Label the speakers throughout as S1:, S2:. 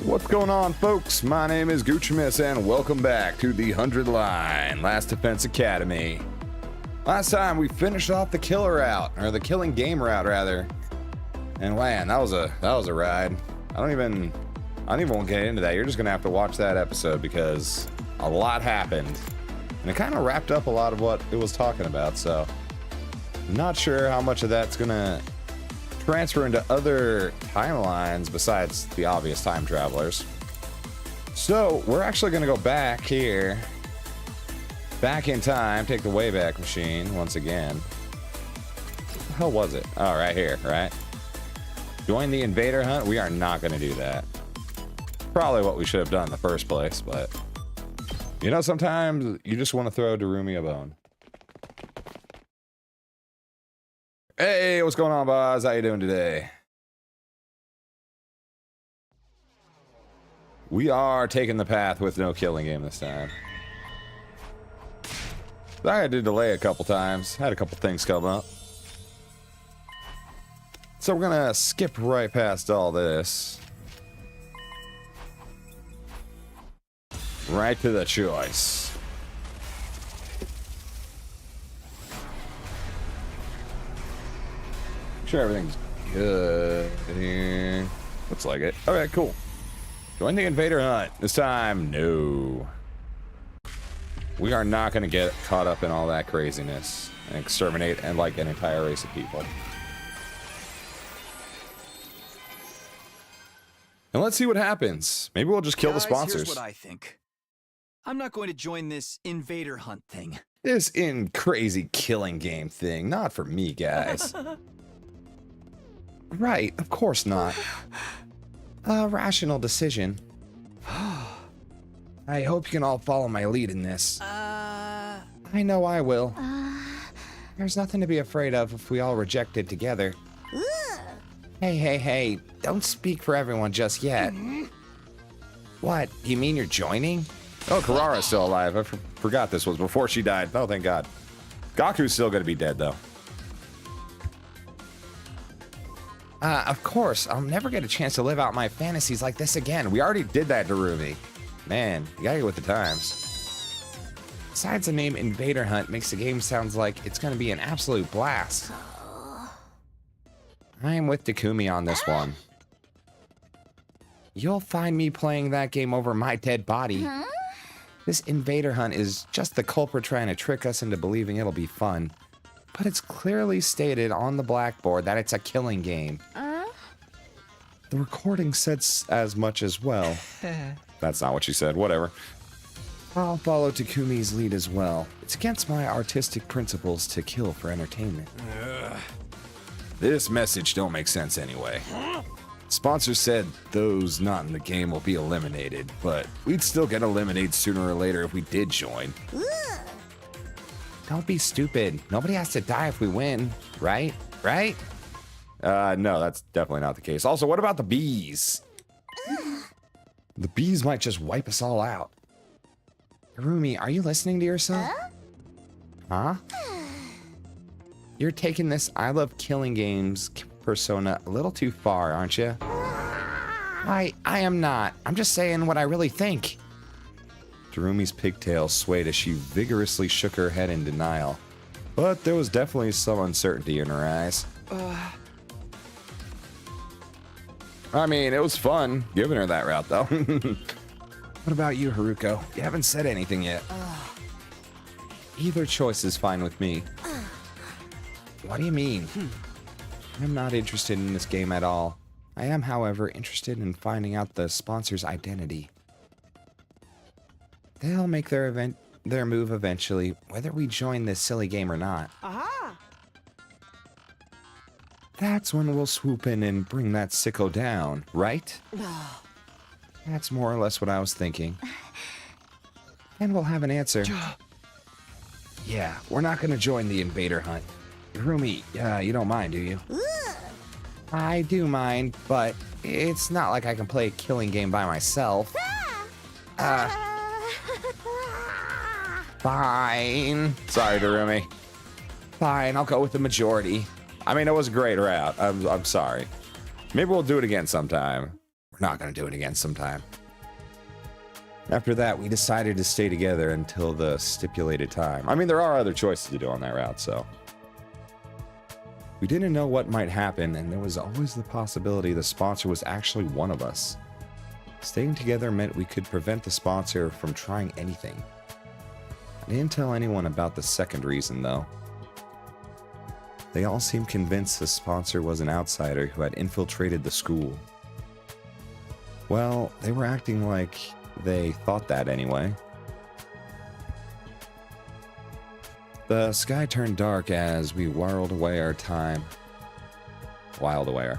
S1: What's going on, folks? My name is Goochmiss, and welcome back to the 100 Line Last Defense Academy. Last time we finished off the killer route, or the killing game route, rather. And man, that was a ride. I don't even want to get into that. You're just gonna have to watch that episode because a lot happened, and it kind of wrapped up a lot of what it was talking about. So, I'm not sure how much of that's gonna transfer into other timelines besides the obvious time travelers. So we're actually going to go back here, back in time, take the Wayback Machine once again. What the hell was it? Oh, right here, right? Join the invader hunt. We are not going to do that. Probably what we should have done in the first place, but you know, sometimes you just want to throw Darumi a bone. Hey, what's going on, boss? How you doing today? We are taking the path with no killing game this time. I had to delay a couple times. Had a couple things come up. So we're gonna skip right past all this. Right to the choice. Sure, everything's good here. Looks like it. Okay, cool. Join the invader hunt. This time, no. We are not going to get caught up in all that craziness and exterminate and like an entire race of people. And let's see what happens. Maybe we'll just kill the sponsors.
S2: Here's what I think. I'm not going to join this invader hunt thing.
S1: This crazy killing game thing. Not for me, guys. Right, of course not. A rational decision. I hope you can all follow my lead in this. I know I will. There's nothing to be afraid of if we all reject it together. Hey, don't speak for everyone just yet. What, you mean you're joining? Oh, Karara's still alive. I forgot this was before she died. Oh, thank God. Gaku's still gonna be dead, though. Of course, I'll never get a chance to live out my fantasies like this again. We already did that, Darumi. Man, you gotta get with the times. Besides, the name Invader Hunt makes the game sounds like it's gonna be an absolute blast. I am with Takumi on this one. You'll find me playing that game over my dead body. This Invader Hunt is just the culprit trying to trick us into believing it'll be fun. But it's clearly stated on the blackboard that it's a killing game. The recording said as much as well. That's not what she said, whatever. I'll follow Takumi's lead as well. It's against my artistic principles to kill for entertainment. This message don't make sense anyway. Sponsor said those not in the game will be eliminated, but we'd still get eliminated sooner or later if we did join. Don't be stupid. Nobody has to die if we win, right? Right? No, that's definitely not the case. Also, what about the bees? The bees might just wipe us all out. Darumi, are you listening to yourself? Huh? You're taking this I love killing games persona a little too far, aren't you? I am not. I'm just saying what I really think. Darumi's pigtails swayed as she vigorously shook her head in denial. But there was definitely some uncertainty in her eyes. I mean, it was fun giving her that route, though. What about you, Haruko? You haven't said anything yet. Either choice is fine with me. What do you mean? I'm not interested in this game at all. I am, however, interested in finding out the sponsor's identity. They'll make their move eventually, whether we join this silly game or not. Aha! That's when we'll swoop in and bring that sicko down, right? That's more or less what I was thinking. And we'll have an answer. Yeah, we're not gonna join the invader hunt. Darumi, you don't mind, do you? I do mind, but it's not like I can play a killing game by myself. Fine. Sorry, Darumi. Fine, I'll go with the majority. I mean, it was a great route. I'm sorry. Maybe we'll do it again sometime. We're not going to do it again sometime. After that, we decided to stay together until the stipulated time. I mean, there are other choices to do on that route, so. We didn't know what might happen, and there was always the possibility the sponsor was actually one of us. Staying together meant we could prevent the sponsor from trying anything. I didn't tell anyone about the second reason, though. They all seemed convinced the sponsor was an outsider who had infiltrated the school. Well, they were acting like they thought that anyway. The sky turned dark as we whirled away our time. Wiled away.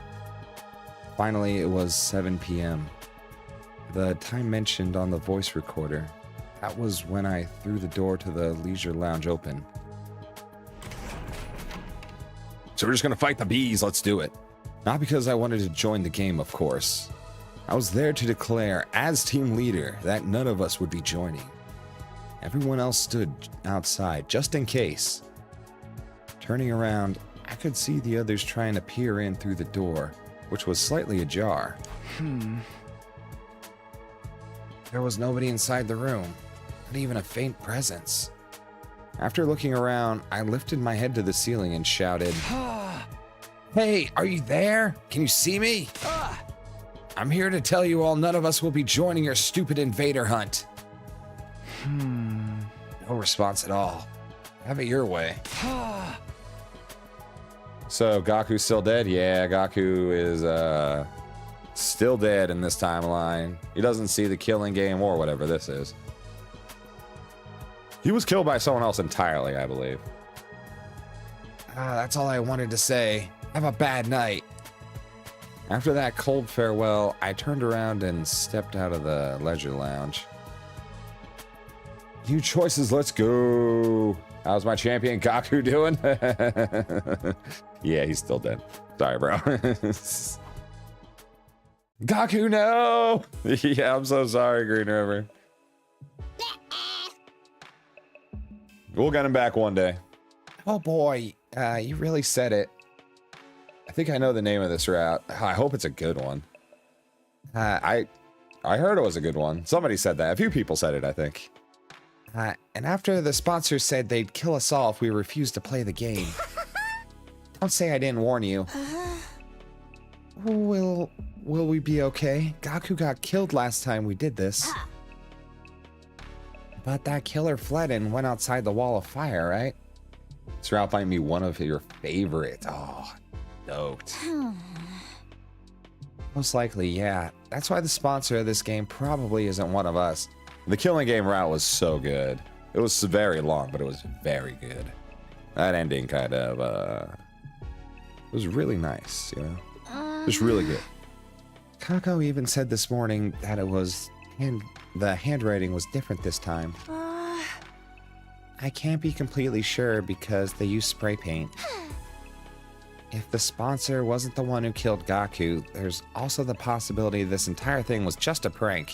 S1: Finally, it was 7 p.m. The time mentioned on the voice recorder. That was when I threw the door to the leisure lounge open. So we're just gonna fight the bees, let's do it. Not because I wanted to join the game, of course. I was there to declare, as team leader, that none of us would be joining. Everyone else stood outside, just in case. Turning around, I could see the others trying to peer in through the door, which was slightly ajar. There was nobody inside the room, not even a faint presence. After looking around, I lifted my head to the ceiling and shouted, "Hey, are you there? Can you see me? I'm here to tell you all none of us will be joining your stupid invader hunt." No response at all. Have it your way. So, Gaku's still dead? Yeah, Gaku is, still dead in this timeline. He doesn't see the killing game or whatever this is. He was killed by someone else entirely, I believe. That's all I wanted to say. Have a bad night. After that cold farewell, I turned around and stepped out of the leisure lounge. New choices, let's go. How's my champion Gaku doing? Yeah, he's still dead. Sorry, bro. Gaku, no! Yeah, I'm so sorry, Green River. We'll get him back one day. Oh boy, you really said it. I think I know the name of this route. I hope it's a good one. I heard it was a good one. Somebody said that. A few people said it, I think. And after the sponsors said they'd kill us all if we refused to play the game. Don't say I didn't warn you. Will we be okay? Gaku got killed last time we did this. But that killer fled and went outside the wall of fire, right? This route might be one of your favorites. Oh, stoked. Most likely, yeah. That's why the sponsor of this game probably isn't one of us. The killing game route was so good. It was very long, but it was very good. That ending kind of, it was really nice, you know? Just really good. Kako even said this morning that it was, the handwriting was different this time. I can't be completely sure because they used spray paint. If the sponsor wasn't the one who killed Gaku, there's also the possibility this entire thing was just a prank.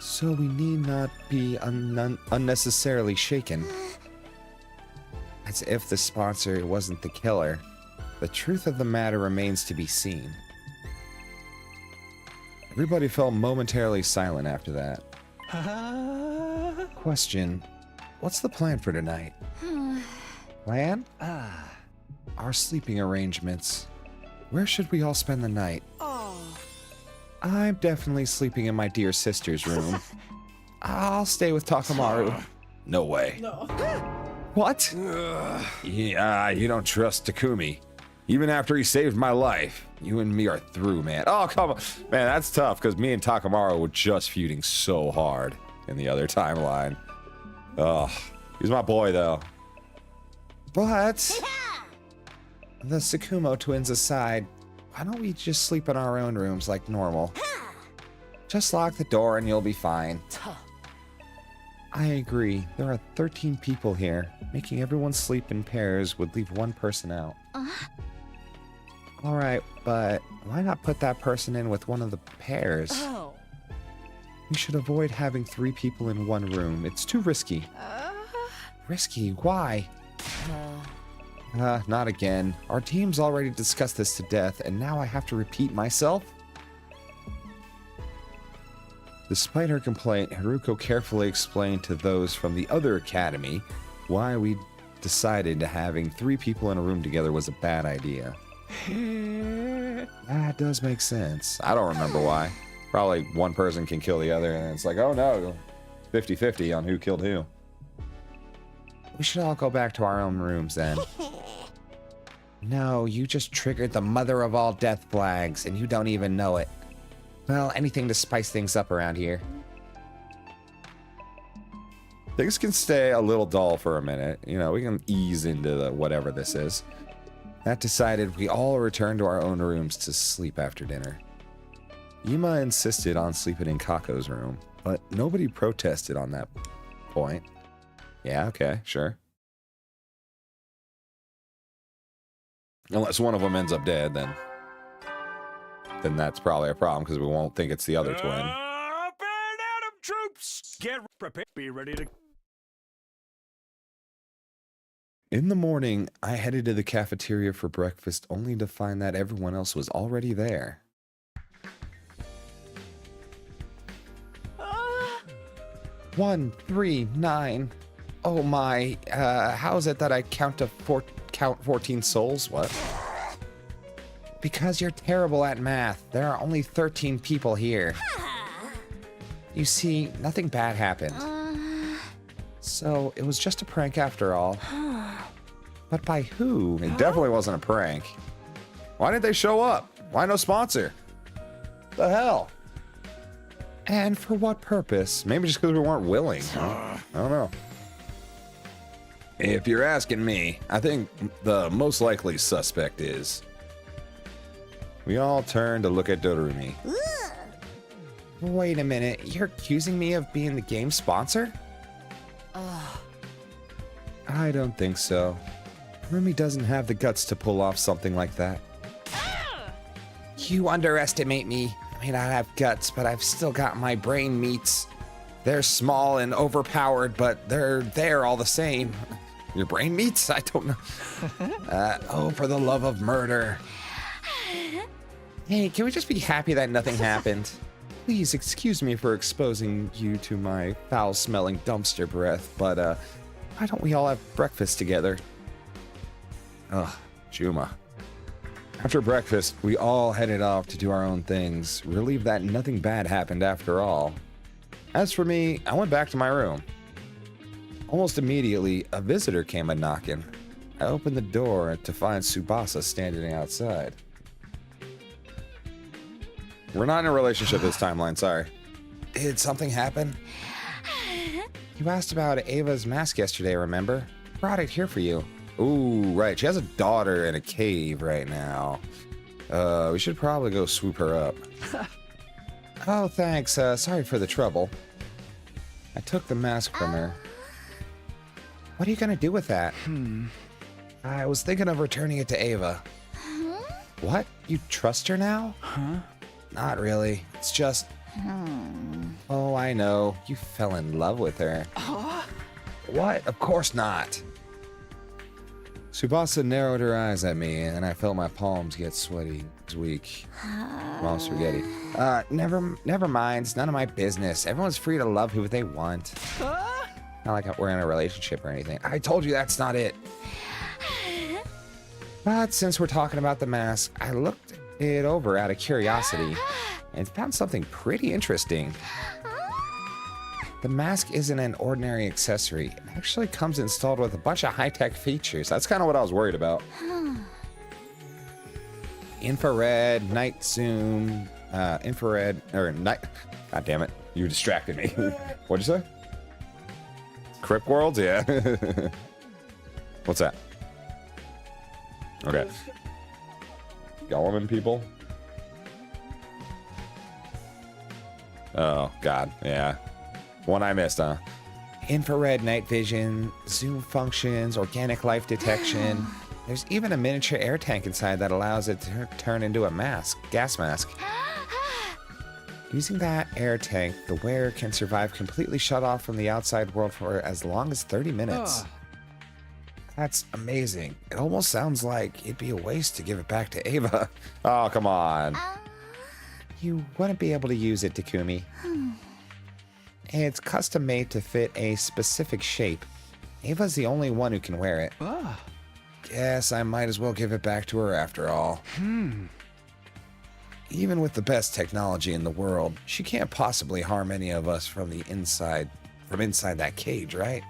S1: So we need not be unnecessarily shaken. As if the sponsor wasn't the killer. The truth of the matter remains to be seen. Everybody fell momentarily silent after that. Question, what's the plan for tonight? Plan? Our sleeping arrangements. Where should we all spend the night? I'm definitely sleeping in my dear sister's room. I'll stay with Takamaru. No way. No. What? Yeah, you don't trust Takumi. Even after he saved my life. You and me are through, man. Oh, come on. Man, that's tough, because me and Takamaru were just feuding so hard in the other timeline. Oh, he's my boy, though. But, the Tsukumo twins aside, why don't we just sleep in our own rooms like normal? Just lock the door and you'll be fine. I agree. There are 13 people here. Making everyone sleep in pairs would leave one person out. Alright, but why not put that person in with one of the pairs? We should avoid having 3 people in one room. It's too risky. Risky? Why? Not again. Our team's already discussed this to death, and now I have to repeat myself? Despite her complaint, Haruko carefully explained to those from the other academy why we decided having 3 people in a room together was a bad idea. That does make sense. I don't remember why. Probably one person can kill the other, and it's like, oh no, 50-50 on who killed who. We should all go back to our own rooms then. No, you just triggered the mother of all death flags, and you don't even know it. Well, anything to spice things up around here. Things can stay a little dull for a minute. You know, we can ease into the whatever this is. That decided, we all returned to our own rooms to sleep after dinner. Yuma insisted on sleeping in Kako's room, but nobody protested on that point. Yeah, okay, sure. Unless one of them ends up dead, then that's probably a problem, because we won't think it's the other twin.
S3: Up and Adam troops! Get prepared. Be ready to...
S1: In the morning, I headed to the cafeteria for breakfast, only to find that everyone else was already there. 1, 3, 9. Oh my, how is it that I count 14 souls? What? Because you're terrible at math. There are only 13 people here. You see, nothing bad happened. So, it was just a prank after all. But by who? It definitely wasn't a prank. Why didn't they show up? Why no sponsor? The hell? And for what purpose? Maybe just because we weren't willing. I don't know. If you're asking me, I think the most likely suspect is... We all turned to look at Dorumi. Wait a minute, you're accusing me of being the game's sponsor? I don't think so. Dorumi doesn't have the guts to pull off something like that. You underestimate me. I may not have guts, but I've still got my brain meats. They're small and overpowered, but they're there all the same. Your brain meats? I don't know. Oh, for the love of murder. Hey, can we just be happy that nothing happened? Please excuse me for exposing you to my foul-smelling dumpster breath, but why don't we all have breakfast together? Ugh, Juma. After breakfast, we all headed off to do our own things, relieved that nothing bad happened after all. As for me, I went back to my room. Almost immediately, a visitor came a-knocking. I opened the door to find Tsubasa standing outside. We're not in a relationship this timeline, sorry. Did something happen? You asked about Ava's mask yesterday, remember? Brought it here for you. Ooh, right. She has a daughter in a cave right now. We should probably go swoop her up. Oh, thanks. Sorry for the trouble. I took the mask from her. What are you gonna do with that? I was thinking of returning it to Ava. What? You trust her now? Not really. It's just... Oh, I know. You fell in love with her. What? Of course not. Tsubasa narrowed her eyes at me, and I felt my palms get sweaty. It's weak. Mom spaghetti. Never mind. It's none of my business. Everyone's free to love who they want. Not like we're in a relationship or anything. I told you that's not it. But since we're talking about the mask, I looked it over out of curiosity and found something pretty interesting. The mask isn't an ordinary accessory. It actually comes installed with a bunch of high-tech features. That's kind of what I was worried about. Infrared, night zoom, infrared, or night... God damn it. You distracted me. What'd you say? Crip Worlds? Yeah. What's that? Okay. Goleman people? Oh, God. Yeah. One I missed, huh? Infrared night vision, zoom functions, organic life detection. There's even a miniature air tank inside that allows it to turn into a mask, gas mask. Using that air tank, the wearer can survive completely shut off from the outside world for as long as 30 minutes. That's amazing. It almost sounds like it'd be a waste to give it back to Ava. Oh, come on. You wouldn't be able to use it, Takumi. It's custom made to fit a specific shape. Ava's the only one who can wear it.
S2: Ah.
S1: Guess I might as well give it back to her after all. Even with the best technology in the world, she can't possibly harm any of us from inside that cage, right?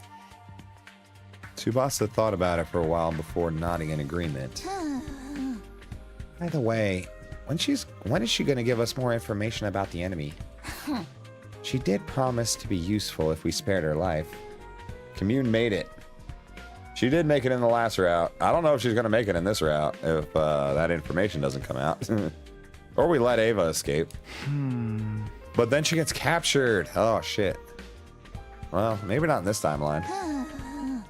S1: Tsubasa thought about it for a while before nodding in agreement. By the way, when is she going to give us more information about the enemy? She did promise to be useful if we spared her life. Commune made it. She did make it in the last route. I don't know if she's going to make it in this route if that information doesn't come out. Or we let Ava escape. But then she gets captured. Oh, shit. Well, maybe not in this timeline. I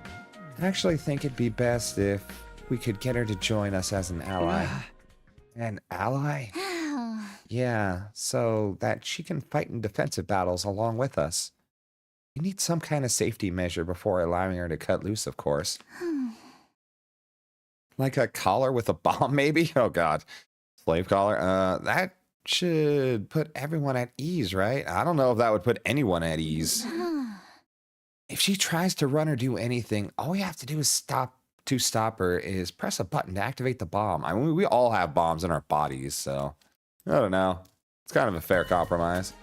S1: actually think it'd be best if we could get her to join us as an ally. An ally? Yeah, so that she can fight in defensive battles along with us. We need some kind of safety measure before allowing her to cut loose, of course. Like a collar with a bomb, maybe? Oh, God. Slave collar? That should put everyone at ease, right? I don't know if that would put anyone at ease. If she tries to run or do anything, all we have to do is stop her is press a button to activate the bomb. I mean, we all have bombs in our bodies, so I don't know. It's kind of a fair compromise.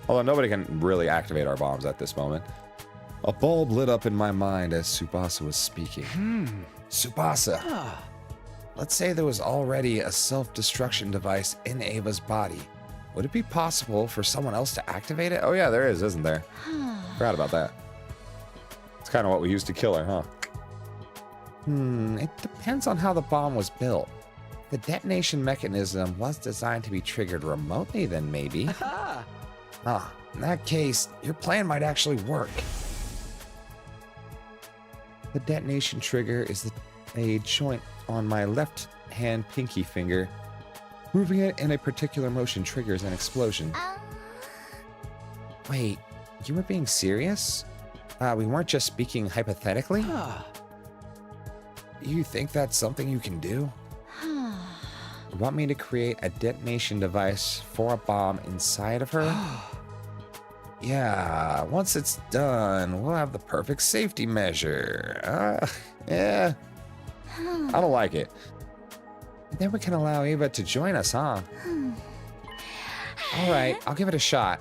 S1: Although nobody can really activate our bombs at this moment. A bulb lit up in my mind as Tsubasa was speaking. Tsubasa, let's say there was already a self-destruction device in Ava's body. Would it be possible for someone else to activate it? Oh yeah, there is, isn't there? Forgot about that. It's kind of what we used to kill her, huh? It depends on how the bomb was built. The detonation mechanism was designed to be triggered remotely, then maybe. In that case, your plan might actually work. The detonation trigger is a joint on my left hand pinky finger. Moving it in a particular motion triggers an explosion. Wait, you were being serious? We weren't just speaking hypothetically? You think that's something you can do? You want me to create a detonation device for a bomb inside of her? Yeah, once it's done, we'll have the perfect safety measure. Yeah. I don't like it. Then we can allow Ava to join us, huh? All right, I'll give it a shot.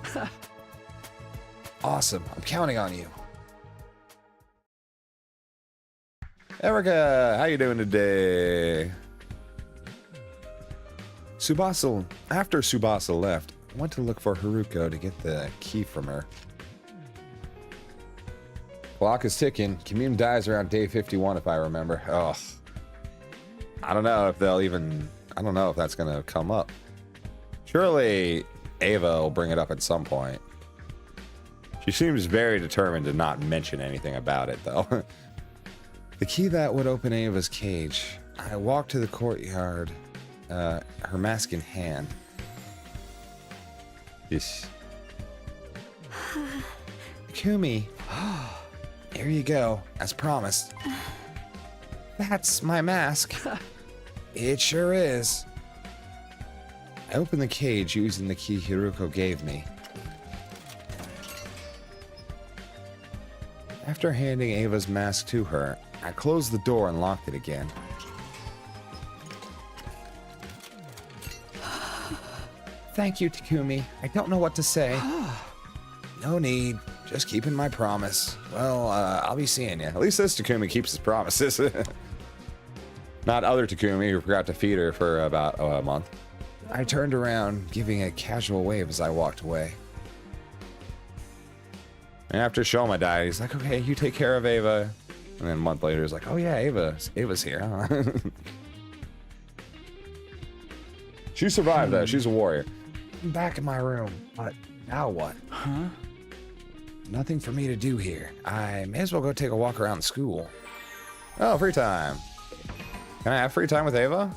S1: Awesome, I'm counting on you. Erica, how you doing today? After Tsubasa left, I went to look for Haruko to get the key from her. Clock is ticking. Commune dies around day 51, if I remember. Oh, I don't know if I don't know if that's going to come up. Surely Ava will bring it up at some point. She seems very determined to not mention anything about it, though. The key that would open Ava's cage. I walked to the courtyard, her mask in hand. Yes. Kumi, here you go, as promised. That's my mask. It sure is. I opened the cage using the key Haruko gave me. After handing Ava's mask to her, I closed the door and locked it again. Thank you, Takumi. I don't know what to say. No need. Just keeping my promise. Well, I'll be seeing you. At least this Takumi keeps his promises. Not other Takumi, who forgot to feed her for about a month. I turned around, giving a casual wave as I walked away. And after Shoma died, he's like, okay, you take care of Ava. And then a month later, he's like, oh yeah, Ava's here, huh? She survived, though. She's a warrior. I'm back in my room, but now what? Huh? Nothing for me to do here. I may as well go take a walk around school. Oh, free time. Can I have free time with Ava?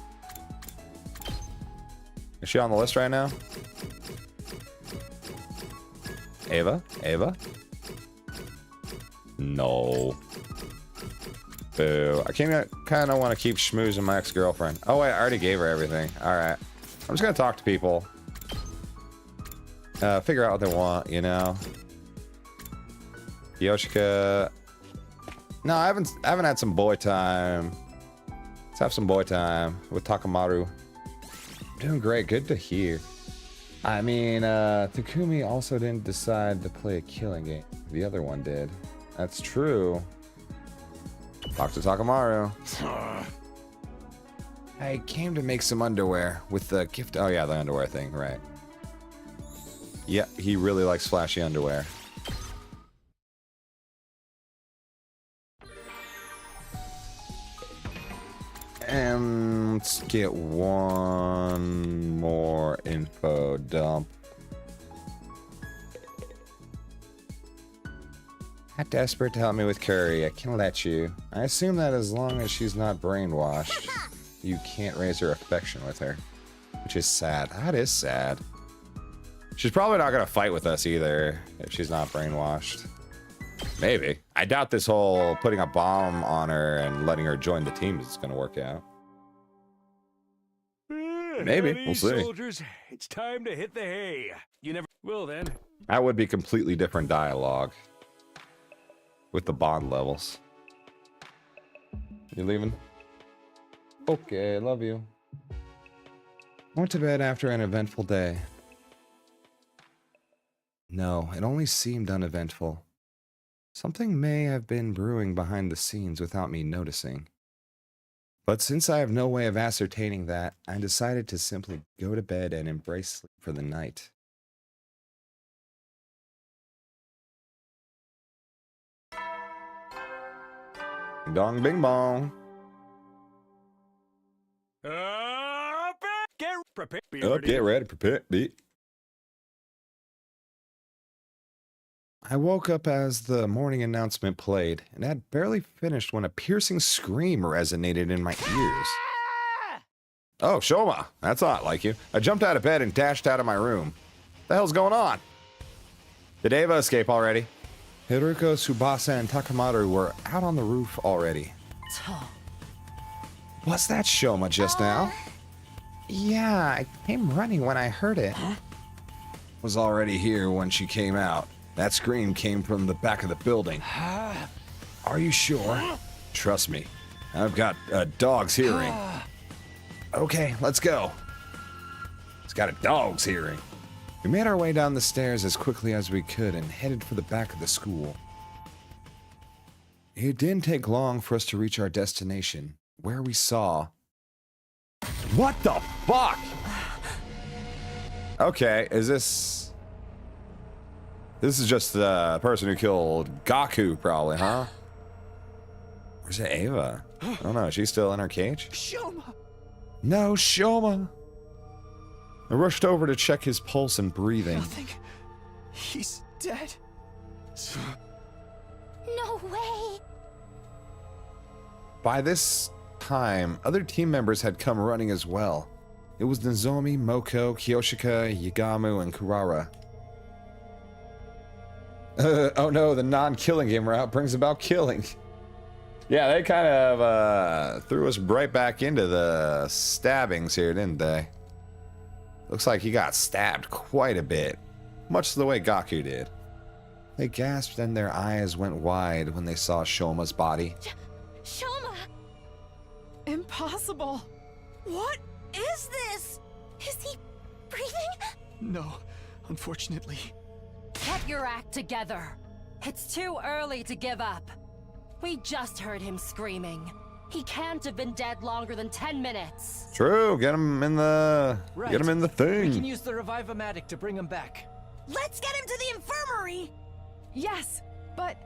S1: Is she on the list right now? Ava? Ava? No. Boo. I kind of want to keep schmoozing my ex-girlfriend. Oh, wait, I already gave her everything. All right. I'm just going to talk to people. Figure out what they want, you know. Yoshika. No, I haven't had some boy time. Let's have some boy time with Takamaru. Doing great. Good to hear. I mean, Takumi also didn't decide to play a killing game. The other one did. That's true. Talk to Takamaru. I came to make some underwear with the gift. Oh yeah, the underwear thing, right. Yeah, he really likes flashy underwear. And let's get one more info dump. Not desperate to help me with Curry. I can let you. I assume that as long as she's not brainwashed, you can't raise her affection with her. Which is sad. That is sad. She's probably not going to fight with us either if she's not brainwashed. Maybe. I doubt this whole putting a bomb on her and letting her join the team is going to work out. Maybe. We'll see.
S3: Soldiers, it's time to hit the hay. You never will then.
S1: That would be completely different dialogue with the bond levels. You leaving? Okay, love you. Went to bed after an eventful day. No, it only seemed uneventful. Something may have been brewing behind the scenes without me noticing. But since I have no way of ascertaining that, I decided to simply go to bed and embrace sleep for the night. Ding dong bing bong.
S3: Get prepared. Be
S1: Up,
S3: ready.
S1: get ready, prepare, beat. I woke up as the morning announcement played, and had barely finished when a piercing scream resonated in my ears. Oh, Shoma, that's not like you. I jumped out of bed and dashed out of my room. What the hell's going on? Did Ava escape already? Hiruko, Tsubasa, and Takamaru were out on the roof already. Was that Shoma just now? Yeah, I came running when I heard it. Was already here when she came out. That scream came from the back of the building. Are you sure? Trust me. I've got a dog's hearing. Okay, let's go. It's got a dog's hearing. We made our way down the stairs as quickly as we could and headed for the back of the school. It didn't take long for us to reach our destination, where we saw... What the fuck? Okay, is this... This is just the person who killed Gaku, probably, huh? Where's Ava? I don't know, is she still in her cage?
S2: Shoma!
S1: No, Shoma! I rushed over to check his pulse and breathing.
S2: Nothing. He's dead.
S4: No way!
S1: By this time, other team members had come running as well. It was Nozomi, Moko, Kiyoshika, Yagamu, and Kurara. Oh no, the non-killing game route brings about killing. Yeah, they kind of threw us right back into the stabbings here, didn't they? Looks like he got stabbed quite a bit, much the way Gaku did. They gasped and their eyes went wide when they saw Shoma's body.
S4: Shoma!
S5: Impossible.
S4: What is this? Is he breathing?
S2: No, unfortunately.
S6: Get your act together. It's too early to give up. We just heard him screaming. He can't have been dead longer than 10 minutes.
S1: True, get him in the
S2: Right.
S1: get him in the
S2: We
S1: thing.
S2: can use the Revive-O-Matic to bring him back.
S4: Let's get him to the infirmary!
S5: Yes, but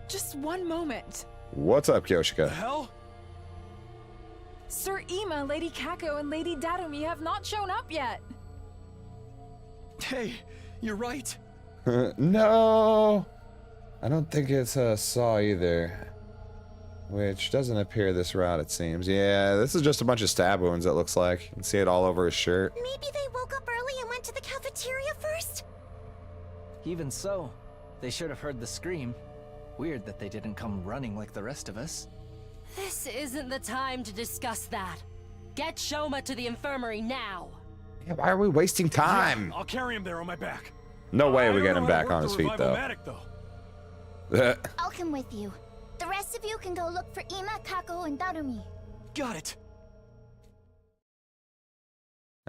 S5: just one moment.
S1: What's up, Kyoshika?
S2: Hell?
S5: Sir Ima, Lady Kako, and Lady Darumi have not shown up yet.
S2: Hey, you're right.
S1: No, I don't think it's a saw either. Which doesn't appear this route, it seems. Yeah, this is just a bunch of stab wounds, it looks like. You can see it all over his shirt.
S4: Maybe they woke up early and went to the cafeteria first?
S7: Even so, they should have heard the scream. Weird that they didn't come running like the rest of us.
S6: This isn't the time to discuss that. Get Shoma to the infirmary now.
S1: Yeah, why are we wasting time?
S3: I'll carry him there on my back.
S1: No way
S3: I
S1: we
S3: don't
S1: get
S3: know
S1: him
S3: how to
S1: back
S3: work
S1: on
S3: the
S1: his feet, though.
S3: Revive-O-Matic, though.
S8: I'll come with you. The rest of you can go look for Ima, Kako, and Darumi.
S2: Got it.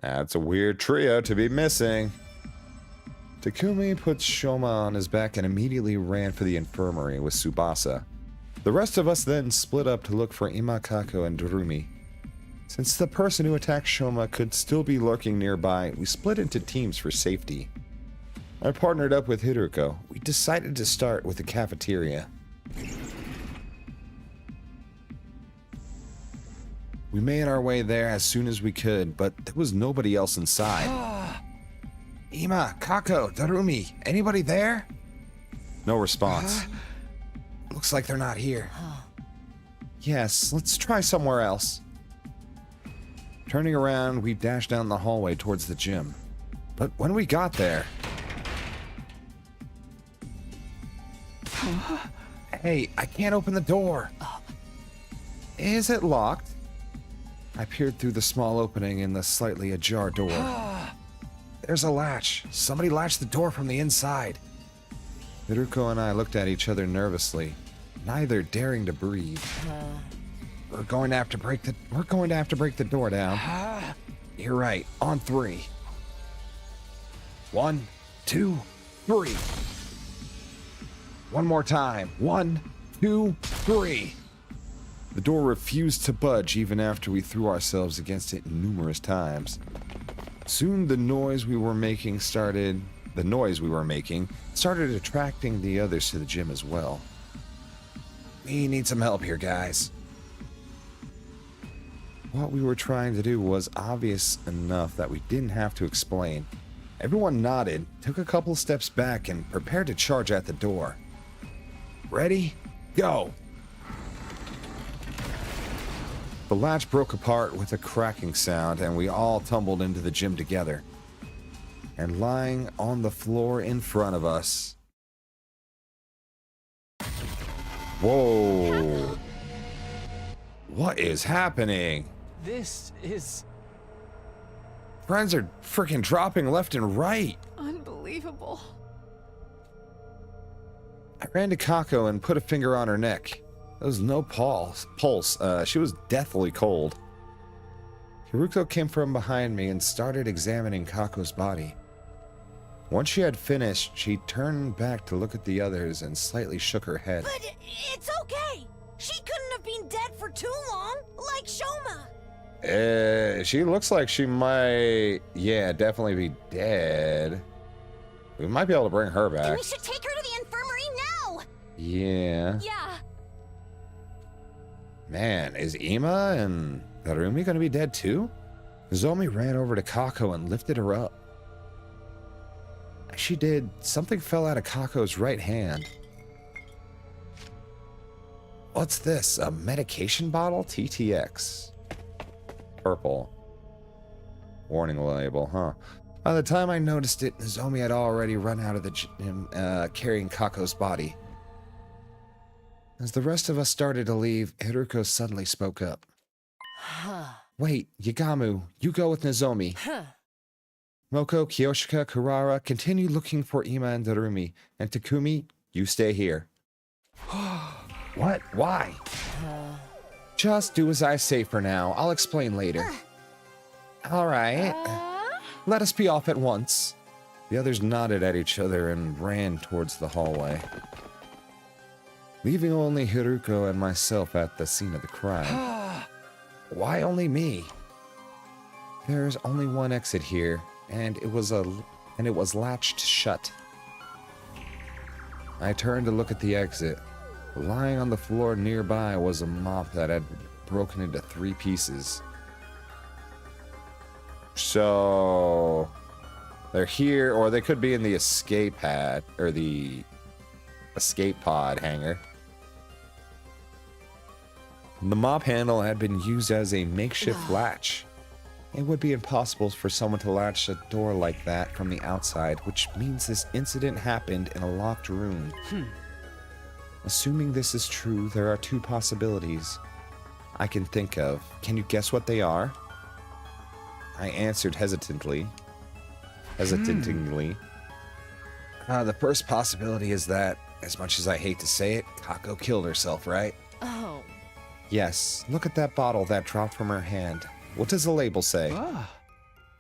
S1: That's a weird trio to be missing. Takumi puts Shoma on his back and immediately ran for the infirmary with Tsubasa. The rest of us then split up to look for Ima, Kako, and Darumi. Since the person who attacked Shoma could still be lurking nearby, we split into teams for safety. I partnered up with Hiruko. We decided to start with the cafeteria. We made our way there as soon as we could, but there was nobody else inside. Ima, Kako, Darumi, anybody there? No response. Looks like they're not here. Yes, let's try somewhere else. Turning around, we dashed down the hallway towards the gym. But when we got there... Hey, I can't open the door. Is it locked? I peered through the small opening in the slightly ajar door. There's a latch. Somebody latched the door from the inside. Hiruko and I looked at each other nervously, neither daring to breathe. We're going to have to break the door down. You're right. On 3. 1, 2, 3. One more time. 1, 2, 3. The door refused to budge even after we threw ourselves against it numerous times. Soon the noise we were making started attracting the others to the gym as well. We need some help here, guys. What we were trying to do was obvious enough that we didn't have to explain. Everyone nodded, took a couple steps back, and prepared to charge at the door. Ready? Go! The latch broke apart with a cracking sound, and we all tumbled into the gym together. And lying on the floor in front of us... Whoa! What is happening?
S7: This is...
S1: Friends are freaking dropping left and right.
S5: Unbelievable.
S1: I ran to Kako and put a finger on her neck. There was no pulse. She was deathly cold. Hiruko came from behind me and started examining Kako's body. Once she had finished, she turned back to look at the others and slightly shook her head.
S4: But it's okay. She couldn't have been dead for too long, like Shoma.
S1: She looks like she might, definitely be dead. We might be able to bring her back.
S8: And we should take her to the infirmary now!
S1: Yeah.
S4: Yeah.
S1: Man, is Ima and Darumi gonna be dead too? Nozomi ran over to Kako and lifted her up. As she did, something fell out of Kako's right hand. What's this? A medication bottle? TTX. Purple. Warning label, huh? By the time I noticed it, Nozomi had already run out of the gym, carrying Kako's body. As the rest of us started to leave, Hiruko suddenly spoke up. Wait, Yagamu, you go with Nozomi. Moko, Kiyoshika, Kurara, continue looking for Ima and Darumi, and Takumi, you stay here. What? Why? Just do as I say for now. I'll explain later. All right. Let us be off at once. The others nodded at each other and ran towards the hallway, leaving only Hiruko and myself at the scene of the crime. Why only me? There's only one exit here, and it was latched shut. I turned to look at the exit. Lying on the floor nearby was a mop that had broken into 3 pieces. So they're here, or they could be in the escape pad, or the escape pod hangar. The mop handle had been used as a makeshift latch. It would be impossible for someone to latch a door like that from the outside, which means this incident happened in a locked room. Assuming this is true, there are 2 possibilities I can think of. Can you guess what they are? I answered hesitantly. The first possibility is that As much as I hate to say it, Kako killed herself, right?
S6: Oh.
S1: Yes, look at that bottle that dropped from her hand. What does the label say?
S7: Ah.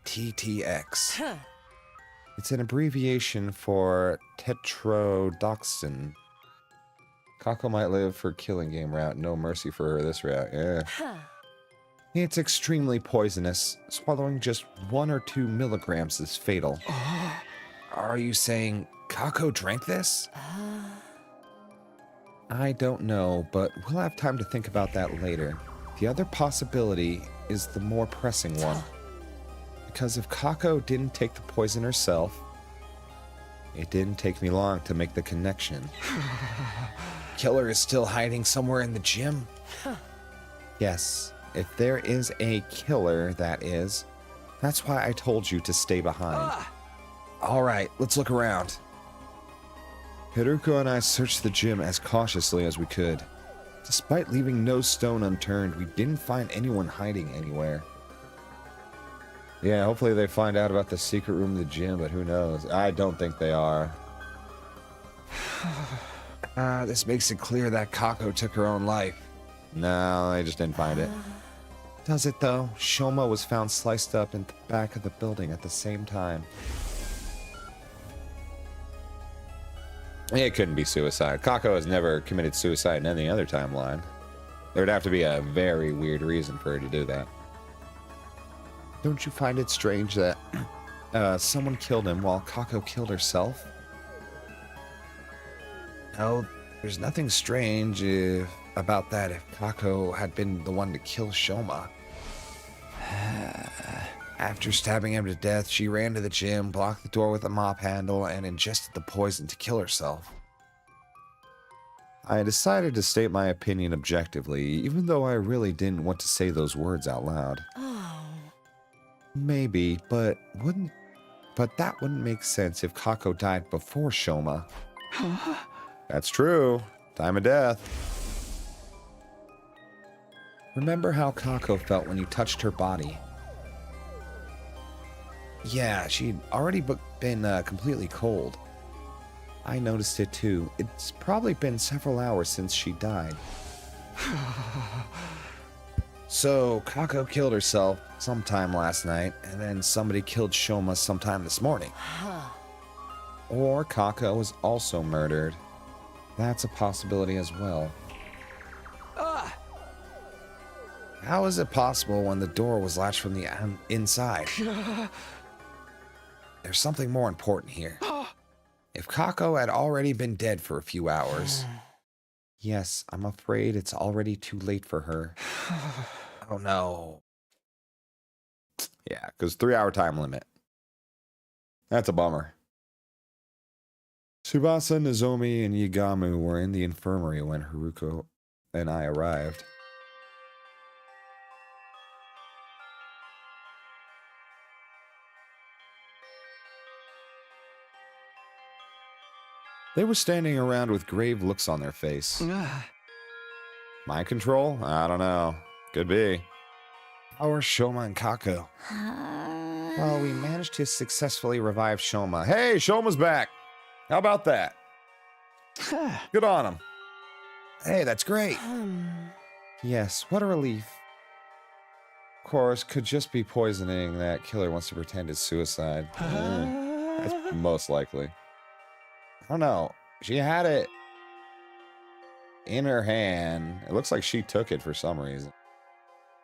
S1: TTX.
S6: Huh.
S1: It's an abbreviation for tetrodotoxin. Kako might live for killing game route. No mercy for her this route. Yeah.
S6: Huh.
S1: It's extremely poisonous. Swallowing just 1 or 2 milligrams is fatal. Are you saying Kako drank this? I don't know, but we'll have time to think about that later. The other possibility is the more pressing one. Because if Kako didn't take the poison herself, it didn't take me long to make the connection. Killer is still hiding somewhere in the gym? Yes, if there is a killer, that is. That's why I told you to stay behind. Alright, let's look around. Haruko and I searched the gym as cautiously as we could. Despite leaving no stone unturned, we didn't find anyone hiding anywhere. Yeah, hopefully they find out about the secret room in the gym, but who knows? I don't think they are. This makes it clear that Kako took her own life. No, they just didn't find it. Does it though? Shoma was found sliced up in the back of the building at the same time. It couldn't be suicide. Kako has never committed suicide in any other timeline. There'd have to be a very weird reason for her to do that. Don't you find it strange that someone killed him while Kako killed herself? No, there's nothing strange about that if Kako had been the one to kill Shoma. After stabbing him to death, she ran to the gym, blocked the door with a mop handle, and ingested the poison to kill herself. I decided to state my opinion objectively, even though I really didn't want to say those words out loud. Maybe, but that wouldn't make sense if Kako died before Shoma. That's true. Time of death. Remember how Kako felt when you touched her body? Yeah, she'd already been completely cold. I noticed it too. It's probably been several hours since she died. So, Kako killed herself sometime last night, and then somebody killed Shoma sometime this morning. Or Kako was also murdered. That's a possibility as well. How is it possible when the door was latched from the inside? There's something more important here. If Kako had already been dead for a few hours... Yes, I'm afraid it's already too late for her. Oh no. Yeah, because 3-hour time limit. That's a bummer. Tsubasa, Nozomi, and Yigamu were in the infirmary when Haruko and I arrived. They were standing around with grave looks on their face. Mind control? I don't know. Could be. How are Shoma and Kako? Well, we managed to successfully revive Shoma. Hey, Shoma's back! How about that? Good on him. Hey, that's great. Yes, what a relief. Of course, could just be poisoning that killer wants to pretend it's suicide. That's most likely. I don't know. She had it in her hand. It looks like she took it for some reason.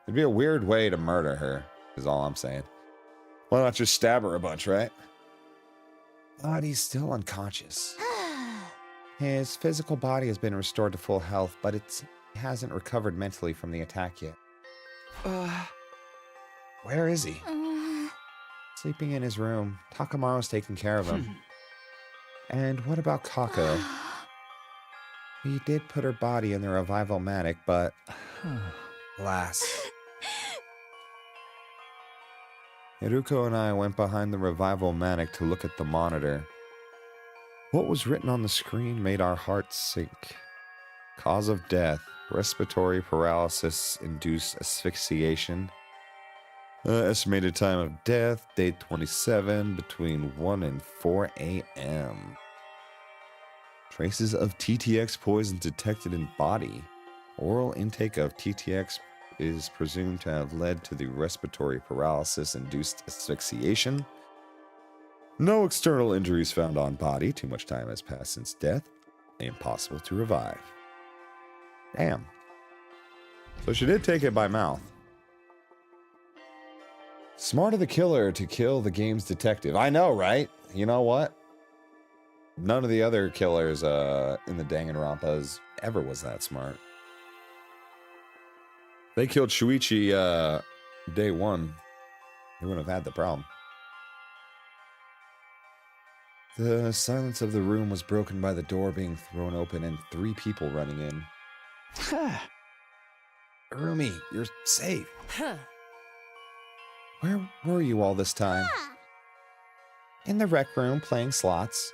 S1: It'd be a weird way to murder her, is all I'm saying. Why not just stab her a bunch, right? But he's still unconscious. His physical body has been restored to full health, but he hasn't recovered mentally from the attack yet. Where is he? Sleeping in his room. Takamaro's taking care of him. And what about Kako? We did put her body in the revival manic, but alas. Haruko and I went behind the revival manic to look at the monitor. What was written on the screen made our hearts sink. Cause of death, respiratory paralysis induced asphyxiation. Estimated time of death, day 27, between 1 and 4 a.m. Traces of TTX poison detected in body. Oral intake of TTX is presumed to have led to the respiratory paralysis-induced asphyxiation. No external injuries found on body. Too much time has passed since death. Impossible to revive. Damn. So she did take it by mouth. Smart of the killer to kill the game's detective. I know, right? You know what? None of the other killers in the Danganronpas ever was that smart. They killed Shuichi day one. They wouldn't have had the problem. The silence of the room was broken by the door being thrown open and 3 people running in. Arumi, you're safe.
S6: Huh.
S1: Where were you all this time? In the rec room playing slots.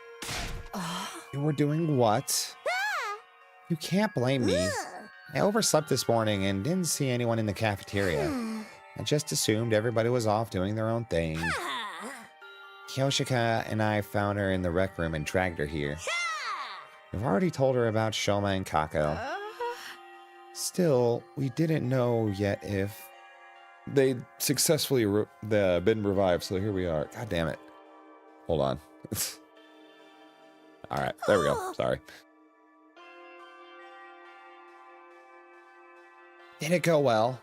S1: You were doing what? You can't blame me. I overslept this morning and didn't see anyone in the cafeteria. I just assumed everybody was off doing their own thing. Kyoshika and I found her in the rec room and dragged her here. We've already told her about Shoma and Kako. Still, we didn't know yet if they'd successfully been revived, so here we are. God damn it. Hold on. Alright, there we go. Sorry. Did it go well?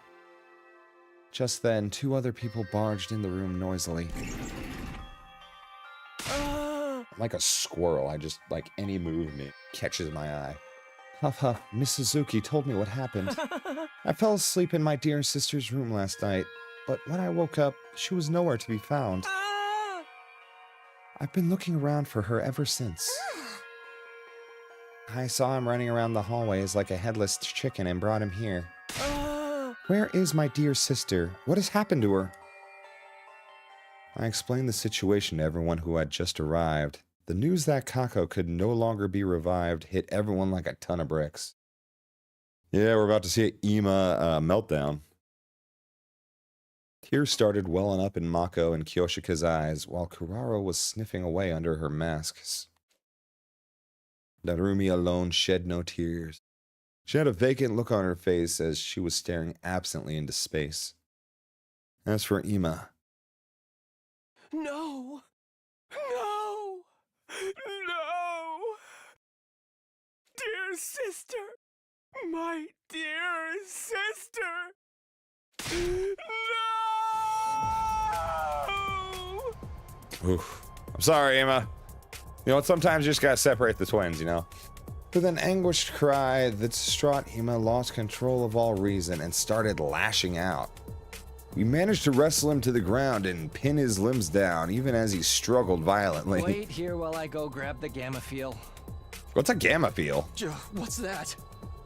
S1: Just then, 2 other people barged in the room noisily. I'm like a squirrel. I just, like, any movement catches my eye. Huff huff, Miss Suzuki told me what happened. I fell asleep in my dear sister's room last night, but when I woke up, she was nowhere to be found. I've been looking around for her ever since. I saw him running around the hallways like a headless chicken and brought him here. Where is my dear sister? What has happened to her? I explained the situation to everyone who had just arrived. The news that Kako could no longer be revived hit everyone like a ton of bricks. Yeah, we're about to see an Ima meltdown. Tears started welling up in Mako and Kyoshika's eyes while Kuraro was sniffing away under her masks. Narumi alone shed no tears. She had a vacant look on her face as she was staring absently into space. As for Ima...
S3: No! No! No! Dear sister! My dear sister! No!
S1: Oof. I'm sorry, Ima. You know what? Sometimes you just gotta separate the twins, you know? With an anguished cry, the distraught Ima lost control of all reason and started lashing out. We managed to wrestle him to the ground and pin his limbs down, even as he struggled violently.
S7: Wait here while I go grab the gamma feel.
S1: What's a gamma feel?
S7: What's that?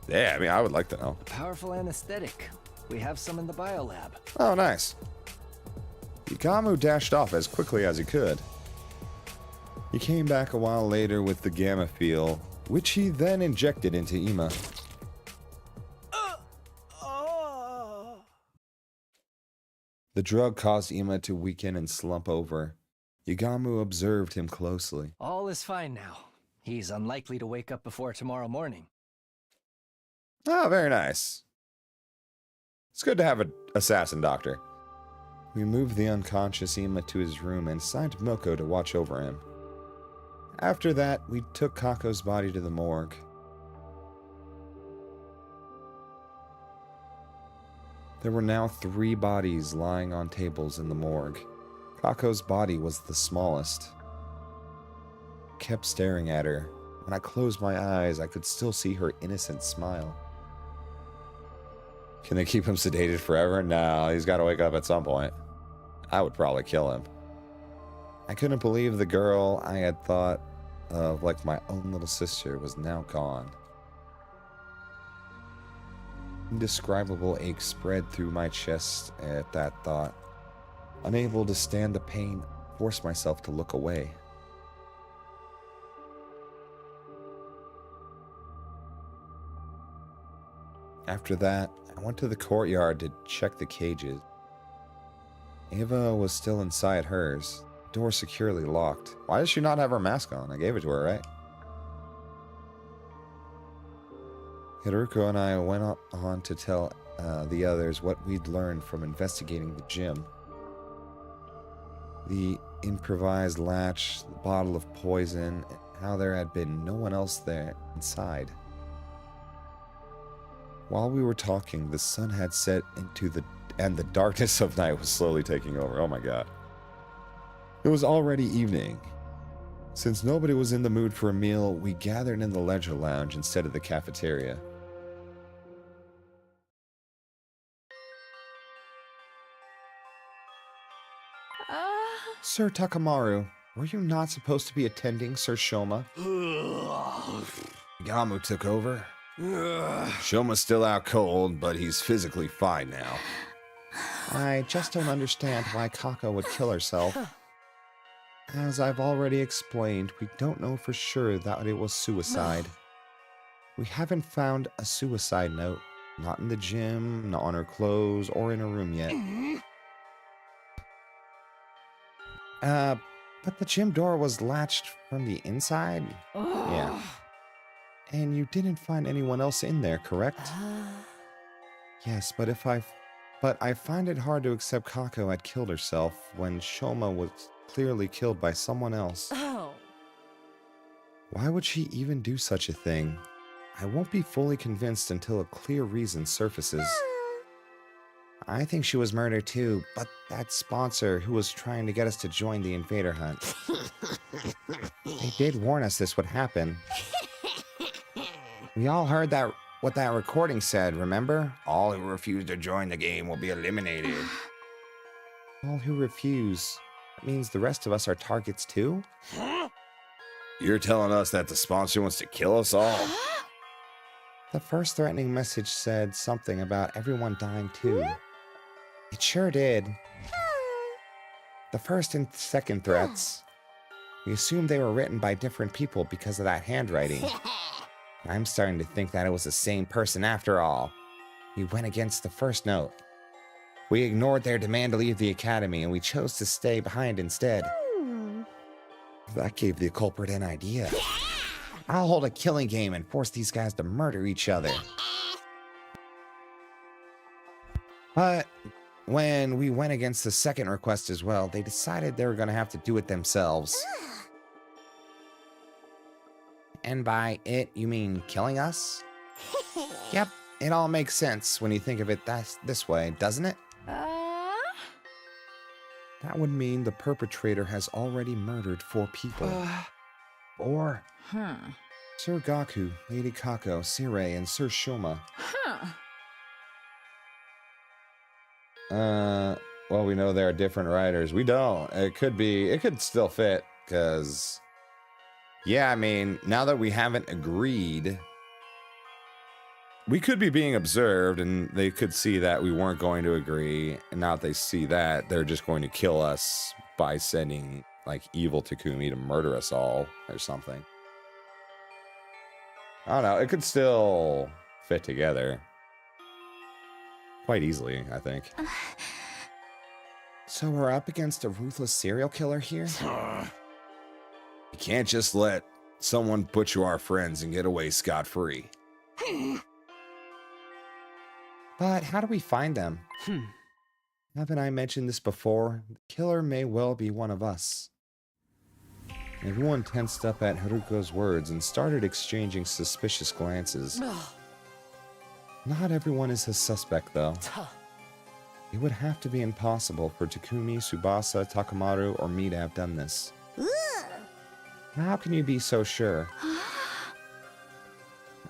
S1: Yeah, I mean, I would like to know.
S7: A powerful anesthetic. We have some in the biolab.
S1: Oh, nice. Ikamu dashed off as quickly as he could. He came back a while later with the gamma feel, which he then injected into Ima. The drug caused Ima to weaken and slump over. Yagamu observed him closely.
S7: All is fine now. He's unlikely to wake up before tomorrow morning.
S1: Oh, very nice. It's good to have an assassin doctor. We moved the unconscious Ima to his room and assigned Milko to watch over him. After that, we took Kako's body to the morgue. There were now 3 bodies lying on tables in the morgue. Kako's body was the smallest. I kept staring at her. When I closed my eyes, I could still see her innocent smile. Can they keep him sedated forever? No, he's got to wake up at some point. I would probably kill him. I couldn't believe the girl I had thought of like my own little sister was now gone. Indescribable ache spread through my chest at that thought. Unable to stand the pain, I forced myself to look away. After that, I went to the courtyard to check the cages. Ava was still inside hers, door securely locked. Why does she not have her mask on? I gave it to her, right? Haruko and I went on to tell the others what we'd learned from investigating the gym. The improvised latch, the bottle of poison, and how there had been no one else there inside. While we were talking, the sun had set and the darkness of night was slowly taking over. Oh my god. It was already evening. Since nobody was in the mood for a meal, we gathered in the leisure lounge instead of the cafeteria. Sir Takamaru, were you not supposed to be attending Sir Shoma? Gamu took over. Shoma's still out cold, but he's physically fine now. I just don't understand why Kako would kill herself. As I've already explained, we don't know for sure that it was suicide. We haven't found a suicide note. Not in the gym, not on her clothes, or in her room yet. But the gym door was latched from the inside? Yeah. And you didn't find anyone else in there, correct? Yes, but I find it hard to accept Kako had killed herself when Shoma was clearly killed by someone else.
S6: Oh.
S1: Why would she even do such a thing? I won't be fully convinced until a clear reason surfaces. I think she was murdered too, but that sponsor who was trying to get us to join the invader hunt. They did warn us this would happen. We all heard what that recording said, remember? All who refuse to join the game will be eliminated. All who refuse? That means the rest of us are targets too? You're telling us that the sponsor wants to kill us all? The first threatening message said something about everyone dying too. It sure did. The first and second threats. We assumed they were written by different people because of that handwriting. I'm starting to think that it was the same person after all. We went against the first note. We ignored their demand to leave the academy and we chose to stay behind instead. That gave the culprit an idea. I'll hold a killing game and force these guys to murder each other. But when we went against the second request as well, they decided they were going to have to do it themselves. And by it, you mean killing us? Yep, it all makes sense when you think of it this way, doesn't it? That would mean the perpetrator has already murdered 4 people. Or Sir Gaku, Lady Kako, Sirei, and Sir Shoma. Well, we know there are different writers. We don't. It could still fit, because... Yeah, I mean, now that we haven't agreed, we could be being observed, and they could see that we weren't going to agree, and now that they see that, they're just going to kill us by sending, like, evil Takumi to murder us all, or something. I don't know, it could still fit together. Quite easily, I think. So we're up against a ruthless serial killer here? You can't just let someone butcher our friends and get away scot-free. But how do we find them? Haven't I mentioned this before? The killer may well be one of us. Everyone tensed up at Haruko's words and started exchanging suspicious glances. Not everyone is a suspect, though. It would have to be impossible for Takumi, Tsubasa, Takamaru, or me to have done this. How can you be so sure?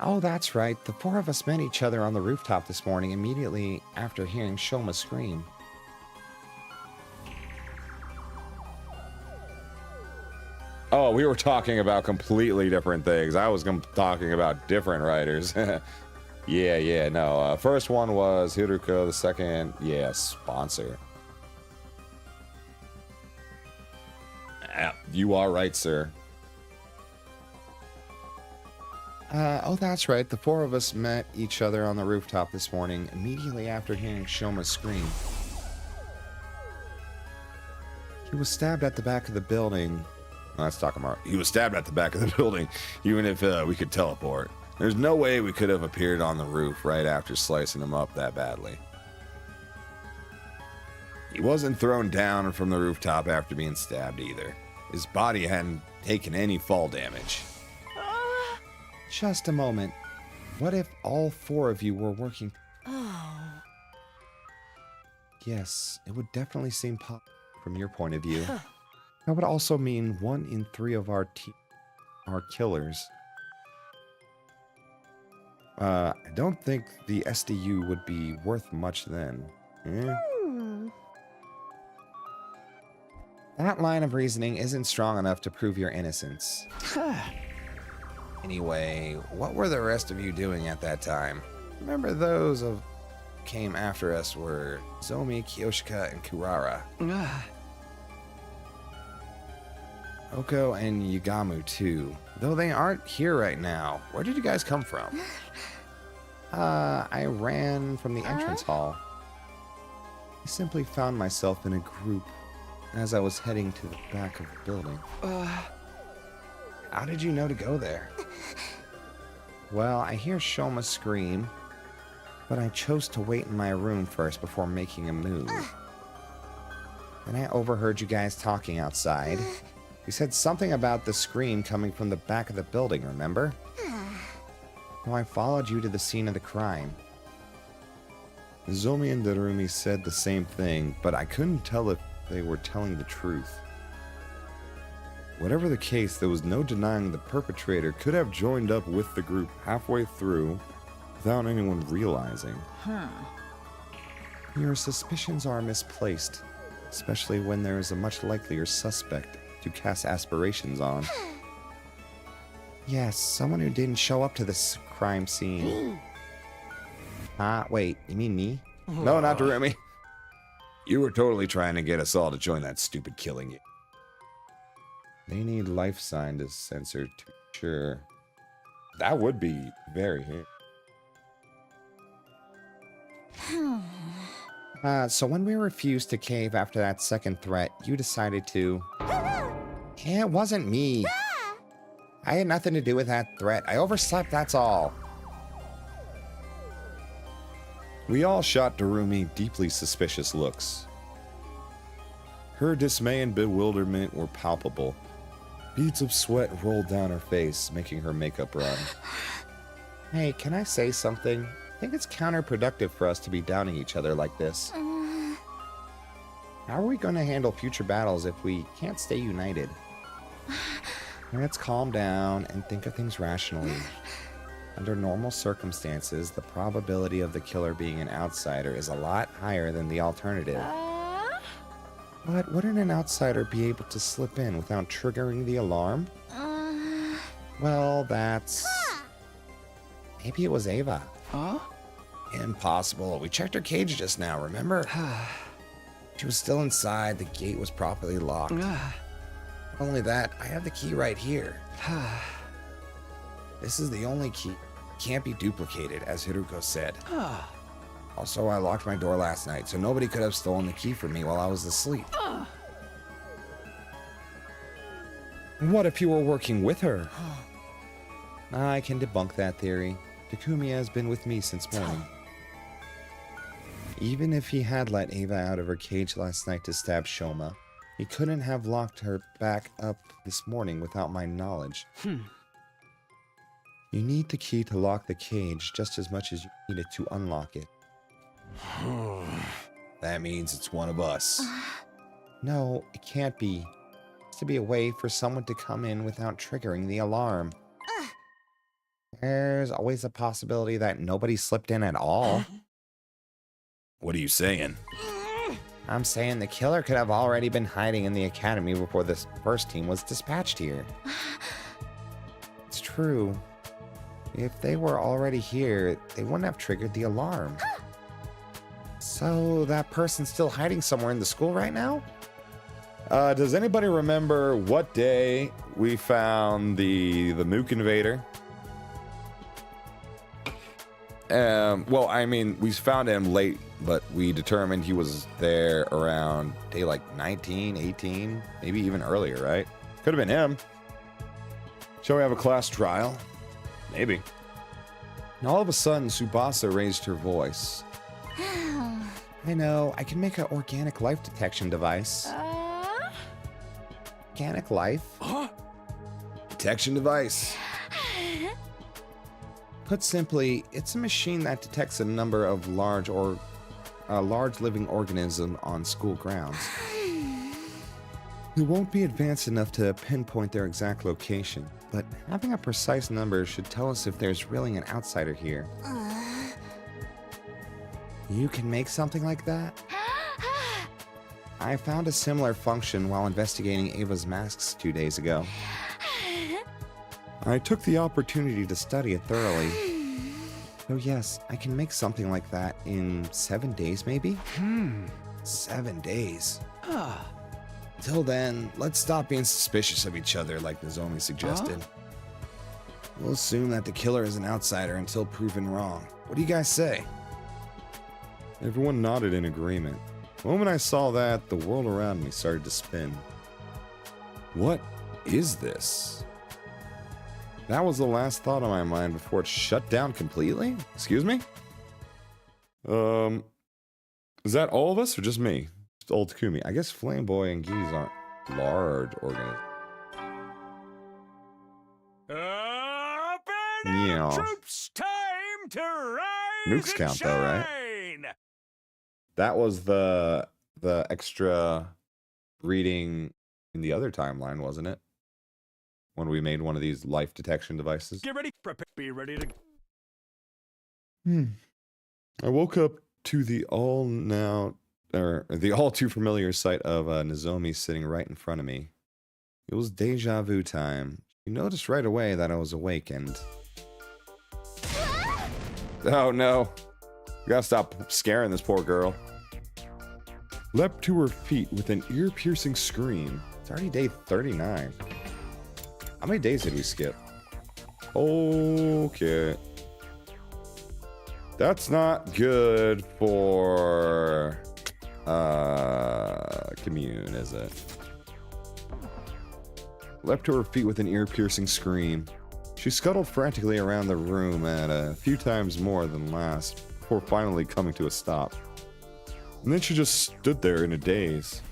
S1: Oh, that's right. The 4 of us met each other on the rooftop this morning immediately after hearing Shoma scream. Oh, we were talking about completely different things. I was talking about different writers. Yeah, no. First one was Haruko, the second, sponsor. You are right, sir. Oh, that's right. The 4 of us met each other on the rooftop this morning, immediately after hearing Shoma scream. He was stabbed at the back of the building. Oh, that's Takamaru. He was stabbed at the back of the building, even if we could teleport. There's no way we could have appeared on the roof right after slicing him up that badly. He wasn't thrown down from the rooftop after being stabbed either. His body hadn't taken any fall damage. Just a moment. What if all 4 of you were working?
S4: Oh.
S1: Yes, it would definitely seem from your point of view. That would also mean 1 in 3 of our killers. I don't think the SDU would be worth much then. That line of reasoning isn't strong enough to prove your innocence. Anyway, what were the rest of you doing at that time? Remember those of came after us were Zomi, Kyoshika, and Kurara. Oko and Yugamu too. Though they aren't here right now. Where did you guys come from? I ran from the entrance hall. I simply found myself in a group as I was heading to the back of the building. How did you know to go there? Well, I hear Shoma scream, but I chose to wait in my room first before making a move. Then I overheard you guys talking outside. You said something about the scream coming from the back of the building, remember? So I followed you to the scene of the crime. Zomi and Darumi said the same thing, but I couldn't tell if they were telling the truth. Whatever the case, there was no denying the perpetrator could have joined up with the group halfway through without anyone realizing. Your suspicions are misplaced, especially when there is a much likelier suspect to cast aspirations on. Yes, someone who didn't show up to this crime scene. Wait, you mean me? No, not Darumi. You were totally trying to get us all to join that stupid killing. They need life sign to censor to be sure. That would be very so when we refused to cave after that second threat, you decided to... Yeah, it wasn't me. I had nothing to do with that threat. I overslept, that's all. We all shot Darumi deeply suspicious looks. Her dismay and bewilderment were palpable. Beads of sweat rolled down her face, making her makeup run. Hey, can I say something? I think it's counterproductive for us to be downing each other like this. How are we going to handle future battles if we can't stay united? Let's calm down and think of things rationally. Under normal circumstances, the probability of the killer being an outsider is a lot higher than the alternative. But wouldn't an outsider be able to slip in without triggering the alarm? Well, that's... Maybe it was Ava.
S7: Huh?
S1: Impossible. We checked her cage just now, remember? She was still inside. The gate was properly locked. Not only that, I have the key right here. This is the only key. Can't be duplicated, as Hiruko said. Also, I locked my door last night, so nobody could have stolen the key from me while I was asleep. What if you were working with her? I can debunk that theory. Takumiya has been with me since morning. Even if he had let Ava out of her cage last night to stab Shoma, he couldn't have locked her back up this morning without my knowledge. You need the key to lock the cage just as much as you need it to unlock it. That means it's one of us. No, it can't be. It's to be a way for someone to come in without triggering the alarm. There's always a possibility that nobody slipped in at all. What are you saying? I'm saying the killer could have already been hiding in the academy before this first team was dispatched here. It's true. If they were already here, they wouldn't have triggered the alarm. So that person's still hiding somewhere in the school right now? Does anybody remember what day we found the Mook Invader? Well, I mean, we found him late, but we determined he was there around day like 19, 18, maybe even earlier, right? Could have been him. Shall we have a class trial? Maybe. And all of a sudden, Tsubasa raised her voice. I know, I can make an organic life detection device. Organic life?
S3: Huh?
S1: Detection device. Put simply, it's a machine that detects a number of large living organism on school grounds. It won't be advanced enough to pinpoint their exact location, but having a precise number should tell us if there's really an outsider here. You can make something like that? I found a similar function while investigating Ava's masks 2 days ago. I took the opportunity to study it thoroughly. So yes, I can make something like that in 7 days maybe? 7 days. Till then, let's stop being suspicious of each other like Nozomi suggested. We'll assume that the killer is an outsider until proven wrong. What do you guys say? Everyone nodded in agreement. The moment I saw that, the world around me started to spin. What is this? That was the last thought on my mind before it shut down completely? Excuse me? Is that all of us or just me? Just old Takumi. I guess Flameboy and Geese aren't large organisms.
S3: Up and
S1: Yeah.
S3: out, troops! Time to rise
S1: Nukes
S3: and
S1: count
S3: shine!
S1: though, right? That was the extra reading in the other timeline, wasn't it? When we made one of these life detection devices.
S3: Get ready, prepare, be ready to...
S1: I woke up to the all too familiar sight of Nozomi sitting right in front of me. It was deja vu time. You noticed right away that I was awake and... Oh no. We gotta stop scaring this poor girl. Leapt to her feet with an ear-piercing scream. It's already day 39. How many days did we skip? Okay. That's not good for Commune, is it? Leapt to her feet with an ear-piercing scream. She scuttled frantically around the room at a few times more than last, before finally coming to a stop. And then she just stood there in a daze.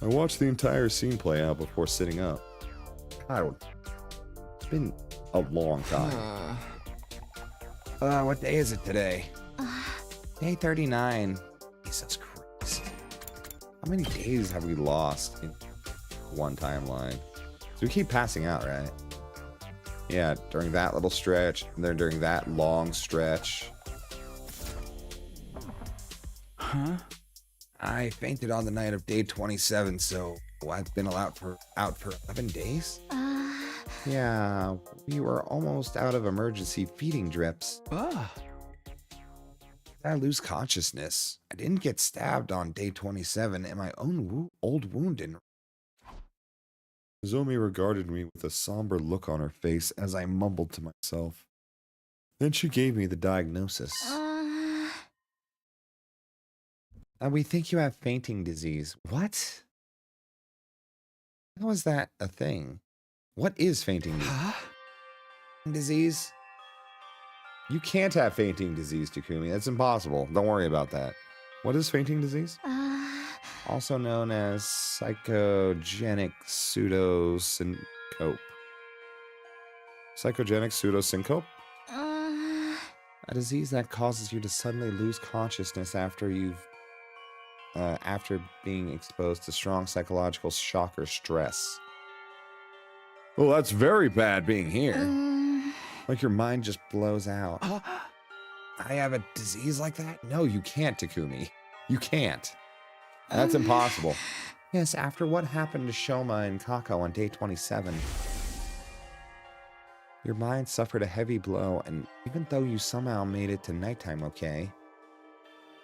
S1: I watched the entire scene play out before sitting up. God, it's been a long time. What day is it today? Day 39. Jesus Christ. How many days have we lost in one timeline? So we keep passing out, right? Yeah, during that little stretch, and then during that long stretch.
S2: Huh?
S1: I fainted on the night of day 27, so I've been out for 11 days? Yeah, we were almost out of emergency feeding drips. I lose consciousness. I didn't get stabbed on day 27, and my own old wound didn't. Nozomi regarded me with a somber look on her face as I mumbled to myself. Then she gave me the diagnosis. We think you have fainting disease. What? How is that a thing? What is fainting disease? You can't have fainting disease, Takumi. That's impossible. Don't worry about that. What is fainting disease? Also known as psychogenic pseudosyncope. Psychogenic pseudosyncope? A disease that causes you to suddenly lose consciousness after being exposed to strong psychological shock or stress. Well, that's very bad being here. Like your mind just blows out. I have a disease like that? No, you can't, Takumi. You can't. That's impossible. Yes, after what happened to Shoma and Kako on day 27. Your mind suffered a heavy blow, and even though you somehow made it to nighttime okay,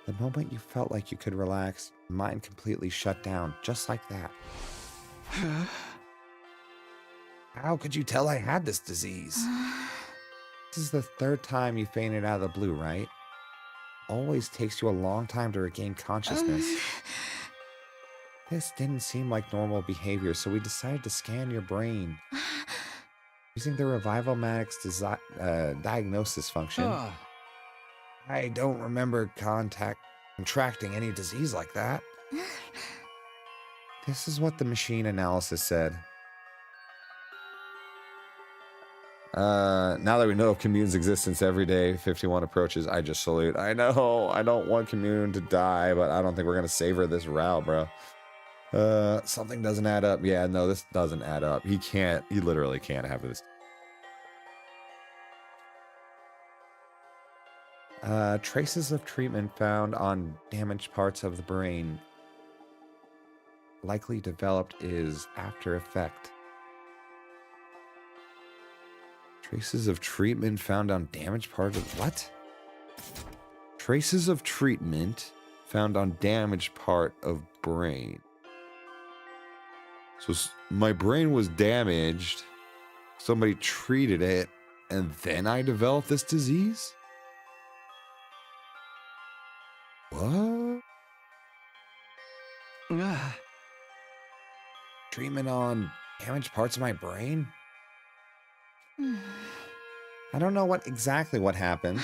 S1: the moment you felt like you could relax, your mind completely shut down, just like that. How could you tell I had this disease? This is the third time you fainted out of the blue, right? Always takes you a long time to regain consciousness. This didn't seem like normal behavior, so we decided to scan your brain. Using the Revival Maddox diagnosis function. I don't remember contracting any disease like that. This is what the machine analysis said. Now that we know of Commune's existence every day, 51 approaches, I just salute. I know, I don't want Commune to die, but I don't think we're gonna savor this route, bro. Something doesn't add up. Yeah, no, this doesn't add up. He literally can't have this. Traces of treatment found on damaged parts of the brain. Likely developed is after effect. Traces of treatment found on damaged part of... What? Traces of treatment found on damaged part of brain. So my brain was damaged. Somebody treated it. And then I developed this disease? What? Treatment on damaged parts of my brain? I don't know exactly what happened.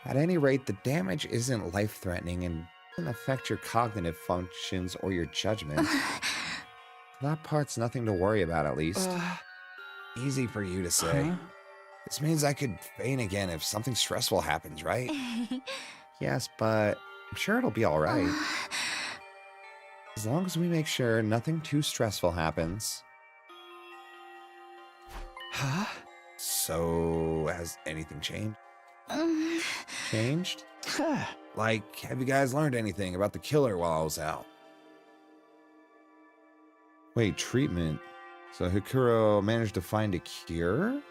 S1: At any rate, the damage isn't life-threatening and doesn't affect your cognitive functions or your judgment. That part's nothing to worry about, at least. Easy for you to say. This means I could faint again if something stressful happens, right? Yes, but I'm sure it'll be alright. As long as we make sure nothing too stressful happens. Huh? So, has anything changed? Changed? Like, have you guys learned anything about the killer while I was out? Wait, treatment? So Hikuro managed to find a cure?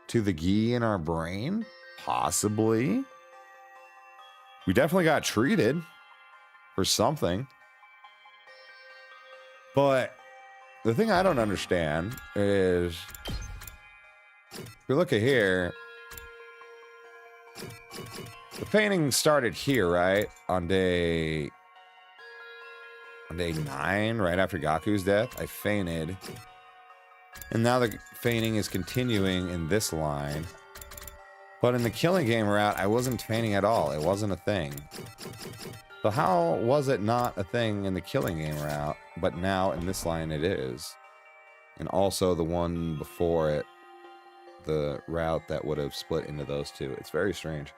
S1: To the gi in our brain? Possibly? We definitely got treated. For something. But the thing I don't understand is, if we look at here, the fainting started here, right? On day 9, right after Gaku's death, I fainted. And now the fainting is continuing in this line. But in the killing game route, I wasn't fainting at all. It wasn't a thing. So how was it not a thing in the killing game route, but now in this line it is? And also the one before it, the route that would have split into those two. It's very strange.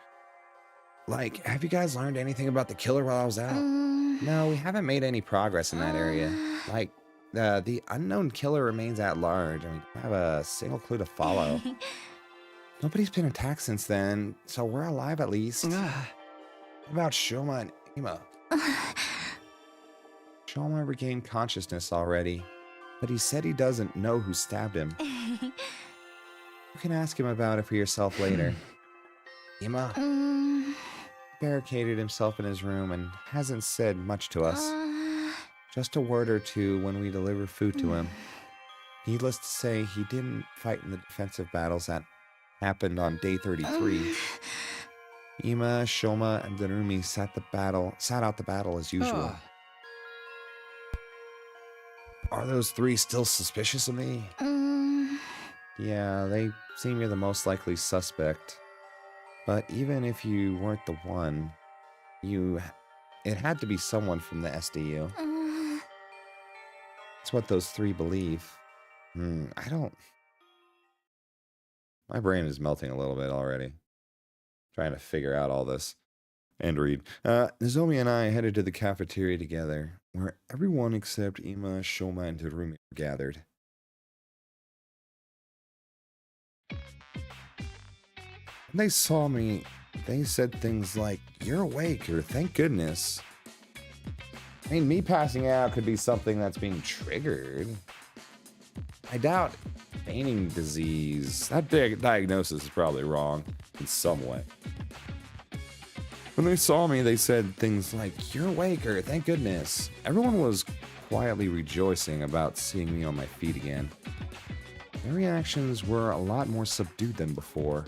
S1: Like, have you guys learned anything about the killer while I was out? No, we haven't made any progress in that area. Like, the unknown killer remains at large, and we don't have a single clue to follow. Nobody's been attacked since then, so we're alive at least. What about Shoma and Ima? Shoma regained consciousness already, but he said he doesn't know who stabbed him. You can ask him about it for yourself later. Ima barricaded himself in his room and hasn't said much to us. Just a word or two when we deliver food to him. Needless to say, he didn't fight in the defensive battles that happened on day 33. Ima, Shoma, and Darumi sat out the battle as usual. Are those three still suspicious of me? Yeah, they seem you're the most likely suspect. But even if you weren't the one, it had to be someone from the SDU. It's what those three believe. My brain is melting a little bit already. Trying to figure out all this. And read. Nozomi and I headed to the cafeteria together, where everyone except Ima, Shoma, and Darumi were gathered. When they saw me, they said things like, "You're awake," or "Thank goodness." I mean, me passing out could be something that's being triggered. I doubt fainting disease. That diagnosis is probably wrong in some way. When they saw me, they said things like, "You're awake," or "Thank goodness." Everyone was quietly rejoicing about seeing me on my feet again. Their reactions were a lot more subdued than before.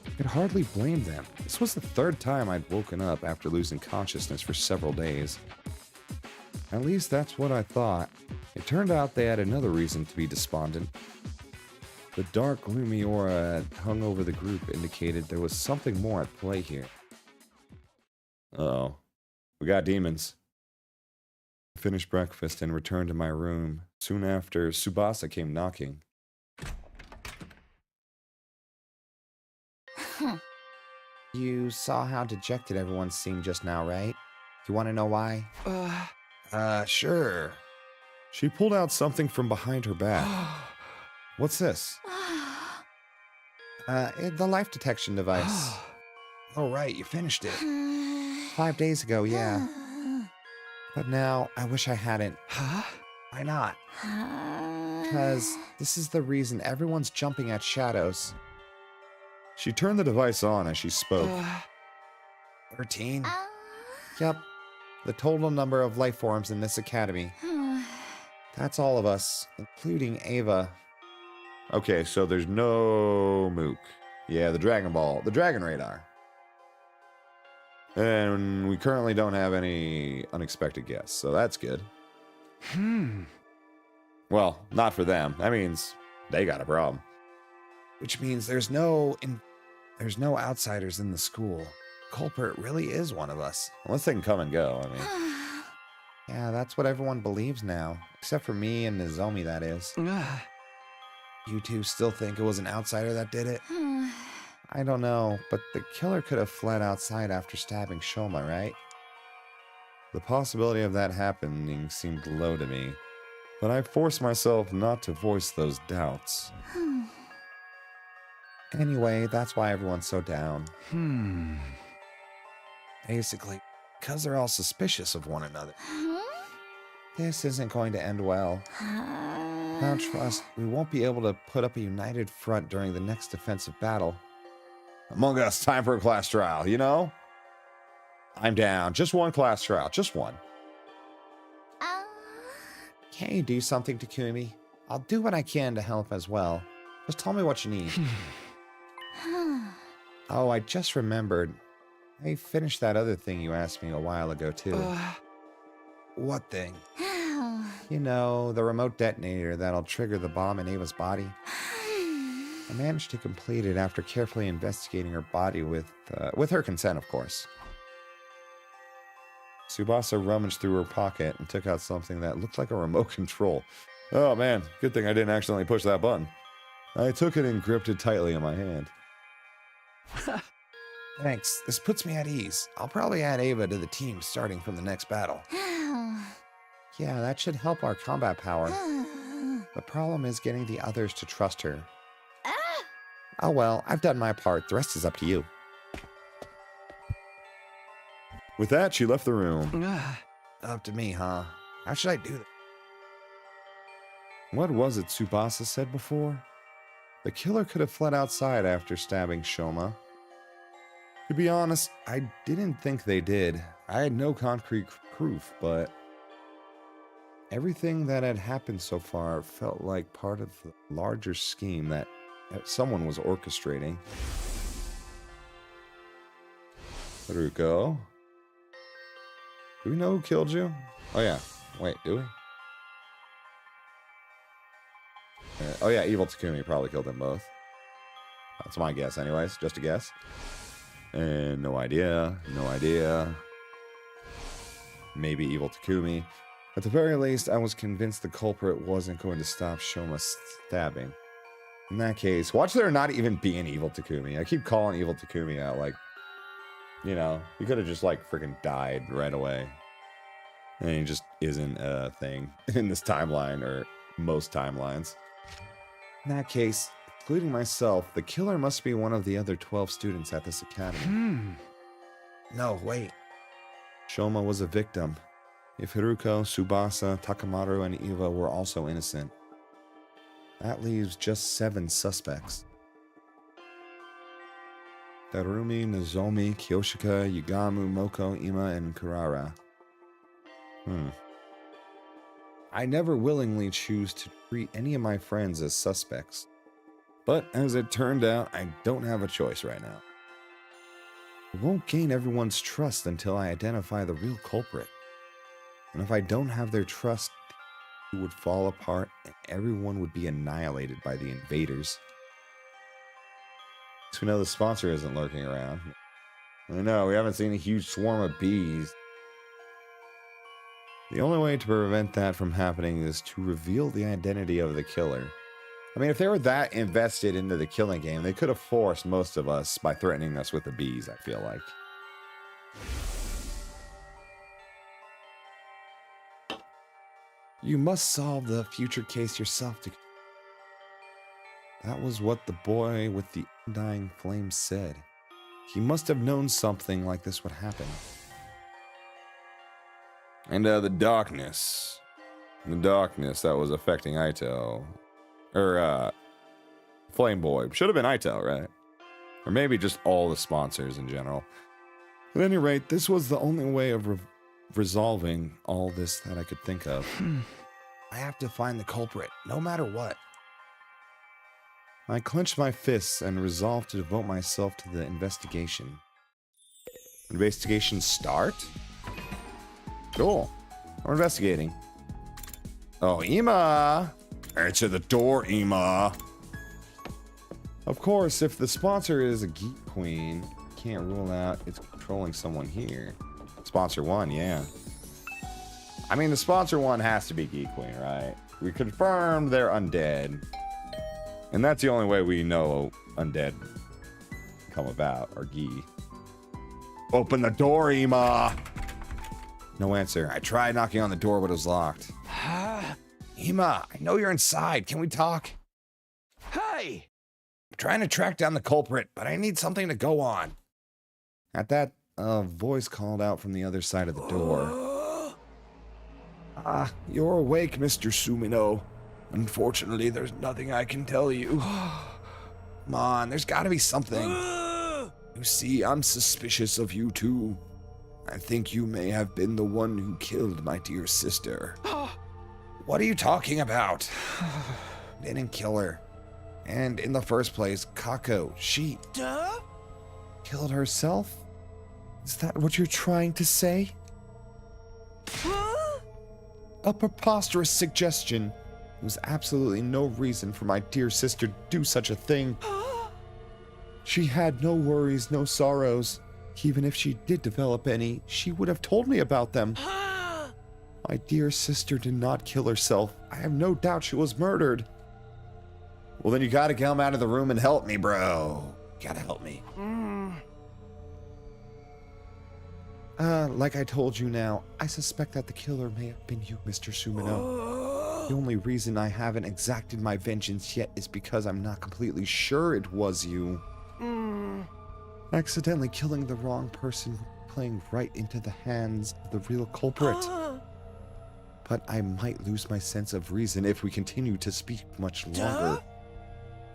S1: I could hardly blame them. This was the third time I'd woken up after losing consciousness for several days. At least that's what I thought. It turned out they had another reason to be despondent. The dark, gloomy aura that hung over the group indicated there was something more at play here. Uh-oh. We got demons. I finished breakfast and returned to my room. Soon after, Tsubasa came knocking. You saw how dejected everyone seemed just now, right? You want to know why? Sure. She pulled out something from behind her back. What's this? The life detection device. Oh, right, you finished it. 5 days ago, yeah. But now, I wish I hadn't. Why not? Because this is the reason everyone's jumping at shadows. She turned the device on as she spoke. 13? Yep. The total number of life forms in this academy. That's all of us, including Ava. Okay, so there's no Mook. Yeah, the Dragon Ball, the Dragon Radar. And we currently don't have any unexpected guests, so that's good. Well, not for them. That means they got a problem. Which means there's no outsiders in the school. Culprit really is one of us. Unless they can come and go, I mean. Yeah, that's what everyone believes now. Except for me and Nozomi, that is. You two still think it was an outsider that did it? I don't know, but the killer could have fled outside after stabbing Shoma, right? The possibility of that happening seemed low to me, but I forced myself not to voice those doubts. Anyway, that's why everyone's so down. Basically, because they're all suspicious of one another. This isn't going to end well. Now trust, we won't be able to put up a united front during the next defensive battle. Among Us, time for a class trial, you know? I'm down. Just one class trial. Just one. Can't you do something, Takumi? I'll do what I can to help as well. Just tell me what you need. Oh, I just remembered. I finished that other thing you asked me a while ago, too. What thing? You know, the remote detonator that'll trigger the bomb in Ava's body. I managed to complete it after carefully investigating her body with her consent, of course. Tsubasa rummaged through her pocket and took out something that looked like a remote control. Oh man, good thing I didn't accidentally push that button. I took it and gripped it tightly in my hand. Thanks, this puts me at ease. I'll probably add Ava to the team starting from the next battle. Yeah, that should help our combat power. The problem is getting the others to trust her. Oh well, I've done my part. The rest is up to you. With that, she left the room. Up to me, huh? How should I do that? What was it Tsubasa said before? The killer could have fled outside after stabbing Shoma. To be honest, I didn't think they did. I had no concrete proof, but everything that had happened so far felt like part of the larger scheme that someone was orchestrating. Haruko? Do we know who killed you? Oh yeah. Wait, do we? Oh yeah, Evil Takumi probably killed them both. That's my guess anyways, just a guess. And no idea, no idea. Maybe Evil Takumi. At the very least, I was convinced the culprit wasn't going to stop Shoma's stabbing. In that case, watch there not even be an Evil Takumi. I keep calling Evil Takumi out, like, you know, he could have just, like, freaking died right away. And he just isn't a thing in this timeline, or most timelines. In that case, including myself, the killer must be one of the other 12 students at this academy. No, wait. Shoma was a victim. If Haruko, Tsubasa, Takamaru, and Eva were also innocent, that leaves just 7 suspects. Darumi, Nozomi, Kyoshika, Yugamu, Moko, Ima, and Kurara. I never willingly choose to treat any of my friends as suspects. But as it turned out, I don't have a choice right now. I won't gain everyone's trust until I identify the real culprit. And if I don't have their trust, it would fall apart and everyone would be annihilated by the invaders. least we know the sponsor isn't lurking around. I know, we haven't seen a huge swarm of bees. The only way to prevent that from happening is to reveal the identity of the killer. I mean, if they were that invested into the killing game, they could have forced most of us by threatening us with the bees, I feel like. You must solve the future case yourself. That was what the boy with the undying flame said. He must have known something like this would happen. And the darkness that was affecting Ito. Or, Flame Boy. Should have been Ito, right? Or maybe just all the sponsors in general. At any rate, this was the only way of resolving all this that I could think of. I have to find the culprit, no matter what. I clenched my fists and resolved to devote myself to the investigation. Investigation start? Cool. We're investigating. Oh, Ima! Answer the door, Ima! Of course, if the sponsor is a geek queen, can't rule out it's controlling someone here. Sponsor 1, yeah. I mean, the sponsor 1 has to be geek queen, right? We confirmed they're undead. And that's the only way we know undead come about, or Gee. Open the door, Ima! No answer. I tried knocking on the door, but it was locked. Ima, I know you're inside. Can we talk?
S3: Hey!
S1: I'm trying to track down the culprit, but I need something to go on. At that, a voice called out from the other side of the door. You're awake, Mr. Sumino. Unfortunately, there's nothing I can tell you. Come on, there's gotta be something. You see, I'm suspicious of you too. I think you may have been the one who killed my dear sister. What are you talking about? Didn't kill her. And in the first place, Kako, she... killed herself? Is that what you're trying to say? A preposterous suggestion. There was absolutely no reason for my dear sister to do such a thing. She had no worries, no sorrows. Even if she did develop any, she would have told me about them. My dear sister did not kill herself. I have no doubt she was murdered. Well, then you gotta come out of the room and help me, bro. You gotta help me. Like I told you now, I suspect that the killer may have been you, Mr. Sumino. The only reason I haven't exacted my vengeance yet is because I'm not completely sure it was you. Accidentally killing the wrong person, playing right into the hands of the real culprit. But I might lose my sense of reason if we continue to speak much longer.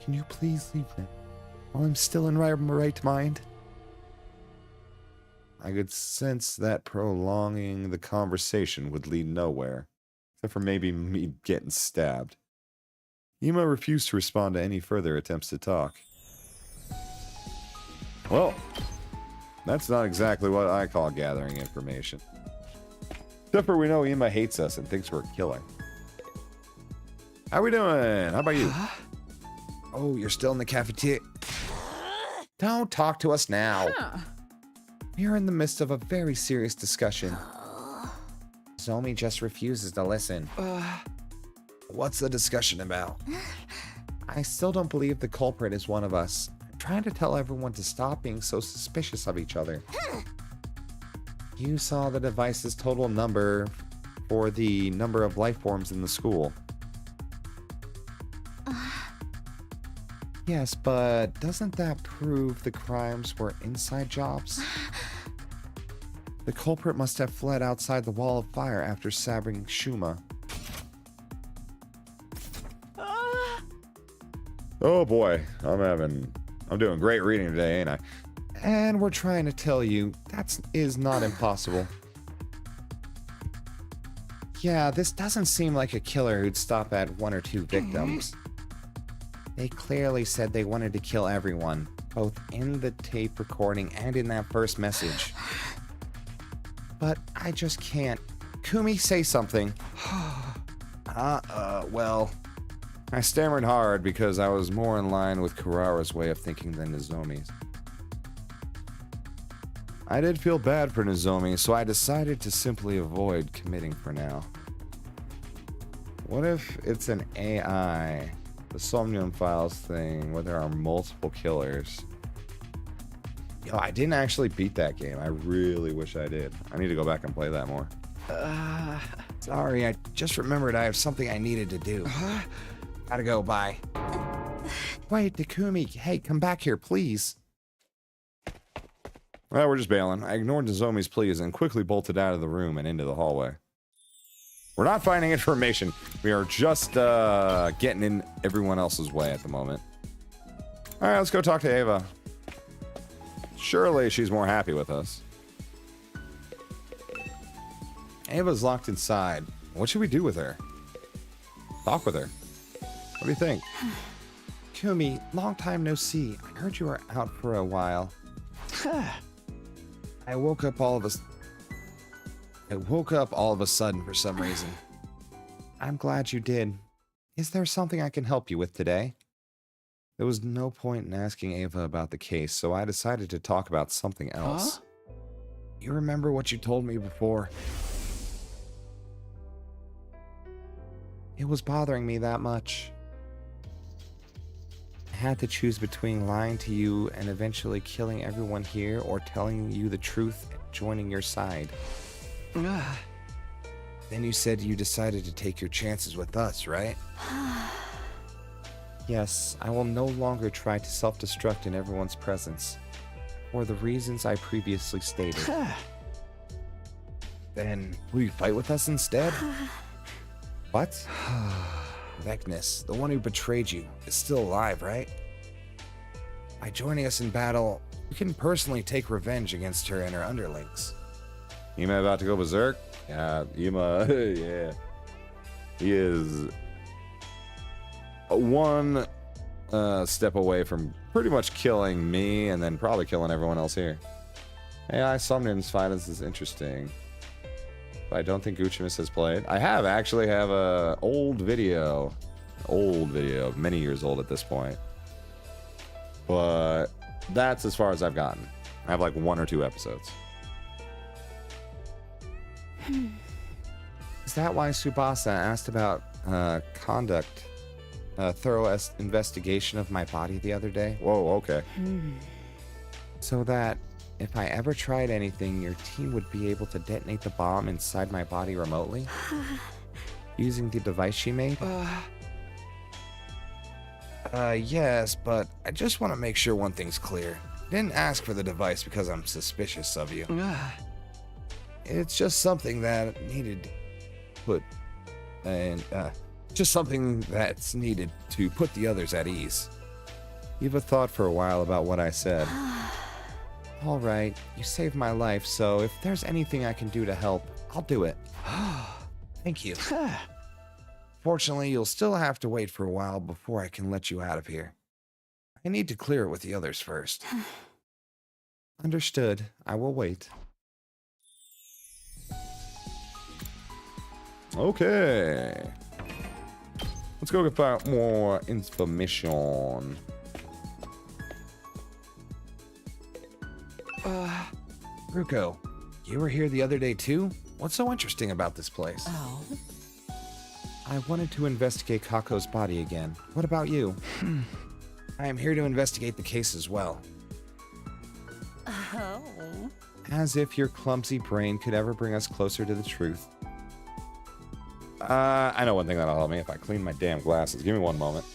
S1: Can you please leave now, while I'm still in my right mind? I could sense that prolonging the conversation would lead nowhere, except for maybe me getting stabbed. Ima refused to respond to any further attempts to talk. Well, that's not exactly what I call gathering information. Except for we know Ima hates us and thinks we're a killer. How we doing? How about you? Oh, you're still in the cafeteria. Don't talk to us now. We're in the midst of a very serious discussion. Zomi just refuses to listen. What's the discussion about? I still don't believe the culprit is one of us. I'm trying to tell everyone to stop being so suspicious of each other. You saw the device's total number for the number of life forms in the school. Yes, but doesn't that prove the crimes were inside jobs? The culprit must have fled outside the wall of fire after stabbing Shuma. Oh boy, I'm doing great reading today, ain't I? And we're trying to tell you that is not impossible. Yeah, this doesn't seem like a killer who'd stop at 1 or 2 victims. They clearly said they wanted to kill everyone, both in the tape recording and in that first message. But I just can't. Kumi, say something. Well, I stammered hard because I was more in line with Kurara's way of thinking than Nozomi's. I did feel bad for Nozomi, so I decided to simply avoid committing for now. What if it's an AI, the Somnium Files thing, where there are multiple killers? Yo, I didn't actually beat that game. I really wish I did. I need to go back and play that more. Sorry, I just remembered I have something I needed to do. Gotta go, bye. Wait, Takumi, hey, come back here, please. Well, we're just bailing. I ignored Nozomi's pleas and quickly bolted out of the room and into the hallway. We're not finding information. We are just getting in everyone else's way at the moment. Alright, let's go talk to Ava. Surely she's more happy with us. Ava's locked inside. What should we do with her? Talk with her. What do you think? Kumi, long time no see. I heard you were out for a while. I woke up all of a sudden for some reason. I'm glad you did. Is there something I can help you with today? There was no point in asking Ava about the case, so I decided to talk about something else. Huh? You remember what you told me before? It was bothering me that much. I had to choose between lying to you and eventually killing everyone here or telling you the truth and joining your side. Then you said you decided to take your chances with us, right? Yes, I will no longer try to self-destruct in everyone's presence, for the reasons I previously stated. Then, will you fight with us instead? What? Vecnus, the one who betrayed you, is still alive, right? By joining us in battle, you can personally take revenge against her and her underlings. Yuma about to go berserk? Yeah, Yuma, yeah. He is one step away from pretty much killing me and then probably killing everyone else here. AI Somnium's violence is interesting. I don't think Guccimus has played. I actually have a old video, many years old at this point. But that's as far as I've gotten. I have like 1 or 2 episodes. Is that why Tsubasa asked about conduct, a thorough investigation of my body the other day? Whoa, okay. So that if I ever tried anything, your team would be able to detonate the bomb inside my body remotely? Using the device she made? Yes, but I just want to make sure one thing's clear. I didn't ask for the device because I'm suspicious of you. It's just something that needed just something that's needed to put the others at ease. Eva thought for a while about what I said. All right, you saved my life, so if there's anything I can do to help, I'll do it. Thank you. Fortunately, you'll still have to wait for a while before I can let you out of here. I need to clear it with the others first. Understood. I will wait. Okay. Let's go get more information. Ruko, you were here the other day too? What's so interesting about this place?
S6: Oh.
S1: I wanted to investigate Kako's body again. What about you? I am here to investigate the case as well.
S6: Oh.
S1: As if your clumsy brain could ever bring us closer to the truth. I know one thing that'll help me if I clean my damn glasses. Give me one moment.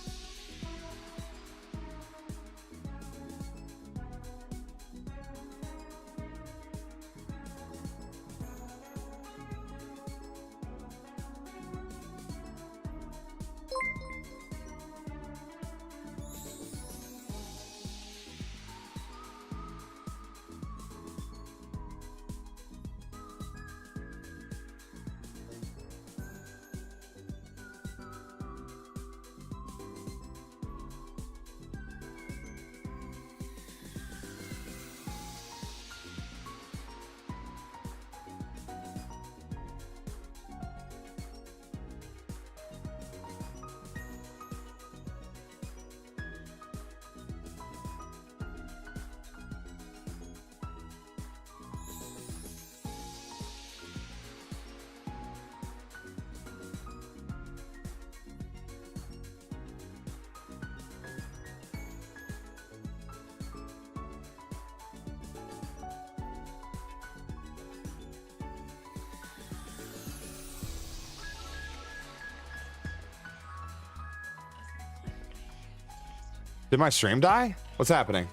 S1: Did my stream die? What's happening?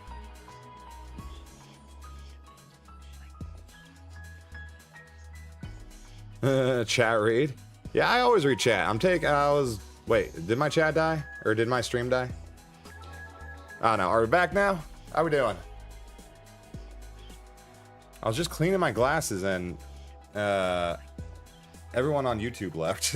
S1: Chat read? Yeah, I always read chat. Wait, did my chat die? Or did my stream die? Oh no, are we back now? How we doing? I was just cleaning my glasses and everyone on YouTube left.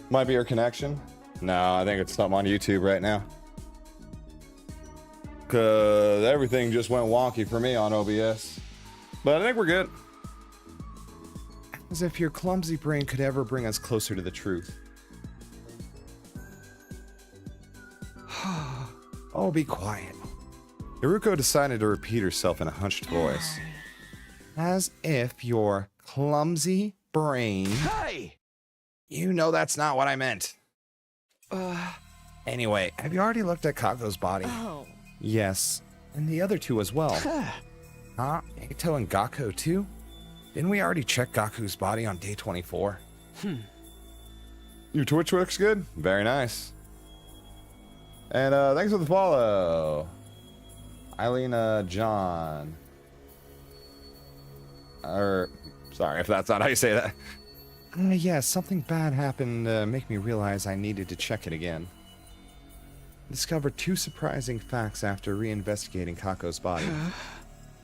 S1: Might be your connection. No, I think it's something on YouTube right now. Cause everything just went wonky for me on OBS. But I think we're good. As if your clumsy brain could ever bring us closer to the truth. Oh, be quiet. Iruko decided to repeat herself in a hunched voice. As if your clumsy brain...
S3: Hey!
S1: You know that's not what I meant. Anyway, have you already looked at Kako's body?
S6: Oh.
S1: Yes, and the other two as well. Huh? Ito and Gakko too? Didn't we already check Gaku's body on day 24? Your Twitch looks good? Very nice. And thanks for the follow. Eileen John. Sorry if that's not how you say that. Yes, something bad happened to make me realize I needed to check it again. Discovered two surprising facts after reinvestigating Kako's body.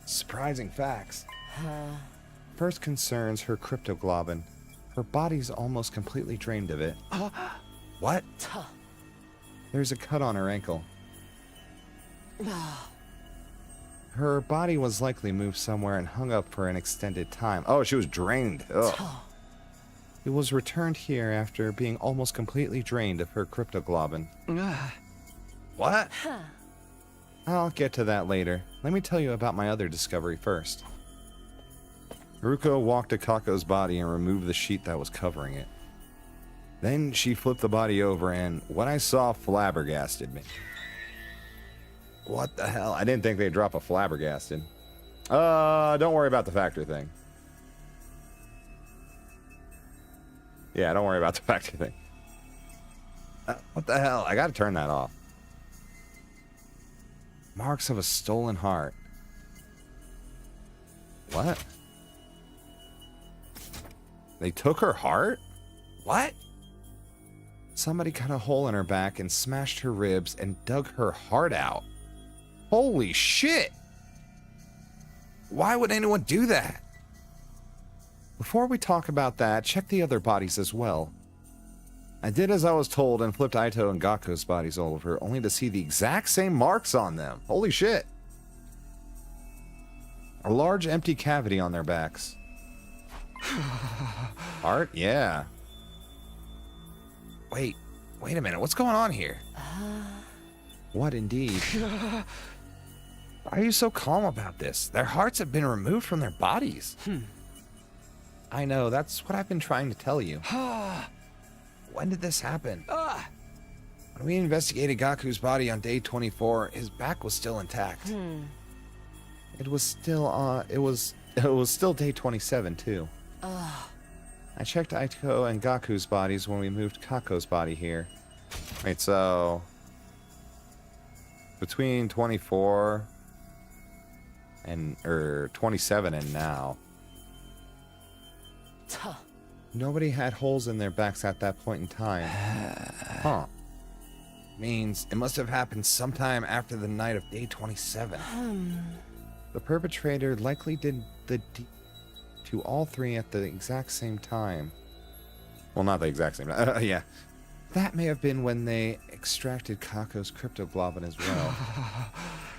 S1: Surprising facts? First concerns her cryptoglobin. Her body's almost completely drained of it. What? There's a cut on her ankle. Her body was likely moved somewhere and hung up for an extended time. Oh, she was drained. Ugh. It was returned here after being almost completely drained of her cryptoglobin. What? I'll get to that later. Let me tell you about my other discovery first. Haruko walked to Kako's body and removed the sheet that was covering it. Then she flipped the body over and what I saw flabbergasted me. What the hell? I didn't think they'd drop a flabbergasted. Don't worry about the factor thing. Yeah, don't worry about the factor thing. What the hell? I gotta turn that off. Marks of a stolen heart. What? They took her heart? What? Somebody cut a hole in her back and smashed her ribs and dug her heart out. Holy shit! Why would anyone do that? Before we talk about that, check the other bodies as well. I did as I was told and flipped Ito and Gakko's bodies over, only to see the exact same marks on them. Holy shit. A large empty cavity on their backs. Heart? Yeah. Wait a minute, what's going on here? What indeed? Why are you so calm about this? Their hearts have been removed from their bodies. I know, that's what I've been trying to tell you. When did this happen? When we investigated Gaku's body on day 24, his back was still intact. It was still day 27 too. I checked Ito and Gaku's bodies when we moved Kako's body here. Wait, so between 24 and 27 and now. Nobody had holes in their backs at that point in time. Huh. Means it must have happened sometime after the night of day 27. The perpetrator likely did the deed to all three at the exact same time. Well, not the exact same. Yeah. That may have been when they extracted Kako's cryptoglobin as well.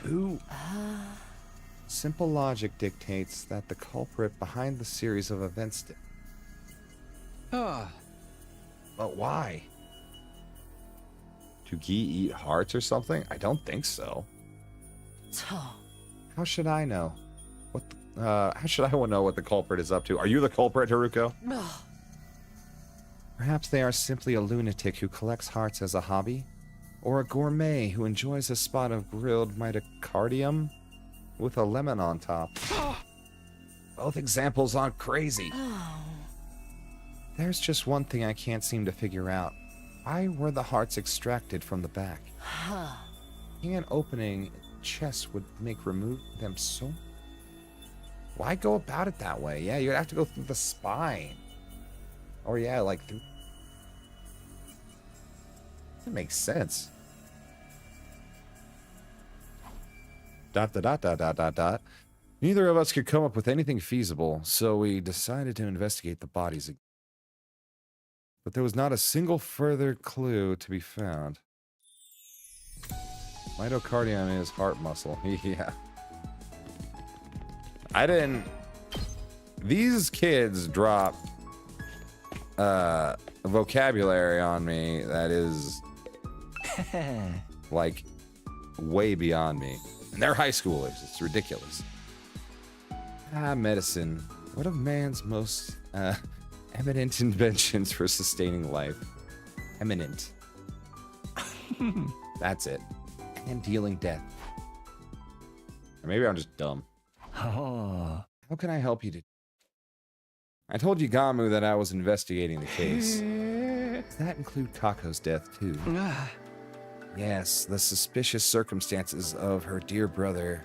S1: Ooh. Simple logic dictates that the culprit behind the series of events did. But why? Do Gi eat hearts or something? I don't think so. How should I know? How should I know what the culprit is up to? Are you the culprit, Haruko? Perhaps they are simply a lunatic who collects hearts as a hobby? Or a gourmet who enjoys a spot of grilled mitocardium with a lemon on top. Both examples aren't crazy. There's just one thing I can't seem to figure out. Why were the hearts extracted from the back? An opening in the chest would make remove them so... Why go about it that way? Yeah, you'd have to go through the spine. Or yeah, like through... That makes sense. ... Neither of us could come up with anything feasible, so we decided to investigate the bodies again. But there was not a single further clue to be found. Mitocardium is heart muscle. Yeah. I didn't... These kids drop vocabulary on me that is like way beyond me. And they're high schoolers. It's ridiculous. Medicine. One of man's most eminent inventions for sustaining life. Eminent. That's it. And dealing death. Or maybe I'm just dumb. How can I help you? I told Yagamu that I was investigating the case. Does that include Kako's death, too? Yes, the suspicious circumstances of her dear brother...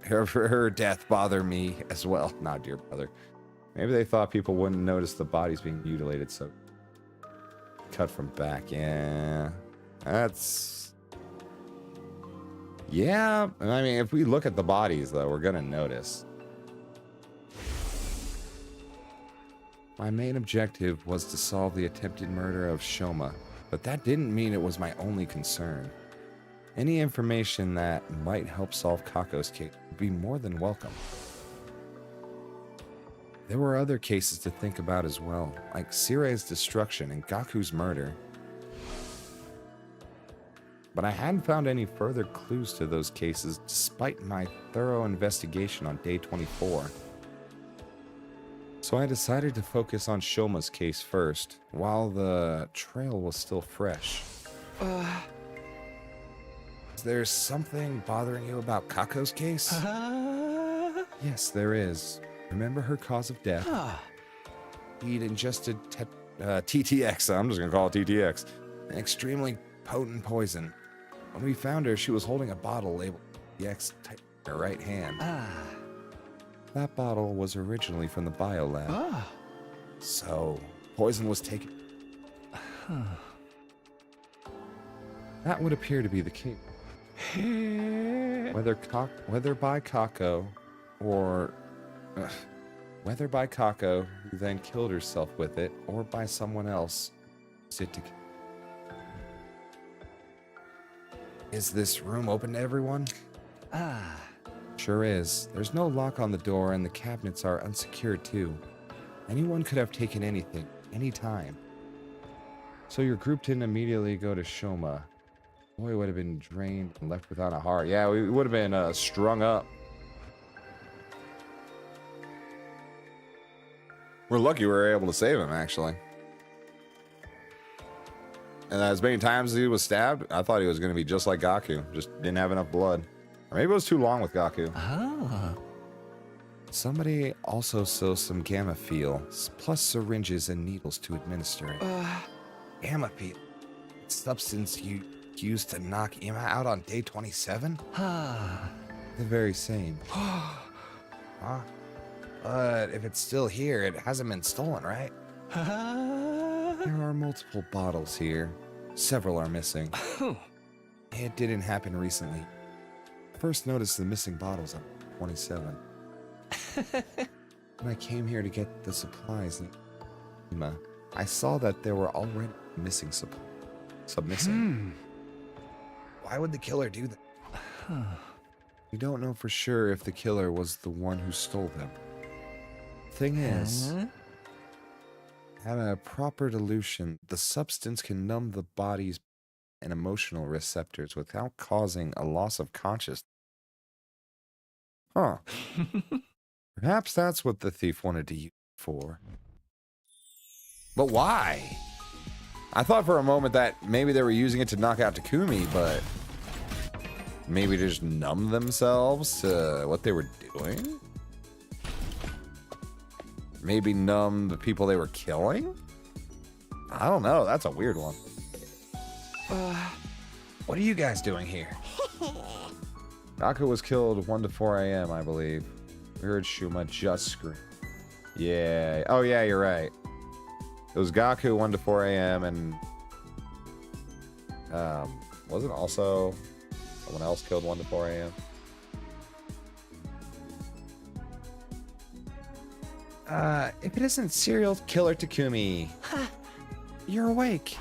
S1: Her death bother me as well. Not dear brother. Maybe they thought people wouldn't notice the bodies being mutilated, so... Cut from back, yeah. That's... Yeah, I mean, if we look at the bodies, though, we're gonna notice. My main objective was to solve the attempted murder of Shoma, but that didn't mean it was my only concern. Any information that might help solve Kako's case would be more than welcome. There were other cases to think about as well, like Sirei's destruction and Gaku's murder. But I hadn't found any further clues to those cases despite my thorough investigation on day 24. So I decided to focus on Shoma's case first, while the trail was still fresh. Is there something bothering you about Kako's case? Yes, there is. Remember her cause of death? He'd ingested TTX, I'm just gonna call it TTX, an extremely potent poison. When we found her, she was holding a bottle labeled TTX in her right hand. That bottle was originally from the biolab. So, poison was taken. That would appear to be the case. Whether by Kako, or... whether by Kako, who then killed herself with it, or by someone else. Is this room open to everyone? Sure is. There's no lock on the door, and the cabinets are unsecured too. Anyone could have taken anything, anytime. So your group didn't immediately go to Shoma. Boy would have been drained and left without a heart. Yeah, we would have been strung up. We're lucky we were able to save him, actually. And as many times as he was stabbed, I thought he was going to be just like Gaku. Just didn't have enough blood. Or maybe it was too long with Gaku. Somebody also sews some gamma feel, plus syringes and needles to administer it. Gamma feel? Substance you used to knock Ima out on day 27? The very same. Huh? But if it's still here, it hasn't been stolen, right? There are multiple bottles here. Several are missing. It didn't happen recently. First noticed the missing bottles on 27. When I came here to get the supplies, Ima, I saw that there were already missing submissing. Why would the killer do that? We don't know for sure if the killer was the one who stole them. Thing is, at a proper dilution, the substance can numb the body's and emotional receptors without causing a loss of consciousness. Huh. Perhaps that's what the thief wanted to use it for. But why? I thought for a moment that maybe they were using it to knock out Takumi, but maybe just numb themselves to what they were doing? Maybe numb the people they were killing? I don't know. That's a weird one. What are you guys doing here? Gaku was killed 1 to 4 a.m., I believe. We heard Shuma just scream. Yeah. Oh, yeah, you're right. It was Gaku 1 to 4 a.m. and wasn't also someone else killed 1 to 4 a.m.? If it isn't serial killer Takumi, you're awake.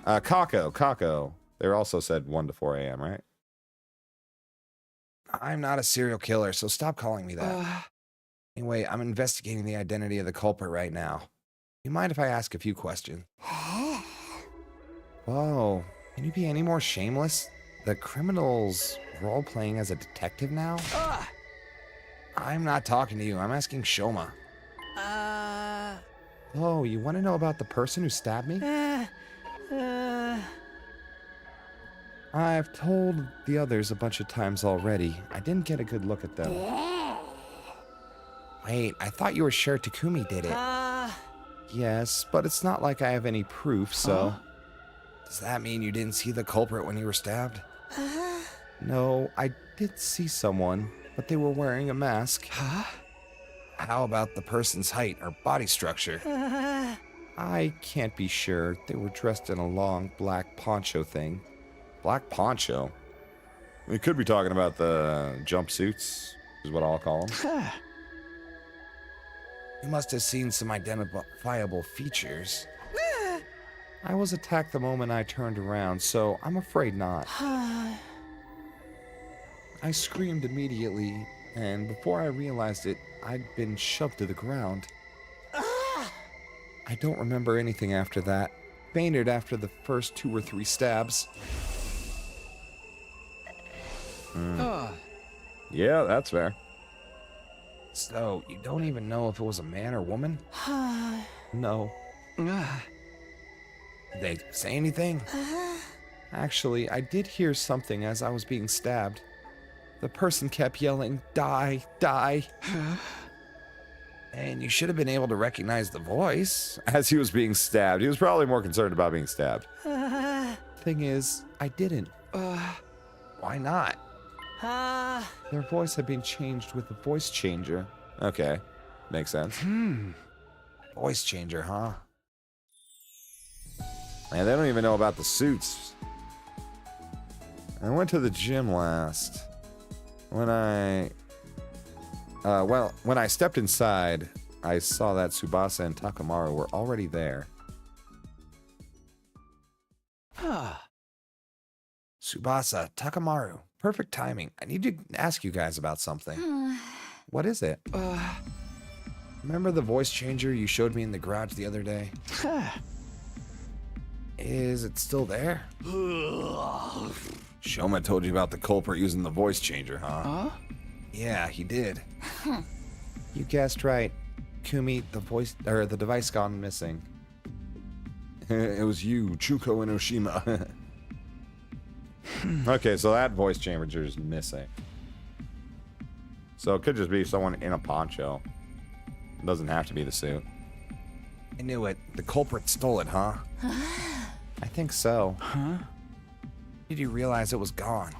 S1: Kako. They also said 1 to 4 a.m., right? I'm not a serial killer, so stop calling me that. Anyway, I'm investigating the identity of the culprit right now. You mind if I ask a few questions? Whoa, can you be any more shameless? The criminal's role-playing as a detective now? I'm not talking to you. I'm asking Shoma. Oh, you want to know about the person who stabbed me? I've told the others a bunch of times already. I didn't get a good look at them. Wait, I thought you were sure Takumi did it. Yes, but it's not like I have any proof, so... Does that mean you didn't see the culprit when you were stabbed? No, I did see someone, but they were wearing a mask. How about the person's height or body structure? I can't be sure. They were dressed in a long black poncho thing. Black poncho? We could be talking about the jumpsuits, is what I'll call them. You must have seen some identifiable features. I was attacked the moment I turned around, so I'm afraid not. I screamed immediately, and before I realized it, I'd been shoved to the ground. I don't remember anything after that. Fainted after the first 2 or 3 stabs. Yeah, that's fair. So, you don't even know if it was a man or woman? No. Did they say anything? Actually, I did hear something as I was being stabbed. The person kept yelling, "Die, die." And you should have been able to recognize the voice as he was being stabbed. He was probably more concerned about being stabbed. Thing is, I didn't. Why not? Their voice had been changed with a voice changer. Okay, makes sense. Voice changer, huh? Man, they don't even know about the suits. I went to the gym last. When I stepped inside, I saw that Tsubasa and Takamaru were already there. Tsubasa, Takamaru, perfect timing. I need to ask you guys about something. What is it? Remember the voice changer you showed me in the garage the other day? Is it still there? Shoma told you about the culprit using the voice changer, huh? Yeah, he did. You guessed right. Kumi, the device gone missing. It was you, Chuko Enoshima. Okay, so that voice changer is missing. So it could just be someone in a poncho. It doesn't have to be the suit. I knew it. The culprit stole it, huh? I think so. Did you realize it was gone?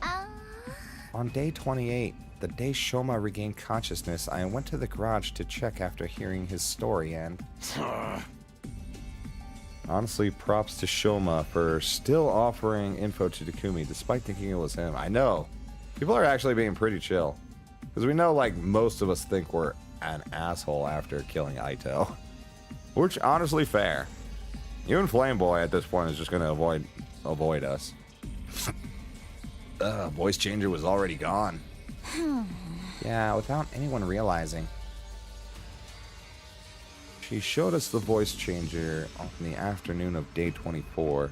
S1: On day 28, the day Shoma regained consciousness, I went to the garage to check after hearing his story, and... Honestly, props to Shoma for still offering info to Takumi despite thinking it was him. I know. People are actually being pretty chill. Because we know, like, most of us think we're an asshole after killing Aito. Which, honestly, fair. Even Flame Boy at this point is just gonna avoid us. Voice changer was already gone. Yeah, without anyone realizing. She showed us the voice changer on the afternoon of day 24.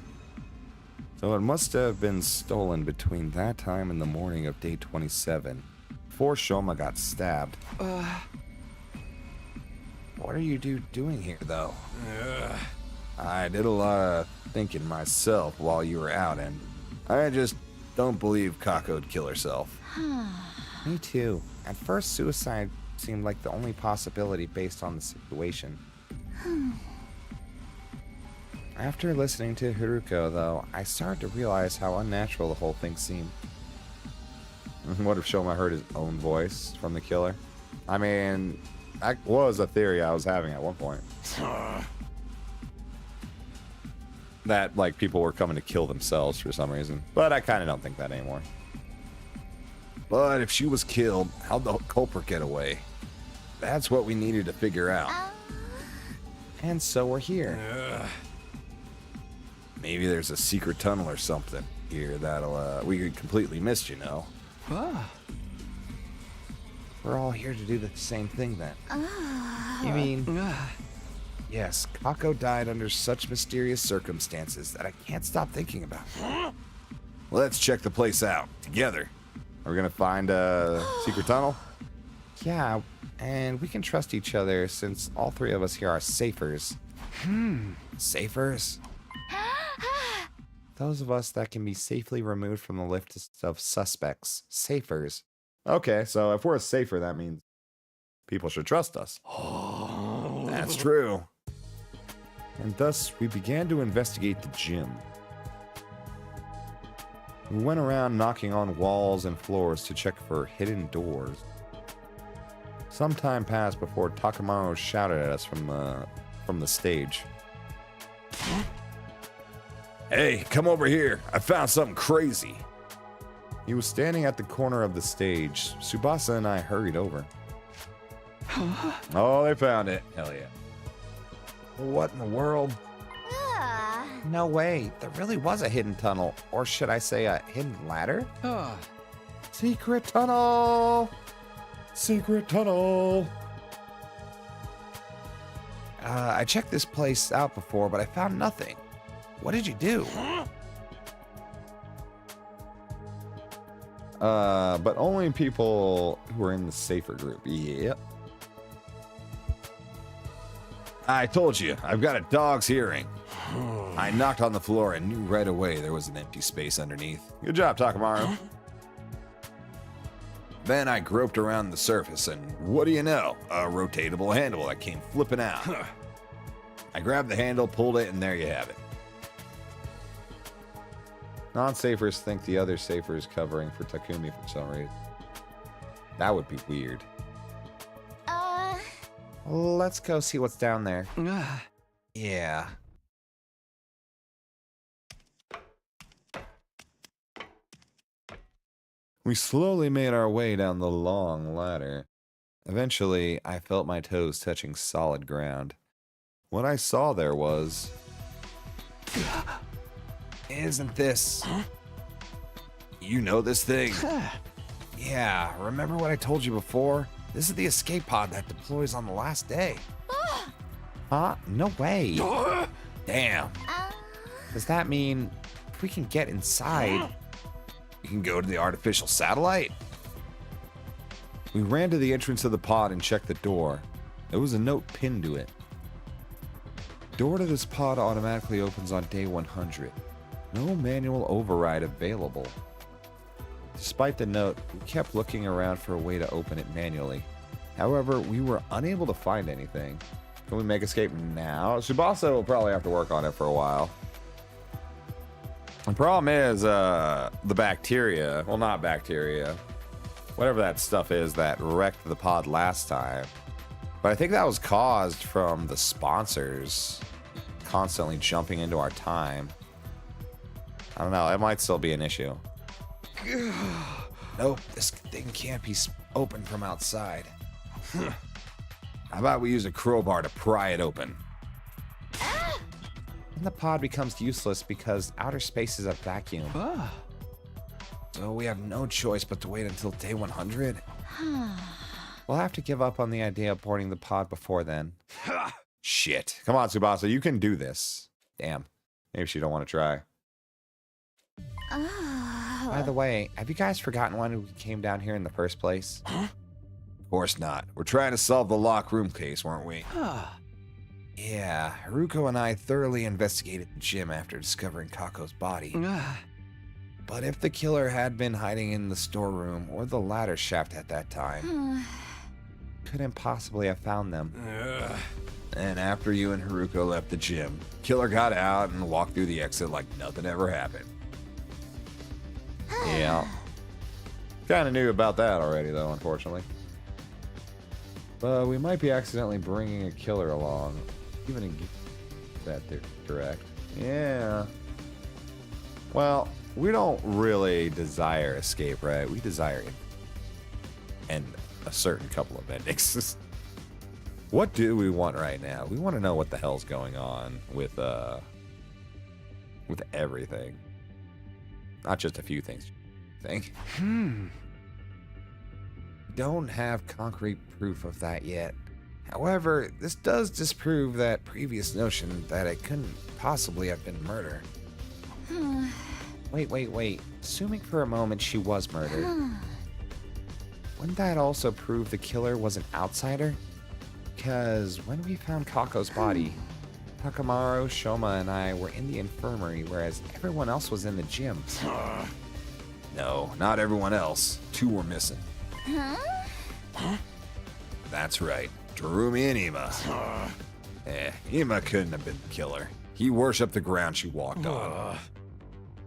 S1: So it must have been stolen between that time and the morning of day 27, before Shoma got stabbed. What are you doing here, though? I did a lot of thinking myself while you were out, and I just don't believe Kako'd kill herself. Me too. At first, suicide seemed like the only possibility based on the situation. After listening to Haruko, though, I started to realize how unnatural the whole thing seemed. What if Shoma heard his own voice from the killer? I mean, that was a theory I was having at one point. That, like, people were coming to kill themselves for some reason. But I kind of don't think that anymore. But if she was killed, how'd the culprit get away? That's what we needed to figure out. And so we're here. Maybe there's a secret tunnel or something here that'll, we completely missed, you know. We're all here to do the same thing then. You mean... Yes, Kako died under such mysterious circumstances that I can't stop thinking about it. Let's check the place out, together. We're gonna find a secret tunnel? Yeah, and we can trust each other since all three of us here are safers. Safers? Those of us that can be safely removed from the list of suspects. Safers. Okay, so if we're a safer, that means people should trust us. That's true. And thus, we began to investigate the gym. We went around knocking on walls and floors to check for hidden doors. Some time passed before Takamaru shouted at us from the stage. Hey, come over here. I found something crazy. He was standing at the corner of the stage. Tsubasa and I hurried over. Oh, they found it. Hell yeah. What in the world? No way. There really was a hidden tunnel. Or should I say a hidden ladder? Secret tunnel! Secret tunnel! I checked this place out before, but I found nothing. What did you do? But only people who are in the safer group. Yep. I told you, I've got a dog's hearing. I knocked on the floor and knew right away there was an empty space underneath. Good job, Takamaru. Then I groped around the surface and what do you know? A rotatable handle that came flipping out. I grabbed the handle, pulled it, and there you have it. Non-safers think the other safer is covering for Takumi for some reason. That would be weird. Let's go see what's down there. Yeah. We slowly made our way down the long ladder. Eventually, I felt my toes touching solid ground. What I saw there was... Isn't this... You know this thing? Yeah, remember what I told you before? This is the escape pod that deploys on the last day. Huh? No way. Damn. Does that mean if we can get inside, we can go to the artificial satellite? We ran to the entrance of the pod and checked the door. There was a note pinned to it. Door to this pod automatically opens on day 100. No manual override available. Despite the note, we kept looking around for a way to open it manually. However, we were unable to find anything. Can we make escape now? Tsubasa will probably have to work on it for a while. The problem is, the bacteria, well, not bacteria, whatever that stuff is that wrecked the pod last time. But I think that was caused from the sponsors constantly jumping into our time. I don't know, it might still be an issue. Nope, this thing can't be open from outside. How about we use a crowbar to pry it open? the pod becomes useless because outer space is a vacuum. So we have no choice but to wait until day 100. We'll have to give up on the idea of boarding the pod before then. Shit. Come on, Tsubasa, you can do this. Damn. Maybe she don't want to try. By the way, have you guys forgotten why we came down here in the first place? Of course not. We're trying to solve the lock room case, weren't we? Yeah, Haruko and I thoroughly investigated the gym after discovering Kako's body. But if the killer had been hiding in the storeroom or the ladder shaft at that time, couldn't possibly have found them. And after you and Haruko left the gym, killer got out and walked through the exit like nothing ever happened. Yeah. Kind of knew about that already, though, unfortunately. But we might be accidentally bringing a killer along. Even in that direct. Yeah. Well, we don't really desire escape, right? We desire it. And a certain couple of endings. What do we want right now? We want to know what the hell's going on with everything. Not just a few things. Think. Don't have concrete proof of that yet. However, this does disprove that previous notion that it couldn't possibly have been murder. Wait. Assuming for a moment she was murdered, wouldn't that also prove the killer was an outsider? Because when we found Kako's body, Takamaru, Shoma, and I were in the infirmary, whereas everyone else was in the gym. No, not everyone else. 2 were missing. That's right. Terumi and Ima. Ima couldn't have been the killer. He worshipped the ground she walked on.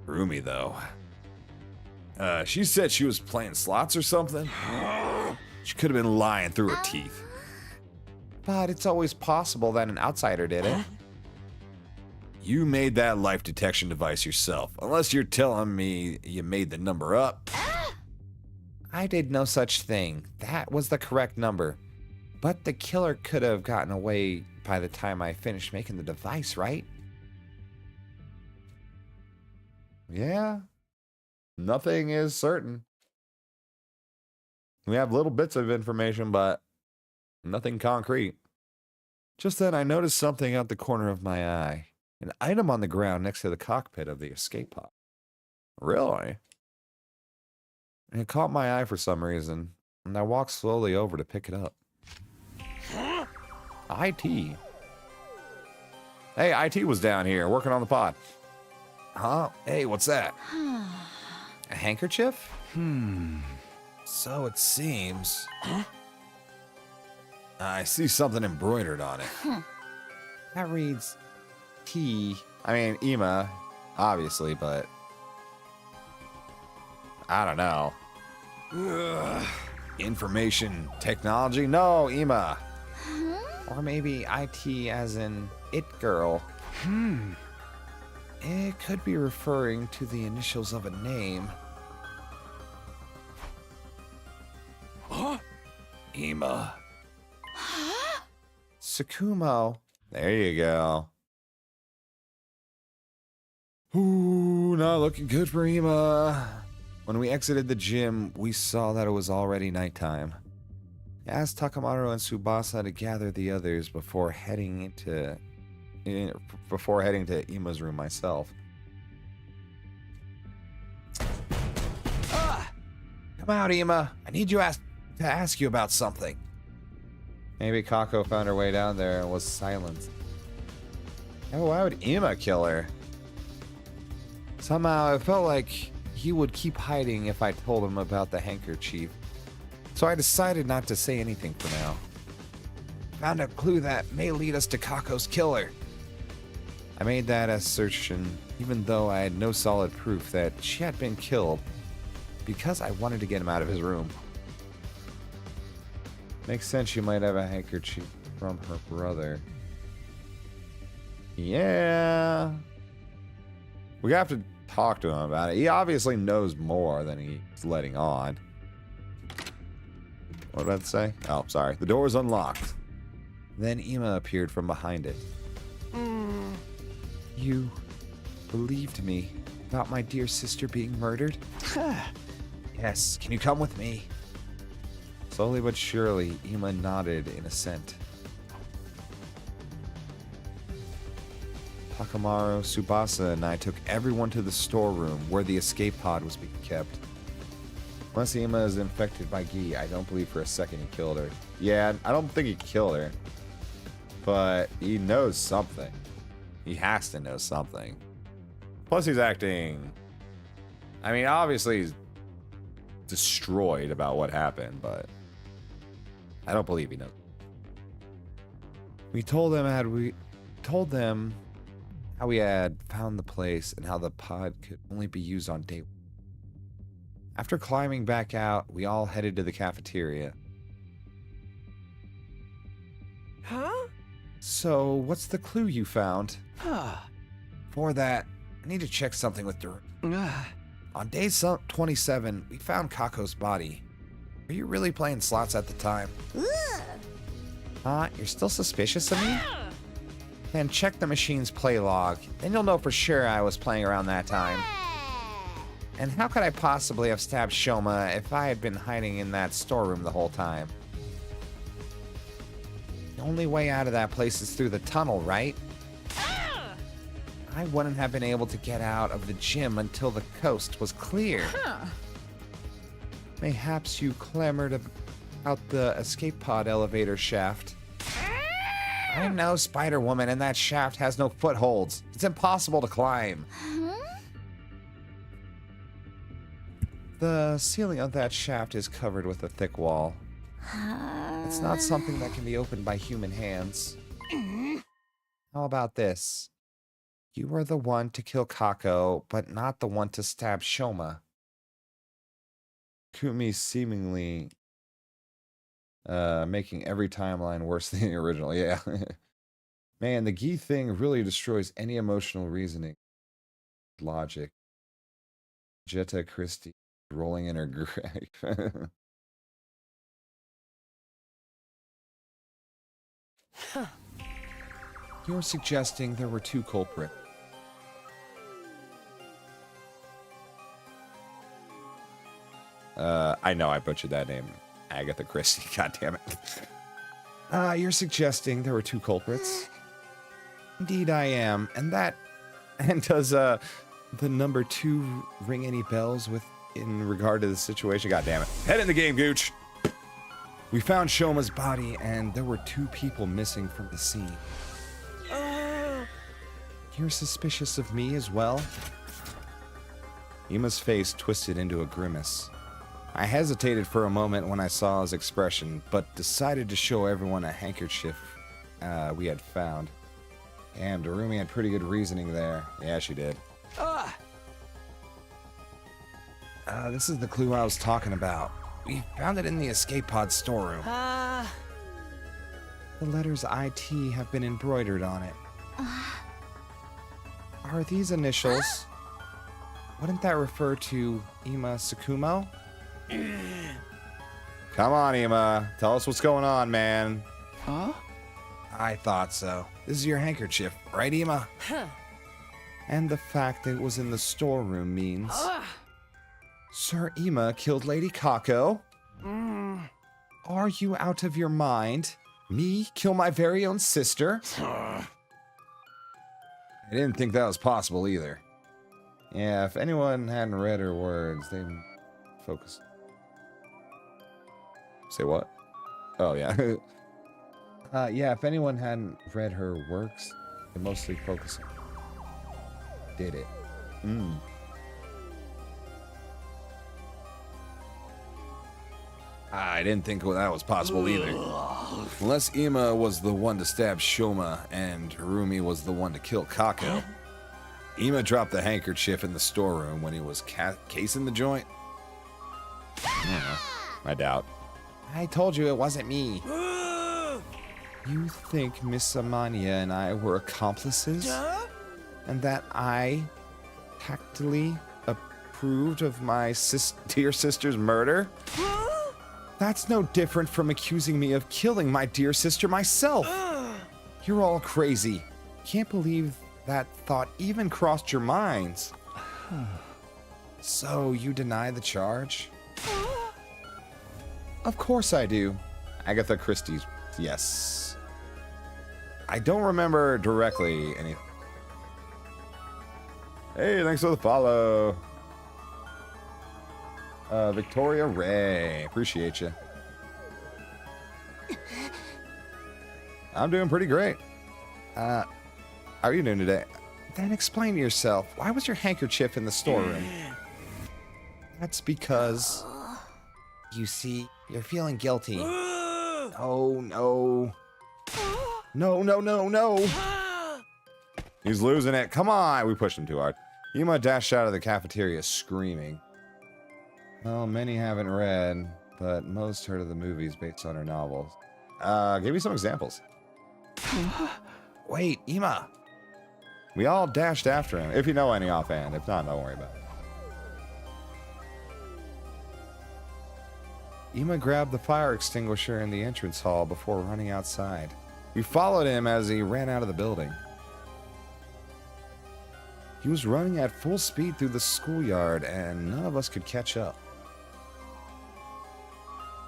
S1: Terumi, though. She said she was playing slots or something. She could have been lying through her teeth. But it's always possible that an outsider did it. You made that life detection device yourself, unless you're telling me you made the number up. I did no such thing. That was the correct number. But the killer could have gotten away by the time I finished making the device, right? Yeah. Nothing is certain. We have little bits of information, but nothing concrete. Just then I noticed something out the corner of my eye. An item on the ground next to the cockpit of the escape pod. Really? And it caught my eye for some reason, and I walked slowly over to pick it up. IT. Hey, IT was down here working on the pod. Huh? Hey, what's that? A handkerchief? So it seems. I see something embroidered on it. That reads T. I mean, Ima, obviously, but I don't know. Information technology? No, Ima. Or maybe IT as in it girl. It could be referring to the initials of a name. Ima. Tsukumo. There you go. Ooh, not looking good for Ima. When we exited the gym, we saw that it was already nighttime. I asked Takamaru and Tsubasa to gather the others before heading to Ima's room myself. Come out, Ima. I need to ask you about something. Maybe Kako found her way down there and was silenced. Oh, why would Ima kill her? Somehow I felt like he would keep hiding if I told him about the handkerchief. So I decided not to say anything for now. Found a clue that may lead us to Kako's killer. I made that assertion even though I had no solid proof that she had been killed because I wanted to get him out of his room. Makes sense she might have a handkerchief from her brother. Yeah. We have to talk to him about it. He obviously knows more than he's letting on. What did I say? Oh, sorry. The door was unlocked. Then Ima appeared from behind it. You believed me about my dear sister being murdered? Yes, can you come with me? Slowly but surely, Ima nodded in assent. Takamaru, Tsubasa, and I took everyone to the storeroom where the escape pod was being kept. Unless Ima is infected by Gi, I don't believe for a second he killed her. Yeah, I don't think he killed her. But he knows something. He has to know something. Plus he's acting... I mean, obviously he's destroyed about what happened, but... I don't believe he knows. We told them how we had found the place and how the pod could only be used on day one. After climbing back out, we all headed to the cafeteria.
S3: Huh?
S1: So, what's the clue you found? For that, I need to check something with Dur. On day 27, we found Kako's body. Were you really playing slots at the time? You're still suspicious of me? Then check the machine's play log, then you'll know for sure I was playing around that time. And how could I possibly have stabbed Shoma if I had been hiding in that storeroom the whole time? The only way out of that place is through the tunnel, right? I wouldn't have been able to get out of the gym until the coast was clear. Mayhaps you clamored out the escape pod elevator shaft. I know, Spider-Woman, and that shaft has no footholds. It's impossible to climb. The ceiling of that shaft is covered with a thick wall. It's not something that can be opened by human hands. How about this? You were the one to kill Kako, but not the one to stab Shoma. Kumi seemingly making every timeline worse than the original. Yeah. Man, the Gi thing really destroys any emotional reasoning. Logic. Jetta Christie rolling in her grave. You're suggesting there were two culprits. I know I butchered that name. Agatha Christie, God damn it. You're suggesting there were two culprits? Indeed I am. And does the number 2 ring any bells in regard to the situation? God damn it. Head in the game, Gooch. We found Shoma's body and there were 2 people missing from the scene. You're suspicious of me as well? Ima's face twisted into a grimace. I hesitated for a moment when I saw his expression, but decided to show everyone a handkerchief we had found. And Darumi had pretty good reasoning there. Yeah, she did. This is the clue I was talking about. We found it in the escape pod storeroom. The letters IT have been embroidered on it. Are these initials? Wouldn't that refer to Ima Tsukumo? Come on, Ima. Tell us what's going on, man.
S3: Huh?
S1: I thought so. This is your handkerchief, right, Ima? And the fact that it was in the storeroom means... Sir Ima killed Lady Kako? Are you out of your mind? Me kill my very own sister? I didn't think that was possible either. Yeah, if anyone hadn't read her words, they'd focus. Say what? Oh, yeah. Yeah, if anyone hadn't read her works, they'd mostly focus on did it. I didn't think that was possible either. Unless Ima was the one to stab Shoma and Harumi was the one to kill Kako. Ima dropped the handkerchief in the storeroom when he was casing the joint. I doubt. I told you it wasn't me. You think Miss Amania and I were accomplices? And that I tactily approved of my dear sister's murder? That's no different from accusing me of killing my dear sister myself. You're all crazy. Can't believe that thought even crossed your minds. So you deny the charge? Of course I do. Agatha Christie's, yes. I don't remember directly anything. Hey, thanks for the follow. Victoria Ray, appreciate you. I'm doing pretty great. How are you doing today? Then explain to yourself. Why was your handkerchief in the storeroom? That's because... You see, you're feeling guilty. Oh, no. No, no, no, no. He's losing it. Come on. We pushed him too hard. Ima dashed out of the cafeteria screaming. Well, many haven't read, but most heard of the movies based on her novels. Give me some examples. Wait, Ima. We all dashed after him, if you know any offhand. If not, don't worry about it. Ima grabbed the fire extinguisher in the entrance hall before running outside. We followed him as he ran out of the building. He was running at full speed through the schoolyard, and none of us could catch up.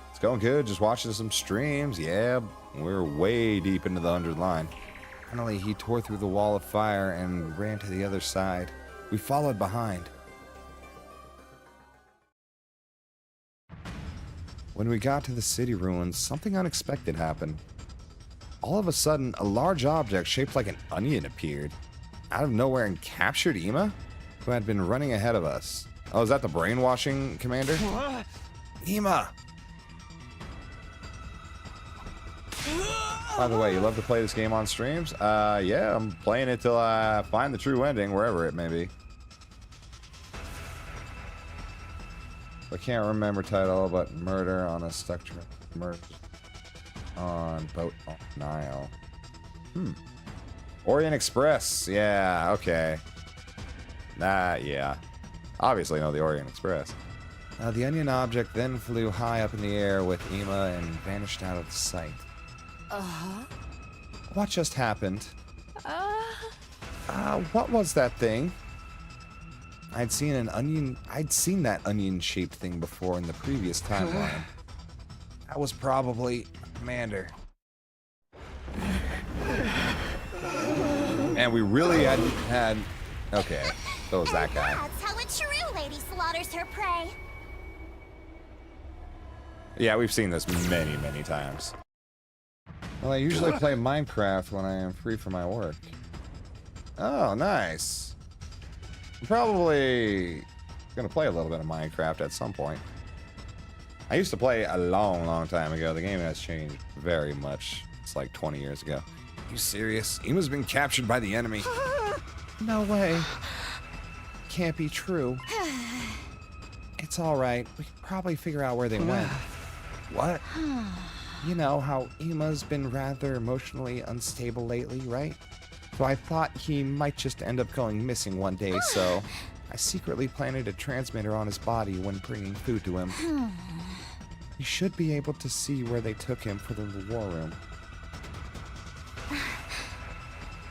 S1: It's going good, just watching some streams. Yeah, we're way deep into the 100 line. Finally, he tore through the wall of fire and ran to the other side. We followed behind. When we got to the city ruins, something unexpected happened. All of a sudden, a large object shaped like an onion appeared out of nowhere and captured Ima, who had been running ahead of us. Oh, is that the brainwashing commander? What? Ima! By the way, you love to play this game on streams? Yeah, I'm playing it till I find the true ending, wherever it may be. I can't remember title, but Murder on a Spectrum. Murder on Boat on Nile. Orient Express. Yeah, okay. Yeah. Obviously know the Orient Express. The onion object then flew high up in the air with Ima and vanished out of sight. What just happened? What was that thing? I'd seen that onion-shaped thing before in the previous timeline. That was probably Commander. And we really had okay, that was that guy.
S8: That's how a true lady slaughters her prey.
S1: Yeah, we've seen this many, many times. Well, I usually play Minecraft when I am free from my work. Oh, nice. I'm probably gonna play a little bit of Minecraft at some point. I used to play a long, long time ago. The game has changed very much. It's like 20 years ago. You serious? Ima's been captured by the enemy. No way. Can't be true. It's alright. We can probably figure out where they went. What? You know how Ima's been rather emotionally unstable lately, right? So I thought he might just end up going missing one day, so I secretly planted a transmitter on his body when bringing food to him. You should be able to see where they took him for the war room.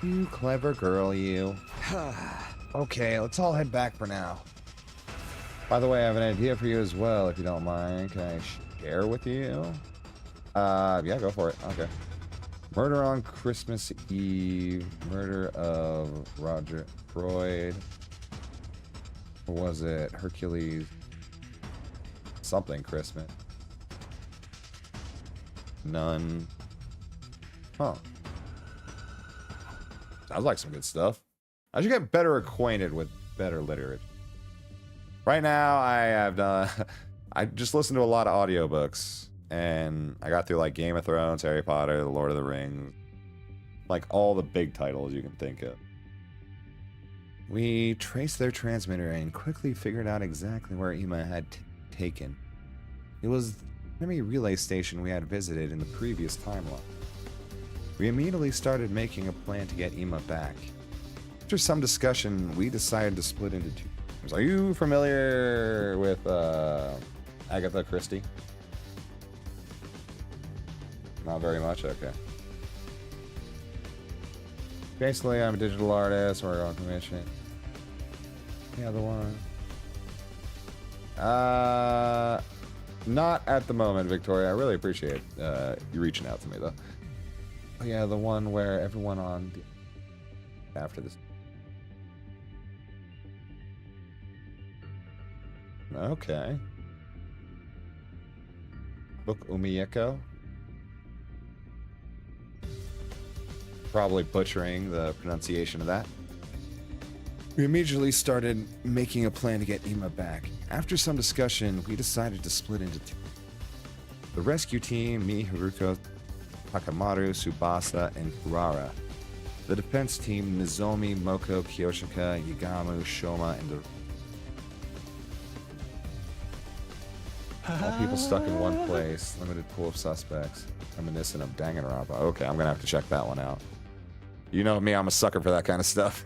S1: You clever girl, you. Okay, let's all head back for now. By the way, I have an idea for you as well, if you don't mind. Can I share with you? Yeah, go for it. Okay. Murder on Christmas Eve. Murder of Roger Freud. Or was it Hercules? Something Christmas. None. Huh. Sounds like some good stuff. I should get better acquainted with better literature. Right now, I have done... I just listen to a lot of audiobooks. And I got through like Game of Thrones, Harry Potter, The Lord of the Rings. Like all the big titles you can think of. We traced their transmitter and quickly figured out exactly where Ima had taken. It was the enemy relay station we had visited in the previous timeline. We immediately started making a plan to get Ima back. After some discussion, we decided to split into two teams. Are you familiar with Agatha Christie? Not very much? Okay. Basically, I'm a digital artist or on commission. The other one. Not at the moment, Victoria. I really appreciate you reaching out to me, though. Oh, yeah, the one where everyone on the... after this. Okay. Book Umieko. Probably butchering the pronunciation of that. We immediately started making a plan to get Ima back. After some discussion, we decided to split into two. The rescue team, me, Haruko, Takamaru, Tsubasa, and Kurara. The defense team, Nozomi, Moko, Kyoshika, Yagamu, Shoma, and all people stuck in one place. Limited pool of suspects. Reminiscent of Danganronpa. Okay, I'm gonna have to check that one out. You know me, I'm a sucker for that kind of stuff.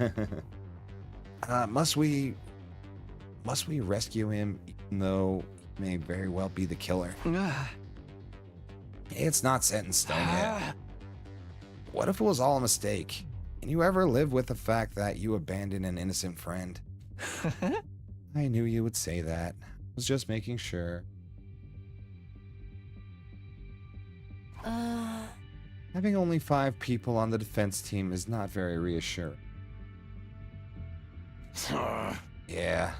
S1: Must we rescue him, even though he may very well be the killer? It's not set in stone yet. What if it was all a mistake? Can you ever live with the fact that you abandoned an innocent friend? I knew you would say that. I was just making sure. Having only 5 people on the defense team is not very reassuring. Yeah.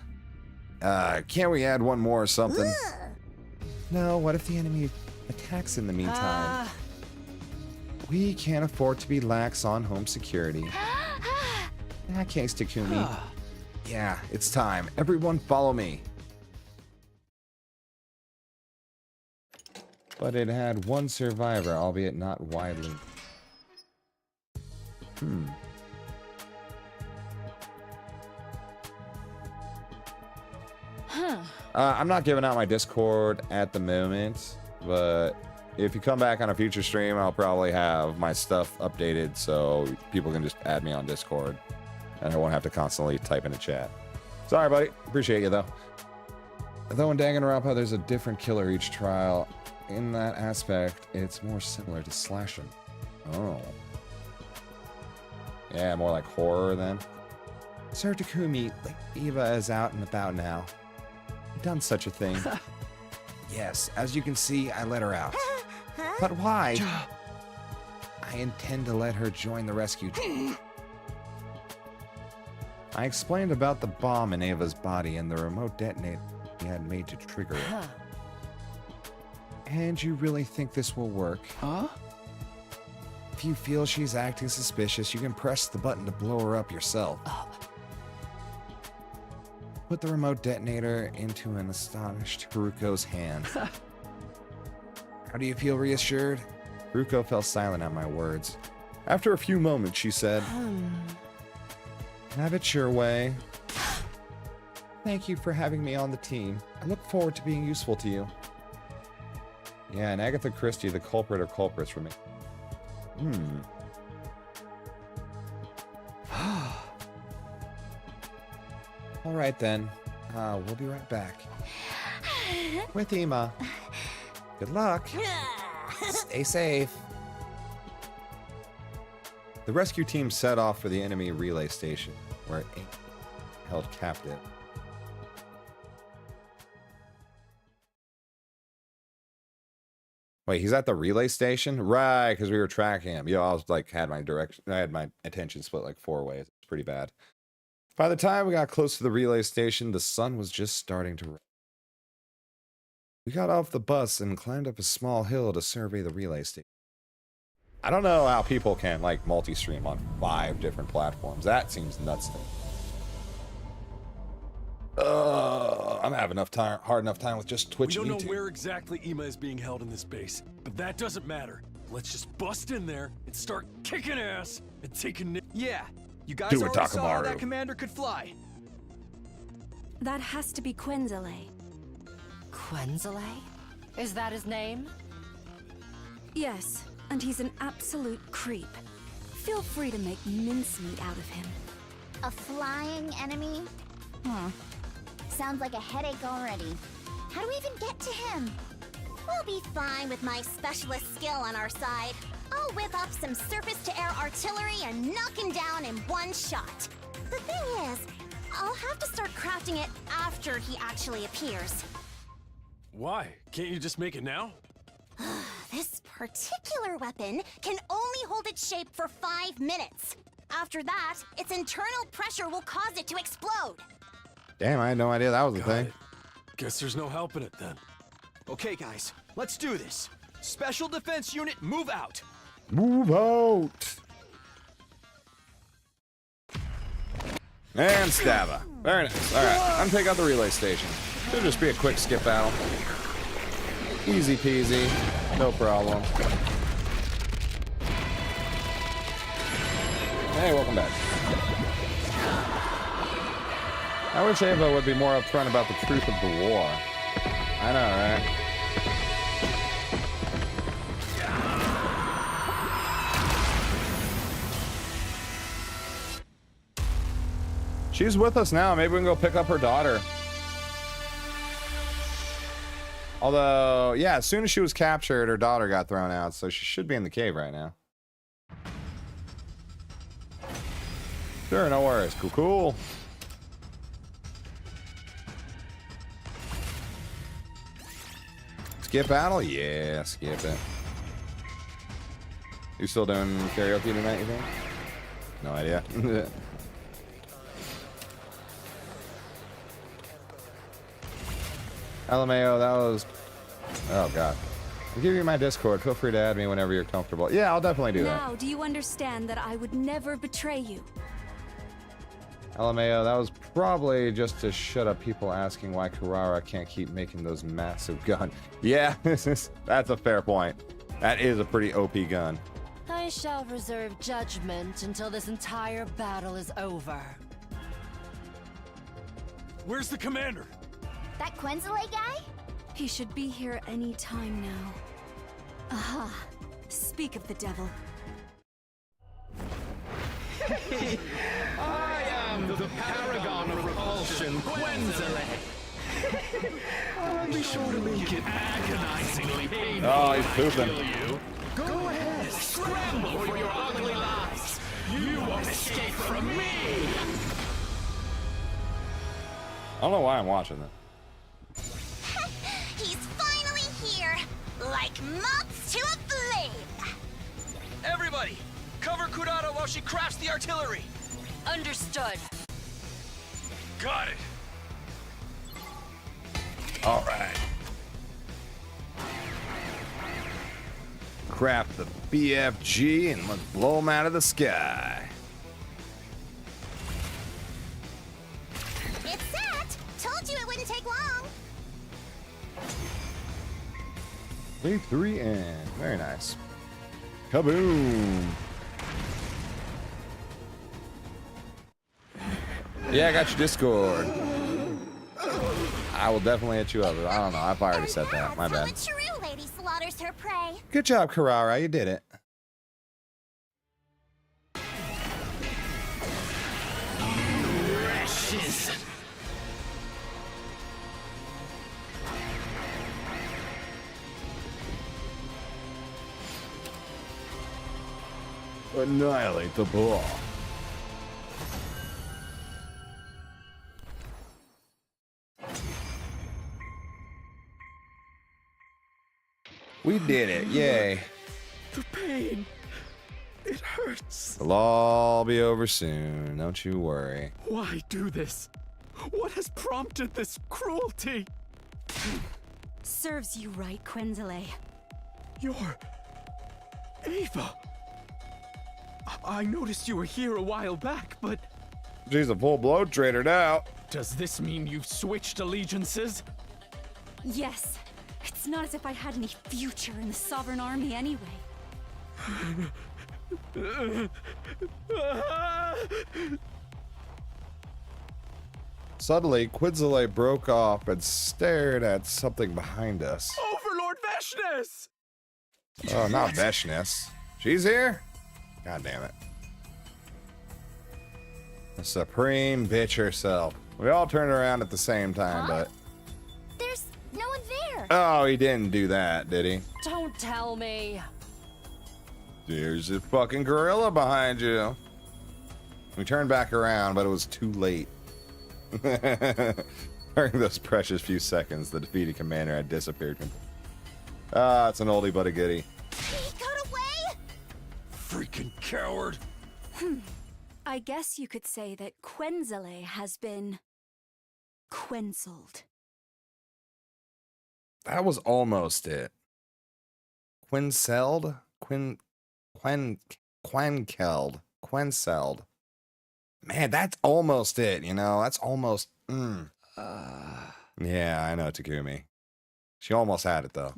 S1: Can't we add one more or something? No, what if the enemy attacks in the meantime? We can't afford to be lax on home security. In that case, Takumi. Yeah, it's time. Everyone follow me. But it had one survivor, albeit not widely. I'm not giving out my Discord at the moment, but if you come back on a future stream, I'll probably have my stuff updated so people can just add me on Discord and I won't have to constantly type in a chat. Sorry, buddy. Appreciate you, though. Though in Danganronpa, there's a different killer each trial. In that aspect, it's more similar to slashing. Oh. Yeah, more like horror then. Sir Takumi, Eva is out and about now. Done such a thing. Yes, as you can see, I let her out. But why? I intend to let her join the rescue team. I explained about the bomb in Ava's body and the remote detonator he had made to trigger it. And you really think this will work? Huh? If you feel she's acting suspicious, you can press the button to blow her up yourself. Put the remote detonator into an astonished Haruko's hand. How do you feel reassured? Haruko fell silent at my words. After a few moments, she said, Have it your way. Thank you for having me on the team. I look forward to being useful to you. Yeah, and Agatha Christie, the culprit or culprits for me. All right, then. We'll be right back. With Ima. Good luck. Stay safe. The rescue team set off for the enemy relay station, where Amy held captive. Wait, he's at the relay station? Right, because we were tracking him. Yo, I was like, had my attention split like 4 ways. It's pretty bad. By the time we got close to the relay station, the sun was just starting to rise. We got off the bus and climbed up a small hill to survey the relay station. I don't know how people can, like, multi-stream on 5 different platforms. That seems nuts to me. I'm having hard enough time with just Twitch and YouTube.
S3: We don't know where exactly Ima is being held in this base, but that doesn't matter. Let's just bust in there and start kicking ass and taking...
S2: Yeah, you guys
S1: Do it,
S2: already saw how
S1: Takamaru.
S2: that commander could fly.
S9: That has to be Quenzele.
S6: Quenzele? Is that his name?
S9: Yes, and he's an absolute creep. Feel free to make mincemeat out of him.
S8: A flying enemy? Sounds like a headache already. How do we even get to him? We'll be fine with my specialist skill on our side. I'll whip up some surface-to-air artillery and knock him down in one shot. The thing is, I'll have to start crafting it after he actually appears.
S3: Why? Can't you just make it now?
S8: This particular weapon can only hold its shape for 5 minutes. After that, its internal pressure will cause it to explode.
S1: Damn, I had no idea that was a
S3: Got
S1: thing.
S3: it. Guess there's no helping it then.
S2: Okay, guys, let's do this. Special Defense Unit, move out.
S1: Move out. And stab her. Very nice. All right, I'm gonna take out the relay station. Should just be a quick skip battle. Easy peasy, no problem. Hey, welcome back. I wish Ava would be more upfront about the truth of the war. I know, right? She's with us now. Maybe we can go pick up her daughter. Although, yeah, as soon as she was captured, her daughter got thrown out, so she should be in the cave right now. Sure, no worries. Cool, cool. Skip battle? Yeah, skip it. You still doing karaoke tonight, you think? No idea. LMAO, that was... Oh, God. I'll give you my Discord. Feel free to add me whenever you're comfortable. Yeah, I'll definitely do that.
S9: Now, do you understand that I would never betray you?
S1: LMAO, that was probably just to shut up people asking why Carrara can't keep making those massive guns. Yeah, that's a fair point. That is a pretty OP gun.
S6: I shall reserve judgment until this entire battle is over.
S3: Where's the commander?
S8: That Quenzile guy?
S9: He should be here any time now. Aha. Speak of the devil.
S10: I am the paragon of repulsion, Quenzile. I'll be sure to make it agonizingly painful.
S1: Oh, he's pooping.
S10: You. Go ahead, scramble for your ugly lives. You won't escape from me.
S1: I don't know why I'm watching that.
S8: He's finally here, like moths to a flame.
S2: Everybody, cover Kurata while she crafts the artillery.
S6: Understood.
S3: Got it.
S1: All right. Craft the BFG and let's blow them out of the sky.
S8: It's set. Told you it wouldn't take long.
S1: 3 and very nice. Kaboom. Yeah, I got your Discord. I will definitely hit you up. I don't know. I've already said that. My bad.
S8: That's how a true lady slaughters her prey.
S1: Good job, Carrara. You did it.
S10: Precious.
S1: Annihilate the ball. We did it. Yay.
S10: The pain. It hurts.
S1: It'll all be over soon. Don't you worry.
S10: Why do this? What has prompted this cruelty?
S9: Serves you right, Quenzile.
S10: You're... Ava. I noticed you were here a while back, but...
S1: She's a full-blown traitor now.
S10: Does this mean you've switched allegiances?
S9: Yes. It's not as if I had any future in the Sovereign Army anyway.
S1: Suddenly, Quinzile broke off and stared at something behind us.
S10: Overlord Veshness!
S1: Oh, not Veshness. She's here? God damn it. The supreme bitch herself. We all turned around at the same time, but...
S8: There's no one there.
S1: Oh, he didn't do that, did he?
S6: Don't tell me.
S1: There's a fucking gorilla behind you. We turned back around, but it was too late. During those precious few seconds, the defeated commander had disappeared. Ah, it's an oldie but a goodie.
S8: He got away?
S3: Freaking coward!
S9: I guess you could say that Quenzele has been quenceled.
S1: That was almost it. Quencelled? Quencelled. Man, that's almost it, you know? That's almost... Yeah, I know, Takumi. She almost had it, though.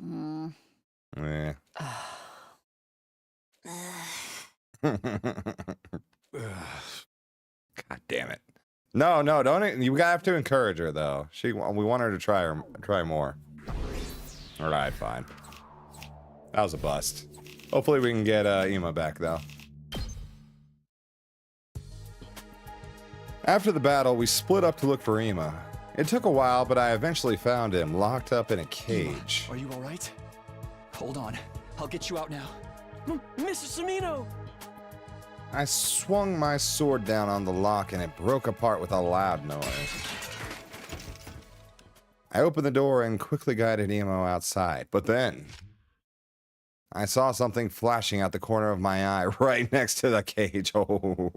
S1: Yeah. God damn it. No, don't... You have to encourage her, though. We want her to try more. Alright, fine. That was a bust. Hopefully we can get Ima back, though. After the battle, we split up to look for Ima. It took a while, but I eventually found him, locked up in a cage.
S2: Are you alright? Hold on. I'll get you out now.
S3: Mr. Samino!
S1: I swung my sword down on the lock and it broke apart with a loud noise. I opened the door and quickly guided Emo outside, but then I saw something flashing out the corner of my eye right next to the cage. Oh,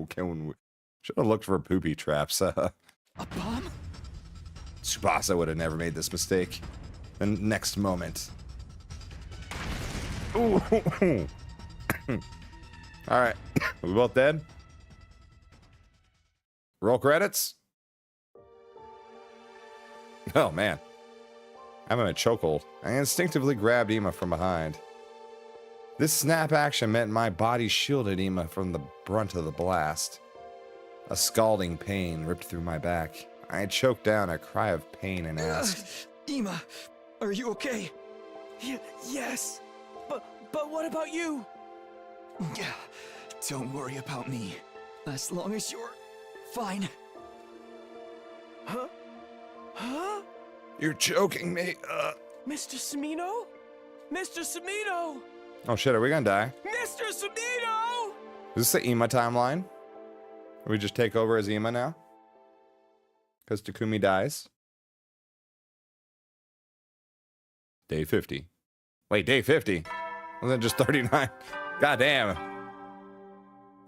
S1: should have looked for booby traps.
S2: A bomb?
S1: Tsubasa would have never made this mistake. The next moment. Ooh. All right, we both dead? Roll credits? Oh, man. I'm in a chokehold. I instinctively grabbed Ima from behind. This snap action meant my body shielded Ima from the brunt of the blast. A scalding pain ripped through my back. I choked down a cry of pain and asked,
S2: Ima, are you okay? Yes.
S3: But what about you?
S2: Yeah, don't worry about me. As long as you're fine.
S3: Huh? Huh?
S1: You're choking me.
S3: Mr. Samino? Mr. Samino!
S1: Oh shit, are we gonna die?
S3: Mr. Samino!
S1: Is this the Ima timeline? We just take over as Ima now? Because Takumi dies? Day 50. Wait, day 50? Wasn't it just 39? God damn.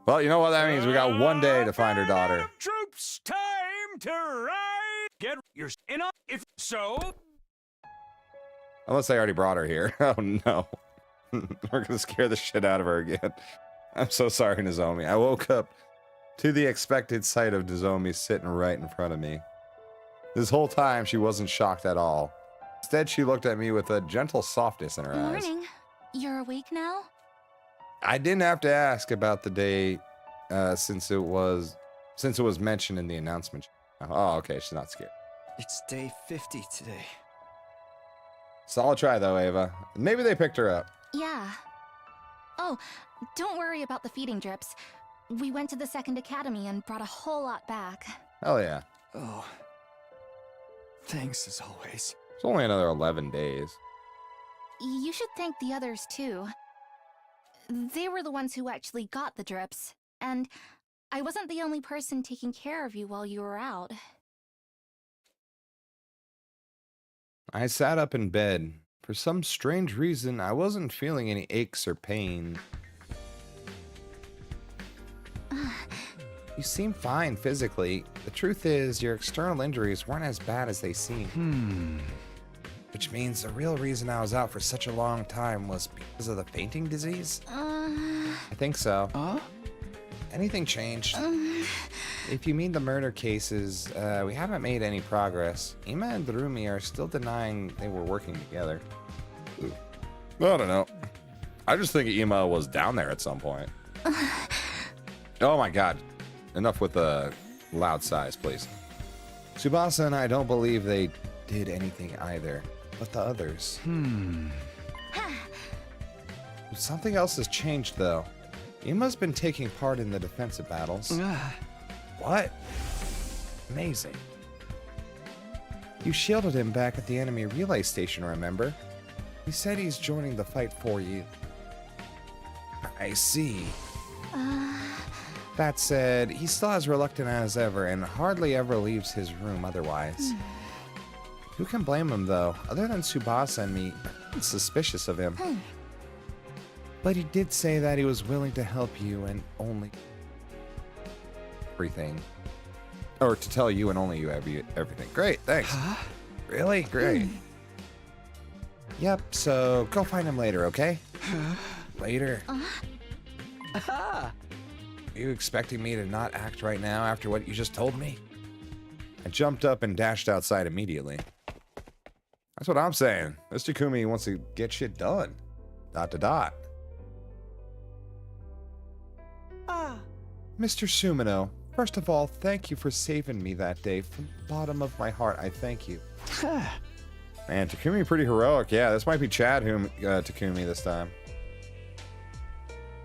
S1: Well, you know what that means? We got one day to find her daughter.
S3: Troops, time to ride! Get your in up, if so.
S1: Unless they already brought her here. Oh no. We're gonna scare the shit out of her again. I'm so sorry, Nozomi. I woke up to the expected sight of Nozomi sitting right in front of me. This whole time, she wasn't shocked at all. Instead, she looked at me with a gentle softness in her eyes.
S8: Morning. You're awake now?
S1: I didn't have to ask about the day since it was mentioned in the announcement. Oh, okay, she's not scared.
S2: It's day 50 today.
S1: Solid try though, Ava. Maybe they picked her up.
S8: Yeah. Oh, don't worry about the feeding drips. We went to the second academy and brought a whole lot back.
S1: Hell yeah.
S2: Oh. Thanks as always.
S1: It's only another 11 days.
S8: You should thank the others too. They were the ones who actually got the drips, and I wasn't the only person taking care of you while you were out.
S1: I sat up in bed. For some strange reason, I wasn't feeling any aches or pain. You seem fine physically. The truth is, your external injuries weren't as bad as they seem. Which means the real reason I was out for such a long time was because of the fainting disease? I think so. Anything changed? If you mean the murder cases, we haven't made any progress. Ima and Darumi are still denying they were working together. I don't know. I just think Ima was down there at some point. Oh my god. Enough with the loud sighs, please. Tsubasa and I don't believe they did anything either. But the others. Something else has changed, though. Ima's been taking part in the defensive battles. What? Amazing. You shielded him back at the enemy relay station, remember? He said he's joining the fight for you. I see. That said, he still as reluctant as ever and hardly ever leaves his room otherwise. Who can blame him, though? Other than Tsubasa and me, I'm suspicious of him. But he did say that he was willing to help you and only everything. Or to tell you and only you everything. Great, thanks. Huh? Really? Great. Yep, so go find him later, okay? Later. Are you expecting me to not act right now after what you just told me? I jumped up and dashed outside immediately. That's what I'm saying. This Takumi wants to get shit done. ... Mr. Sumino, first of all, thank you for saving me that day. From the bottom of my heart, I thank you. Man, Takumi pretty heroic. Yeah, this might be Chad Takumi this time.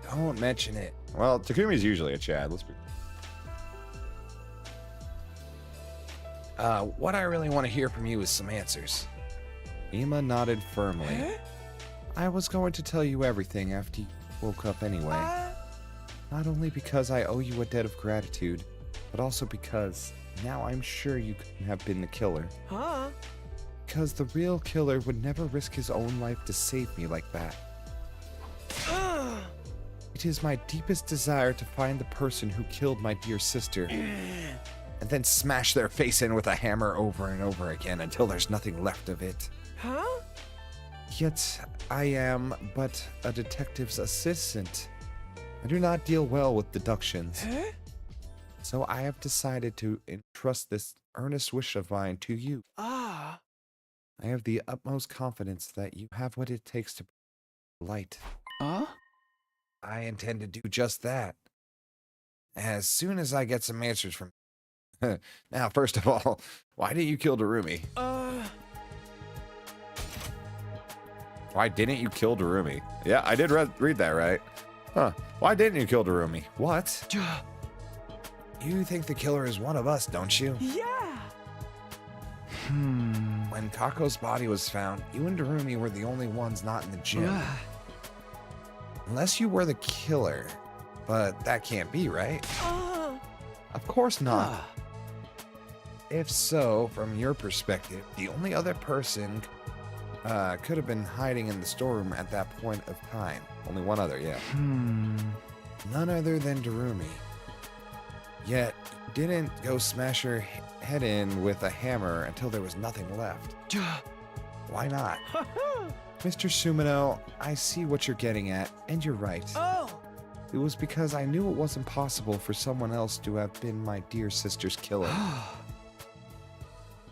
S1: Don't mention it. Well, Takumi's usually a Chad. Let's be... what I really want to hear from you is some answers. Ima nodded firmly. I was going to tell you everything after you woke up anyway. Not only because I owe you a debt of gratitude, but also because now I'm sure you couldn't have been the killer. Because the real killer would never risk his own life to save me like that. It is my deepest desire to find the person who killed my dear sister, and then smash their face in with a hammer over and over again until there's nothing left of it. Yet I am but a detective's assistant. I do not deal well with deductions. So I have decided to entrust this earnest wish of mine to you. I have the utmost confidence that you have what it takes to bring light. I intend to do just that. As soon as I get some answers from... Now, first of all, why didn't you kill Darumi? Why didn't you kill Darumi? Yeah, I did read that, right? Huh. Why didn't you kill Darumi? What? You think the killer is one of us, don't you?
S2: Yeah!
S1: When Kako's body was found, you and Darumi were the only ones not in the gym. Unless you were the killer. But that can't be, right? Of course not. If so, from your perspective, the only other person could have been hiding in the storeroom at that point of time. Only one other, yeah. None other than Darumi. Yet, you didn't go smash her head in with a hammer until there was nothing left. Why not? Mr. Sumino, I see what you're getting at, and you're right. It was because I knew it wasn't possible for someone else to have been my dear sister's killer.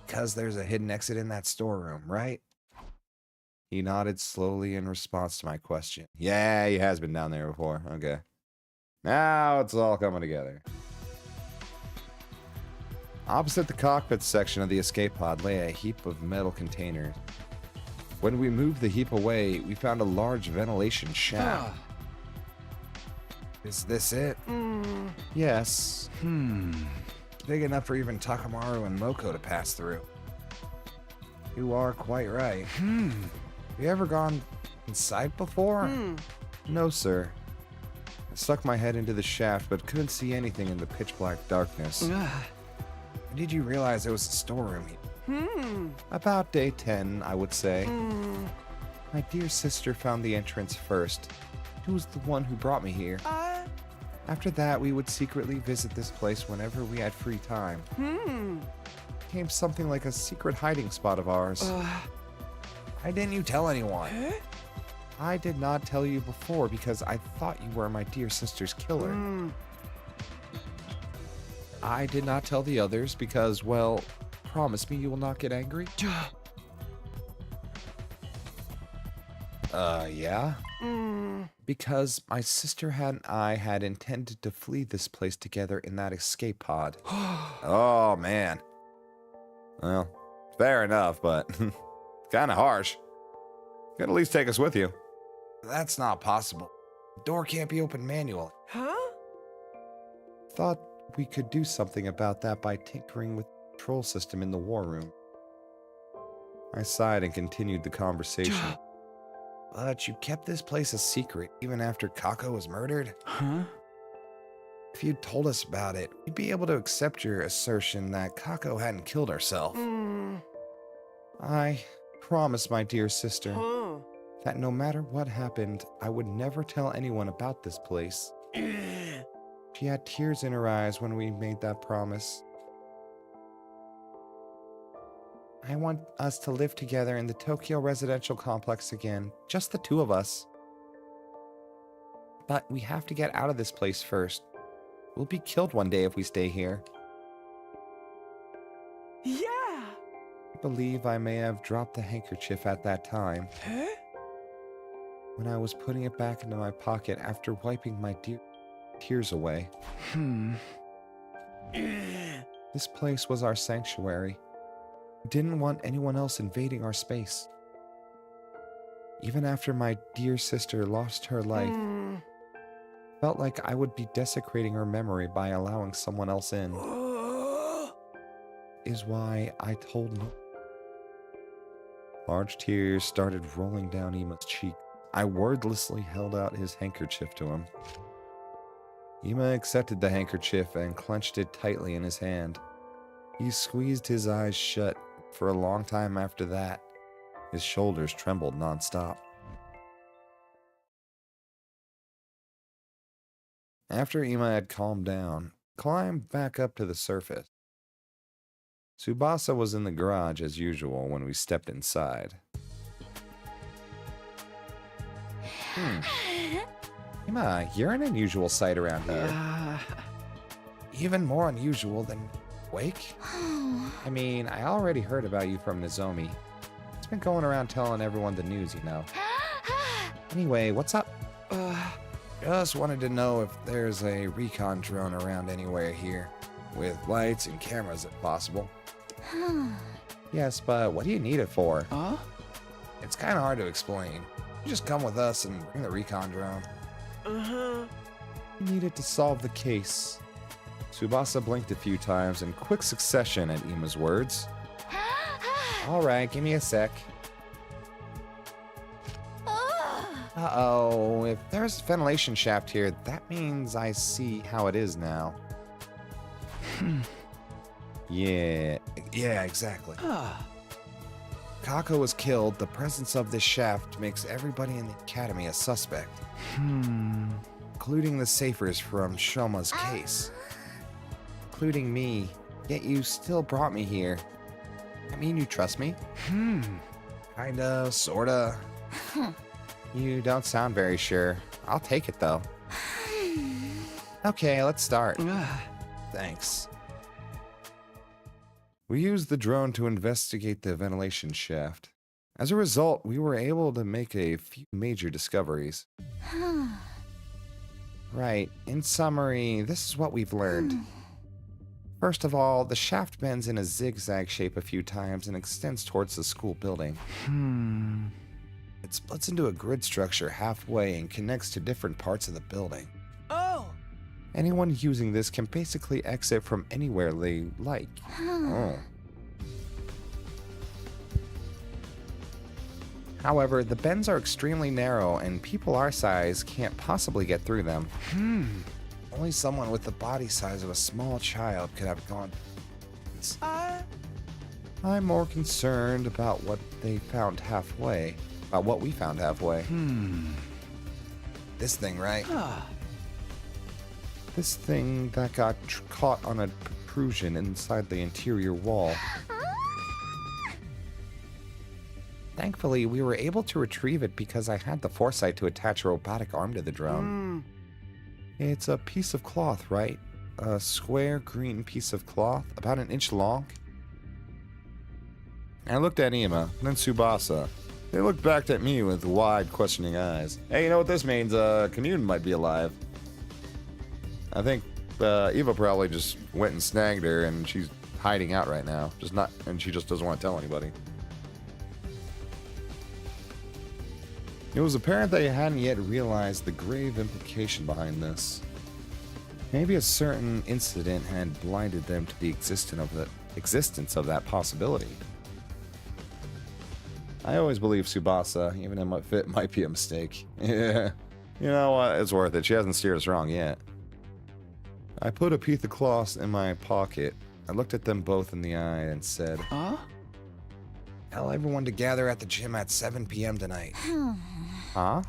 S1: Because there's a hidden exit in that storeroom, right? He nodded slowly in response to my question. Yeah, he has been down there before. Okay. Now it's all coming together. Opposite the cockpit section of the escape pod lay a heap of metal containers. When we moved the heap away, we found a large ventilation shaft. Is this it? Yes. Big enough for even Takamaru and Moko to pass through. You are quite right. Have you ever gone inside before? No, sir. I stuck my head into the shaft, but couldn't see anything in the pitch black darkness. When did you realize it was a storeroom? About day 10, I would say. My dear sister found the entrance first. She was the one who brought me here. After that, we would secretly visit this place whenever we had free time. It became something like a secret hiding spot of ours. Why didn't you tell anyone? I did not tell you before because I thought you were my dear sister's killer. I did not tell the others because, well, promise me you will not get angry? Yeah? Because my sister and I had intended to flee this place together in that escape pod. Oh, man. Well, fair enough, but kind of harsh. You could at least take us with you. That's not possible. The door can't be opened manually. Thought we could do something about that by tinkering with the control system in the war room. I sighed and continued the conversation. But you kept this place a secret even after Kako was murdered?
S2: Huh?
S1: If you'd told us about it, we'd be able to accept your assertion that Kako hadn't killed herself. I promise, my dear sister, that no matter what happened, I would never tell anyone about this place. She had tears in her eyes when we made that promise. I want us to live together in the Tokyo residential complex again, just the two of us. But we have to get out of this place first. We'll be killed one day if we stay here.
S2: Yeah!
S1: I believe I may have dropped the handkerchief at that time.
S2: Huh?
S1: When I was putting it back into my pocket after wiping my dear tears away. This place was our sanctuary. We didn't want anyone else invading our space. Even after my dear sister lost her life, felt like I would be desecrating her memory by allowing someone else in. Is why I told no. Large tears started rolling down Ima's cheek. I wordlessly held out his handkerchief to him. Ima accepted the handkerchief and clenched it tightly in his hand. He squeezed his eyes shut. For a long time after that, his shoulders trembled nonstop. After Ima had calmed down, climbed back up to the surface. Tsubasa was in the garage as usual when we stepped inside. Ima, you're an unusual sight around here. Even more unusual than Wake? I mean, I already heard about you from Nozomi. It's been going around telling everyone the news, you know. Anyway, what's up? Just wanted to know if there's a recon drone around anywhere here, with lights and cameras if possible. Yes, but what do you need it for? It's kind of hard to explain. You just come with us and bring the recon drone. You need it to solve the case. Tsubasa blinked a few times in quick succession at Ima's words. Alright, give me a sec. Uh-oh, if there's a ventilation shaft here, that means I see how it is now. Yeah, exactly. Kako was killed. The presence of this shaft makes everybody in the academy a suspect. Including the Safers from Shoma's case. Including me, yet you still brought me here. I mean, you trust me? Kinda, sorta. You don't sound very sure. I'll take it, though. Okay, let's start. Thanks. We used the drone to investigate the ventilation shaft. As a result, we were able to make a few major discoveries. Right, in summary, this is what we've learned. First of all, the shaft bends in a zigzag shape a few times and extends towards the school building. It splits into a grid structure halfway and connects to different parts of the building.
S2: Oh!
S1: Anyone using this can basically exit from anywhere they like. However, the bends are extremely narrow and people our size can't possibly get through them. Only someone with the body size of a small child could have gone. I'm more concerned about what they found halfway. About what we found halfway. This thing, right? This thing that got caught on a protrusion inside the interior wall. Thankfully, we were able to retrieve it because I had the foresight to attach a robotic arm to the drone. It's a piece of cloth, right? A square green piece of cloth, about an inch long. I looked at Ima, then Tsubasa. They looked back at me with wide, questioning eyes. Hey, you know what this means? Commune might be alive. I think Eva probably just went and snagged her, and she's hiding out right now. And she just doesn't want to tell anybody. It was apparent they hadn't yet realized the grave implication behind this. Maybe a certain incident had blinded them to the existence of that possibility. I always believe Tsubasa, even in if it might be a mistake. Yeah. You know what? It's worth it. She hasn't steered us wrong yet. I put a piece of cloth in my pocket. I looked at them both in the eye and said,
S7: Huh?
S1: Tell everyone to gather at the gym at 7 p.m. tonight. Huh?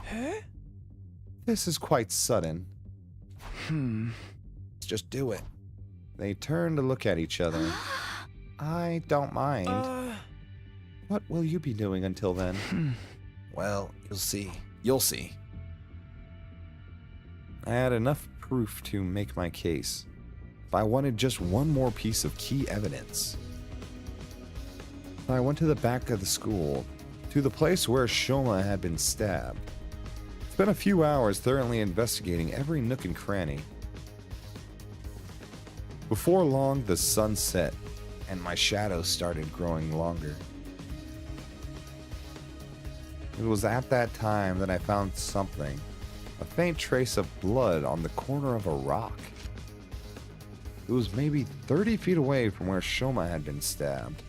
S1: This is quite sudden. Let's just do it. They turned to look at each other. I don't mind. What will you be doing until then? Well, you'll see. You'll see. I had enough proof to make my case. If I wanted just one more piece of key evidence. I went to the back of the school, to the place where Shoma had been stabbed. Spent a few hours thoroughly investigating every nook and cranny. Before long, the sun set, and my shadow started growing longer. It was at that time that I found something. A faint trace of blood on the corner of a rock. It was maybe 30 feet away from where Shoma had been stabbed.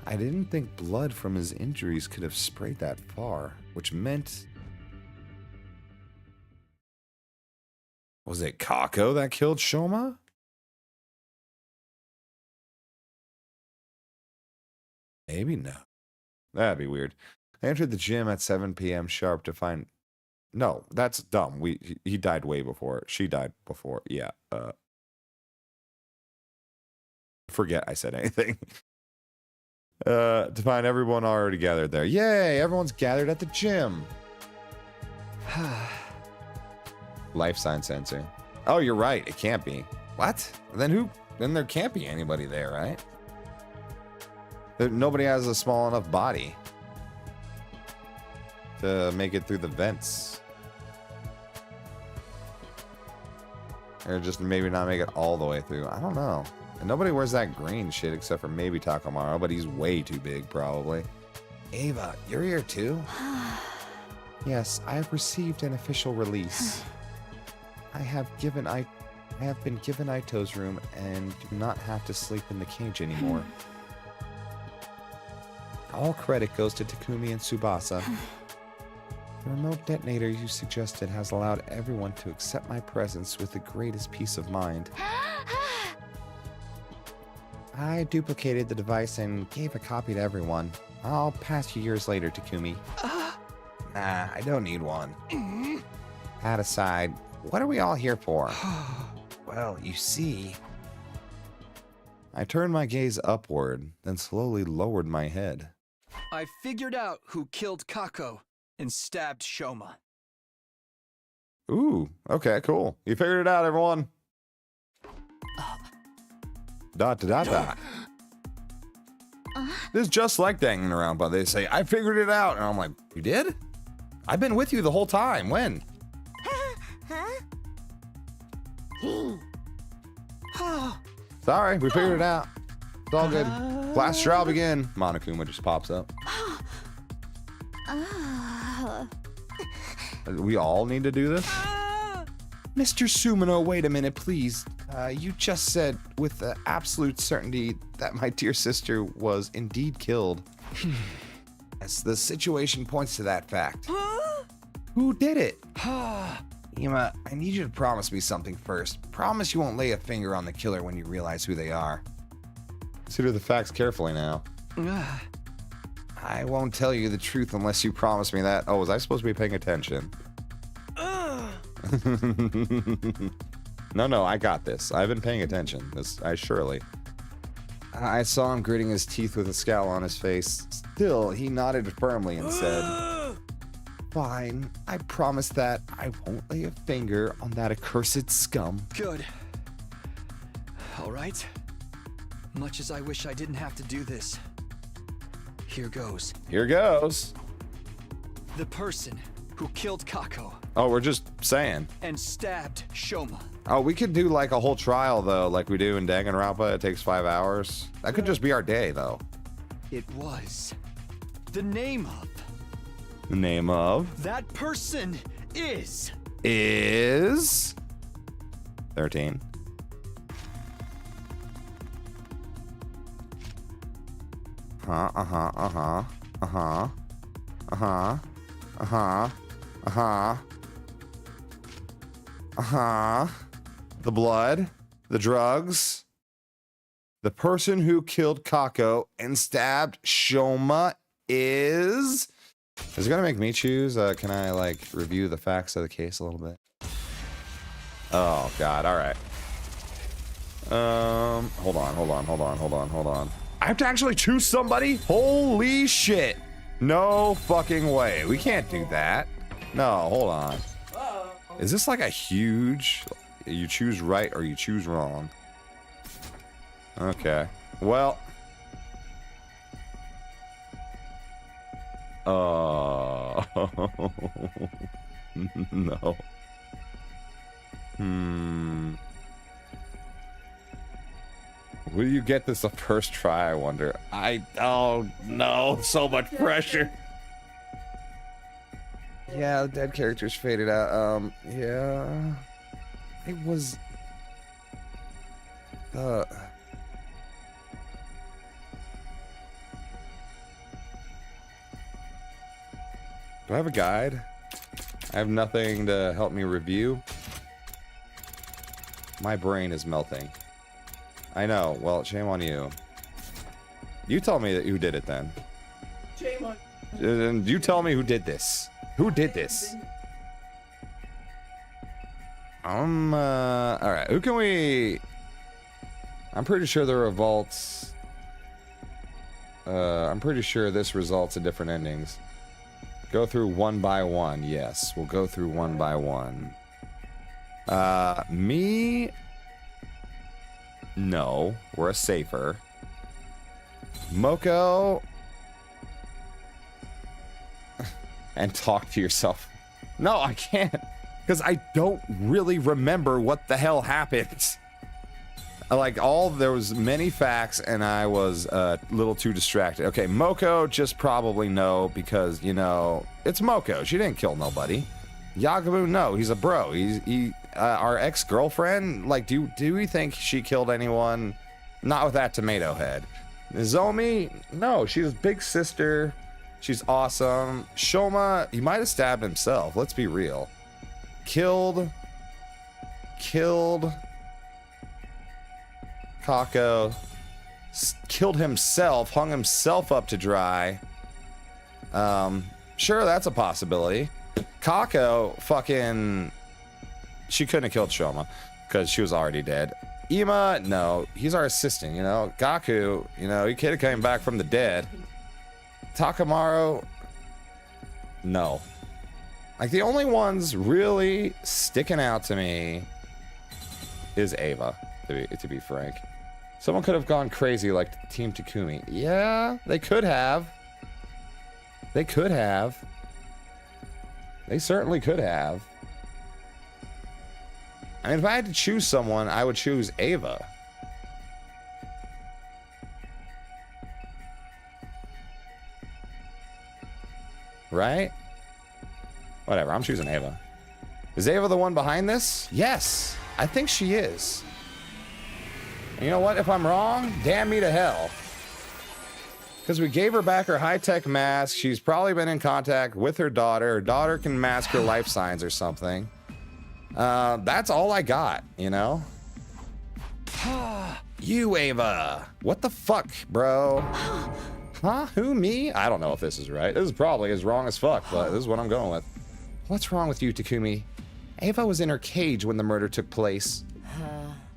S1: I didn't think blood from his injuries could have sprayed that far, which meant... Was it Kako that killed Shoma? Maybe no. That'd be weird. I entered the gym at 7 p.m. sharp to find... No, that's dumb. He died way before. She died before. Yeah. Forget I said anything. To find everyone already gathered there. Yay! Everyone's gathered at the gym. Life sign sensor. Oh, you're right. It can't be. What? Then who? Then there can't be anybody there, right? Nobody has a small enough body to make it through the vents. Or just maybe not make it all the way through. I don't know. And nobody wears that green shit except for maybe Takamaru, but he's way too big, probably. Ava, you're here too? Yes, I have received an official release. I have been given Aito's room and do not have to sleep in the cage anymore. All credit goes to Takumi and Tsubasa. The remote detonator you suggested has allowed everyone to accept my presence with the greatest peace of mind. I duplicated the device and gave a copy to everyone. I'll pass you years later, Takumi. Nah, I don't need one. That aside, what are we all here for? Well, you see... I turned my gaze upward, then slowly lowered my head.
S2: I figured out who killed Kako and stabbed Shoma.
S1: Ooh, okay, cool. You figured it out, everyone. Dot to dot dot. This is just like dangling around, but they say, I figured it out. And I'm like, you did? I've been with you the whole time. When? Sorry, we figured it out. It's all good. Class trial begin. Monokuma just pops up. We all need to do this? Mr. Sumino, wait a minute, please. You just said with absolute certainty that my dear sister was indeed killed. Yes, the situation points to that fact. Who did it? Ima, I need you to promise me something first. Promise you won't lay a finger on the killer when you realize who they are. Consider the facts carefully now. I won't tell you the truth unless you promise me that. Oh, was I supposed to be paying attention? No, I got this. I've been paying attention. I saw him gritting his teeth with a scowl on his face. Still, he nodded firmly and said, Fine, I promise that I won't lay a finger on that accursed scum.
S2: Good. All right. Much as I wish I didn't have to do this. Here goes.
S1: Here goes.
S2: The person who killed Kako.
S1: Oh, we're just saying.
S2: And stabbed Shoma.
S1: Oh, we could do like a whole trial though, like we do in Danganronpa. It takes 5 hours. That could just be our day though.
S2: It was. The name of.
S1: The name of?
S2: That person is.
S1: 13. Uh-huh. Uh-huh. Uh-huh. Uh-huh. Uh-huh. The blood. The drugs. The person who killed Kako and stabbed Shoma is it gonna make me choose? Can I like review the facts of the case a little bit? Oh god, alright. Hold on. I have to actually choose somebody? Holy shit. No fucking way. We can't do that. No, hold on. Is this like a huge you choose right or you choose wrong? Okay. Well. No. Will you get this the first try, I wonder? Oh no, so much pressure. Yeah, the dead characters faded out. Yeah. It was do I have a guide? I have nothing to help me review. My brain is melting. I know. Well, shame on you. You tell me that you did it then. Shame on you. You tell me who did this. Who did this? Alright. Who can we... I'm pretty sure the revolts... I'm pretty sure this results in different endings. Go through one by one. Yes, we'll go through one by one. Me? No, we're a safer. Moko? And talk to yourself. No, I can't. Because I don't really remember what the hell happened. Like, there was many facts, and I was a little too distracted. Okay, Moko, just probably no, because, you know, it's Moko. She didn't kill nobody. Yagabu, no, he's a bro. Our ex-girlfriend, like, do we think she killed anyone? Not with that tomato head. Nozomi, no, she's his big sister. She's awesome. Shoma, he might have stabbed himself. Let's be real. Killed. Kako killed himself, hung himself up to dry. Sure, that's a possibility. Kako fucking... She couldn't have killed Shoma because she was already dead. Ima, no, he's our assistant, you know. Gaku, you know, he could have came back from the dead. Takamaru, no. Like, the only ones really sticking out to me is Ava, to be frank. Someone could have gone crazy like Team Takumi. Yeah, they could have. They could have. They certainly could have. I mean, if I had to choose someone, I would choose Ava. Right? Whatever, I'm choosing Ava. Is Ava the one behind this? Yes, I think she is. And you know what? If I'm wrong, damn me to hell. Because we gave her back her high-tech mask. She's probably been in contact with her daughter. Her daughter can mask her life signs or something. That's all I got, you know? You, Ava. What the fuck, bro? Huh? Who, me? I don't know if this is right. This is probably as wrong as fuck, but this is what I'm going with. What's wrong with you, Takumi? Ava was in her cage when the murder took place.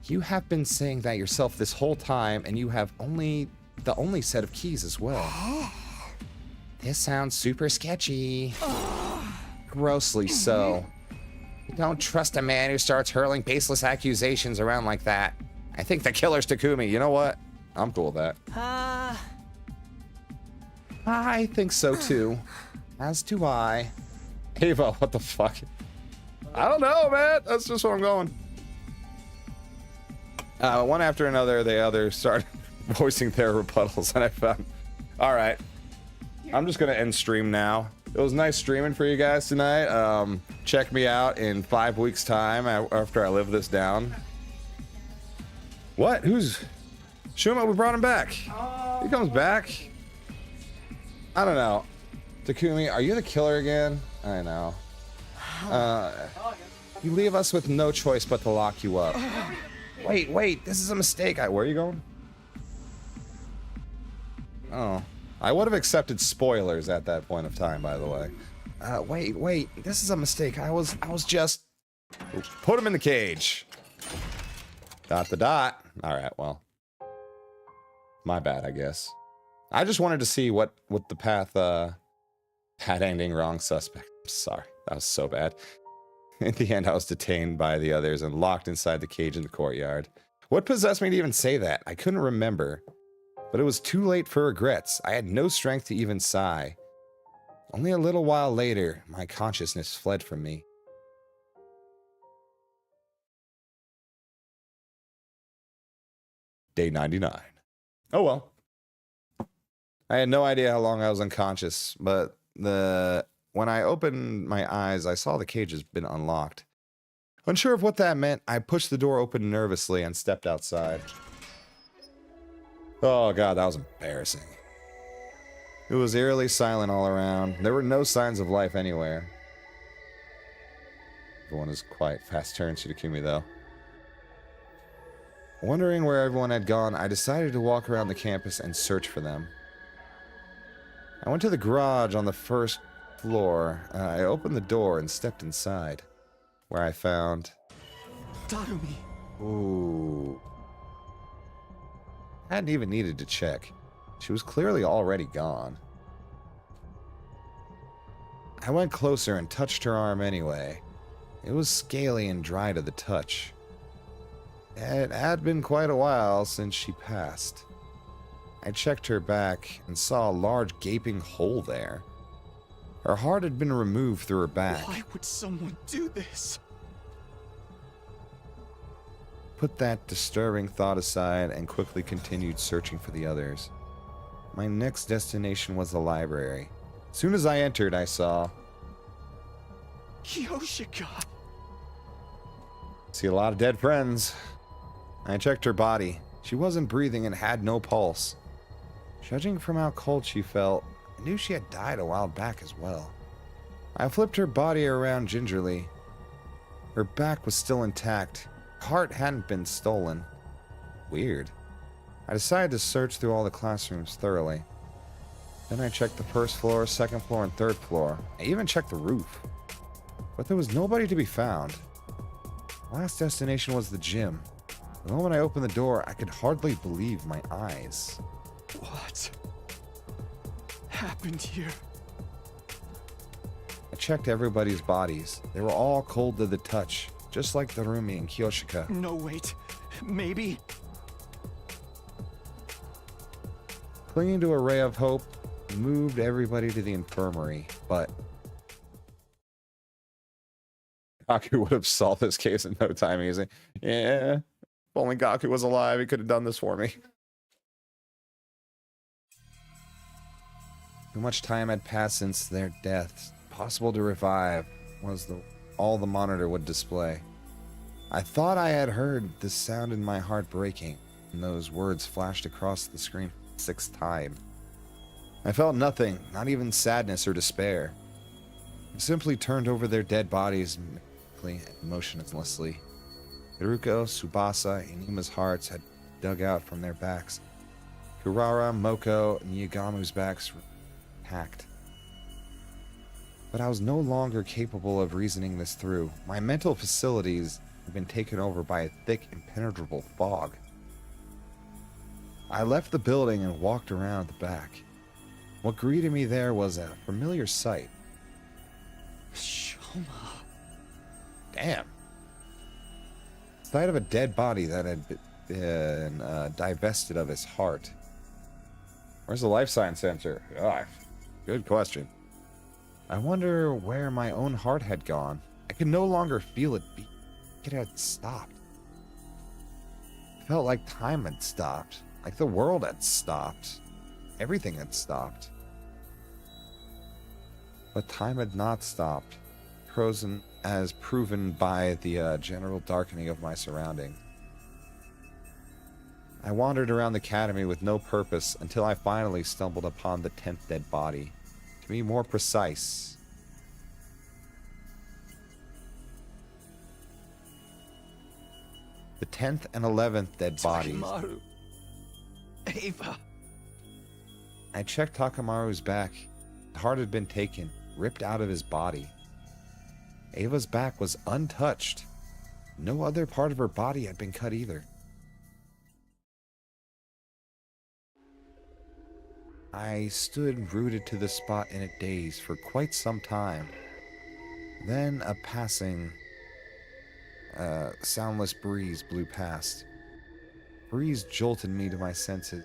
S1: You have been saying that yourself this whole time, and you have the only set of keys as well. This sounds super sketchy. Grossly so. You don't trust a man who starts hurling baseless accusations around like that. I think the killer's Takumi. You know what? I'm cool with that. I think so too. As do I. Ava, what the fuck? I don't know, man. That's just where I'm going. One after another, the others started voicing their rebuttals, and I found... Alright. I'm just gonna end stream now. It was nice streaming for you guys tonight. Check me out in 5 weeks' time after I live this down. What? Who's... Shuma, we brought him back. He comes back. I don't know. Takumi, are you the killer again? I know. You leave us with no choice but to lock you up. Wait, this is a mistake. Where are you going? Oh. I would have accepted spoilers at that point of time, by the way. Wait, this is a mistake. I was just... Put him in the cage. ... Alright, well. My bad, I guess. I just wanted to see what the path, had ending wrong suspect. Sorry, that was so bad. In the end, I was detained by the others and locked inside the cage in the courtyard. What possessed me to even say that? I couldn't remember. But it was too late for regrets. I had no strength to even sigh. Only a little while later, my consciousness fled from me. Day 99. Oh well. I had no idea how long I was unconscious, but when I opened my eyes, I saw the cage has been unlocked. Unsure of what that meant, I pushed the door open nervously and stepped outside. Oh god, that was embarrassing. It was eerily silent all around. There were no signs of life anywhere. Everyone is quiet. Fast turn to Takumi, though. Wondering where everyone had gone, I decided to walk around the campus and search for them. I went to the garage on the first floor. I opened the door and stepped inside, where I found...
S2: Darumi.
S1: Ooh. I hadn't even needed to check. She was clearly already gone. I went closer and touched her arm anyway. It was scaly and dry to the touch. It had been quite a while since she passed. I checked her back and saw a large gaping hole there. Her heart had been removed through her back.
S2: Why would someone do this?
S1: Put that disturbing thought aside and quickly continued searching for the others. My next destination was the library. As soon as I entered, I saw...
S2: Yoshika!
S1: See a lot of dead friends. I checked her body. She wasn't breathing and had no pulse. Judging from how cold she felt, I knew she had died a while back as well. I flipped her body around gingerly. Her back was still intact. Her heart hadn't been stolen. Weird. I decided to search through all the classrooms thoroughly. Then I checked the first floor, second floor, and third floor. I even checked the roof. But there was nobody to be found. The last destination was the gym. The moment I opened the door, I could hardly believe my eyes.
S2: What happened here?
S1: I checked everybody's bodies. They were all cold to the touch, just like Darumi and Kyoshika.
S2: No, wait. Maybe.
S1: Clinging to a ray of hope, I moved everybody to the infirmary, but Gaku would have solved this case in no time easy. Yeah, if only Gaku was alive, he could have done this for me. Too much time had passed since their deaths. Possible to revive was all the monitor would display. I thought I had heard the sound in my heart breaking, and those words flashed across the screen for the sixth time. I felt nothing, not even sadness or despair. I simply turned over their dead bodies mechanically and motionlessly. Haruko, Tsubasa, and Ima's hearts had dug out from their backs. Kurara, Moko, and Yagamu's backs were hacked. But I was no longer capable of reasoning this through. My mental facilities had been taken over by a thick, impenetrable fog. I left the building and walked around the back. What greeted me there was a familiar sight.
S2: Shoma.
S1: Damn. Sight of a dead body that had been divested of his heart. Where's the life sign sensor? Ah, good question. I wonder where my own heart had gone. I could no longer feel it beat. It had stopped. It felt like time had stopped. Like the world had stopped. Everything had stopped. But time had not stopped. Frozen as proven by the general darkening of my surroundings. I wandered around the academy with no purpose until I finally stumbled upon the 10th dead body. To be more precise, the 10th and 11th dead bodies.
S2: Takemaru. Ava.
S1: I checked Takemaru's back. The heart had been taken, ripped out of his body. Ava's back was untouched. No other part of her body had been cut either. I stood rooted to the spot in a daze for quite some time. Then a passing, soundless breeze blew past. Breeze jolted me to my senses,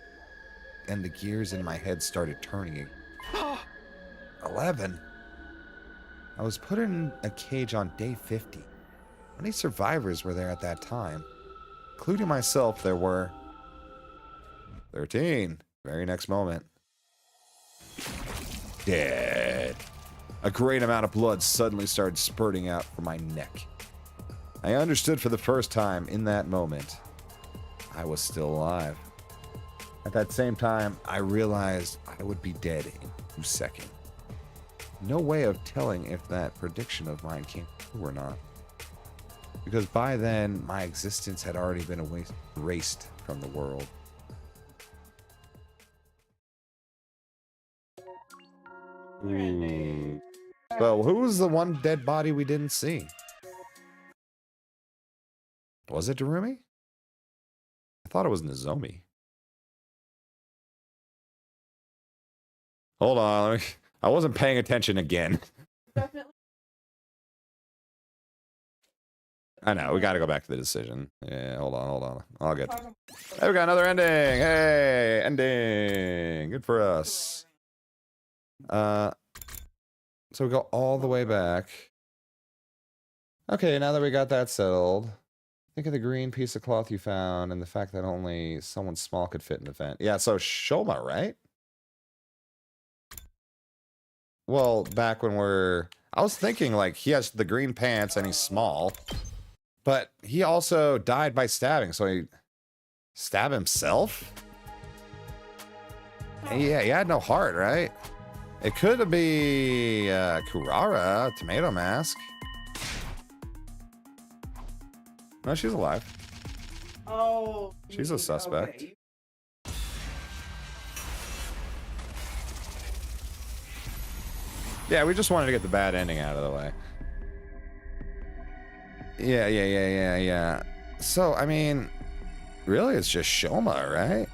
S1: and the gears in my head started turning. 11? I was put in a cage on day 50. How many survivors were there at that time? Including myself, there were 13. Very next moment. Dead. A great amount of blood suddenly started spurting out from my neck. I understood for the first time in that moment I was still alive. At that same time, I realized I would be dead in 2 seconds. No way of telling if that prediction of mine came true or not. Because by then, my existence had already been erased from the world. Ooh. So, who was the one dead body we didn't see? Was it Darumi? I thought it was Nozomi. Hold on, I wasn't paying attention again.
S11: Definitely.
S1: I know, we gotta go back to the decision. Yeah, hold on. I'll get... Hey, we got another ending! Hey, ending! Good for us. So we go all the way back. Okay, now that we got that settled, think of the green piece of cloth you found and the fact that only someone small could fit in the vent. Yeah, so Shoma, right? Well, back when I was thinking, like, he has the green pants and he's small. But he also died by stabbing, so he stabbed himself? Yeah, he had no heart, right? It could be Kurara, Tomato Mask. No, she's alive.
S11: Oh.
S1: She's a suspect.
S11: Okay.
S1: Yeah, we just wanted to get the bad ending out of the way. Yeah. So, I mean, really, it's just Shoma, right?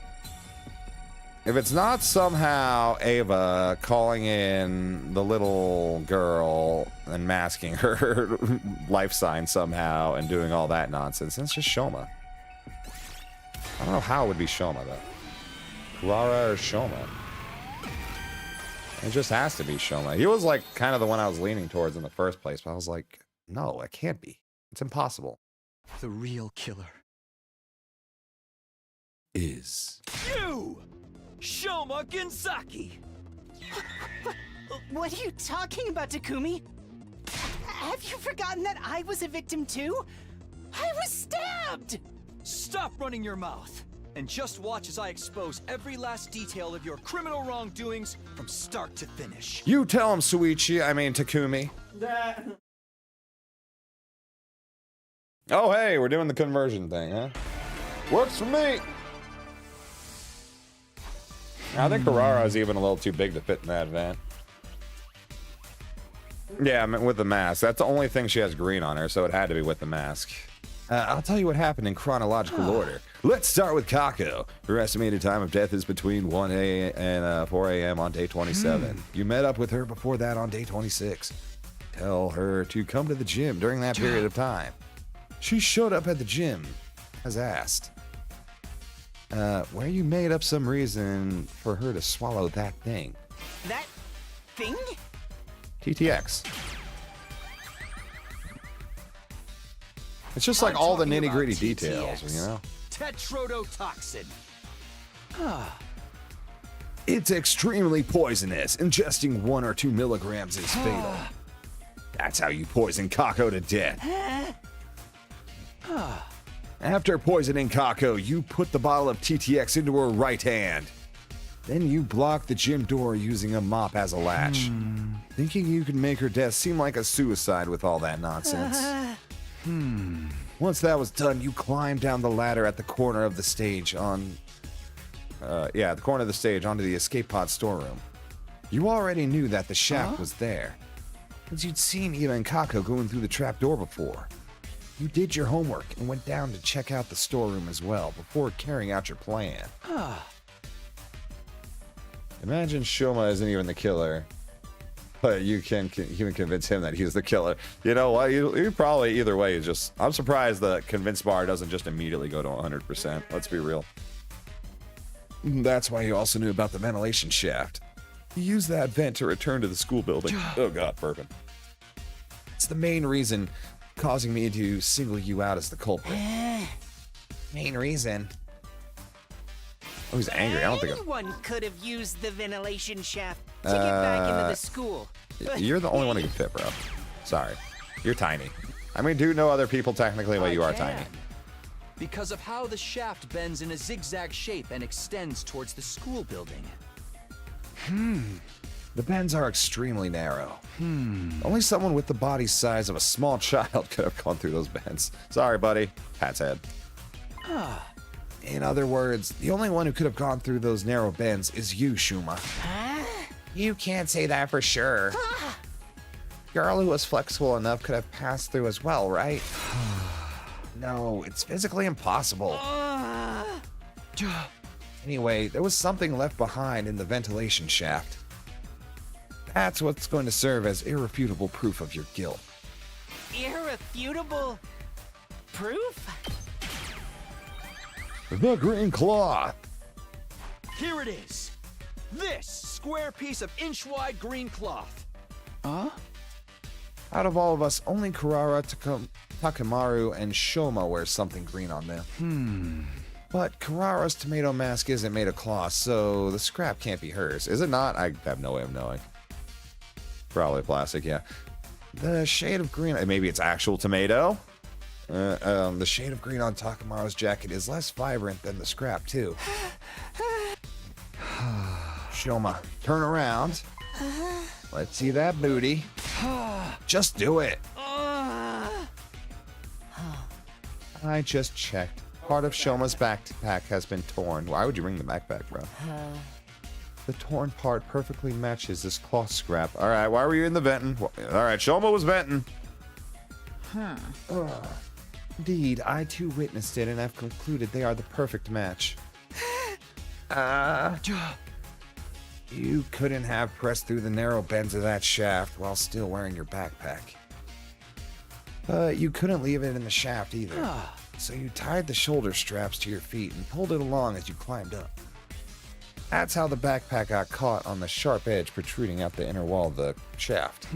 S1: If it's not somehow Ava calling in the little girl and masking her life sign somehow and doing all that nonsense, it's just Shoma. I don't know how it would be Shoma, though. Kurara or Shoma? It just has to be Shoma. He was like kind of the one I was leaning towards in the first place, but I was like, no, it can't be. It's impossible.
S2: The real killer
S1: is
S2: you, Shoma Gensaki.
S12: What are you talking about, Takumi? Have you forgotten that I was a victim too? I was stabbed!
S2: Stop running your mouth and just watch as I expose every last detail of your criminal wrongdoings from start to finish.
S1: You tell him, Takumi. Oh, hey, we're doing the conversion thing, huh? Works for me. I think Kurara's even a little too big to fit in that van. Yeah, I mean, with the mask. That's the only thing she has green on her, so it had to be with the mask. I'll tell you what happened in chronological order. Let's start with Kako. Her estimated time of death is between 1 a.m. and 4 a.m. on day 27. You met up with her before that on day 26. Tell her to come to the gym during that period of time. She showed up at the gym, as asked. Where you made up some reason for her to swallow that thing.
S12: That thing?
S1: TTX. It's just like all the nitty-gritty details, you know?
S2: Tetrodotoxin.
S1: It's extremely poisonous. Ingesting 1 or 2 milligrams is fatal. That's how you poison Kako to death. After poisoning Kako, you put the bottle of TTX into her right hand. Then you block the gym door using a mop as a latch, thinking you could make her death seem like a suicide with all that nonsense. Once that was done, you climbed down the ladder at the corner of the stage onto the escape pod storeroom. You already knew that the shaft was there, since you'd seen Eva and Kako going through the trapdoor before. You did your homework and went down to check out the storeroom as well before carrying out your plan. Imagine Shoma isn't even the killer, but you can even convince him that he's the killer. You know what? You probably, either way, is just... I'm surprised the convince bar doesn't just immediately go to 100%. Let's be real. That's why you also knew about the ventilation shaft. You used that vent to return to the school building. Oh god, burping. It's the main reason causing me to single you out as the culprit. Main reason? Oh, he's angry. I don't think
S12: anyone could have used the ventilation shaft to get back into the school.
S1: You're the only one who can fit, bro. Sorry. You're tiny. I mean, do know other people technically, but you are tiny.
S2: Because of how the shaft bends in a zigzag shape and extends towards the school building.
S1: The bends are extremely narrow. Only someone with the body size of a small child could have gone through those bends. Sorry, buddy. Pat's head. In other words, the only one who could have gone through those narrow bends is you, Shuma. You can't say that for sure. Girl who was flexible enough could have passed through as well, right? No, it's physically impossible. Anyway, there was something left behind in the ventilation shaft. That's what's going to serve as irrefutable proof of your guilt.
S12: Irrefutable proof?
S1: The green cloth.
S2: Here it is. This square piece of inch-wide green cloth.
S1: Out of all of us, only Kurara, Takemaru, and Shoma wear something green on them. But Kurara's tomato mask isn't made of cloth, so the scrap can't be hers. Is it not? I have no way of knowing. Probably plastic, yeah. The shade of green, maybe it's actual tomato? The shade of green on Takemaru's jacket is less vibrant than the scrap, too. Shoma, turn around. Let's see that booty. Just do it. I just checked. Part of Shoma's backpack has been torn. Why would you bring the backpack, bro? The torn part perfectly matches this cloth scrap. All right, why were you in the venting? All right, Shoma was venting. Indeed, I too witnessed it and have concluded they are the perfect match. You couldn't have pressed through the narrow bends of that shaft while still wearing your backpack. But you couldn't leave it in the shaft either. So you tied the shoulder straps to your feet and pulled it along as you climbed up. That's how the backpack got caught on the sharp edge protruding out the inner wall of the shaft.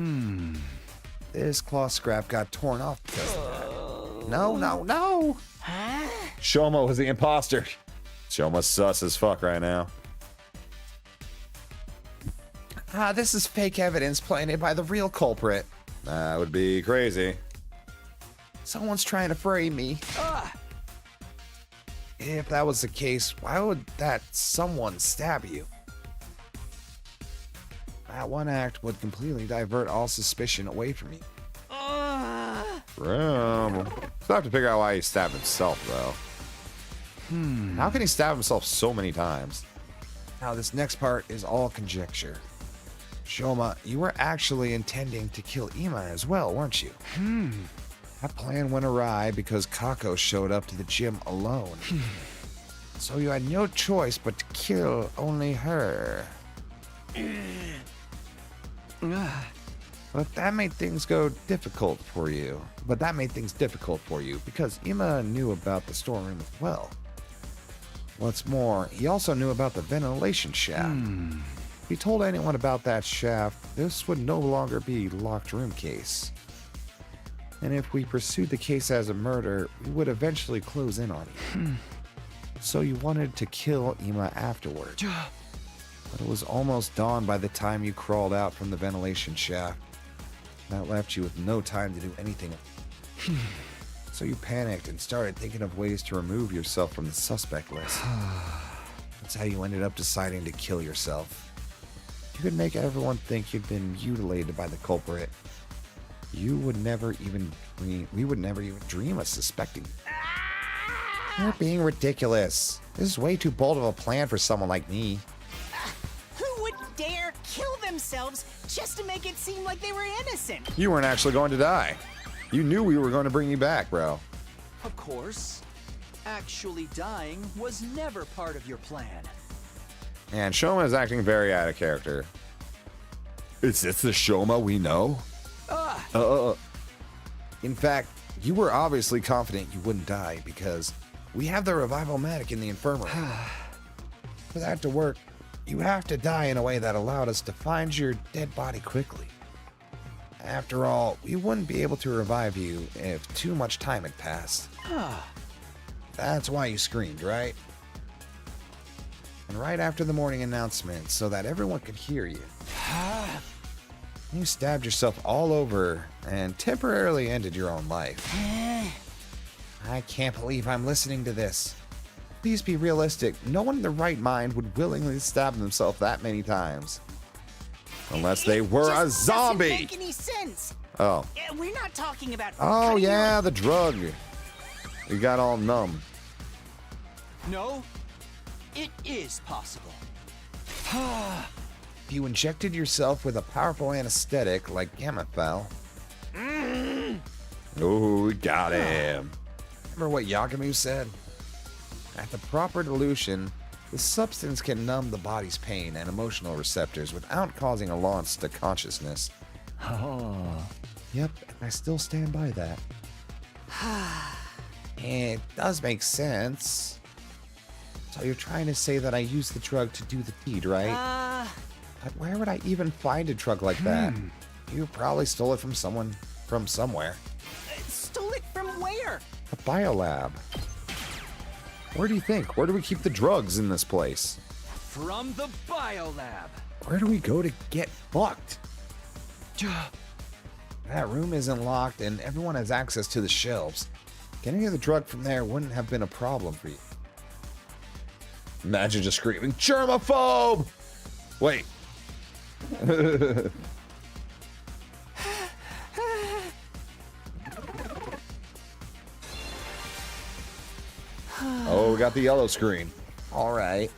S1: This cloth scrap got torn off because of that. No. Shoma was the imposter. Shoma's sus as fuck right now. This is fake evidence planted by the real culprit. That would be crazy. Someone's trying to frame me. If that was the case, why would that someone stab you? That one act would completely divert all suspicion away from you. Still have to figure out why he stabbed himself, though. How can he stab himself so many times? Now, this next part is all conjecture. Shoma, you were actually intending to kill Ima as well, weren't you? That plan went awry because Kako showed up to the gym alone. So you had no choice but to kill only her. But that made things difficult for you because Ima knew about the storeroom as well. What's more, he also knew about the ventilation shaft. If he told anyone about that shaft, this would no longer be a locked room case. And if we pursued the case as a murder, we would eventually close in on you. So you wanted to kill Ima afterward. But it was almost dawn by the time you crawled out from the ventilation shaft. That left you with no time to do anything. So you panicked and started thinking of ways to remove yourself from the suspect list. That's how you ended up deciding to kill yourself. You could make everyone think you'd been mutilated by the culprit. We would never even dream of suspecting you. You're being ridiculous. This is way too bold of a plan for someone like me.
S12: Who would dare kill themselves just to make it seem like they were innocent?
S1: You weren't actually going to die. You knew we were going to bring you back, bro.
S2: Of course. Actually dying was never part of your plan.
S1: And Shoma is acting very out of character. Is this the Shoma we know? In fact, you were obviously confident you wouldn't die because we have the revival medic in the infirmary. For that to work, you have to die in a way that allowed us to find your dead body quickly. After all, we wouldn't be able to revive you if too much time had passed. That's why you screamed, right? And right after the morning announcement, so that everyone could hear you. You stabbed yourself all over and temporarily ended your own life. I can't believe I'm listening to this. Please be realistic. No one in their right mind would willingly stab themselves that many times. Unless they were a zombie.
S12: Doesn't make any sense.
S1: Oh.
S12: We're not talking about.
S1: Oh yeah, the drug. You got all numb.
S2: No, it is possible.
S1: If you injected yourself with a powerful anesthetic like Gammafowl. Oh, we got him. Remember what Yagamu said? At the proper dilution, the substance can numb the body's pain and emotional receptors without causing a loss to consciousness. Yep, I still stand by that. It does make sense. So you're trying to say that I used the drug to do the deed, right? But where would I even find a drug like that? You probably stole it from someone from somewhere.
S12: Stole it from where?
S1: A biolab. Where do you think? Where do we keep the drugs in this place?
S2: From the biolab.
S1: Where do we go to get fucked? That room isn't locked and everyone has access to the shelves. Getting the drug from there wouldn't have been a problem for you. Imagine just screaming, germaphobe! Wait. Oh, we got the yellow screen. All right.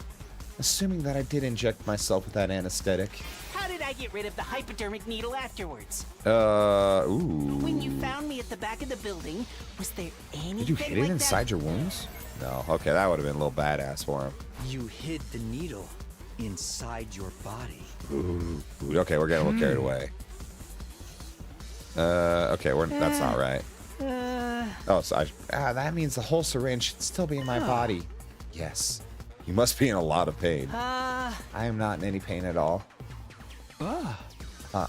S1: Assuming that I did inject myself with that anesthetic.
S12: How did I get rid of the hypodermic needle afterwards?
S1: Ooh.
S12: When you found me at the back of the building, was there anything
S1: Did you hit it
S12: like
S1: inside
S12: that?
S1: your wounds? No. Okay, that would have been a little badass for him.
S2: You hid the needle inside your body.
S1: Ooh. Okay, we're getting a little carried away. Okay, that's not right. Oh, so that means the whole syringe should still be in my body. Yes. You must be in a lot of pain. I am not in any pain at all.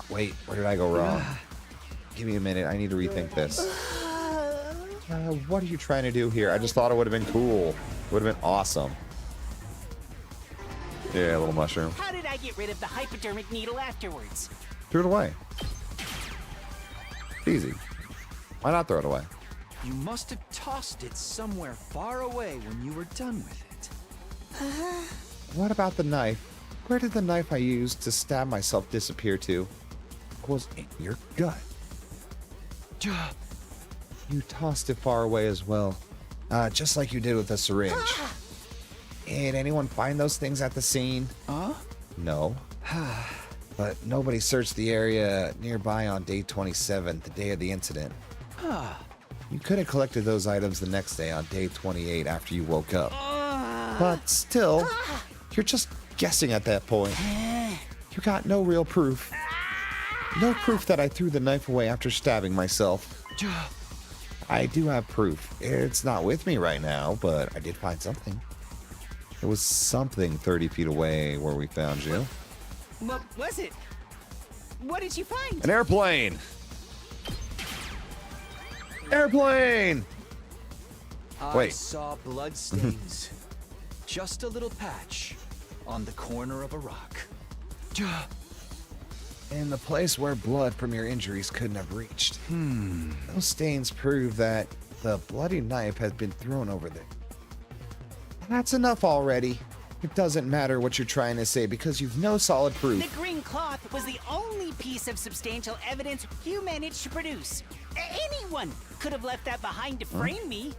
S1: Wait, where did I go wrong? Give me a minute, I need to rethink this. What are you trying to do here? I just thought it would have been cool. Would have been awesome. Yeah, a little mushroom.
S12: How did I get rid of the hypodermic needle afterwards?
S1: Threw it away. Easy. Why not throw it away?
S2: You must have tossed it somewhere far away when you were done with it.
S1: What about the knife? Where did the knife I used to stab myself disappear to? It was in your gut. You tossed it far away as well. Just like you did with the syringe. Did anyone find those things at the scene? No. But nobody searched the area nearby on day 27, the day of the incident. You could have collected those items the next day on day 28 after you woke up. But still, you're just guessing at that point. You got no real proof. No proof that I threw the knife away after stabbing myself. I do have proof. It's not with me right now, but I did find something. It was something 30 feet away where we found you.
S12: What was it? What did you find?
S1: An airplane! Airplane!
S2: I saw blood stains. Just a little patch on the corner of a rock.
S1: In the place where blood from your injuries couldn't have reached. Those stains prove that The bloody knife has been thrown over there. That's enough already. It doesn't matter what you're trying to say because you've no solid proof.
S12: The green cloth was the only piece of substantial evidence you managed to produce. Anyone could have left that behind to frame me.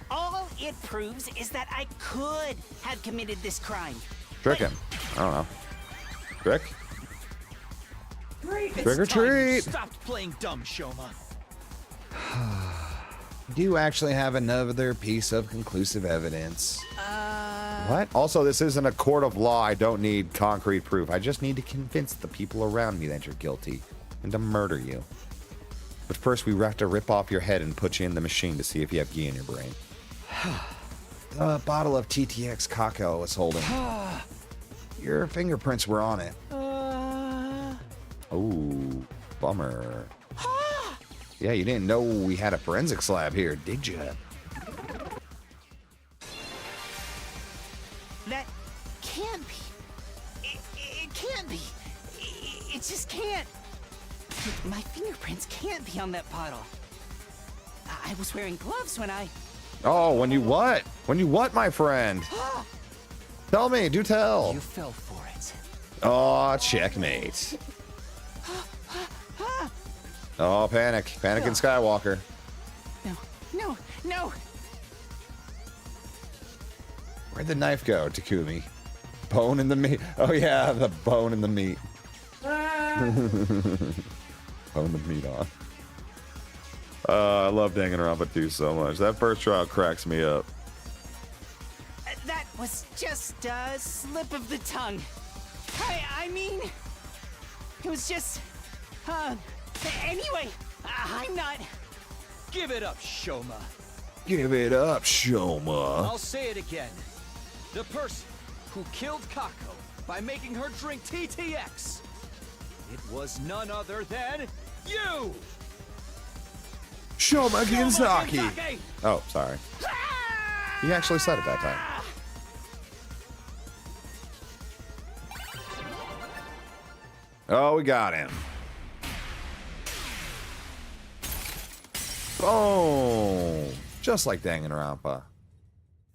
S12: All it proves is that I could have committed this crime.
S1: Trick him. I don't know. Trick?
S11: Great.
S1: Trick or treat.
S2: Stopped playing dumb, Shoma.
S1: Do you actually have another piece of conclusive evidence? What? Also, this isn't a court of law. I don't need concrete proof. I just need to convince the people around me that you're guilty and to murder you. But first, we have to rip off your head and put you in the machine to see if you have ghee in your brain. The bottle of TTX Kakao I was holding. Your fingerprints were on it. Oh, bummer. Yeah, you didn't know we had a forensics lab here, did you?
S12: That can't be. It can't be. It just can't. My fingerprints can't be on that bottle. I was wearing gloves when I...
S1: Oh, when you what? When you what, my friend? Tell me, do tell.
S2: You fell for it.
S1: Oh, checkmate. Oh, panic. Panic in Skywalker.
S12: No.
S1: Where'd the knife go, Takumi? Bone in the meat. Oh, yeah, the bone in the meat. Bone the meat on. I love Danganronpa 2 so much. That first trial cracks me up.
S12: That was just a slip of the tongue. I mean, it was just... Anyway, I'm not...
S2: Give it up, Shoma.
S1: Give it up, Shoma.
S2: I'll say it again. The person who killed Kako by making her drink TTX. It was none other than you!
S1: Shoma Genzaki! Oh, sorry. He actually said it that time. Oh, we got him. Boom! Just like Danganronpa.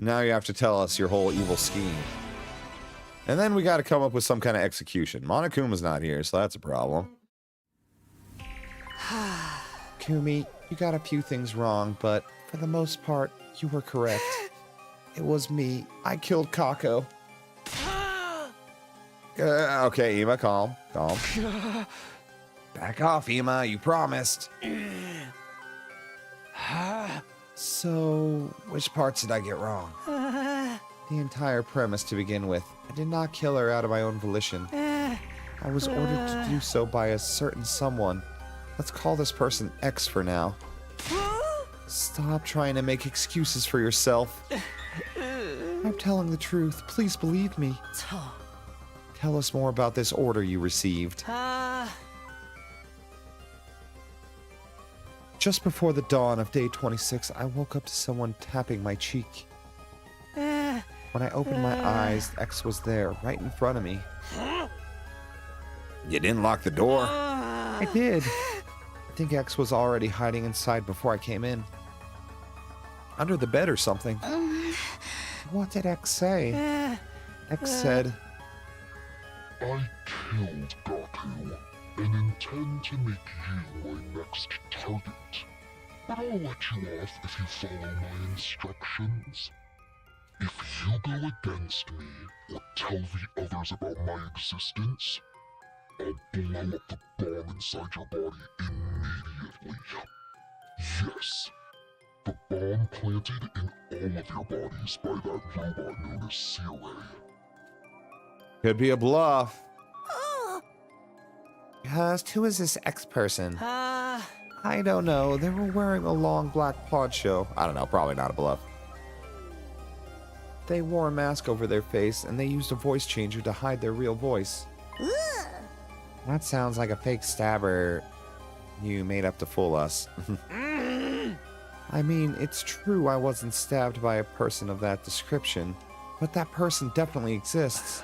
S1: Now you have to tell us your whole evil scheme. And then we got to come up with some kind of execution. Monokuma's not here, so that's a problem. Kumi, you got a few things wrong, but for the most part, you were correct. It was me. I killed Kako. Okay, Ima, calm. Calm. Back off, Ima. You promised. So, which parts did I get wrong? The entire premise to begin with. I did not kill her out of my own volition. I was ordered to do so by a certain someone. Let's call this person X for now. Stop trying to make excuses for yourself. I'm telling the truth. Please believe me. Tell us more about this order you received. Just before the dawn of day 26, I woke up to someone tapping my cheek. When I opened my eyes, X was there, right in front of me. You didn't lock the door? I did. I think X was already hiding inside before I came in. Under the bed or something. What did X say? X said,
S13: I killed Gaku and intend to make you my next target. But I'll let you off if you follow my instructions. If you go against me or tell the others about my existence, I'll blow up the bomb inside your body immediately. Yes, the bomb planted in all of your bodies by that robot known as Searay.
S1: could be a bluff. Just who is this X person? I don't know. They were wearing a long black poncho. I don't know. Probably not a bluff. They wore a mask over their face, and they used a voice changer to hide their real voice. That sounds like a fake stabber you made up to fool us. I mean, it's true I wasn't stabbed by a person of that description, but that person definitely exists.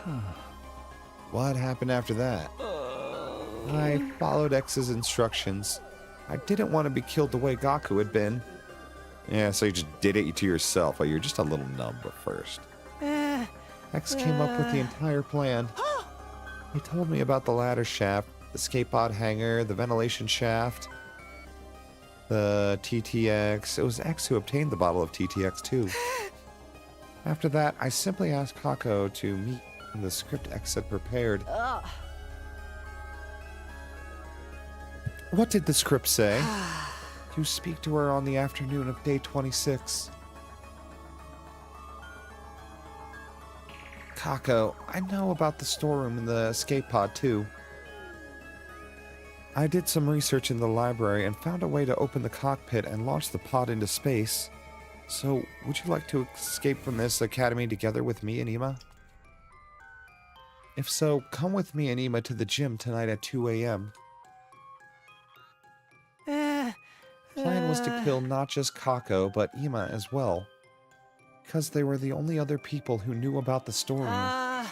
S1: What happened after that? I followed X's instructions. I didn't want to be killed the way Gaku had been. Yeah, so you just did it to yourself. Well, you're just a little numb at first. X came up with the entire plan. He told me about the ladder shaft, the skate pod hanger, the ventilation shaft, the TTX. It was X who obtained the bottle of TTX too. After that, I simply asked Kako to meet in the script X had prepared. What did the script say? To speak to her on the afternoon of day 26. Kako, I know about the storeroom and the escape pod too. I did some research in the library and found a way to open the cockpit and launch the pod into space. So, would you like to escape from this academy together with me and Ima? If so, come with me and Ima to the gym tonight at 2 a.m. Plan was to kill not just Kako, but Ima as well. Because they were the only other people who knew about the storeroom.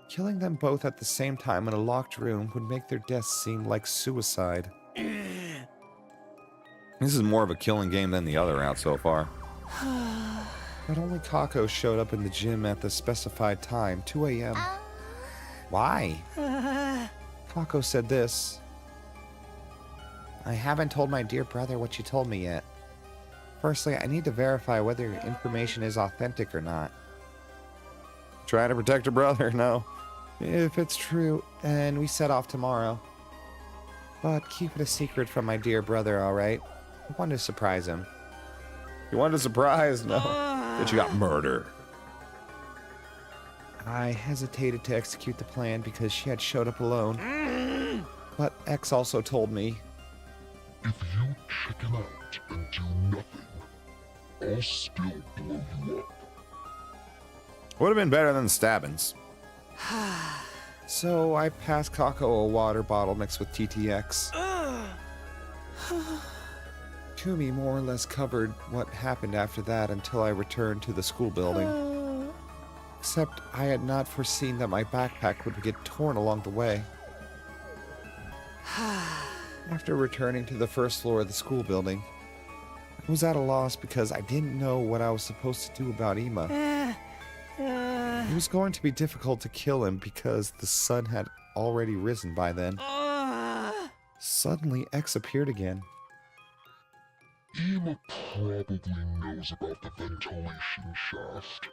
S1: Killing them both at the same time in a locked room would make their deaths seem like suicide. This is more of a killing game than the other route so far. But only Kako showed up in the gym at the specified time, 2 a.m. Why? Kako said this. I haven't told my dear brother what you told me yet. Firstly, I need to verify whether your information is authentic or not. Trying to protect her brother? No. If it's true, then we set off tomorrow. But keep it a secret from my dear brother, alright? I wanted to surprise him. You wanted to surprise? No. But you got murder. I hesitated to execute the plan because she had showed up alone. But X also told me,
S13: if you chicken out and do nothing, I'll still blow you up.
S1: Would have been better than the stabbings. So I passed Kako a water bottle mixed with TTX. Kumi more or less covered what happened after that until I returned to the school building. Except I had not foreseen that my backpack would get torn along the way. After returning to the first floor of the school building, I was at a loss because I didn't know what I was supposed to do about Ima. It was going to be difficult to kill him because the sun had already risen by then. Suddenly, X appeared again.
S13: Ima probably knows about the ventilation shaft.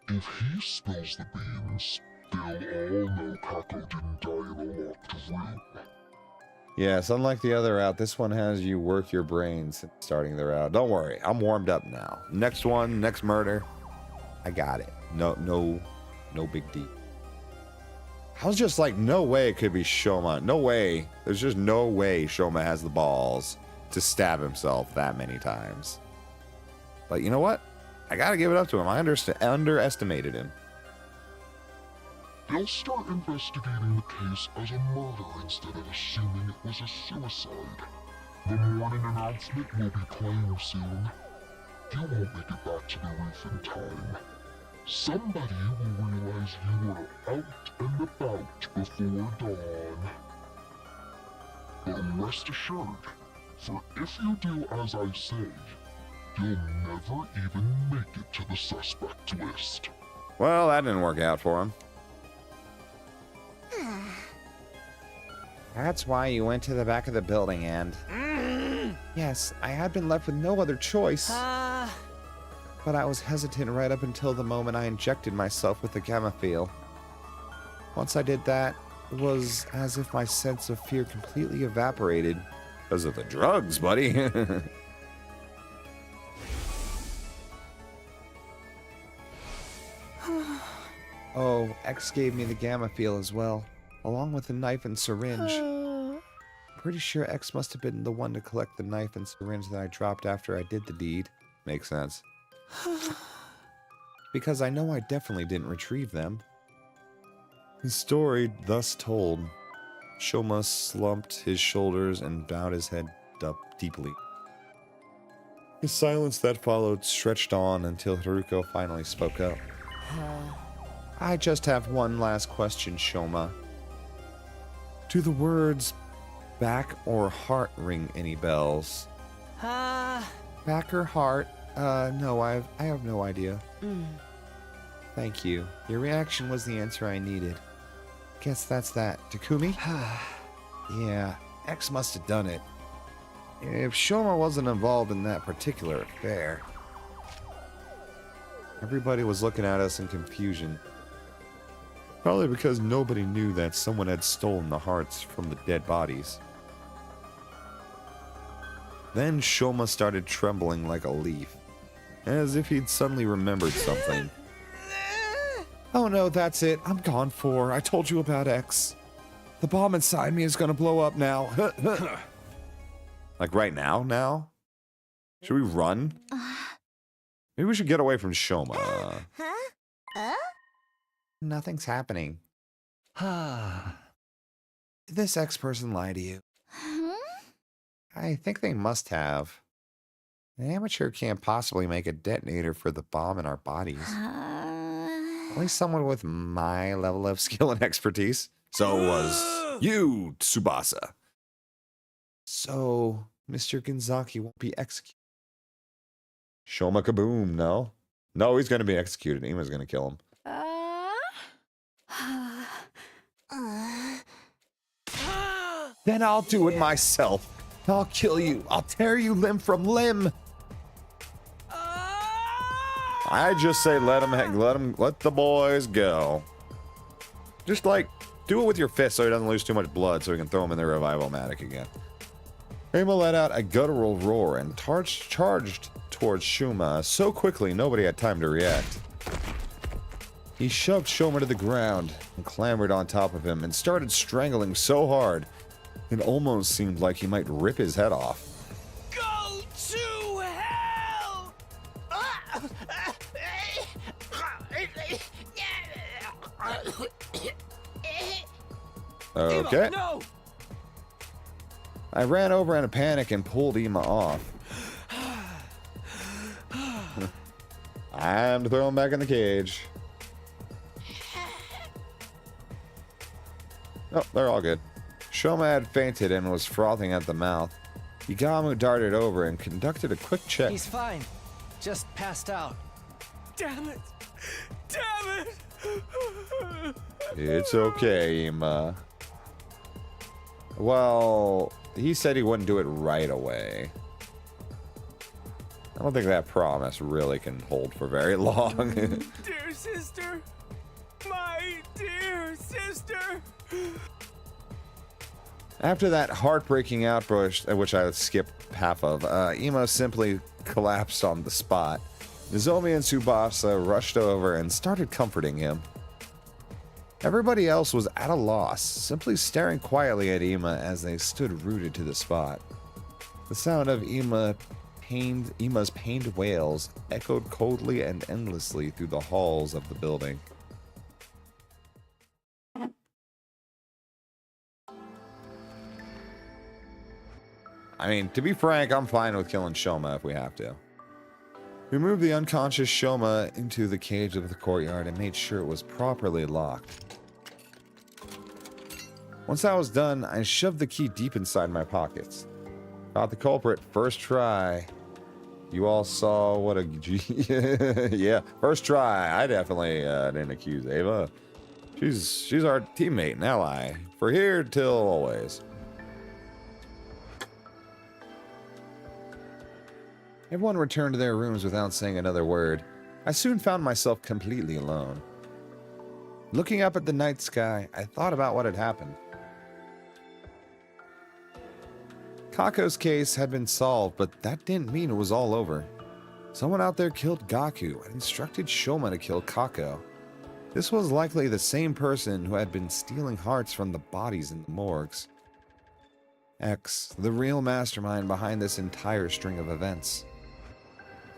S13: If he spills the beans, they'll all know Kako didn't die in a locked room.
S1: Yes, unlike the other route, this one has you work your brains starting the route. Don't worry, I'm warmed up now. Next one, next murder, I got it. No big deal. I was just like, no way it could be Shoma. No way. There's just no way Shoma has the balls to stab himself that many times. But you know what? I gotta give it up to him. I underestimated him.
S13: They'll start investigating the case as a murder instead of assuming it was a suicide. The morning announcement will be playing soon. You won't make it back to the roof in time. Somebody will realize you were out and about before dawn. But rest assured, for if you do as I say, you'll never even make it to the suspect list.
S1: Well, that didn't work out for him. That's why you went to the back of the building, and... Yes, I had been left with no other choice. But I was hesitant right up until the moment I injected myself with the gamma field. Once I did that, it was as if my sense of fear completely evaporated. Because of the drugs, buddy. Oh, X gave me the gamma field as well, along with a knife and syringe. Pretty sure X must have been the one to collect the knife and syringe that I dropped after I did the deed. Makes sense. Because I know I definitely didn't retrieve them. His story thus told, Shoma slumped his shoulders and bowed his head up deeply. The silence that followed stretched on until Haruko finally spoke up. I just have one last question, Shoma. Do the words back or heart ring any bells? back her heart. No, I have no idea. Thank you. Your reaction was the answer I needed. Guess that's that. Takumi? Yeah, X must have done it. If Shoma wasn't involved in that particular affair. Everybody was looking at us in confusion. Probably because nobody knew that someone had stolen the hearts from the dead bodies. Then Shoma started trembling like a leaf, as if he'd suddenly remembered something. Oh no, that's it. I'm gone for. I told you about X. The bomb inside me is gonna blow up now. Like right now? Should we run? Maybe we should get away from Shoma. Nothing's happening. Did this X person lie to you? I think they must have. An amateur can't possibly make a detonator for the bomb in our bodies. Only someone with my level of skill and expertise. So was you, Tsubasa. So, Mr. Gonzaki won't be executed. Shoma kaboom, no? No, he's going to be executed. Ima's going to kill him. Then I'll do it myself. I'll kill you. I'll tear you limb from limb. I just say let the boys go. Just like, do it with your fist so he doesn't lose too much blood so we can throw him in the revival-matic again. Ima let out a guttural roar and charged towards Shoma so quickly nobody had time to react. He shoved Shoma to the ground and clambered on top of him and started strangling so hard it almost seemed like he might rip his head off.
S2: Go to hell!
S1: Okay.
S2: Ima, no!
S1: I ran over in a panic and pulled Ima off. Time to throw him back in the cage. Oh, they're all good. Shoma had fainted and was frothing at the mouth. Igamu darted over and conducted a quick check.
S7: He's fine. Just passed out.
S3: Damn it! Damn it!
S1: It's okay, Ima. Well, he said he wouldn't do it right away. I don't think that promise really can hold for very long.
S3: Dear sister! My dear sister!
S1: After that heartbreaking outburst, which I skipped half of, Emo simply collapsed on the spot. Nozomi and Tsubasa rushed over and started comforting him. Everybody else was at a loss, simply staring quietly at Ima as they stood rooted to the spot. The sound of Ima's pained wails echoed coldly and endlessly through the halls of the building. I mean, to be frank, I'm fine with killing Shoma if we have to. We moved the unconscious Shoma into the cage of the courtyard and made sure it was properly locked. Once that was done, I shoved the key deep inside my pockets. Caught the culprit first try. You all saw what a yeah, first try. I definitely didn't accuse Ava. She's our teammate and ally. For here till always. Everyone returned to their rooms without saying another word. I soon found myself completely alone. Looking up at the night sky, I thought about what had happened. Kako's case had been solved, but that didn't mean it was all over. Someone out there killed Gaku and instructed Shoma to kill Kako. This was likely the same person who had been stealing hearts from the bodies in the morgues. X, the real mastermind behind this entire string of events.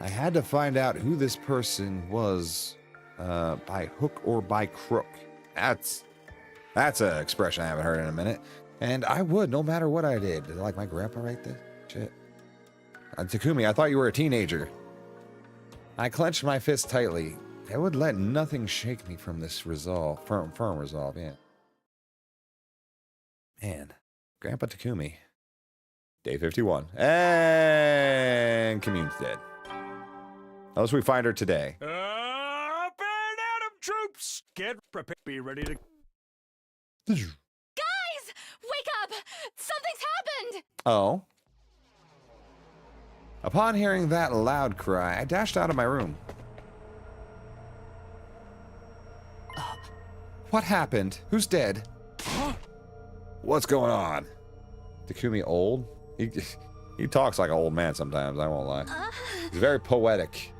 S1: I had to find out who this person was, by hook or by crook. That's an expression I haven't heard in a minute. And I would, no matter what I did. Did like my grandpa write this? Shit. Takumi, I thought you were a teenager. I clenched my fist tightly. I would let nothing shake me from this resolve, firm resolve, yeah. Man, Grandpa Takumi. Day 51. And Commune's dead. Unless we find her today.
S3: Up and at 'em, troops! Get prepared. Be ready to...
S8: Guys! Wake up! Something's happened!
S1: Oh. Upon hearing that loud cry, I dashed out of my room. What happened? Who's dead? What's going on? Takumi old? He talks like an old man sometimes, I won't lie. He's very poetic.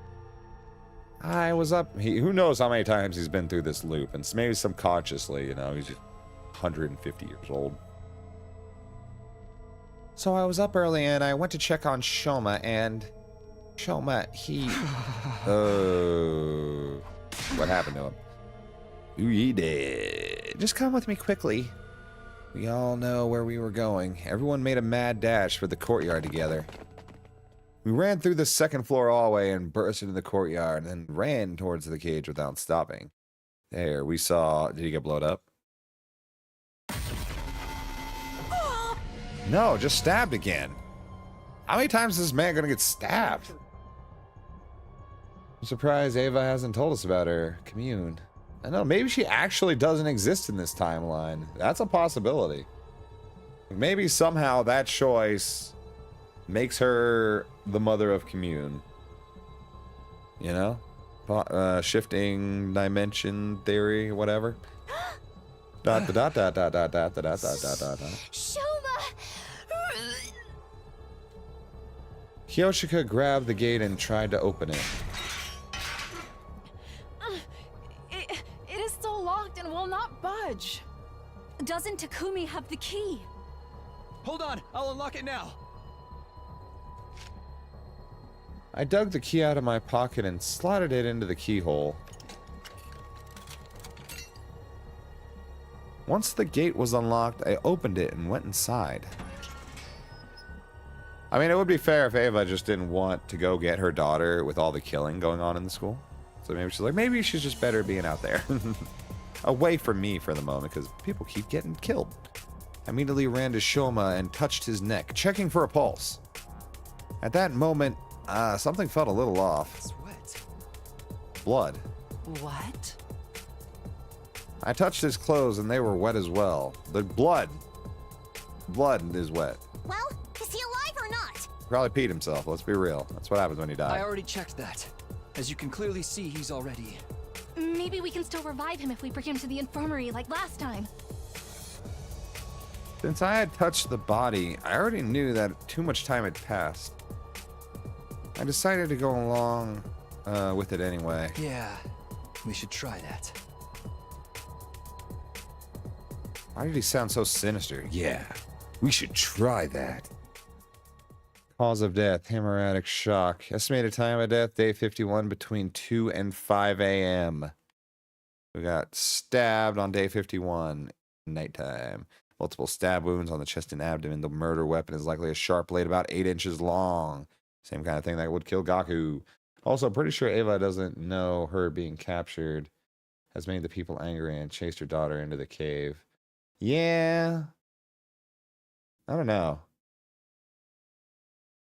S1: I was up... who knows how many times he's been through this loop, and maybe subconsciously, you know, he's just 150 years old. So I was up early and I went to check on Shoma, and... Shoma, he... Oh... What happened to him? Ooh, he did. Just come with me quickly. We all know where we were going. Everyone made a mad dash for the courtyard together. We ran through the second floor hallway and burst into the courtyard, and then ran towards the cage without stopping. There, we saw... Did he get blown up? No, just stabbed again. How many times is this man gonna get stabbed? I'm surprised Ava hasn't told us about her commune. I know, maybe she actually doesn't exist in this timeline. That's a possibility. Maybe somehow that choice makes her the mother of commune. You know? Shifting dimension theory, whatever. Dot dot dot dot dot dot dot dot dot dot.
S8: Shoma!
S1: Kyoshika grabbed the gate and tried to open it.
S5: It is still locked and will not budge.
S9: Doesn't Takumi have the key?
S2: Hold on, I'll unlock it now.
S1: I dug the key out of my pocket and slotted it into the keyhole. Once the gate was unlocked, I opened it and went inside. I mean, it would be fair if Ava just didn't want to go get her daughter with all the killing going on in the school. So maybe she's like, maybe she's just better being out there. Away from me for the moment, because people keep getting killed. I immediately ran to Shoma and touched his neck, checking for a pulse. At that moment, something felt a little off.
S2: Sweat.
S1: Blood.
S6: What?
S1: I touched his clothes and they were wet as well. The blood is wet.
S4: Well, is he alive or not?
S1: Probably peed himself, let's be real. That's what happens when you die.
S2: I already checked that. As you can clearly see, he's already...
S8: Maybe we can still revive him if we bring him to the infirmary like last time.
S1: Since I had touched the body, I already knew that too much time had passed. I decided to go along with it anyway.
S2: Yeah, we should try that.
S1: Why did he sound so sinister? Yeah, we should try that. Cause of death, hemorrhagic shock. Estimated time of death, day 51, between 2 and 5 a.m. We got stabbed on day 51, nighttime. Multiple stab wounds on the chest and abdomen. The murder weapon is likely a sharp blade about 8 inches long. Same kind of thing that would kill Gaku. Also, pretty sure Ava doesn't know her being captured has made the people angry and chased her daughter into the cave. Yeah. I don't know.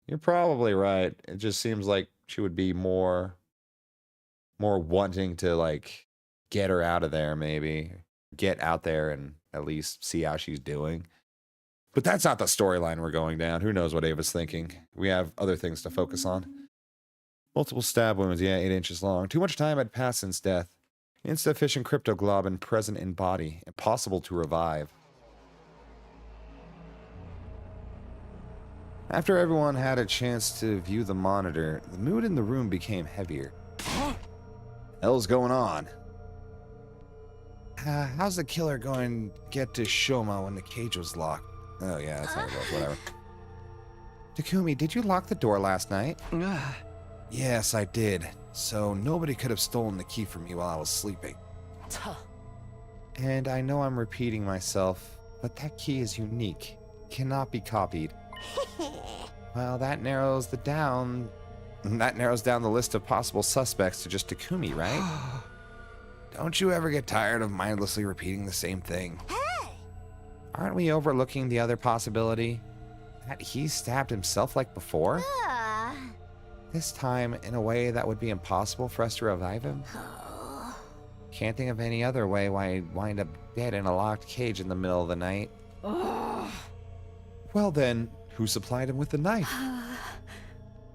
S1: You're probably right. It just seems like she would be more wanting to, like, get her out of there, maybe. Get out there and at least see how she's doing. But that's not the storyline we're going down. Who knows what Ava's thinking? We have other things to focus on. Multiple stab wounds, yeah, 8 inches long. Too much time had passed since death. Insufficient cryptoglobin present in body. Impossible to revive. After everyone had a chance to view the monitor, the mood in the room became heavier. Hell's going on? How's the killer going to get to Shoma when the cage was locked? Oh yeah, that's how it goes, whatever. Takumi, did you lock the door last night? Yes, I did. So nobody could have stolen the key from me while I was sleeping. And I know I'm repeating myself, but that key is unique. Cannot be copied. Well, that narrows down the list of possible suspects to just Takumi, right? Don't you ever get tired of mindlessly repeating the same thing?
S4: Hey!
S1: Aren't we overlooking the other possibility? that he stabbed himself like before? This time in a way that would be impossible for us to revive him? Can't think of any other way why he'd wind up dead in a locked cage in the middle of the night. Well then, who supplied him with the knife?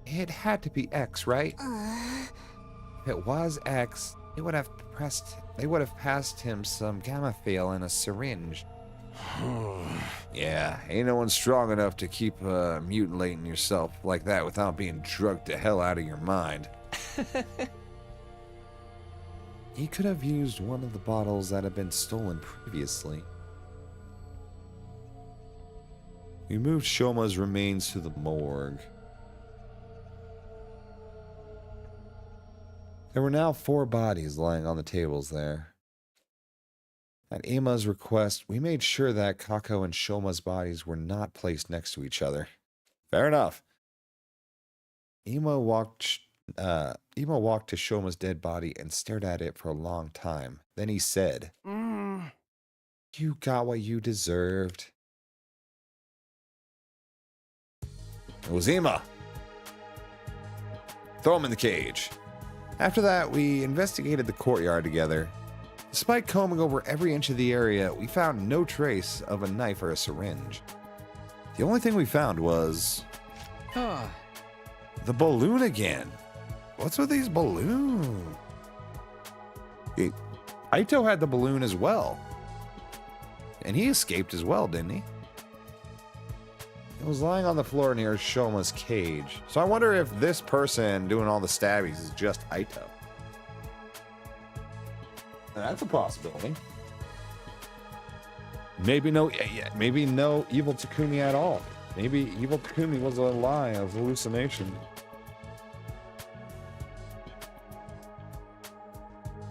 S1: It had to be X, right? If it was X, they would have passed him some gamma-fiel in a syringe. Yeah, ain't no one strong enough to keep mutilating yourself like that without being drugged the hell out of your mind. He could have used one of the bottles that had been stolen previously. We moved Shoma's remains to the morgue. There were now 4 bodies lying on the tables there. At Emma's request, we made sure that Kako and Shoma's bodies were not placed next to each other. Fair enough. Emma walked to Shoma's dead body and stared at it for a long time. Then he said, You got what you deserved. It was Emma. Throw him in the cage. After that, we investigated the courtyard together. Despite combing over every inch of the area, we found no trace of a knife or a syringe. The only thing we found was... the balloon again. What's with these balloons? Aito had the balloon as well. And he escaped as well, didn't he? It was lying on the floor near Shoma's cage. So I wonder if this person doing all the stabbies is just Aito. That's a possibility. Maybe no evil Takumi at all. Maybe evil Takumi was a lie, a hallucination.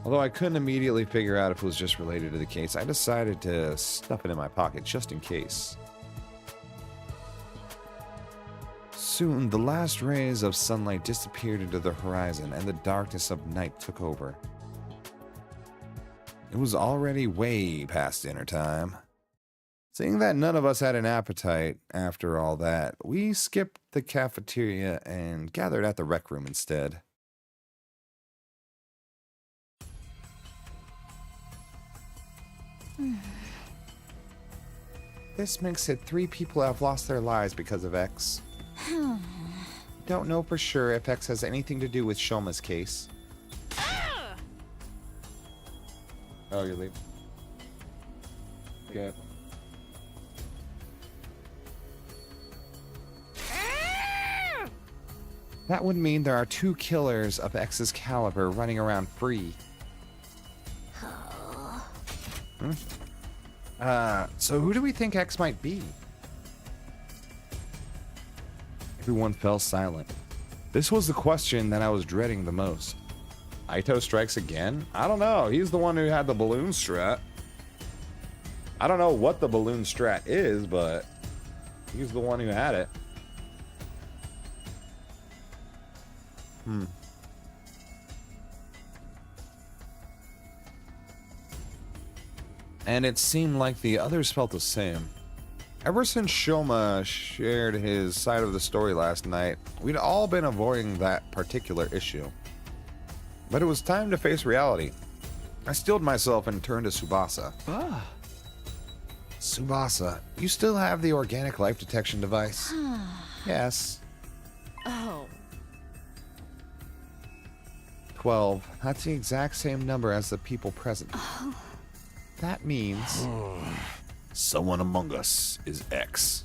S1: Although I couldn't immediately figure out if it was just related to the case, I decided to stuff it in my pocket just in case. Soon, the last rays of sunlight disappeared into the horizon and the darkness of night took over. It was already way past dinner time. Seeing that none of us had an appetite after all that, we skipped the cafeteria and gathered at the rec room instead. This makes it 3 people have lost their lives because of X. Don't know for sure if X has anything to do with Shoma's case. Oh, you're leaving. Okay. That would mean there are 2 killers of X's caliber running around free. So who do we think X might be? Everyone fell silent. This was the question that I was dreading the most. Aito strikes again? I don't know. He's the one who had the balloon strat. I don't know what the balloon strat is, but he's the one who had it. And it seemed like the others felt the same. Ever since Shoma shared his side of the story last night, we'd all been avoiding that particular issue. But it was time to face reality. I steeled myself and turned to Tsubasa. Tsubasa, you still have the organic life detection device? Yes.
S6: Oh.
S1: 12. That's the exact same number as the people present. That means... someone among us is X. ...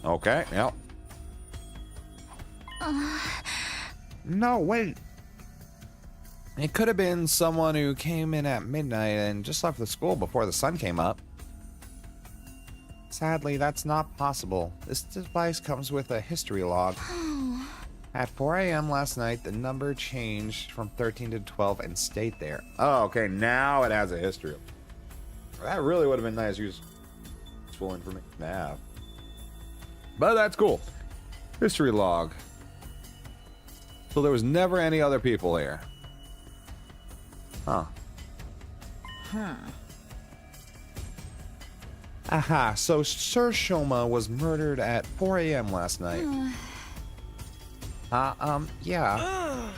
S1: Okay, yep. No, wait. It could have been someone who came in at midnight and just left the school before the sun came up. Sadly, that's not possible. This device comes with a history log. At 4 a.m. last night, the number changed from 13 to 12 and stayed there. Oh, okay, now it has a history. That really would have been nice. Useful information to have. But that's cool. History log. So there was never any other people here. Huh. Aha, so Sir Shoma was murdered at 4 a.m. last night. Yeah.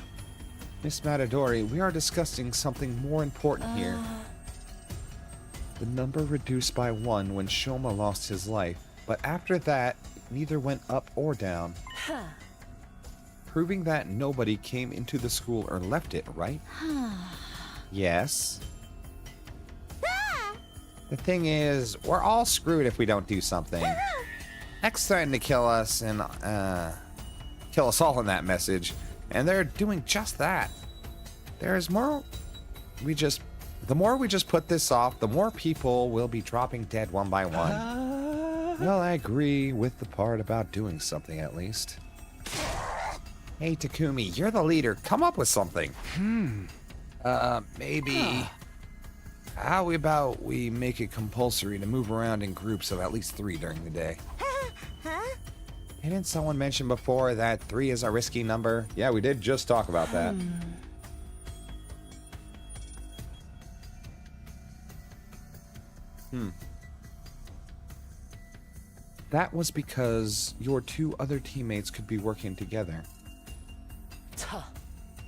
S1: Miss Matadori, we are discussing something more important here. The number reduced by 1 when Shoma lost his life, but after that, neither went up or down. Proving that nobody came into the school or left it, right? Yes. The thing is, we're all screwed if we don't do something. X threatened to kill us and, kill us all in that message, and they're doing just that. There's more. The more we just put this off, the more people will be dropping dead one by one. Well, I agree with the part about doing something at least. Hey, Takumi, you're the leader. Come up with something. Maybe. How about we make it compulsory to move around in groups of at least 3 during the day? Didn't someone mention before that 3 is a risky number? Yeah, we did just talk about that. That was because your 2 other teammates could be working together.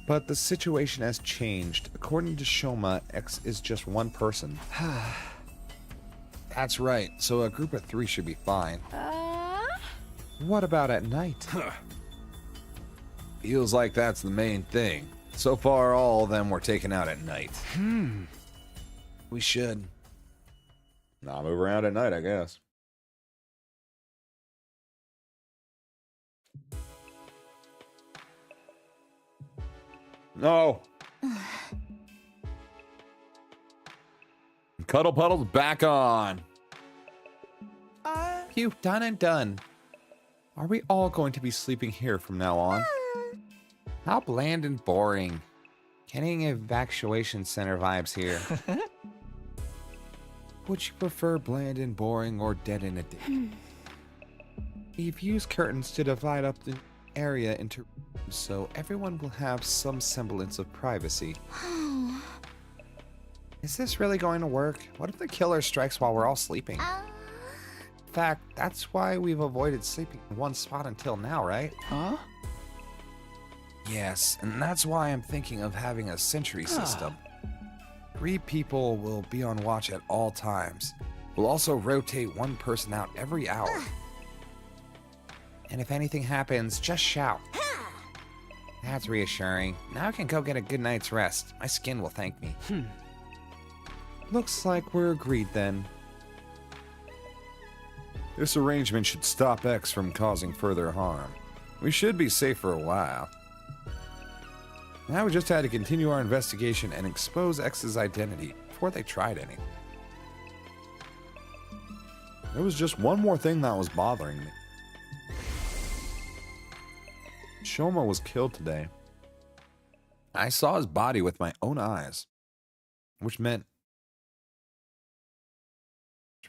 S1: But the situation has changed. According to Shoma, X is just 1 person. That's right, so a group of 3 should be fine. What about at night? Feels like that's the main thing. So far, all of them were taken out at night. We should. Nah, move around at night, I guess. No. Cuddle Puddle's back on. Phew, done and done. Are we all going to be sleeping here from now on? How bland and boring. Getting evacuation center vibes here. Would you prefer bland and boring or dead in a day? We've used curtains to divide up the area into rooms so everyone will have some semblance of privacy. Is this really going to work? What if the killer strikes while we're all sleeping? In fact, that's why we've avoided sleeping in one spot until now, right? Huh? Yes, and that's why I'm thinking of having a sentry system. 3 people will be on watch at all times. We'll also rotate 1 person out every hour. And if anything happens, just shout. That's reassuring. Now I can go get a good night's rest. My skin will thank me. Looks like we're agreed then. This arrangement should stop X from causing further harm. We should be safe for a while. Now we just had to continue our investigation and expose X's identity before they tried any. There was just one more thing that was bothering me. Shoma was killed today. I saw his body with my own eyes. Which meant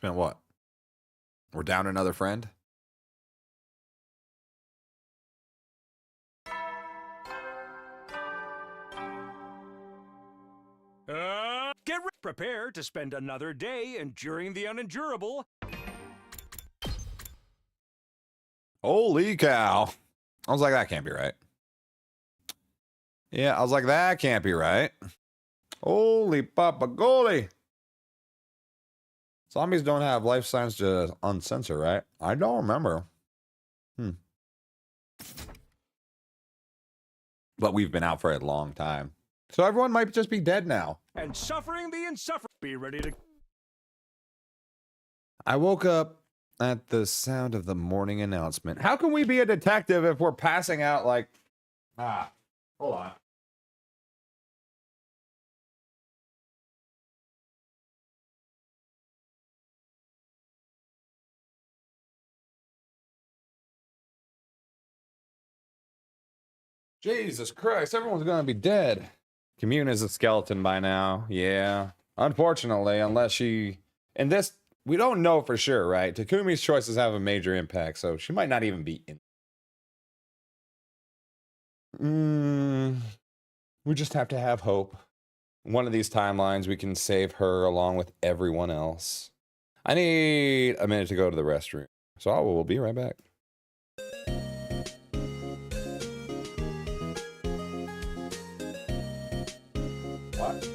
S1: what? We're down another friend?
S3: Get prepared to spend another day enduring the unendurable.
S1: Holy cow. I was like, that can't be right. Yeah, I was like, that can't be right. Holy papa goalie. Zombies don't have life signs to uncensor, right? I don't remember. But we've been out for a long time. So everyone might just be dead now.
S3: And suffering the insufferable. Be ready to...
S1: I woke up at the sound of the morning announcement. How can we be a detective if we're passing out like... hold on. Jesus Christ, everyone's gonna be dead. Commune is a skeleton by now, yeah. Unfortunately, unless she... In this, we don't know for sure, right? Takumi's choices have a major impact, so she might not even be in. We just have to have hope. one of these timelines, we can save her along with everyone else. I need a minute to go to the restroom, so I will be right back. What?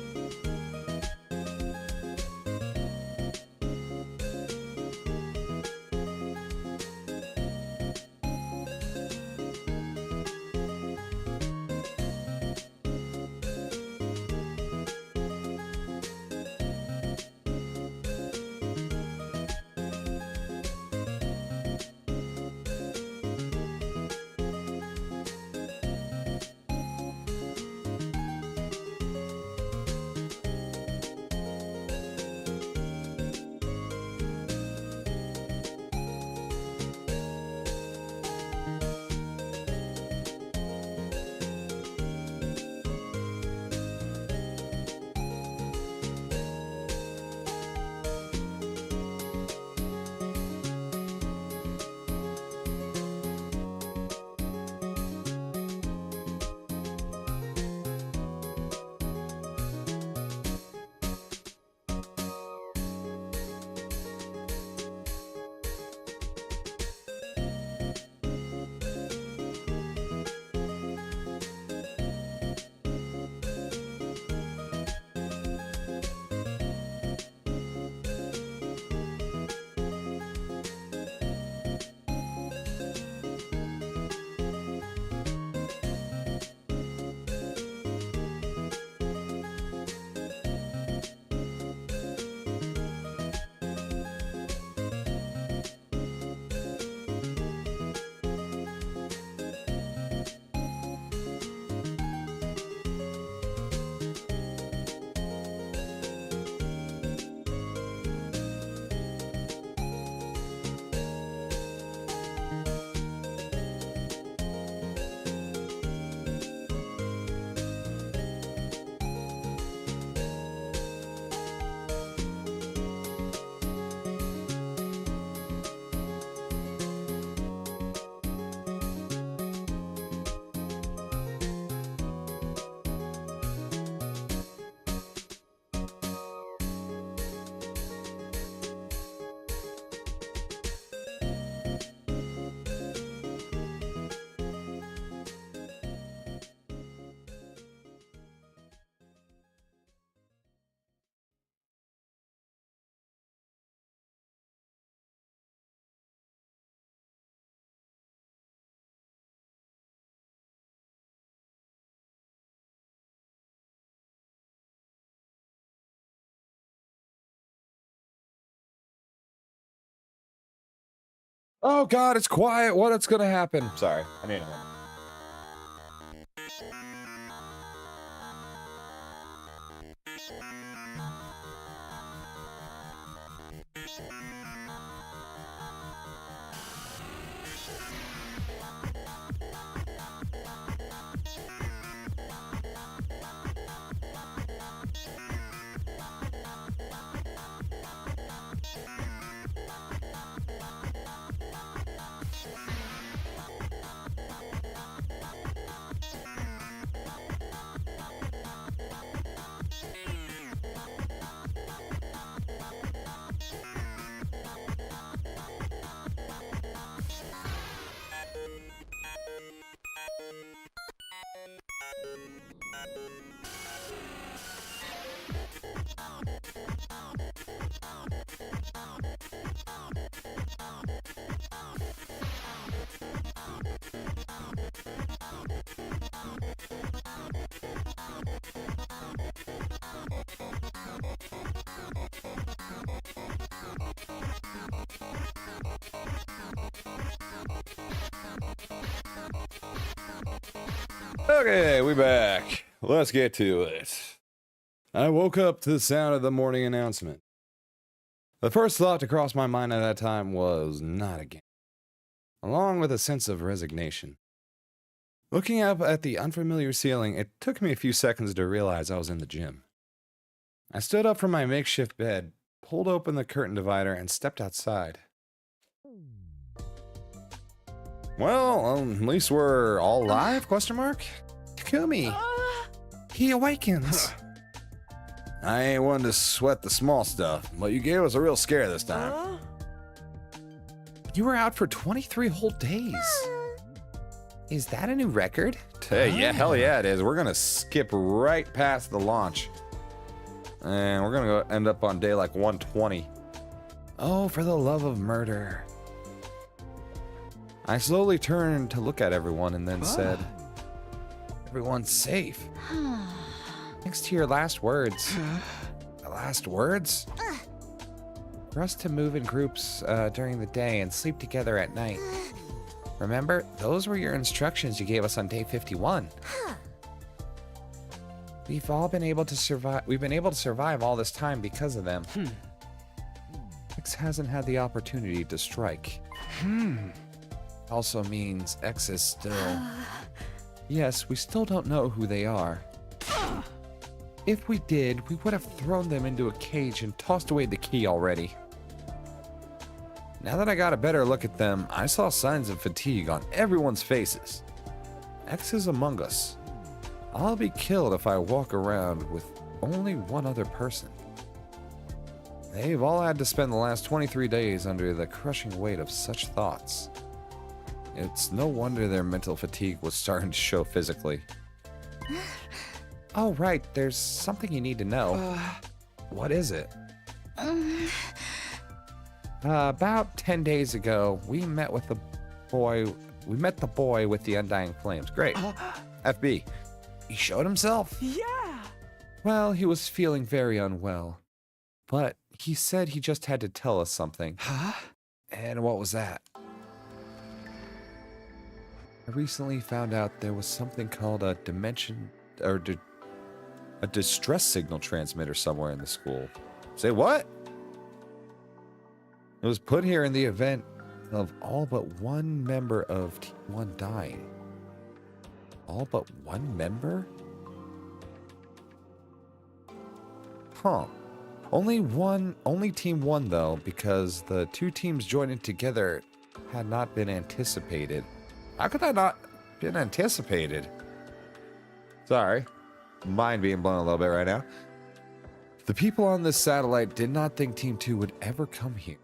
S1: Oh God, it's quiet. What's gonna happen? Sorry, I need a moment. Okay, we back. Let's get to it. I woke up to the sound of the morning announcement. The first thought to cross my mind at that time was not again, along with a sense of resignation. Looking up at the unfamiliar ceiling, it took me a few seconds to realize I was in the gym. I stood up from my makeshift bed, pulled open the curtain divider, and stepped outside. Well, at least we're all live, question mark? Takumi, he awakens. I ain't one to sweat the small stuff, but you gave us a real scare this time. You were out for 23 whole days. Is that a new record? Yeah, hell yeah it is. We're gonna skip right past the launch. And we're gonna go end up on day like 120. Oh, for the love of murder. I slowly turned to look at everyone and then said, everyone's safe. Thanks to your last words. The last words? For us to move in groups during the day and sleep together at night. Remember, those were your instructions you gave us on day 51. We've all been able to survive. We've been able to survive all this time because of them. X hasn't had the opportunity to strike. Also means X is still... Yes, we still don't know who they are. If we did, we would have thrown them into a cage and tossed away the key already. Now that I got a better look at them, I saw signs of fatigue on everyone's faces. X is among us. I'll be killed if I walk around with only one other person. They've all had to spend the last 23 days under the crushing weight of such thoughts. It's no wonder their mental fatigue was starting to show physically. Oh, right, there's something you need to know. What is it? About 10 days ago, we met the boy with the undying flames. Great. FB. He showed himself?
S3: Yeah!
S1: Well, he was feeling very unwell. But he said he just had to tell us something. Huh? And what was that? I recently found out there was something called a a distress signal transmitter somewhere in the school. Say what? It was put here in the event of all but one member of Team 1 dying. All but one member? Huh. Only Team 1 though, because the two teams joining together had not been anticipated. How could that not been anticipated? Sorry. Mind being blown a little bit right now. The people on this satellite did not think Team 2 would ever come here.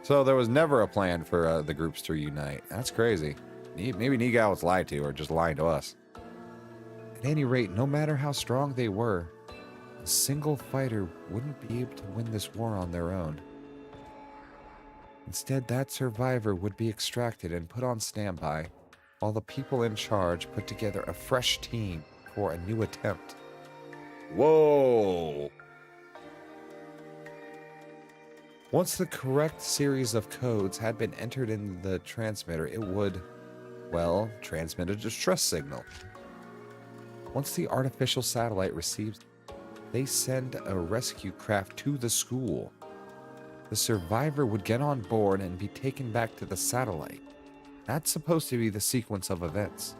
S1: So there was never a plan for the groups to reunite. That's crazy. Maybe Niga was lied to or just lying to us. At any rate, no matter how strong they were, a single fighter wouldn't be able to win this war on their own. Instead, that survivor would be extracted and put on standby, while the people in charge put together a fresh team for a new attempt. Whoa! Once the correct series of codes had been entered in the transmitter, it would, well, transmit a distress signal. Once the artificial satellite receives, they send a rescue craft to the school. The survivor would get on board and be taken back to the satellite. That's supposed to be the sequence of events.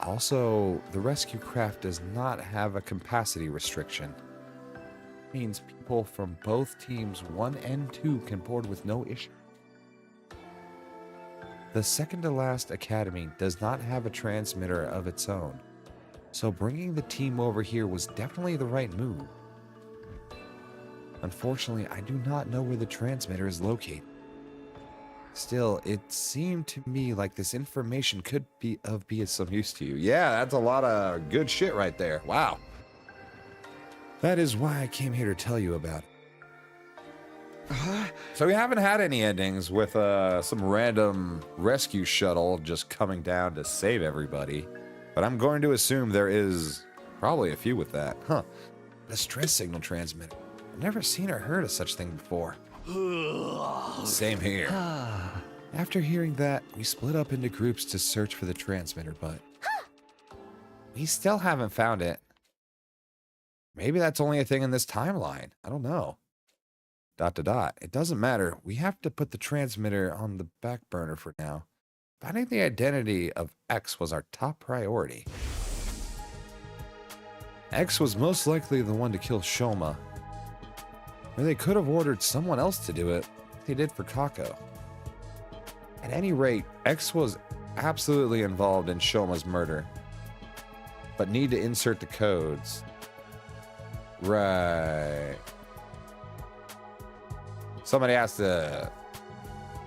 S1: Also, the rescue craft does not have a capacity restriction. It means people from both teams 1 and 2 can board with no issue. The second to last academy does not have a transmitter of its own, so bringing the team over here was definitely the right move. Unfortunately, I do not know where the transmitter is located. Still, it seemed to me like this information could be of some use to you. Yeah, that's a lot of good shit right there. Wow. That is why I came here to tell you about it. So we haven't had any endings with some random rescue shuttle just coming down to save everybody. But I'm going to assume there is probably a few with that. Huh. The stress signal transmitter. I've never seen or heard of such thing before. Same here. After hearing that, we split up into groups to search for the transmitter, but we still haven't found it. Maybe that's only a thing in this timeline. I don't know. ... It doesn't matter. We have to put the transmitter on the back burner for now. Finding the identity of X was our top priority. X was most likely the one to kill Shoma. Or they could have ordered someone else to do it, like they did for Kako. At any rate, X was absolutely involved in Shoma's murder. but need to insert the codes. Right. Somebody has to...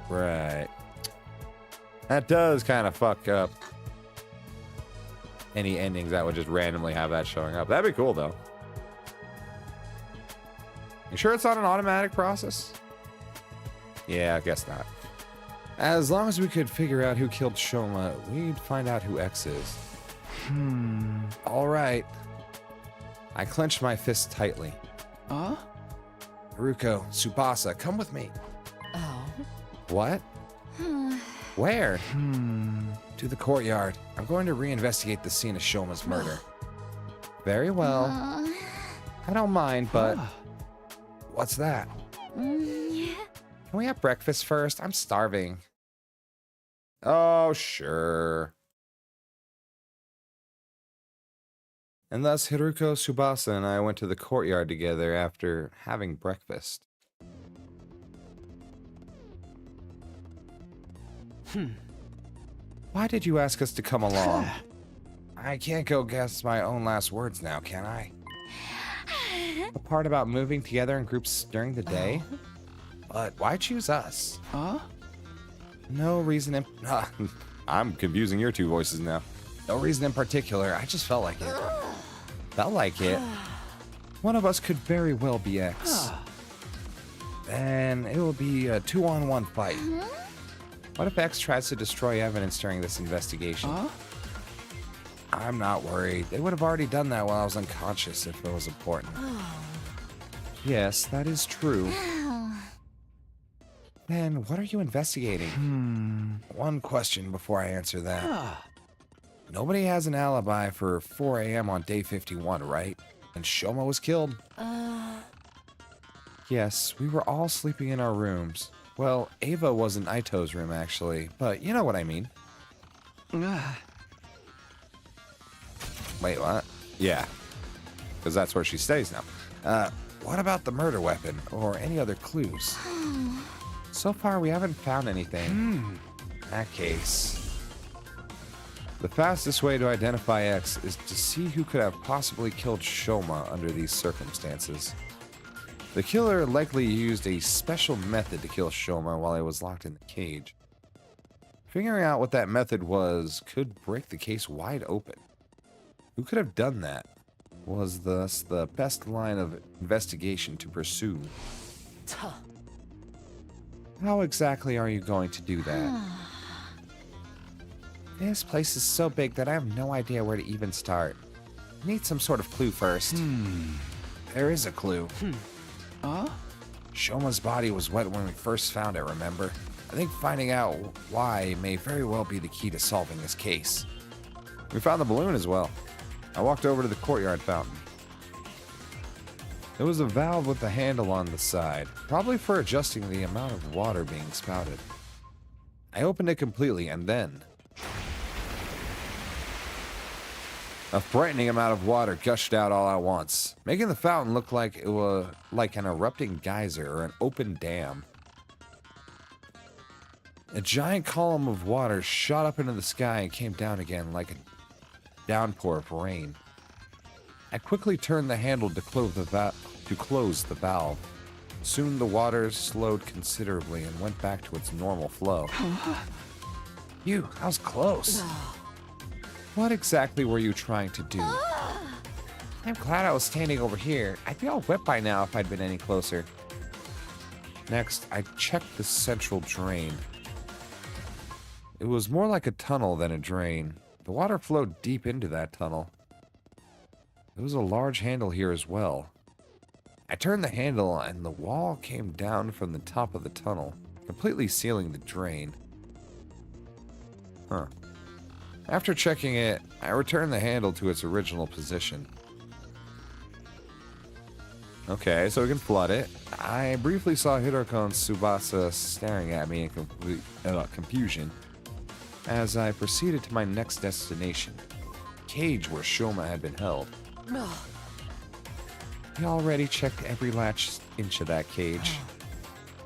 S1: Right. That does kind of fuck up any endings that would just randomly have that showing up. That'd be cool, though. You sure it's not an automatic process? Yeah, I guess not. As long as we could figure out who killed Shoma, we'd find out who X is. All right. I clenched my fist tightly. Haruko, Tsubasa, come with me.
S6: Oh?
S1: What? Where? To the courtyard. I'm going to reinvestigate the scene of Shoma's murder. Very well. I don't mind, but... What's that? Can we have breakfast first? I'm starving. Oh, sure. And thus, Haruko, Tsubasa, and I went to the courtyard together after having breakfast. Why did you ask us to come along? I can't go guess my own last words now, can I? The part about moving together in groups during the day? But why choose us? No reason in... I'm confusing your two voices now. No reason in particular, I just felt like it. Felt like it. One of us could very well be X. Then it will be a 2-on-1 fight. What if X tries to destroy evidence during this investigation? I'm not worried. They would have already done that while I was unconscious if it was important. Yes, that is true. Then what are you investigating? One question before I answer that. Nobody has an alibi for 4 a.m. on day 51, right? And Shoma was killed? Yes, we were all sleeping in our rooms. Well, Ava was in Aito's room, actually, but you know what I mean. Wait, what? Yeah, because that's where she stays now. What about the murder weapon, or any other clues? So far, we haven't found anything. In that case... The fastest way to identify X is to see who could have possibly killed Shoma under these circumstances. The killer likely used a special method to kill Shoma while he was locked in the cage. Figuring out what that method was could break the case wide open. Who could have done that was thus the best line of investigation to pursue. How exactly are you going to do that? This place is so big that I have no idea where to even start. I need some sort of clue first. There is a clue. Shoma's body was wet when we first found it, remember? I think finding out why may very well be the key to solving this case. We found the balloon as well. I walked over to the courtyard fountain. There was a valve with a handle on the side, probably for adjusting the amount of water being spouted. I opened it completely and then... a frightening amount of water gushed out all at once, making the fountain look like it was like an erupting geyser or an open dam. A giant column of water shot up into the sky and came down again like a downpour of rain. I quickly turned the handle to close the valve. Soon the water slowed considerably and went back to its normal flow. Phew, that was close. What exactly were you trying to do? I'm glad I was standing over here. I'd be all wet by now if I'd been any closer. Next, I checked the central drain. It was more like a tunnel than a drain. The water flowed deep into that tunnel. There was a large handle here as well. I turned the handle and the wall came down from the top of the tunnel, completely sealing the drain. After checking it, I returned the handle to its original position. Okay, so we can flood it. I briefly saw Hiroko and Tsubasa staring at me in confusion as I proceeded to my next destination, the cage where Shoma had been held. We already checked every last inch of that cage.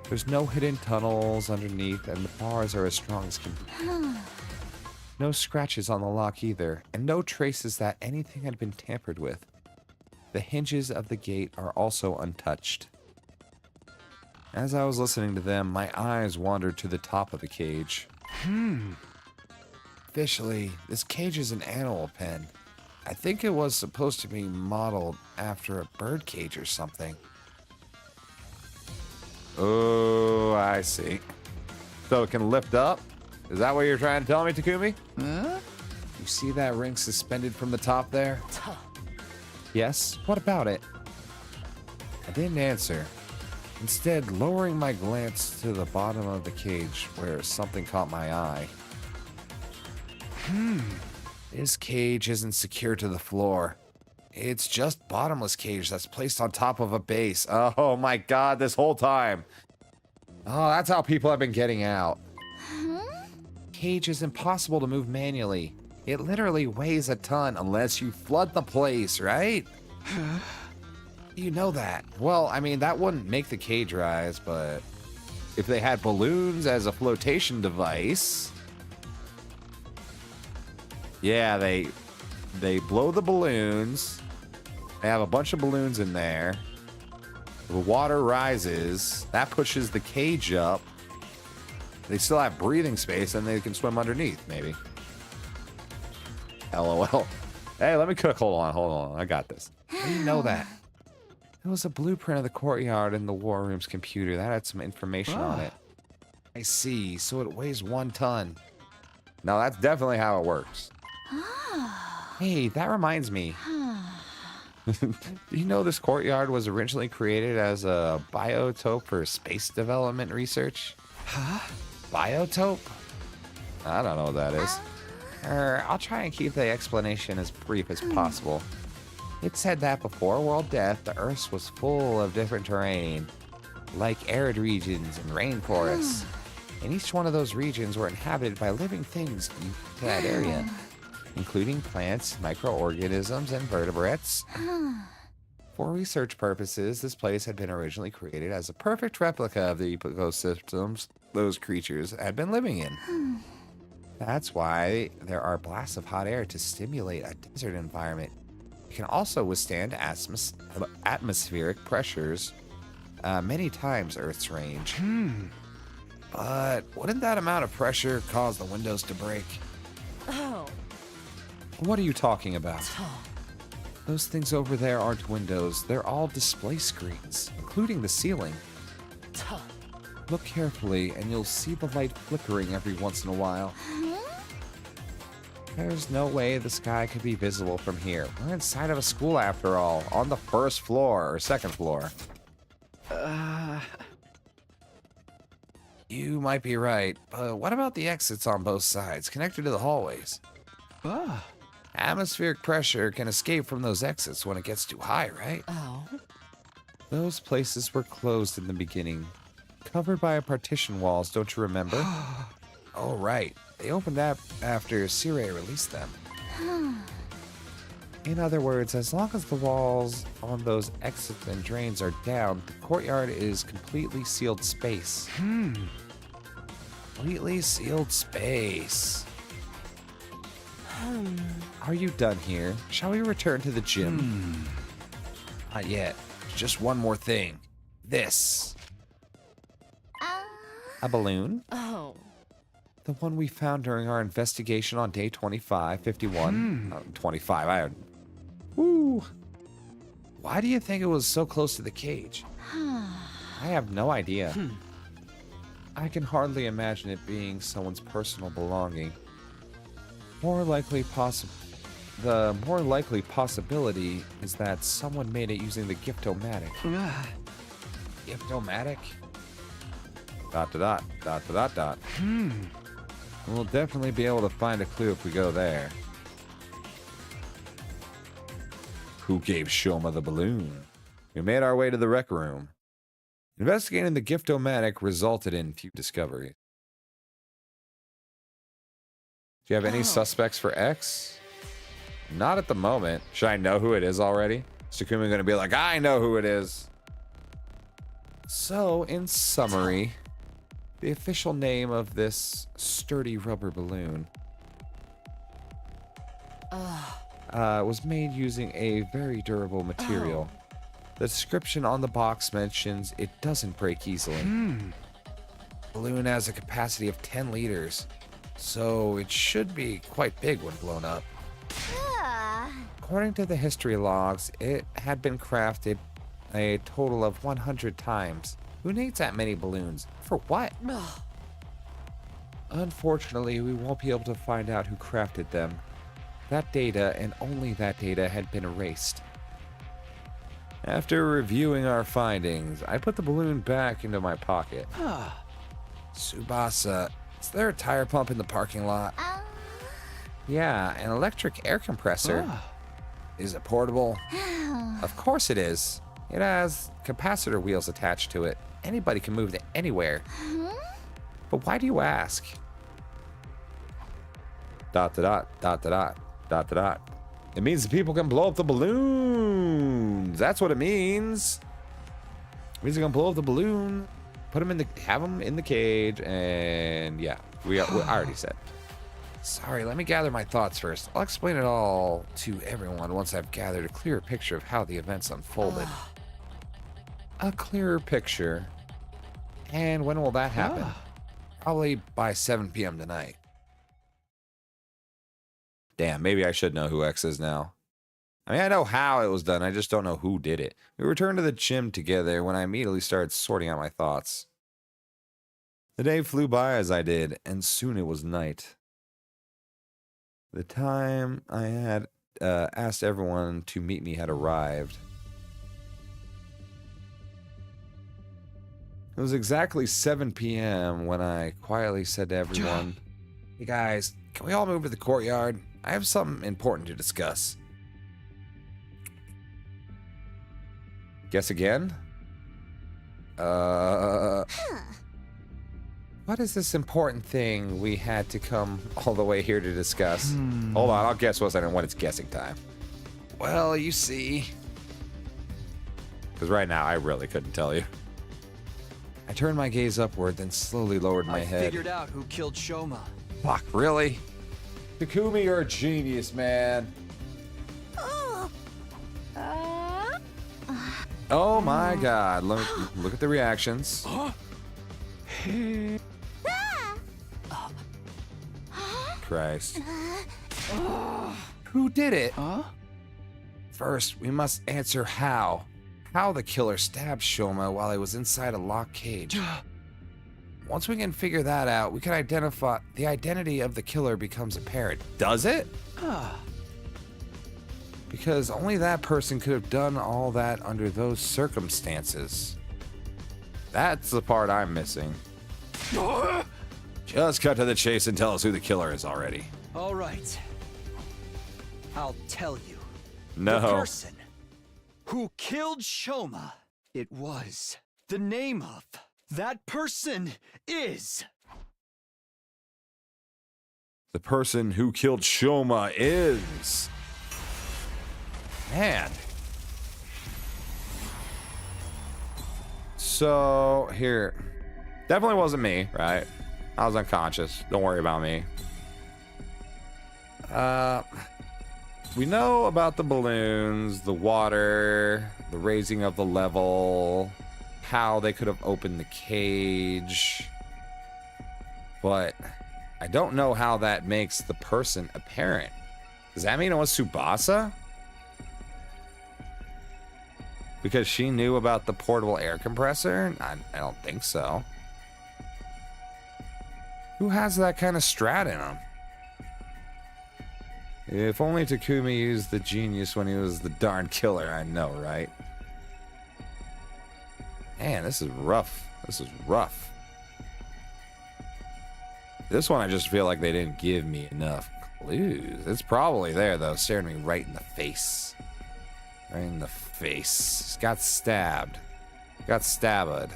S1: There's no hidden tunnels underneath, and the bars are as strong as can be. No scratches on the lock either, and no traces that anything had been tampered with. The hinges of the gate are also untouched. As I was listening to them, my eyes wandered to the top of the cage. Officially, this cage is an animal pen. I think it was supposed to be modeled after a bird cage or something. Oh, I see. So it can lift up? Is that what you're trying to tell me, Takumi? Huh? You see that ring suspended from the top there? Yes? What about it? I didn't answer. Instead, lowering my glance to the bottom of the cage where something caught my eye. This cage isn't secure to the floor. It's just bottomless cage that's placed on top of a base. Oh my god, this whole time. Oh, that's how people have been getting out. Cage is impossible to move manually. It literally weighs a ton unless you flood the place, right? You know that. Well, I mean, that wouldn't make the cage rise, but if they had balloons as a flotation device... Yeah, they blow the balloons. They have a bunch of balloons in there. The water rises. That pushes the cage up. They still have breathing space, and they can swim underneath, maybe. LOL. Hey, let me cook. Hold on. I got this. How do you know that? It was a blueprint of the courtyard in the war room's computer. That had some information on it. I see. So it weighs 1 ton. Now, that's definitely how it works. Hey, that reminds me. Do you know this courtyard was originally created as a biotope for space development research? Huh? Biotope? I don't know what that is. I'll try and keep the explanation as brief as possible. It said that before world death, the Earth was full of different terrain, like arid regions and rainforests. And each one of those regions were inhabited by living things in that area, including plants, microorganisms, and vertebrates. For research purposes, this place had been originally created as a perfect replica of the ecosystems those creatures had been living in. That's why there are blasts of hot air to stimulate a desert environment. It can also withstand atmospheric pressures many times Earth's range. But wouldn't that amount of pressure cause the windows to break?
S6: Oh.
S1: What are you talking about? Those things over there aren't windows. They're all display screens, including the ceiling. Look carefully, and you'll see the light flickering every once in a while. There's no way the sky could be visible from here. We're inside of a school after all, on the first floor or second floor. You might be right, but what about the exits on both sides, connected to the hallways? Atmospheric pressure can escape from those exits when it gets too high, right? Those places were closed in the beginning, covered by partition walls, don't you remember? Oh, right. They opened up after Sire released them. In other words, as long as the walls on those exits and drains are down, the courtyard is completely sealed space. Completely sealed space. Are you done here? Shall we return to the gym? Not yet. Just one more thing. This. A balloon?
S6: Oh.
S1: The one we found during our investigation on day 25, 51. 25, I don't... Woo. Why do you think it was so close to the cage? I have no idea. I can hardly imagine it being someone's personal belonging. The more likely possibility is that someone made it using the Gift-O-Matic. Gift-O-Matic? ... We'll definitely be able to find a clue if we go there. Who gave Shoma the balloon? We made our way to the rec room. Investigating the Gift-O-Matic resulted in few discoveries. Do you have any suspects for X? Not at the moment. Should I know who it is already? Is Takumi going to be like, I know who it is? So, in summary, the official name of this sturdy rubber balloon was made using a very durable material. The description on the box mentions it doesn't break easily. The balloon has a capacity of 10 liters, so it should be quite big when blown up. According to the history logs, it had been crafted a total of 100 times. Who needs that many balloons? For what? Unfortunately, we won't be able to find out who crafted them. That data, and only that data, had been erased. After reviewing our findings, I put the balloon back into my pocket. Tsubasa, is there a tire pump in the parking lot? Yeah, an electric air compressor. Is it portable? Of course it is. It has capacitor wheels attached to it. Anybody can move it anywhere. But why do you ask? ... It means the people can blow up the balloons. That's what it means. It means they can blow up the balloon, put them in the, have them in the cage, and yeah, I already said. Sorry, let me gather my thoughts first. I'll explain it all to everyone once I've gathered a clearer picture of how the events unfolded. A clearer picture. And when will that happen? Probably by 7 p.m. tonight. Damn, maybe I should know who X is now. I mean, I know how it was done, I just don't know who did it. We returned to the gym together when I immediately started sorting out my thoughts. The day flew by as I did, and soon it was night. The time I had asked everyone to meet me had arrived. It was exactly 7 p.m. when I quietly said to everyone, "Hey guys, can we all move to the courtyard? I have something important to discuss." Guess again? What is this important thing we had to come all the way here to discuss? Hold on, I'll guess when it's guessing time. Well, you see. Because right now, I really couldn't tell you. I turned my gaze upward, then slowly lowered my head.
S2: I figured out who killed Shoma.
S1: Fuck, really? Takumi, you're a genius, man. Oh my god, look at the reactions. Christ. Who did it? First, we must answer how. How the killer stabbed Shoma while he was inside a locked cage. Once we can figure that out, we can identify the identity of the killer becomes apparent. Does it? Because only that person could have done all that under those circumstances. That's the part I'm missing. Just cut to the chase and tell us who the killer is already.
S2: All right. I'll tell you.
S1: No.
S2: The person who killed Shoma, it was. The name of that person is...
S1: The person who killed Shoma is... Man. So, here. Definitely wasn't me, right? I was unconscious. Don't worry about me. We know about the balloons, the water, the raising of the level, how they could have opened the cage. But I don't know how that makes the person apparent. Does that mean it was Tsubasa? Because she knew about the portable air compressor? I don't think so. Who has that kind of strat in him? If only Takumi used the genius when he was the darn killer, I know, right? Man, this is rough. This is rough. This one I just feel like they didn't give me enough clues. It's probably there, though, staring me right in the face. Right in the face. Got stabbed. Got stabbed.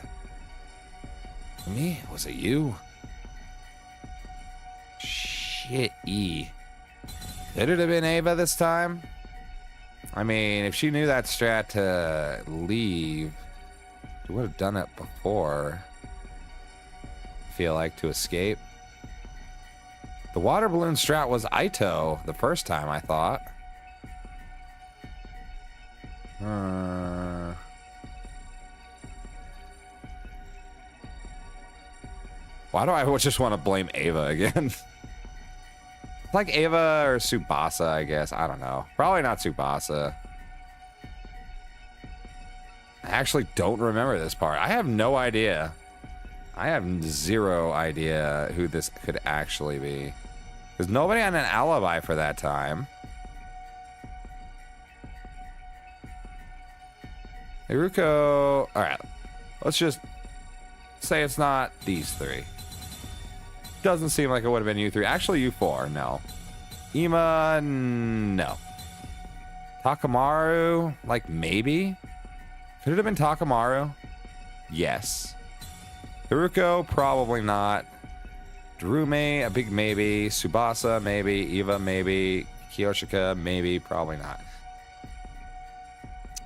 S1: Me? Was it you? Shit-y. Could it have been Ava this time? I mean, if she knew that strat to leave, she would have done it before. I feel like to escape. The water balloon strat was Aito the first time, I thought. Why do I just want to blame Ava again? Like Ava or Tsubasa, I guess. I don't know. Probably not Tsubasa. I actually don't remember this part. I have no idea. I have zero idea who this could actually be. Because nobody had an alibi for that time. Haruko. Alright. Let's just say it's not these three. Doesn't seem like it would have been you three. Actually, you four. No. Ima. No. Takamaru. Like, maybe? Could it have been Takamaru? Yes. Haruko, probably not. Drume, a big maybe. Tsubasa, maybe. Eva, maybe. Kyoshika, maybe. Probably not.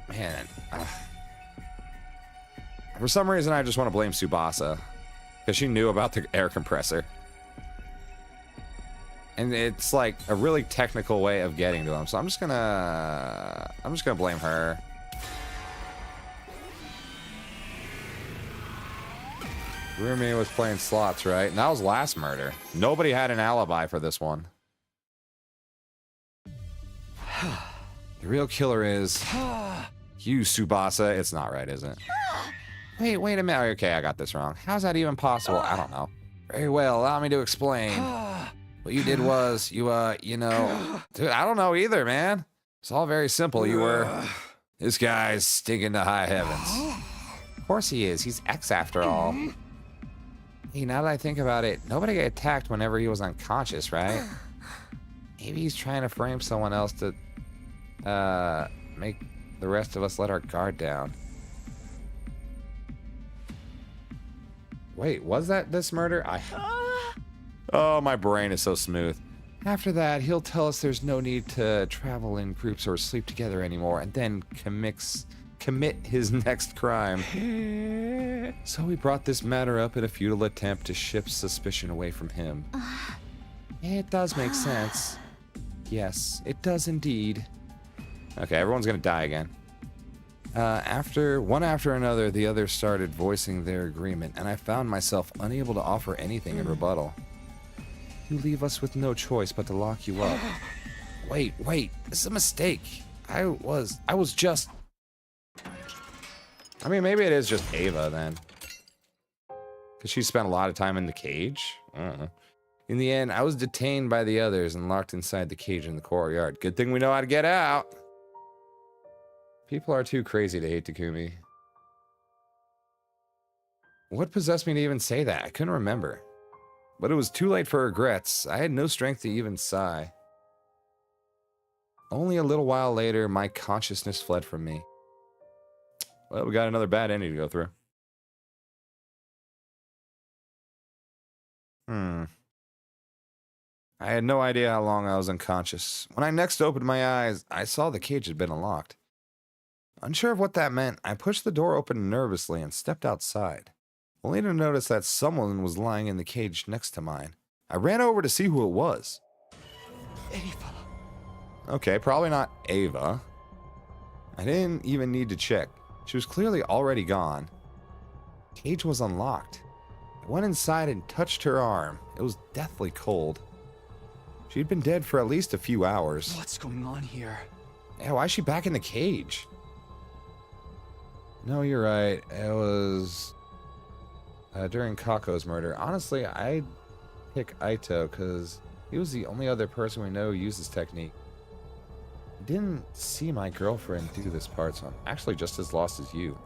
S1: Man. For some reason, I just want to blame Tsubasa. Because she knew about the air compressor. And it's like a really technical way of getting to him. So I'm just gonna blame her. Rumi was playing slots, right? And that was last murder. Nobody had an alibi for this one. The real killer is you, Tsubasa. It's not right, is it? Wait a minute. Okay, I got this wrong. How's that even possible? I don't know. Very well, allow me to explain. What you did was, you know... Dude, I don't know either, man. It's all very simple. You were... This guy's stinking to high heavens. Of course he is. He's X after all. Hey, now that I think about it, nobody got attacked whenever he was unconscious, right? Maybe he's trying to frame someone else to make the rest of us let our guard down. Wait, was that this murder? Oh, my brain is so smooth. After that, he'll tell us there's no need to travel in groups or sleep together anymore, and then commit his next crime. So we brought this matter up in a futile attempt to shift suspicion away from him. It does make sense. Yes, it does indeed. Okay, everyone's gonna die again. One after another, the others started voicing their agreement, and I found myself unable to offer anything in rebuttal. You leave us with no choice but to lock you up. Wait, this is a mistake. I was just... I mean, maybe it is just Ava, then. Because she spent a lot of time in the cage? I don't know. In the end, I was detained by the others and locked inside the cage in the courtyard. Good thing we know how to get out. People are too crazy to hate Takumi. What possessed me to even say that? I couldn't remember. But it was too late for regrets. I had no strength to even sigh. Only a little while later, my consciousness fled from me. Well, we got another bad ending to go through. I had no idea how long I was unconscious. When I next opened my eyes, I saw the cage had been unlocked. Unsure of what that meant, I pushed the door open nervously and stepped outside, only to notice that someone was lying in the cage next to mine. I ran over to see who it was. Ava. Okay, probably not Ava. I didn't even need to check. She was clearly already gone. The cage was unlocked. I went inside and touched her arm. It was deathly cold. She'd been dead for at least a few hours.
S2: What's going on here?
S1: Yeah, why is she back in the cage? No, you're right. It was during Kako's murder. Honestly, I'd pick Aito because he was the only other person we know who used this technique. I didn't see my girlfriend do this part, so I'm actually just as lost as you.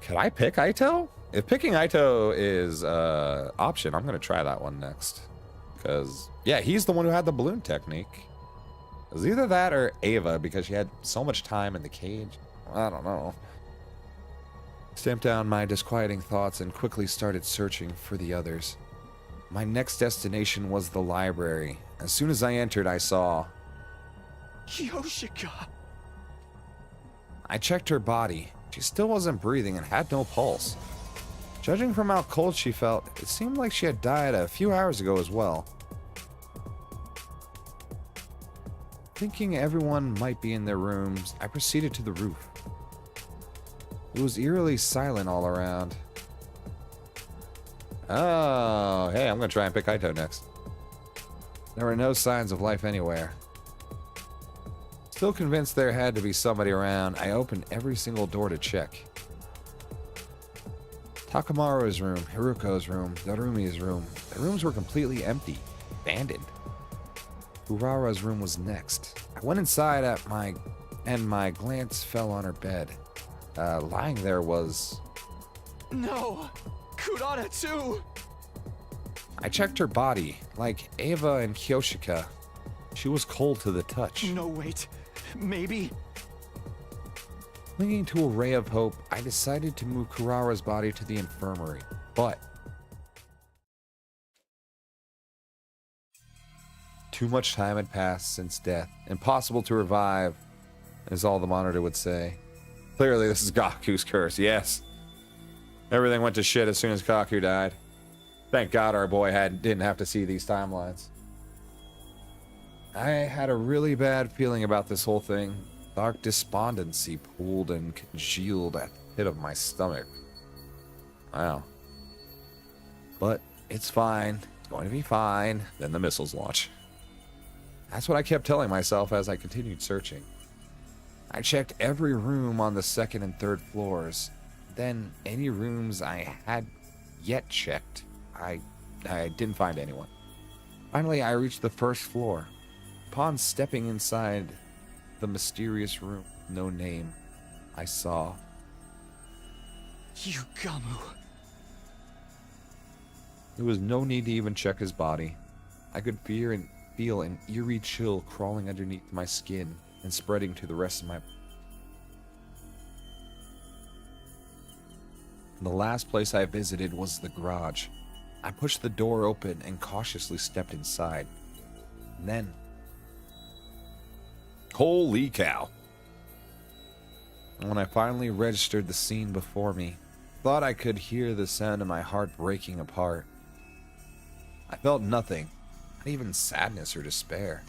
S1: Could I pick Aito? If picking Aito is an option, I'm going to try that one next. Because, yeah, he's the one who had the balloon technique. It was either that or Ava because she had so much time in the cage. I don't know. Stamped down my disquieting thoughts and quickly started searching for the others. My next destination was the library. As soon as I entered, I saw...
S2: Kyoshika!
S1: I checked her body. She still wasn't breathing and had no pulse. Judging from how cold she felt, it seemed like she had died a few hours ago as well. Thinking everyone might be in their rooms, I proceeded to the roof. It was eerily silent all around. Oh, hey, I'm gonna try and pick Kaito next. There were no signs of life anywhere. Still convinced there had to be somebody around, I opened every single door to check. Takamaru's room, Hiruko's room, Darumi's room. The rooms were completely empty, abandoned. Urara's room was next. I went inside and my glance fell on her bed. Lying there was...
S2: No! Kurara too!
S1: I checked her body. Like Eva and Kyoshika, she was cold to the touch.
S2: No, wait. Maybe...
S1: Clinging to a ray of hope, I decided to move Kurara's body to the infirmary, but... Too much time had passed since death. Impossible to revive, is all the monitor would say. Clearly this is Gaku's curse, yes. Everything went to shit as soon as Kaku died. Thank God our boy didn't have to see these timelines. I had a really bad feeling about this whole thing. Dark despondency pooled and congealed at the pit of my stomach. Wow. But it's fine. It's going to be fine. Then the missiles launch. That's what I kept telling myself as I continued searching. I checked every room on the second and third floors. Then any rooms I had yet checked, I didn't find anyone. Finally, I reached the first floor. Upon stepping inside the mysterious room, no name, I saw...
S2: Yugamu.
S1: There was no need to even check his body. I could feel an eerie chill crawling underneath my skin and spreading to the rest of my... The last place I visited was the garage. I pushed the door open and cautiously stepped inside. And then... Holy cow. When I finally registered the scene before me, thought I could hear the sound of my heart breaking apart. I felt nothing, not even sadness or despair.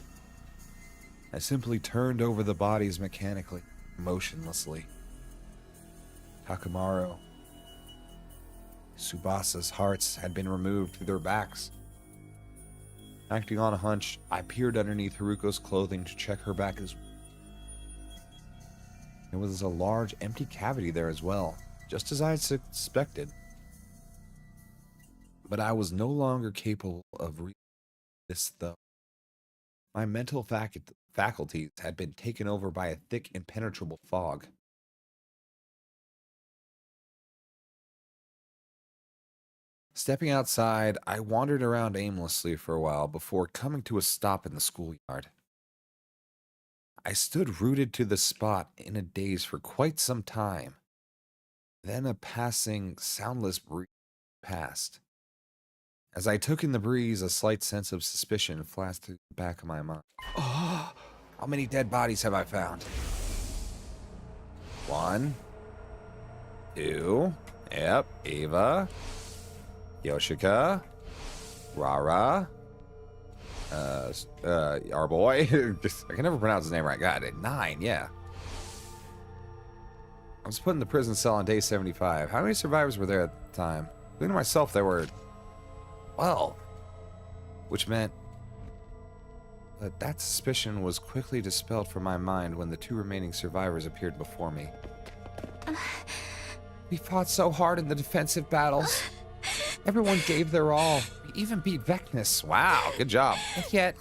S1: I simply turned over the bodies mechanically, motionlessly. Takamaru, Tsubasa's hearts had been removed to their backs. Acting on a hunch, I peered underneath Haruko's clothing to check her back as well. There was a large empty cavity there as well, just as I had suspected. But I was no longer capable of reading this though. My mental faculties had been taken over by a thick, impenetrable fog. Stepping outside, I wandered around aimlessly for a while before coming to a stop in the schoolyard. I stood rooted to the spot in a daze for quite some time. Then a passing, soundless breeze passed. As I took in the breeze, a slight sense of suspicion flashed through the back of my mind. Oh, how many dead bodies have I found? 1, 2, yep, Eva, Yoshika, Rara, our boy, I can never pronounce his name right, got it, 9, yeah. I was put in the prison cell on day 75. How many survivors were there at the time? Including myself, there were 12. Which meant that suspicion was quickly dispelled from my mind when the 2 remaining survivors appeared before me. We fought so hard in the defensive battles. Everyone gave their all. We even beat Vecnus. Wow, good job. And yet,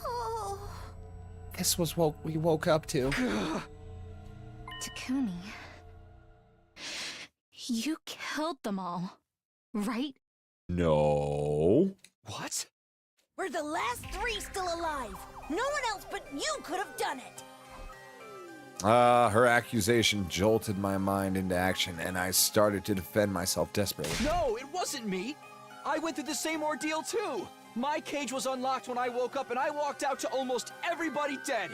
S1: this was what we woke up to.
S8: Takumi, you killed them all, right?
S1: No.
S2: What?
S4: We're the last 3 still alive. No one else but you could have done it.
S1: Her accusation jolted my mind into action, and I started to defend myself desperately.
S2: No, it wasn't me. I went through the same ordeal too. My cage was unlocked when I woke up and I walked out to almost everybody dead.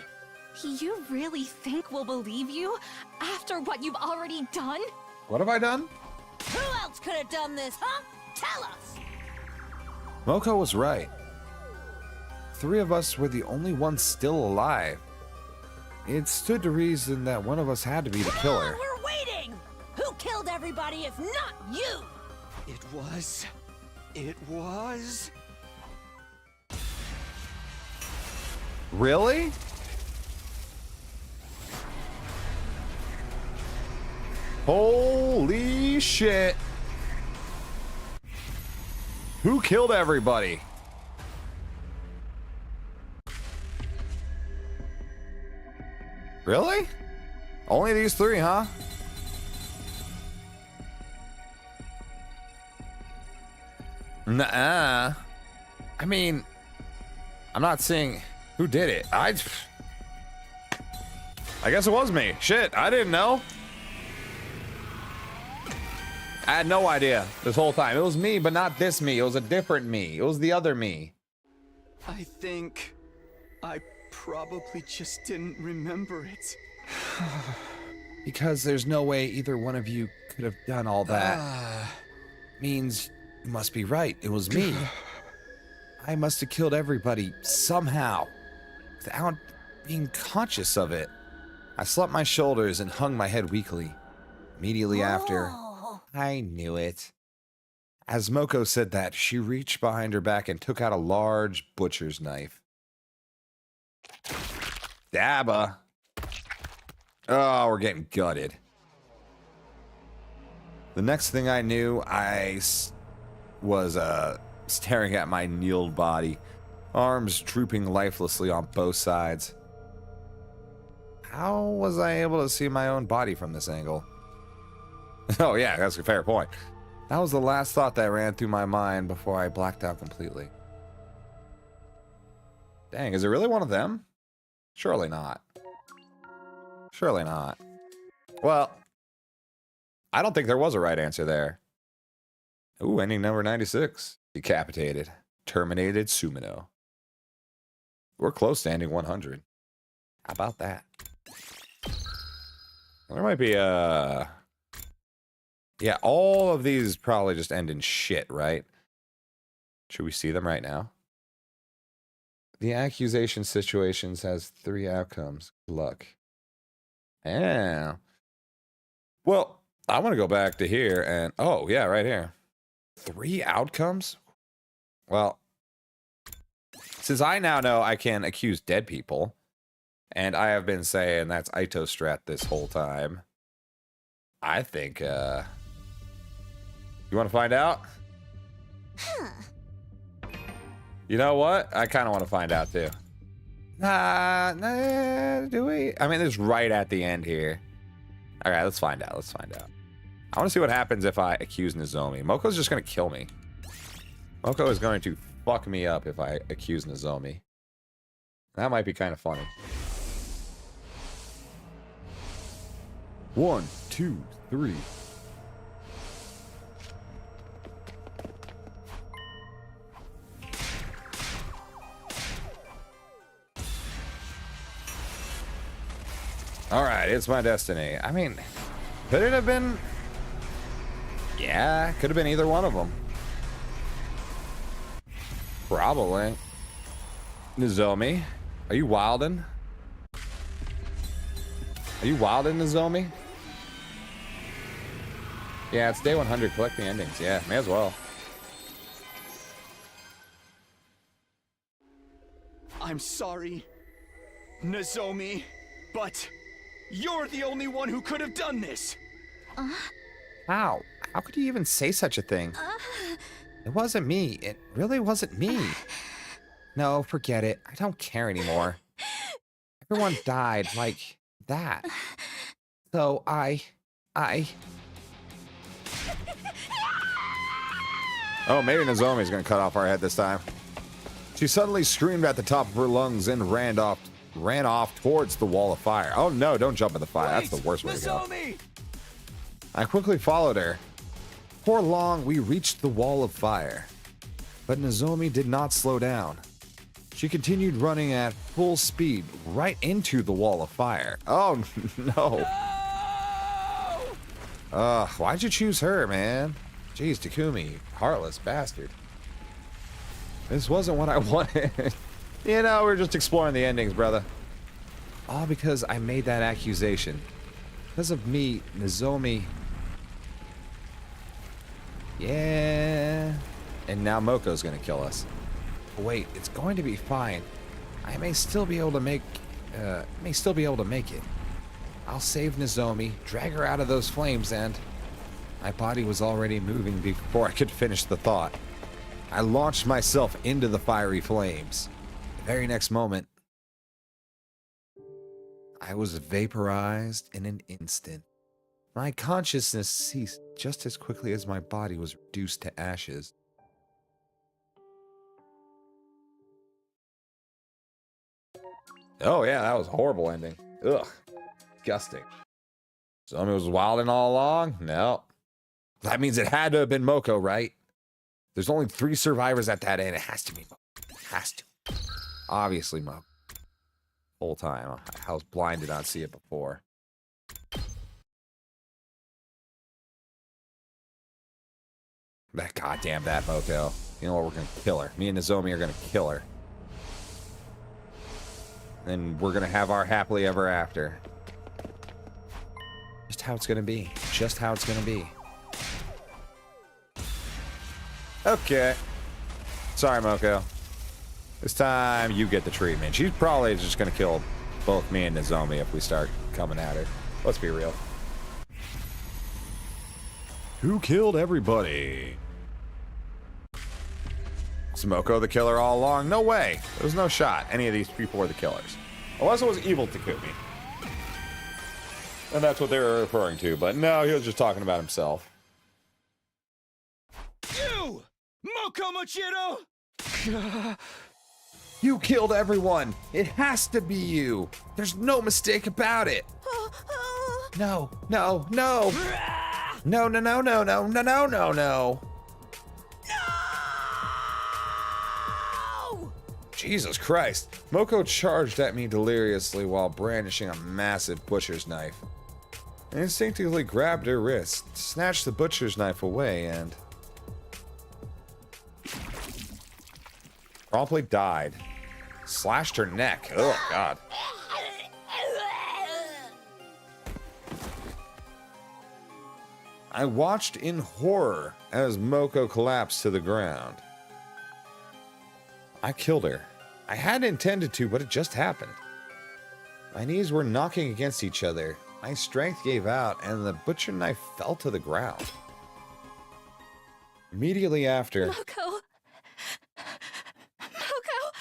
S8: You really think we'll believe you after what you've already done?
S1: What have I done?
S4: Who else could have done this, huh? Tell us!
S1: Moko was right. 3 of us were the only ones still alive. it stood to reason that one of us had to be the killer.
S4: We're waiting! Who killed everybody if not you?
S2: It was...
S1: Really? Holy shit. Who killed everybody? Really? Only these three, huh? Nuh-uh. I mean, I'm not seeing who did it. I guess it was me. Shit, I didn't know. I had no idea this whole time. It was me, but not this me. It was a different me. It was the other me.
S2: I think I probably just didn't remember it.
S1: Because there's no way either one of you could have done all that. Means you must be right. It was me. I must have killed everybody somehow without being conscious of it. I slumped my shoulders and hung my head weakly. Immediately after, I knew it. As Moko said that, she reached behind her back and took out a large butcher's knife. Dabba. Oh, we're getting gutted. The next thing I knew, I was staring at my kneeled body, arms drooping lifelessly on both sides. How was I able to see my own body from this angle? Oh yeah, that's a fair point. That was the last thought that ran through my mind before I blacked out completely. Dang, is it really one of them? Surely not. Surely not. Well, I don't think there was a right answer there. Ooh, ending number 96. Decapitated. Terminated Sumino. We're close to ending 100. How about that? There might be a... Yeah, all of these probably just end in shit, right? Should we see them right now? The accusation situations has 3 outcomes. Good luck. Yeah. Well, I want to go back to here and... Oh, yeah, right here. 3 outcomes? Well, since I now know I can accuse dead people, and I have been saying that's Itostrat this whole time, I think, you want to find out? You know what? I kind of want to find out, too. Nah, do we? I mean, it's right at the end here. All right, let's find out. Let's find out. I want to see what happens if I accuse Nozomi. Moko's just going to kill me. Moko is going to fuck me up if I accuse Nozomi. That might be kind of funny. 1, 2, 3. Alright, it's my destiny. I mean, could it have been... Yeah, could have been either one of them. Probably. Nozomi, are you wildin'? Are you wildin', Nozomi? Yeah, it's day 100. Collect the endings. Yeah, may as well.
S2: I'm sorry, Nozomi, but you're the only one who could have done this.
S1: How? How could you even say such a thing? It wasn't me. It really wasn't me. No, forget it. I don't care anymore. Everyone died like that. So I... Oh, maybe Nozomi's gonna cut off our head this time. She suddenly screamed at the top of her lungs and ran off towards the wall of fire. Oh no, don't jump in the fire. That's the worst way to go. I quickly followed her. Before long, we reached the wall of fire. But Nozomi did not slow down. She continued running at full speed right into the wall of fire. Oh no. Why'd you choose her, man? Jeez, Takumi, heartless bastard. This wasn't what I wanted. You know, we're just exploring the endings, brother. All because I made that accusation. Because of me, Nozomi. Yeah. And now Moko's gonna kill us. Wait, it's going to be fine. I may still be able to make it. I'll save Nozomi, drag her out of those flames, and my body was already moving before I could finish the thought. I launched myself into the fiery flames. The very next moment, I was vaporized in an instant. My consciousness ceased just as quickly as my body was reduced to ashes. Oh yeah, that was a horrible ending. Ugh. Disgusting. Somebody was wilding all along? No. That means it had to have been Moko, right? There's only 3 survivors at that end. It has to be Moko. It has to. Obviously Moko. Whole time. I was blind to not see it before. That goddamn that Moko. You know what? We're gonna kill her. Me and Nozomi are gonna kill her. And we're gonna have our happily ever after. Just how it's gonna be. Just how it's gonna be. Okay. Sorry, Moko. This time you get the treatment. She's probably just gonna kill both me and Nozomi if we start coming at her. Let's be real. Who killed everybody? Is Moko the killer all along? No way. There was no shot. Any of these people were the killers. Unless it was evil Takumi. And that's what they were referring to. But no, he was just talking about himself.
S2: You! Moko Mochiro!
S1: You killed everyone. It has to be you. There's no mistake about it. No, no, no. No, no, no, no, no, no, no, no, no. Jesus Christ. Moko charged at me deliriously while brandishing a massive butcher's knife. I instinctively grabbed her wrist, snatched the butcher's knife away, and promptly died. Slashed her neck. Oh, God. I watched in horror as Moko collapsed to the ground. I killed her. I hadn't intended to, but it just happened. My knees were knocking against each other. My strength gave out, and the butcher knife fell to the ground. Immediately after...
S9: Moko! Moko!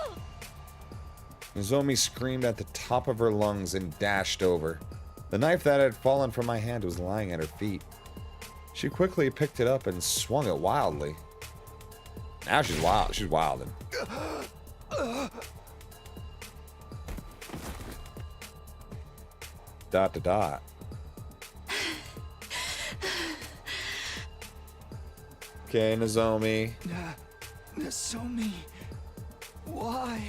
S9: No!
S1: Nozomi screamed at the top of her lungs and dashed over. The knife that had fallen from my hand was lying at her feet. She quickly picked it up and swung it wildly. Now she's wild. She's wilding. Dot to dot. Okay, Nozomi.
S2: Nozomi. Why?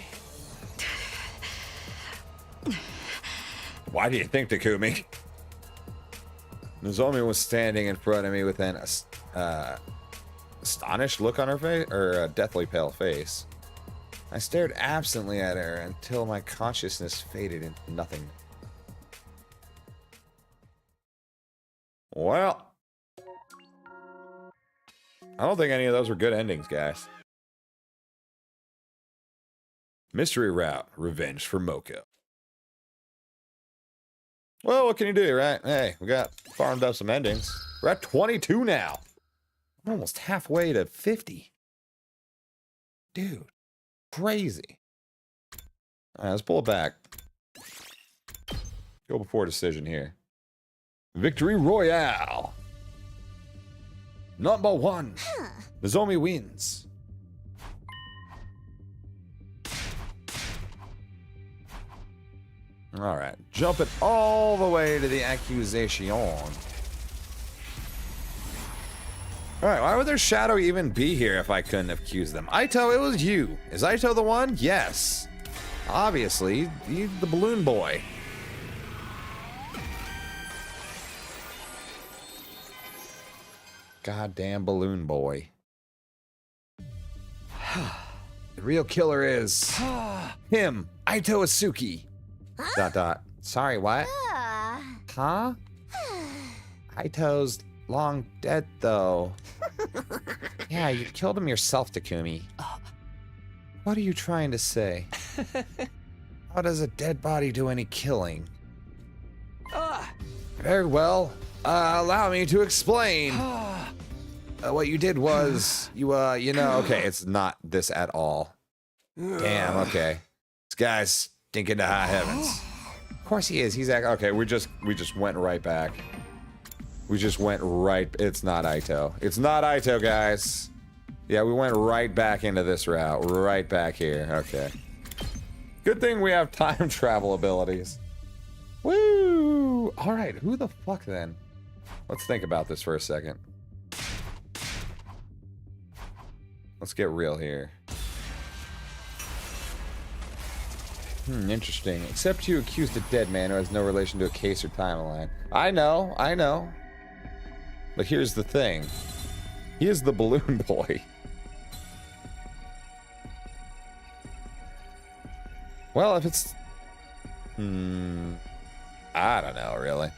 S1: Why do you think, Takumi? Nozomi was standing in front of me with an astonished look on her face, or a deathly pale face. I stared absently at her until my consciousness faded into nothing. Well, I don't think any of those were good endings, guys. Mystery Route, Revenge for Moko. Well, what can you do, right? Hey, we got farmed up some endings. We're at 22 now. I'm almost halfway to 50. Dude, crazy. All right, let's pull it back. Go before decision here. Victory Royale. Number 1. Nozomi wins. All right, jumping all the way to the accusation. All right, why would their shadow even be here if I couldn't accuse them? Aito, it was you. Is Aito the one? Yes. Obviously, he's the balloon boy. Goddamn balloon boy. The real killer is him, Aito Asuki. ... Sorry, what? Huh? Aito's long dead, though. Yeah, you killed him yourself, Takumi. What are you trying to say? How does a dead body do any killing? Very well. Allow me to explain. What you did was, okay, it's not this at all. Damn, okay. This guy's stinking to high heavens. Of course he is. He's okay. We just went right back. We just went right. It's not Aito. It's not Aito, guys. Yeah, we went right back into this route. Right back here. Okay. Good thing we have time travel abilities. Woo! All right, who the fuck then? Let's think about this for a second. Let's get real here. Interesting. Except you accused a dead man who has no relation to a case or timeline. I know. But here's the thing. He is the balloon boy. Well, if it's... I don't know, really.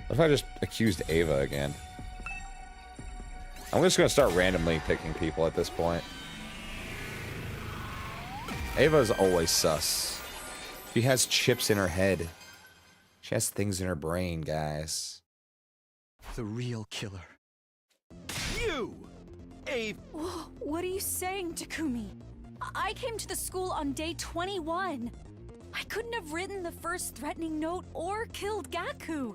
S1: What if I just accused Ava again? I'm just gonna start randomly picking people at this point. Ava's always sus. She has chips in her head. She has things in her brain, guys.
S2: The real killer. You! Ava!
S9: What are you saying, Takumi? I came to the school on day 21. I couldn't have written the first threatening note or killed Gaku.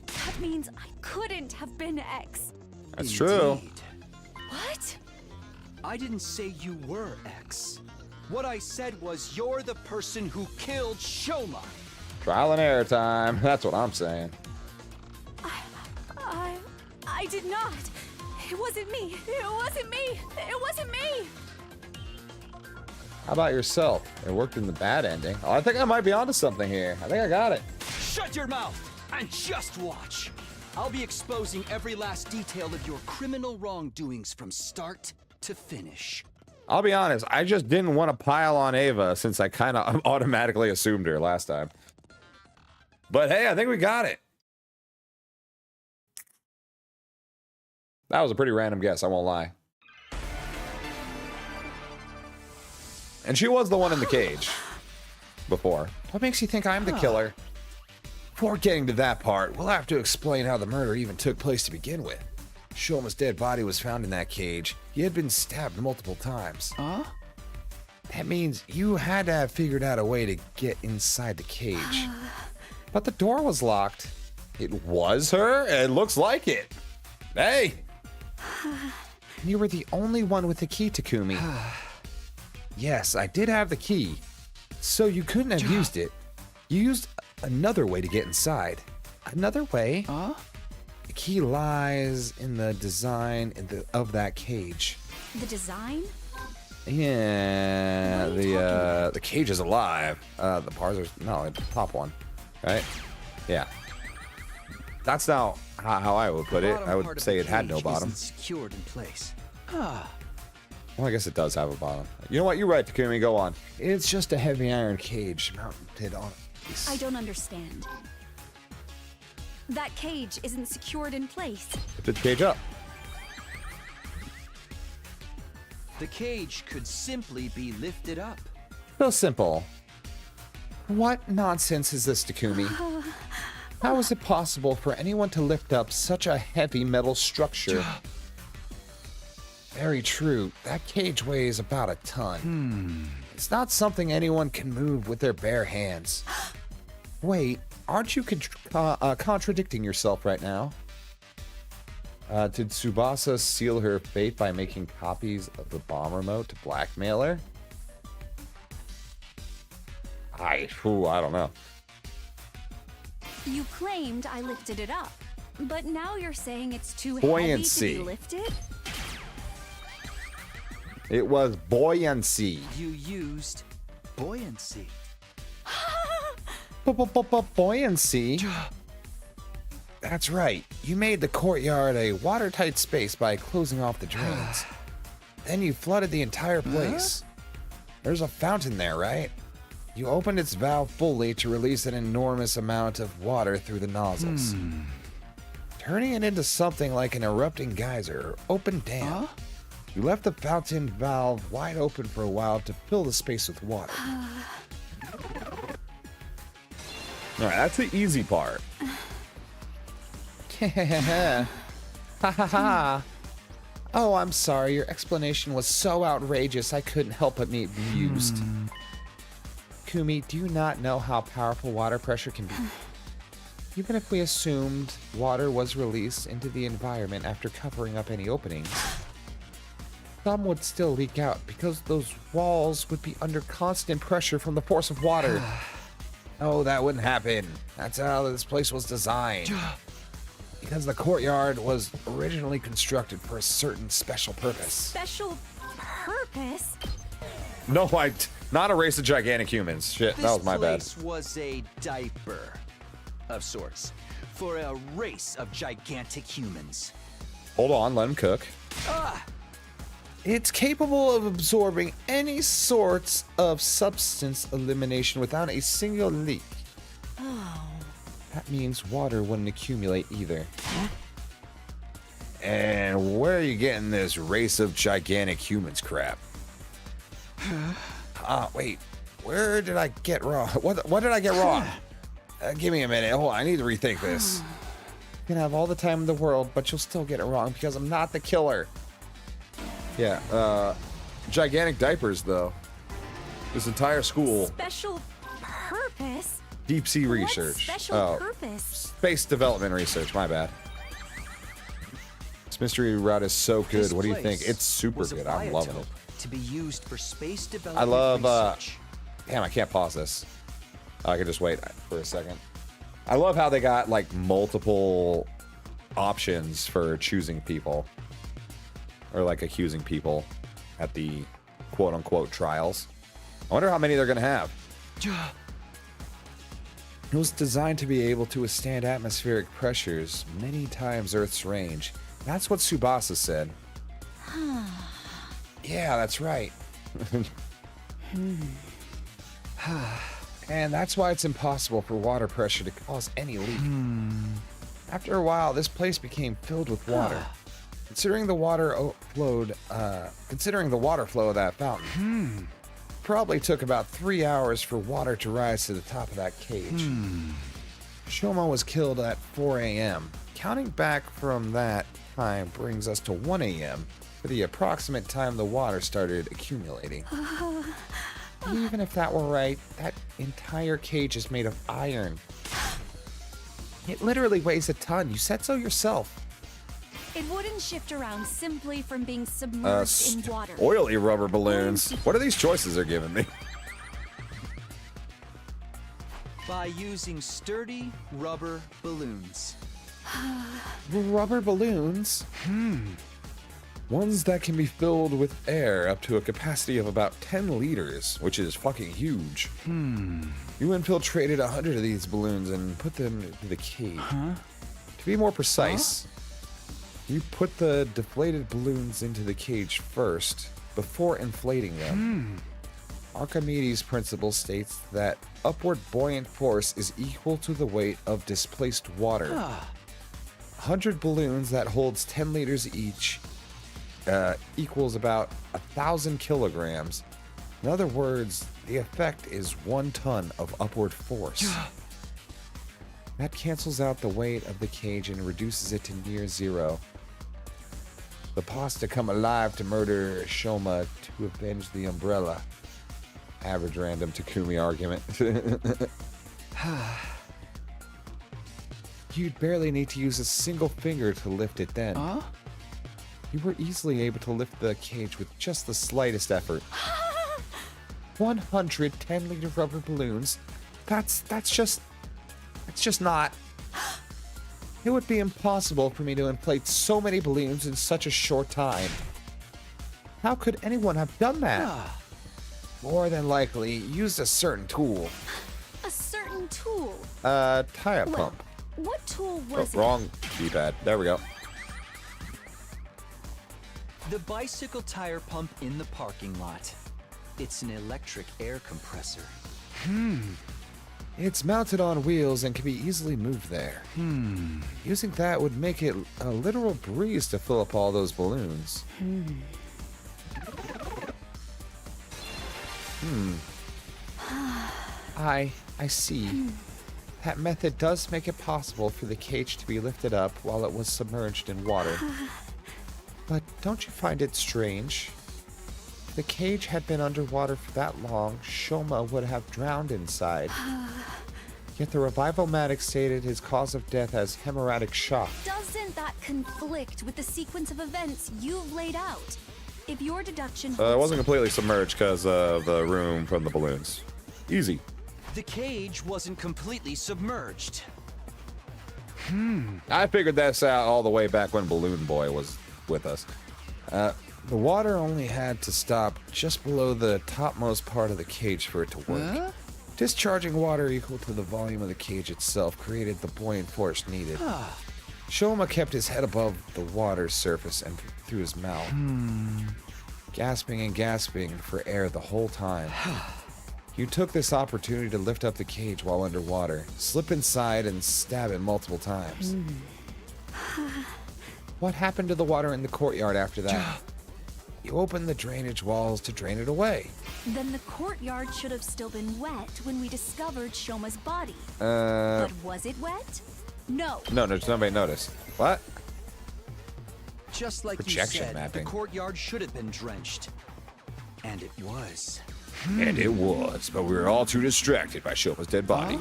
S9: That means I couldn't have been X.
S1: That's true.
S9: What?
S2: I didn't say you were X. What I said was you're the person who killed Shoma.
S1: Trial and error time. That's what I'm saying.
S9: I did not. It wasn't me. It wasn't me. It wasn't me.
S1: How about yourself? It worked in the bad ending. Oh, I think I might be onto something here. I think I got it.
S2: Shut your mouth and just watch. I'll be exposing every last detail of your criminal wrongdoings from start to finish.
S1: I'll be honest, I just didn't want to pile on Ava since I kind of automatically assumed her last time. But hey, I think we got it. That was a pretty random guess, I won't lie. And she was the one in the cage before. What makes you think I'm the killer? Before getting to that part, we'll have to explain how the murder even took place to begin with. Shoma's dead body was found in that cage. He had been stabbed multiple times. Huh? That means you had to have figured out a way to get inside the cage. But the door was locked. It was her? It looks like it. Hey! You were the only one with the key, Takumi. Yes, I did have the key. So you couldn't have used it. You used another way to get inside. Another way? Huh? The key lies in the design of that cage.
S9: The design?
S1: Yeah, the cage is alive. The bars are no, the top one, right? Yeah. That's not how I would put it. I would say it had no bottom.
S2: Secured in place.
S1: Well, I guess it does have a bottom. You know what? You're right, Takumi. Go on. It's just a heavy iron cage mounted on a piece.
S9: I don't understand. That cage isn't secured in place.
S1: Lift the cage up.
S2: The cage could simply be lifted up.
S1: So simple. What nonsense is this, Takumi? How is it possible for anyone to lift up such a heavy metal structure? Very true. That cage weighs about a ton. It's not something anyone can move with their bare hands. Wait, aren't you contradicting yourself right now? Did Tsubasa seal her fate by making copies of the bomb remote to blackmail her? I don't know.
S9: You claimed I lifted it up, but now you're saying it's too
S1: Buoyancy.
S9: heavy to be lifted?
S1: It was buoyancy.
S2: You used buoyancy.
S1: Buoyancy? That's right. You made the courtyard a watertight space by closing off the drains. Then you flooded the entire place. There's a fountain there, right? You opened its valve fully to release an enormous amount of water through the nozzles. Turning it into something like an erupting geyser or open dam. You left the fountain valve wide open for a while to fill the space with water. All right, that's the easy part. Ha ha ha. Oh, I'm sorry. Your explanation was so outrageous I couldn't help but be amused. Kumi, do you not know how powerful water pressure can be? Even if we assumed water was released into the environment after covering up any openings, some would still leak out because those walls would be under constant pressure from the force of water. Oh, that wouldn't happen. That's how this place was designed. Because the courtyard was originally constructed for a certain special purpose.
S9: Special purpose?
S1: No, not a race of gigantic humans. Shit, that was my bad.
S2: This place was a diaper of sorts for a race of gigantic humans.
S1: Hold on, let him cook. It's capable of absorbing any sorts of substance elimination without a single leak.
S9: Oh.
S1: That means water wouldn't accumulate either. And where are you getting this race of gigantic humans crap? Wait. Where did I get wrong? What did I get wrong? Give me a minute. Hold on, I need to rethink this. You can have all the time in the world, but you'll still get it wrong because I'm not the killer. Yeah, gigantic diapers, though. This entire school.
S9: Special purpose?
S1: Deep sea research.
S9: Special purpose?
S1: Space development research, my bad. This mystery route is so good. What do you think? It's super good. I'm loving it.
S2: To be used for space development
S1: I love,
S2: research.
S1: damn, I can't pause this. I can just wait for a second. I love how they got, like, multiple options for choosing people. Or, like, accusing people at the quote-unquote trials. I wonder how many they're going to have. It was designed to be able to withstand atmospheric pressures many times Earth's range. That's what Tsubasa said. Yeah, that's right. And that's why it's impossible for water pressure to cause any leak. After a while, this place became filled with water. Considering the water flow of that fountain, probably took about 3 hours for water to rise to the top of that cage. Shoma was killed at 4 a.m. Counting back from that time brings us to 1 a.m. for the approximate time the water started accumulating. Even if that were right, that entire cage is made of iron. It literally weighs a ton. You said so yourself.
S9: It wouldn't shift around simply from being submerged in water.
S1: Oily rubber balloons. What are these choices they're giving me?
S2: By using sturdy rubber balloons.
S1: Rubber balloons? Ones that can be filled with air up to a capacity of about 10 liters, which is fucking huge. You infiltrated 100 of these balloons and put them into the cage. To be more precise, you put the deflated balloons into the cage first, before inflating them. Archimedes' principle states that upward buoyant force is equal to the weight of displaced water. 100 balloons that holds 10 liters each equals about 1,000 kilograms. In other words, the effect is 1 ton of upward force. That cancels out the weight of the cage and reduces it to near zero. The pasta come alive to murder Shoma to avenge the umbrella. Average random Takumi argument. You'd barely need to use a single finger to lift it then. You were easily able to lift the cage with just the slightest effort. 110-liter rubber balloons. That's just not. It would be impossible for me to inflate so many balloons in such a short time. How could anyone have done that? More than likely, used a certain tool.
S9: A certain tool?
S1: Tie-up pump.
S9: What tool was it?
S1: Wrong D-pad. There we go.
S2: The bicycle tire pump in the parking lot. It's an electric air compressor.
S1: It's mounted on wheels and can be easily moved there. Using that would make it a literal breeze to fill up all those balloons. I see. That method does make it possible for the cage to be lifted up while it was submerged in water. But don't you find it strange? If the cage had been underwater for that long, Shoma would have drowned inside. Yet the revival-matic stated his cause of death as hemorrhagic shock.
S9: Doesn't that conflict with the sequence of events you've laid out? If your deduction
S1: It wasn't completely submerged because of the room from the balloons. Easy.
S2: The cage wasn't completely submerged.
S1: I figured this out all the way back when Balloon Boy was with us. The water only had to stop just below the topmost part of the cage for it to work. Discharging water equal to the volume of the cage itself created the buoyant force needed. Shoma kept his head above the water's surface and through his mouth, gasping and gasping for air the whole time. You took this opportunity to lift up the cage while underwater, slip inside, and stab it multiple times. What happened to the water in the courtyard after that? You opened the drainage walls to drain it away.
S9: Then the courtyard should have still been wet when we discovered Shoma's body.
S1: But
S9: was it wet? No.
S1: No, nobody noticed. What?
S2: Just like
S1: Projection
S2: you said,
S1: mapping.
S2: the courtyard should have been drenched. And it was.
S1: And it was, but we were all too distracted by Shoma's dead body.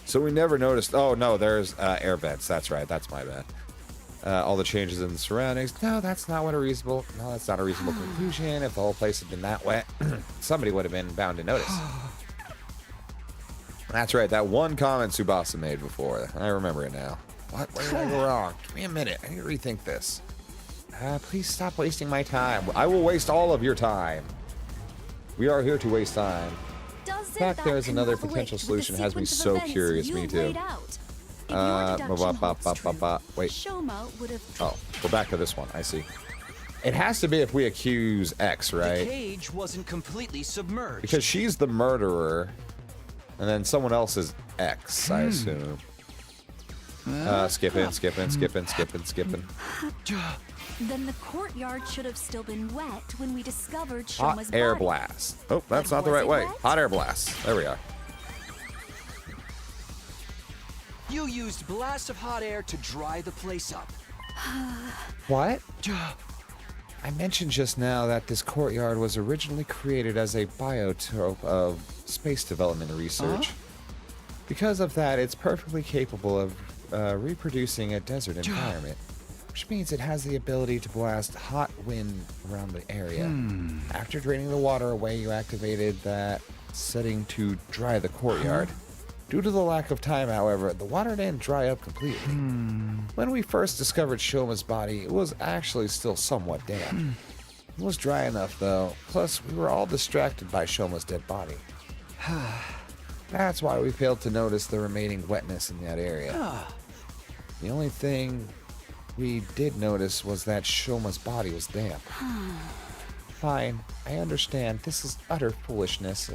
S1: So we never noticed. Oh, no, there's air vents. That's right. That's my bad. All the changes in the surroundings. No, that's not a reasonable conclusion. If the whole place had been that wet, somebody would have been bound to notice. That's right. That one comment Tsubasa made before. I remember it now. What? Where did I go wrong? Give me a minute. I need to rethink this. Please stop wasting my time. I will waste all of your time. We are here to waste time. The fact there is another potential solution has me so curious. Me too. Wait. Oh, go back to this one. I see. It has to be if we accuse X, right?
S2: The cage wasn't completely submerged.
S1: Because she's the murderer, and then someone else is X, I assume. Skipping.
S9: Then the courtyard should have still been wet when we discovered Shoma's
S1: Hot
S9: body.
S1: air blast. Oh, that's not the right way. Hot air blast. There we are.
S2: You used blasts of hot air to dry the place up.
S1: What? I mentioned just now that this courtyard was originally created as a biotope of space development research. Because of that, it's perfectly capable of reproducing a desert environment, which means it has the ability to blast hot wind around the area. After draining the water away, you activated that setting to dry the courtyard. Due to the lack of time, however, the water didn't dry up completely. When we first discovered Shoma's body, it was actually still somewhat damp. It was dry enough, though. Plus, we were all distracted by Shoma's dead body. That's why we failed to notice the remaining wetness in that area. The only thing we did notice was that Shoma's body was damp. Fine, I understand. This is utter foolishness.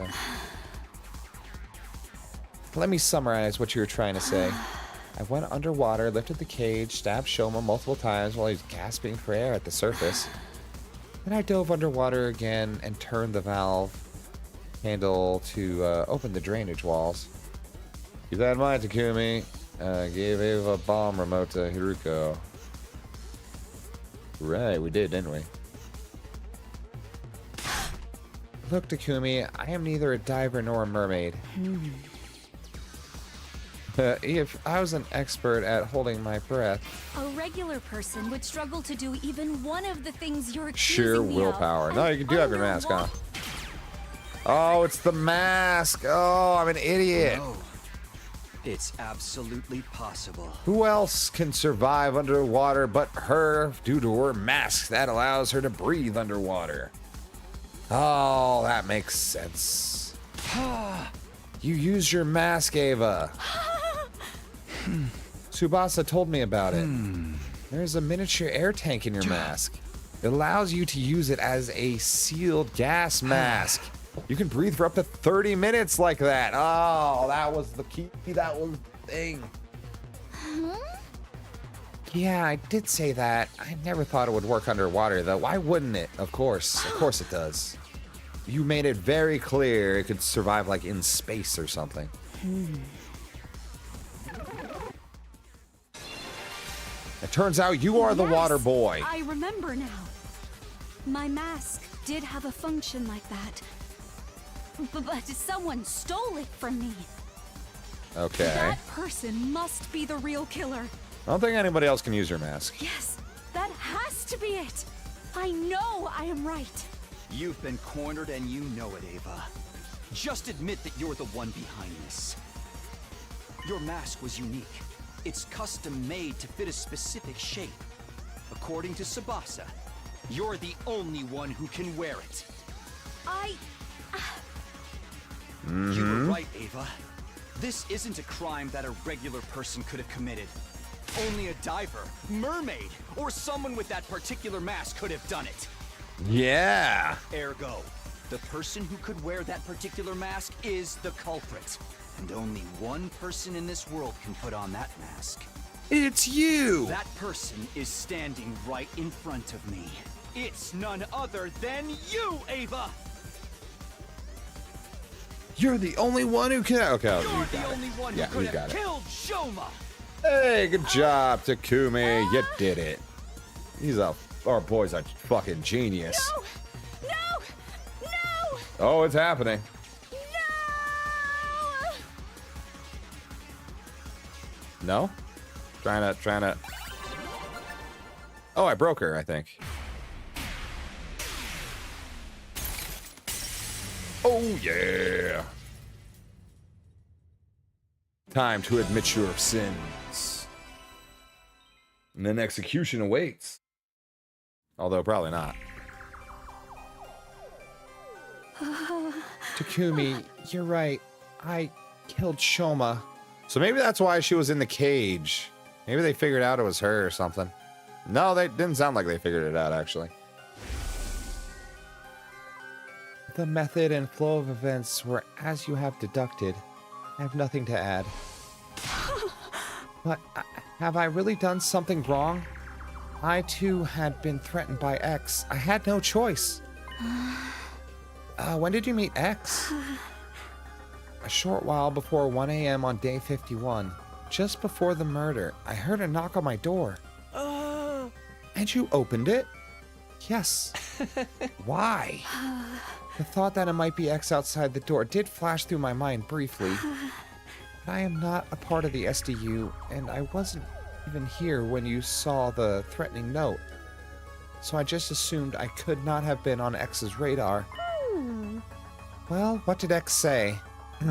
S1: Let me summarize what you were trying to say. I went underwater, lifted the cage, stabbed Shoma multiple times while he was gasping for air at the surface. Then I dove underwater again and turned the valve handle to open the drainage walls. Keep that in mind, Takumi. Gave Ava a bomb remote to Hiruko. Right, we did, didn't we? Look, Takumi, I am neither a diver nor a mermaid. If I was an expert at holding my breath...
S9: A regular person would struggle to do even one of the things you're accusing
S1: Sheer
S9: me
S1: willpower.
S9: of.
S1: No, you do have your mask on. Oh, it's the mask. Oh, I'm an idiot.
S2: No. It's absolutely possible.
S1: Who else can survive underwater but her due to her mask that allows her to breathe underwater? Oh, that makes sense. You use your mask, Ava. Tsubasa told me about it. There's a miniature air tank in your mask. It allows you to use it as a sealed gas mask. You can breathe for up to 30 minutes like that. Oh, that was the key. That was the thing. Yeah, I did say that. I never thought it would work underwater, though. Why wouldn't it? Of course. Of course it does. You made it very clear it could survive, like, in space or something. It turns out you are the water boy.
S9: I remember now. My mask did have a function like that. But someone stole it from me.
S1: Okay.
S9: That person must be the real killer.
S1: I don't think anybody else can use your mask.
S9: Yes, that has to be it. I know I am right.
S2: You've been cornered and you know it, Ava. Just admit that you're the one behind this. Your mask was unique. It's custom made to fit a specific shape. According to Tsubasa, you're the only one who can wear it. You were right, Ava. This isn't a crime that a regular person could have committed. Only a diver, mermaid, or someone with that particular mask could have done it.
S1: Yeah.
S2: Ergo, the person who could wear that particular mask is the culprit. And only one person in this world can put on that mask.
S1: It's you!
S2: That person is standing right in front of me. It's none other than you, Ava!
S1: You're the only one who can. Okay,
S2: You're
S1: you
S2: the
S1: got
S2: only
S1: it.
S2: one
S1: Yeah,
S2: who could
S1: you got
S2: have
S1: it.
S2: killed Shoma!
S1: Hey, good job, Takumi. You did it. Our boy's a fucking genius.
S9: No!
S1: Oh, it's happening. No? Trying to. Oh, I broke her, I think. Oh, yeah. Time to admit your sins. And then execution awaits. Although, probably not. Takumi, you're right. I killed Shoma. So maybe that's why she was in the cage. Maybe they figured out it was her or something. No, they didn't sound like they figured it out, actually. The method and flow of events were as you have deducted. I have nothing to add. But have I really done something wrong? I too had been threatened by X. I had no choice. When did you meet X? A short while before 1 a.m. on day 51. Just before the murder, I heard a knock on my door. And you opened it? Yes. Why? The thought that it might be X outside the door did flash through my mind briefly. But I am not a part of the SDU, and I wasn't even here when you saw the threatening note. So I just assumed I could not have been on X's radar. Well, what did X say?
S13: I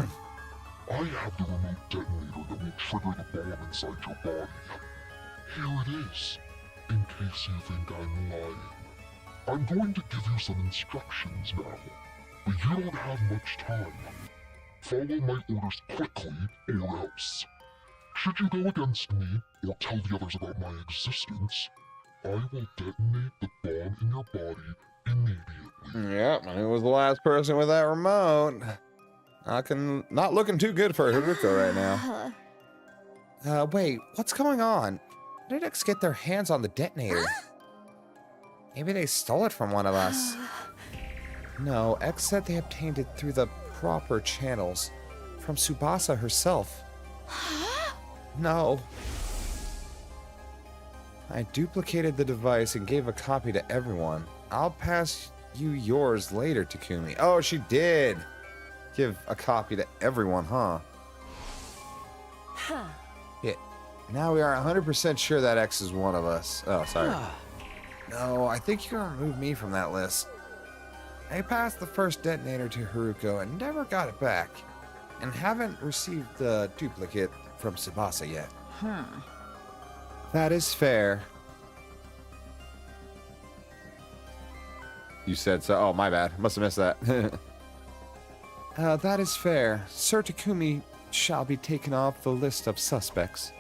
S13: have the remote detonator that will trigger the bomb inside your body. Here it is, in case you think I'm lying. I'm going to give you some instructions now, but you don't have much time. Follow my orders quickly, or else. Should you go against me, or tell the others about my existence, I will detonate the bomb in your body immediately.
S1: Yep, and who was the last person with that remote? Not looking too good for Haruko right now. Wait, what's going on? How did X get their hands on the detonator? Maybe they stole it from one of us. No, X said they obtained it through the proper channels. From Tsubasa herself. No. I duplicated the device and gave a copy to everyone. I'll pass you yours later, Takumi. Oh, she did give a copy to everyone, huh? Yeah. Now we are 100% sure that X is one of us. Oh, sorry. No, I think you can remove me from that list. I passed the first detonator to Haruko and never got it back. And haven't received the duplicate from Tsubasa yet. That is fair. You said so. Oh, my bad. Must have missed that. That is fair. Sir Takumi shall be taken off the list of suspects.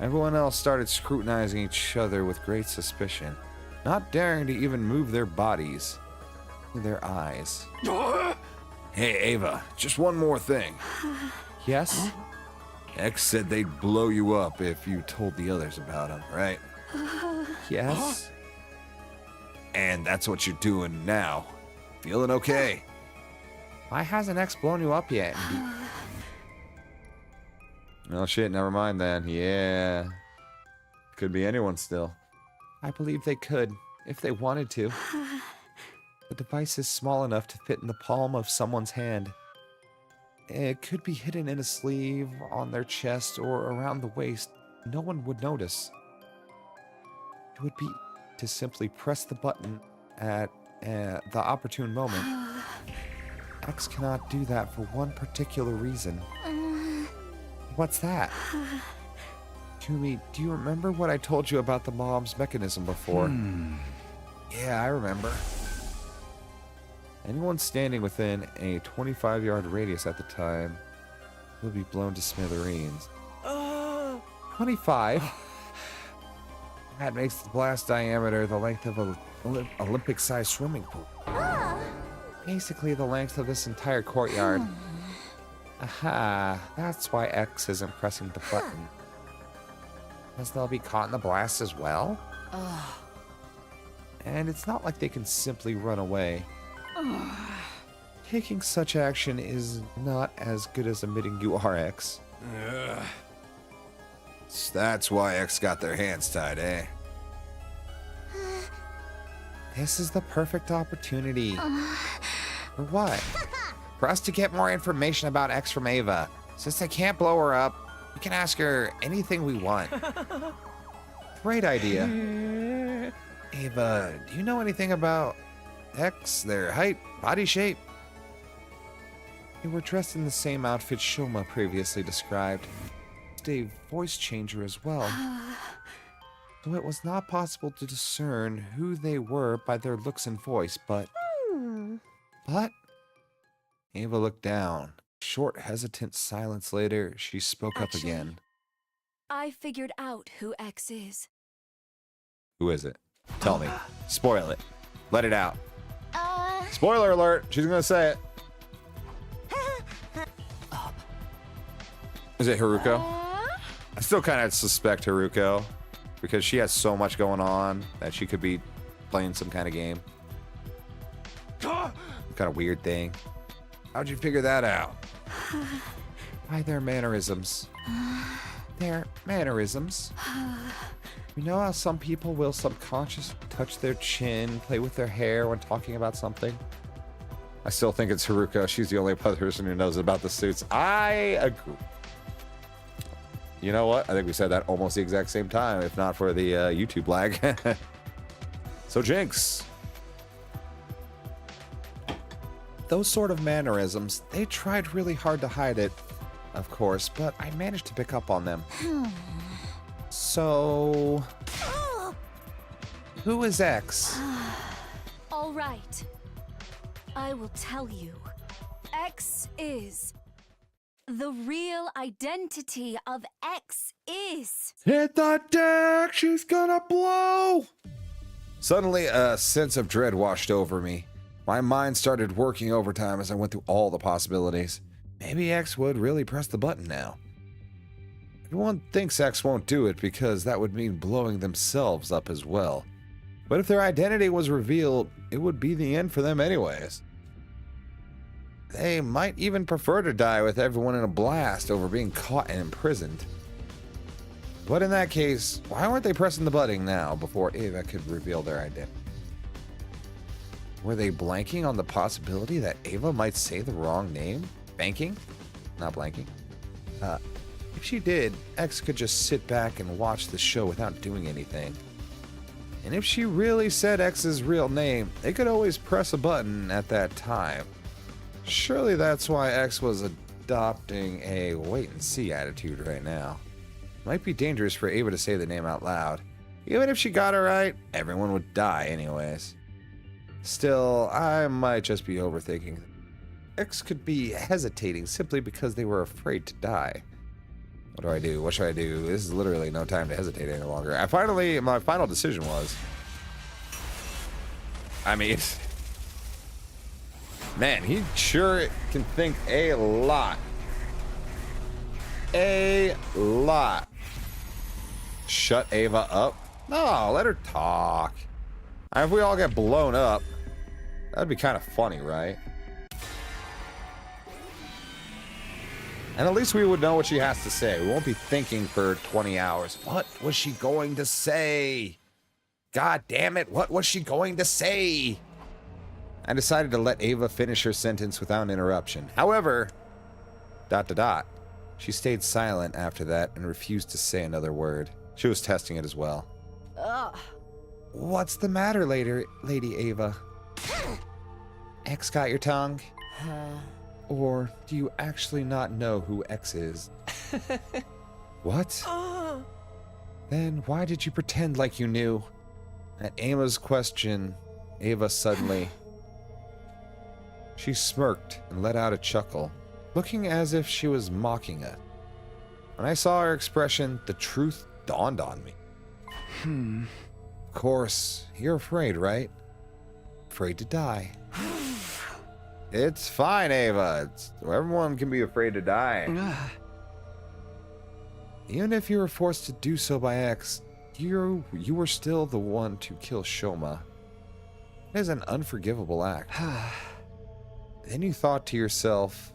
S1: Everyone else started scrutinizing each other with great suspicion, not daring to even move their bodies, their eyes. Hey, Ava, just one more thing. Yes? X said they'd blow you up if you told the others about him, right? Yes? And that's what you're doing now. Feeling okay? Why hasn't X blown you up yet? Oh shit, never mind then. Yeah. Could be anyone still. I believe they could, if they wanted to. The device is small enough to fit in the palm of someone's hand. It could be hidden in a sleeve, on their chest, or around the waist. No one would notice. It would be to simply press the button at the opportune moment. X cannot do that for one particular reason. What's that? Kumi, do you remember what I told you about the mom's mechanism before? Yeah, I remember. Anyone standing within a 25-yard radius at the time will be blown to smithereens. 25? That makes the blast diameter the length of an Olympic-sized swimming pool. Basically the length of this entire courtyard. Aha, that's why X isn't pressing the button. Because they'll be caught in the blast as well? And it's not like they can simply run away. Taking such action is not as good as admitting you are X. So that's why X got their hands tied, eh? This is the perfect opportunity. For what? For us to get more information about X from Ava. Since they can't blow her up, we can ask her anything we want. Great idea. Ava, do you know anything about X, their height, body shape? They were dressed in the same outfit Shoma previously described. A voice changer as well. So it was not possible to discern who they were by their looks and voice, but... Ava looked down. Short, hesitant silence later, she spoke up again.
S9: I figured out who X is.
S1: Who is it? Tell me. Spoil it. Let it out. Spoiler alert! She's gonna say it. Is it Haruko? I still kind of suspect Haruko, because she has so much going on that she could be playing some kind of game. Some kind of weird thing. How'd you figure that out? By their mannerisms. Their mannerisms. You know how some people will subconsciously touch their chin, play with their hair when talking about something? I still think it's Haruko. She's the only person who knows about the suits. I agree. You know what? I think we said that almost the exact same time, if not for the YouTube lag. So Jinx. Those sort of mannerisms, they tried really hard to hide it, of course, but I managed to pick up on them. So... who is X?
S9: All right. I will tell you. X is... the real identity of X is...
S1: Hit the deck! She's gonna blow! Suddenly, a sense of dread washed over me. My mind started working overtime as I went through all the possibilities. Maybe X would really press the button now. Everyone thinks X won't do it because that would mean blowing themselves up as well. But if their identity was revealed, it would be the end for them anyways. They might even prefer to die with everyone in a blast over being caught and imprisoned. But in that case, why weren't they pressing the button now before Ava could reveal their identity? Were they blanking on the possibility that Ava might say the wrong name? Banking? Not blanking. If she did, X could just sit back and watch the show without doing anything. And if she really said X's real name, they could always press a button at that time. Surely that's why X was adopting a wait-and-see attitude right now. Might be dangerous for Ava to say the name out loud. Even if she got it right, everyone would die anyways. Still, I might just be overthinking. X could be hesitating simply because they were afraid to die. What do I do? What should I do? This is literally no time to hesitate any longer. My final decision was... I mean... Man, he sure can think a lot. A lot. Shut Ava up? No, let her talk. If we all get blown up, that'd be kind of funny, right? And at least we would know what she has to say. We won't be thinking for 20 hours. What was she going to say? God damn it, what was she going to say? I decided to let Ava finish her sentence without interruption. However, ... She stayed silent after that and refused to say another word. She was testing it as well.
S9: Ugh.
S1: What's the matter, Lady Ava? X got your tongue? Or do you actually not know who X is? What? Then why did you pretend like you knew? At Ava's question, Ava suddenly... She smirked and let out a chuckle, looking as if she was mocking us. When I saw her expression, the truth dawned on me. Of course, you're afraid, right? Afraid to die. It's fine, Ava. Everyone can be afraid to die. Even if you were forced to do so by X, you were still the one to kill Shoma. It is an unforgivable act. Then you thought to yourself,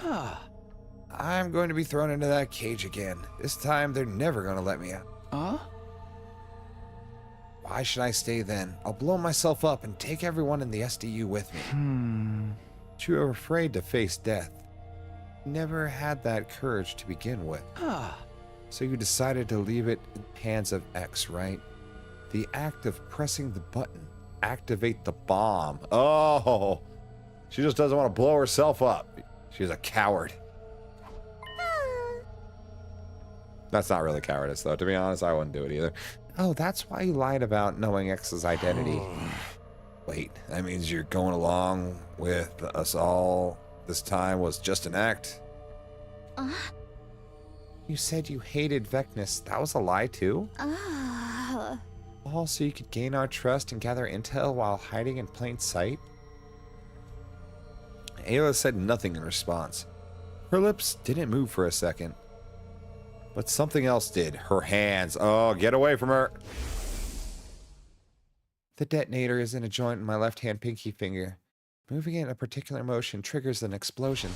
S1: I'm going to be thrown into that cage again. This time, they're never going to let me out. Why should I stay then? I'll blow myself up and take everyone in the SDU with me. But you were afraid to face death. You never had that courage to begin with. So you decided to leave it in the hands of X, right? The act of pressing the button. Activate the bomb. Oh, she just doesn't want to blow herself up. She's a coward. That's not really cowardice, though. To be honest, I wouldn't do it either. Oh, that's why you lied about knowing X's identity. Wait, that means you're going along with us all this time was just an act? You said you hated Vecnus. That was a lie, too? All so you could gain our trust and gather intel while hiding in plain sight? Ayla said nothing in response. Her lips didn't move for a second. But something else did. Her hands. Oh, get away from her. The detonator is in a joint in my left-hand pinky finger. Moving it in a particular motion triggers an explosion.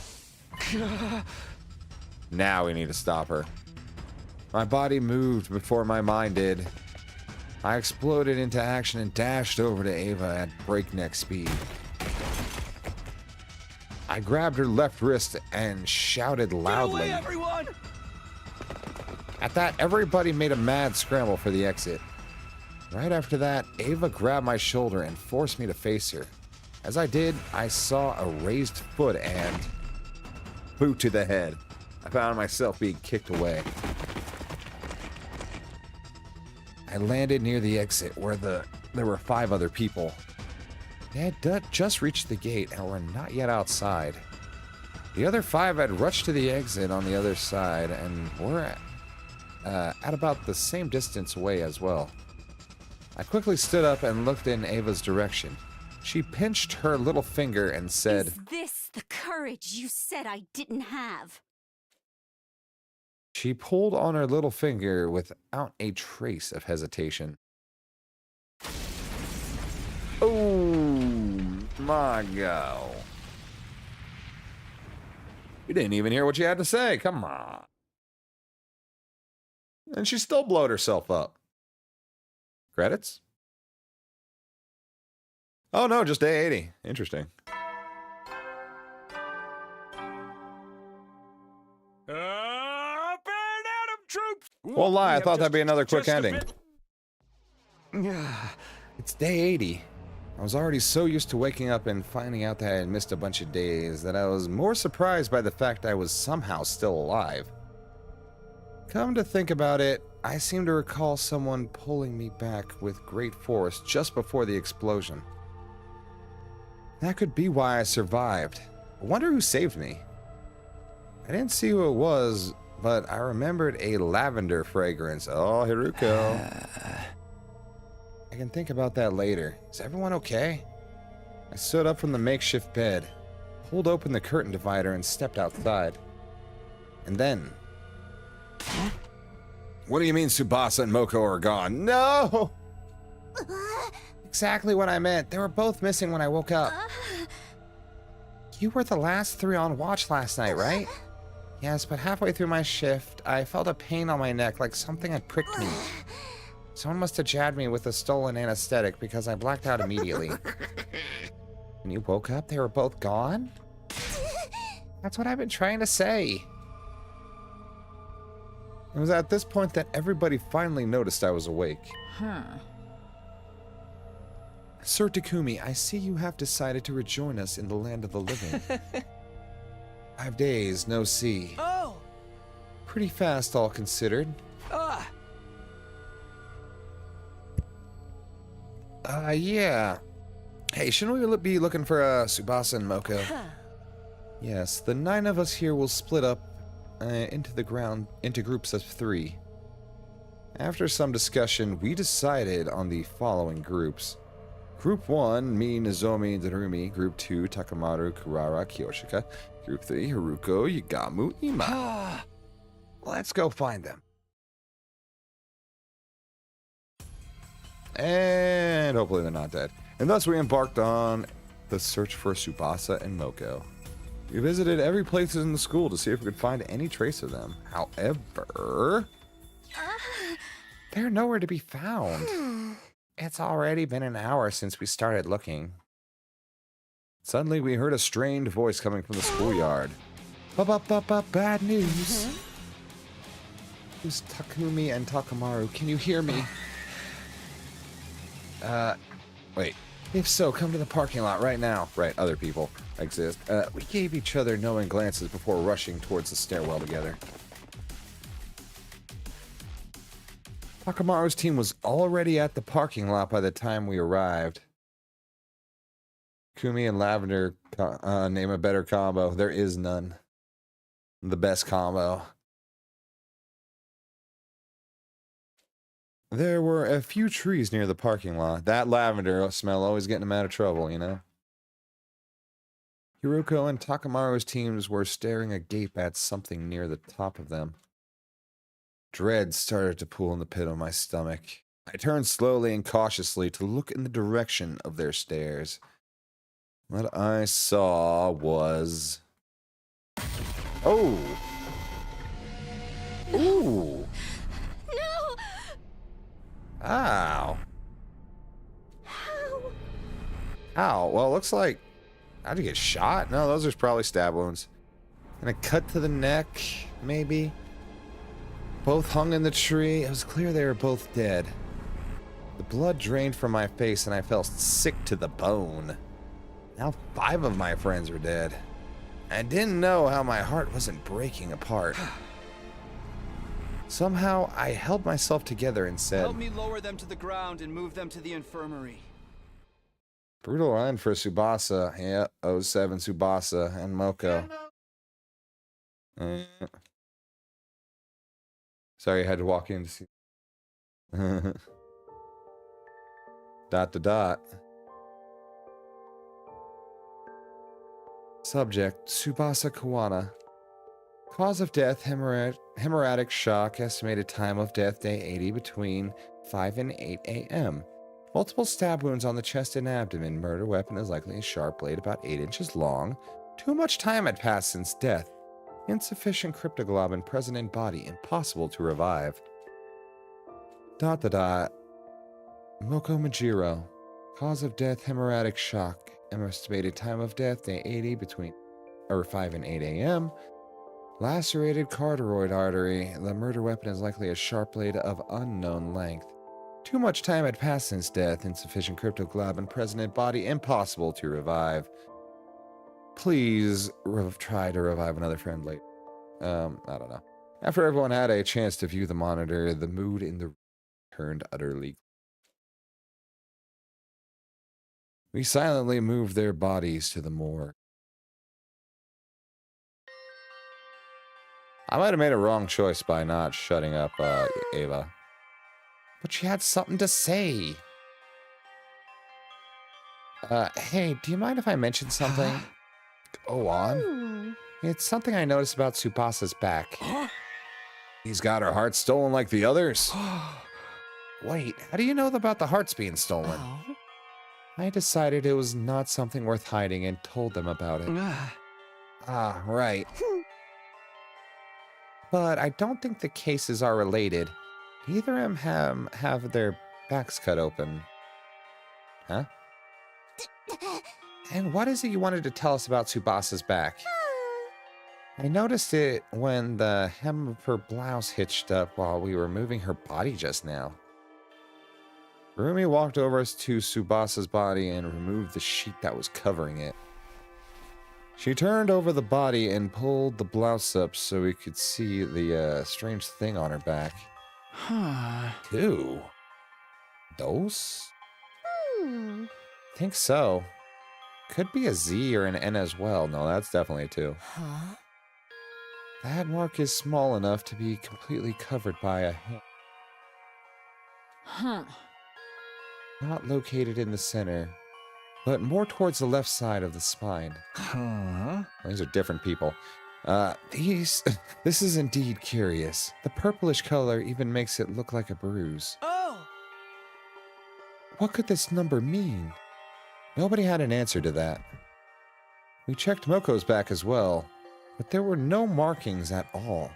S1: Now we need to stop her. My body moved before my mind did. I exploded into action and dashed over to Ava at breakneck speed. I grabbed her left wrist and shouted loudly.
S3: Get away, everyone!
S1: At that, everybody made a mad scramble for the exit. Right after that, Ava grabbed my shoulder and forced me to face her. As I did, I saw a raised foot and... boot to the head. I found myself being kicked away. I landed near the exit where there were 5 other people. They had just reached the gate and were not yet outside. The other 5 had rushed to the exit on the other side and were at about the same distance away as well. I quickly stood up and looked in Ava's direction. She pinched her little finger and said,
S9: Is this the courage you said I didn't have?
S1: She pulled on her little finger without a trace of hesitation. Oh my God. You didn't even hear what she had to say. Come on. And she still blowed herself up. Credits? Oh no, just day 80. Interesting. Won't lie, I thought that'd be another quick ending. It's day 80. I was already so used to waking up and finding out that I had missed a bunch of days that I was more surprised by the fact I was somehow still alive. Come to think about it, I seem to recall someone pulling me back with great force just before the explosion. That could be why I survived. I wonder who saved me. I didn't see who it was, but I remembered a lavender fragrance. Oh, Haruko. I can think about that later. Is everyone okay? I stood up from the makeshift bed, pulled open the curtain divider, and stepped outside. And then... What do you mean Tsubasa and Moko are gone? No! Exactly what I meant. They were both missing when I woke up. You were the last 3 on watch last night, right? Yes, but halfway through my shift, I felt a pain on my neck like something had pricked me. Someone must have jabbed me with a stolen anesthetic because I blacked out immediately. When you woke up, they were both gone? That's what I've been trying to say. It was at this point that everybody finally noticed I was awake. Sir Takumi, I see you have decided to rejoin us in the land of the living. 5 days, no see.
S2: Oh!
S1: Pretty fast, all considered. Yeah. Hey, shouldn't we be looking for Tsubasa and Moko? Yes, the 9 of us here will split up into groups of 3. After some discussion, we decided on the following groups. Group 1, me, Nozomi, Darumi. Group 2, Takamaru, Kurara, Kiyoshika. Group 3, Haruko, Yagamu, Ima. Let's go find them. And hopefully they're not dead. And thus we embarked on the search for Tsubasa and Moko. We visited every place in the school to see if we could find any trace of them. However, they're nowhere to be found. It's already been an hour since we started looking. Suddenly we heard a strained voice coming from the schoolyard. Bad news. Who's Takumi and Takamaru? Can you hear me? Wait. If so, come to the parking lot right now. Right, other people exist. We gave each other knowing glances before rushing towards the stairwell together. Takamaru's team was already at the parking lot by the time we arrived. Kumi and Lavender name a better combo. There is none. The best combo. There were a few trees near the parking lot. That lavender smell always getting them out of trouble, you know? Hiruko and Takamaru's teams were staring agape at something near the top of them. Dread started to pool in the pit of my stomach. I turned slowly and cautiously to look in the direction of their stares. What I saw was... Oh! Ooh!
S9: No!
S1: Ow. Ow. Well, it looks like... How'd you get shot? No, those are probably stab wounds. And a cut to the neck, maybe? Both hung in the tree. It was clear they were both dead. The blood drained from my face and I felt sick to the bone. Now 5 of my friends were dead. I didn't know how my heart wasn't breaking apart. Somehow, I held myself together and said...
S2: Help me lower them to the ground and move them to the infirmary.
S1: Brutal run for Tsubasa. Yeah, 07 Tsubasa and Moko. Sorry, I had to walk in to see... Dot. Subject, Tsubasa Kawana. Cause of death, hemorrhagic shock. Estimated time of death, day 80, between 5 and 8 a.m. Multiple stab wounds on the chest and abdomen. Murder weapon is likely a sharp blade about 8 inches long. Too much time had passed since death. Insufficient cryptoglobin present in body. Impossible to revive. Moko Majiro. Cause of death, hemorrhagic shock. Estimated time of death, day 80, between 5 and 8 a.m. Lacerated carotid artery. The murder weapon is likely a sharp blade of unknown length. Too much time had passed since death. Insufficient cryptoglobin present in body. Impossible to revive. Please try to revive another friend later. I don't know. After everyone had a chance to view the monitor, the mood in the room turned utterly. We silently moved their bodies to the morgue. I might have made a wrong choice by not shutting up Ava. But she had something to say. Hey, do you mind if I mention something? Go on. It's something I noticed about Tsubasa's back. He's got her heart stolen like the others? Wait, how do you know about the hearts being stolen? I decided it was not something worth hiding and told them about it. Ah, right. But I don't think the cases are related. Neither of them have their backs cut open. Huh? And what is it you wanted to tell us about Tsubasa's back? I noticed it when the hem of her blouse hitched up while we were moving her body just now. Rumi walked over to Tsubasa's body and removed the sheet that was covering it. She turned over the body and pulled the blouse up so we could see the strange thing on her back. Two? Those? Think so. Could be a Z or an N as well. No, that's definitely a 2. That mark is small enough to be completely covered by a hand. Not located in the center, but more towards the left side of the spine. These are different people. This is indeed curious. The purplish color even makes it look like a bruise. What could this number mean? Nobody had an answer to that. We checked Moko's back as well, but there were no markings at all,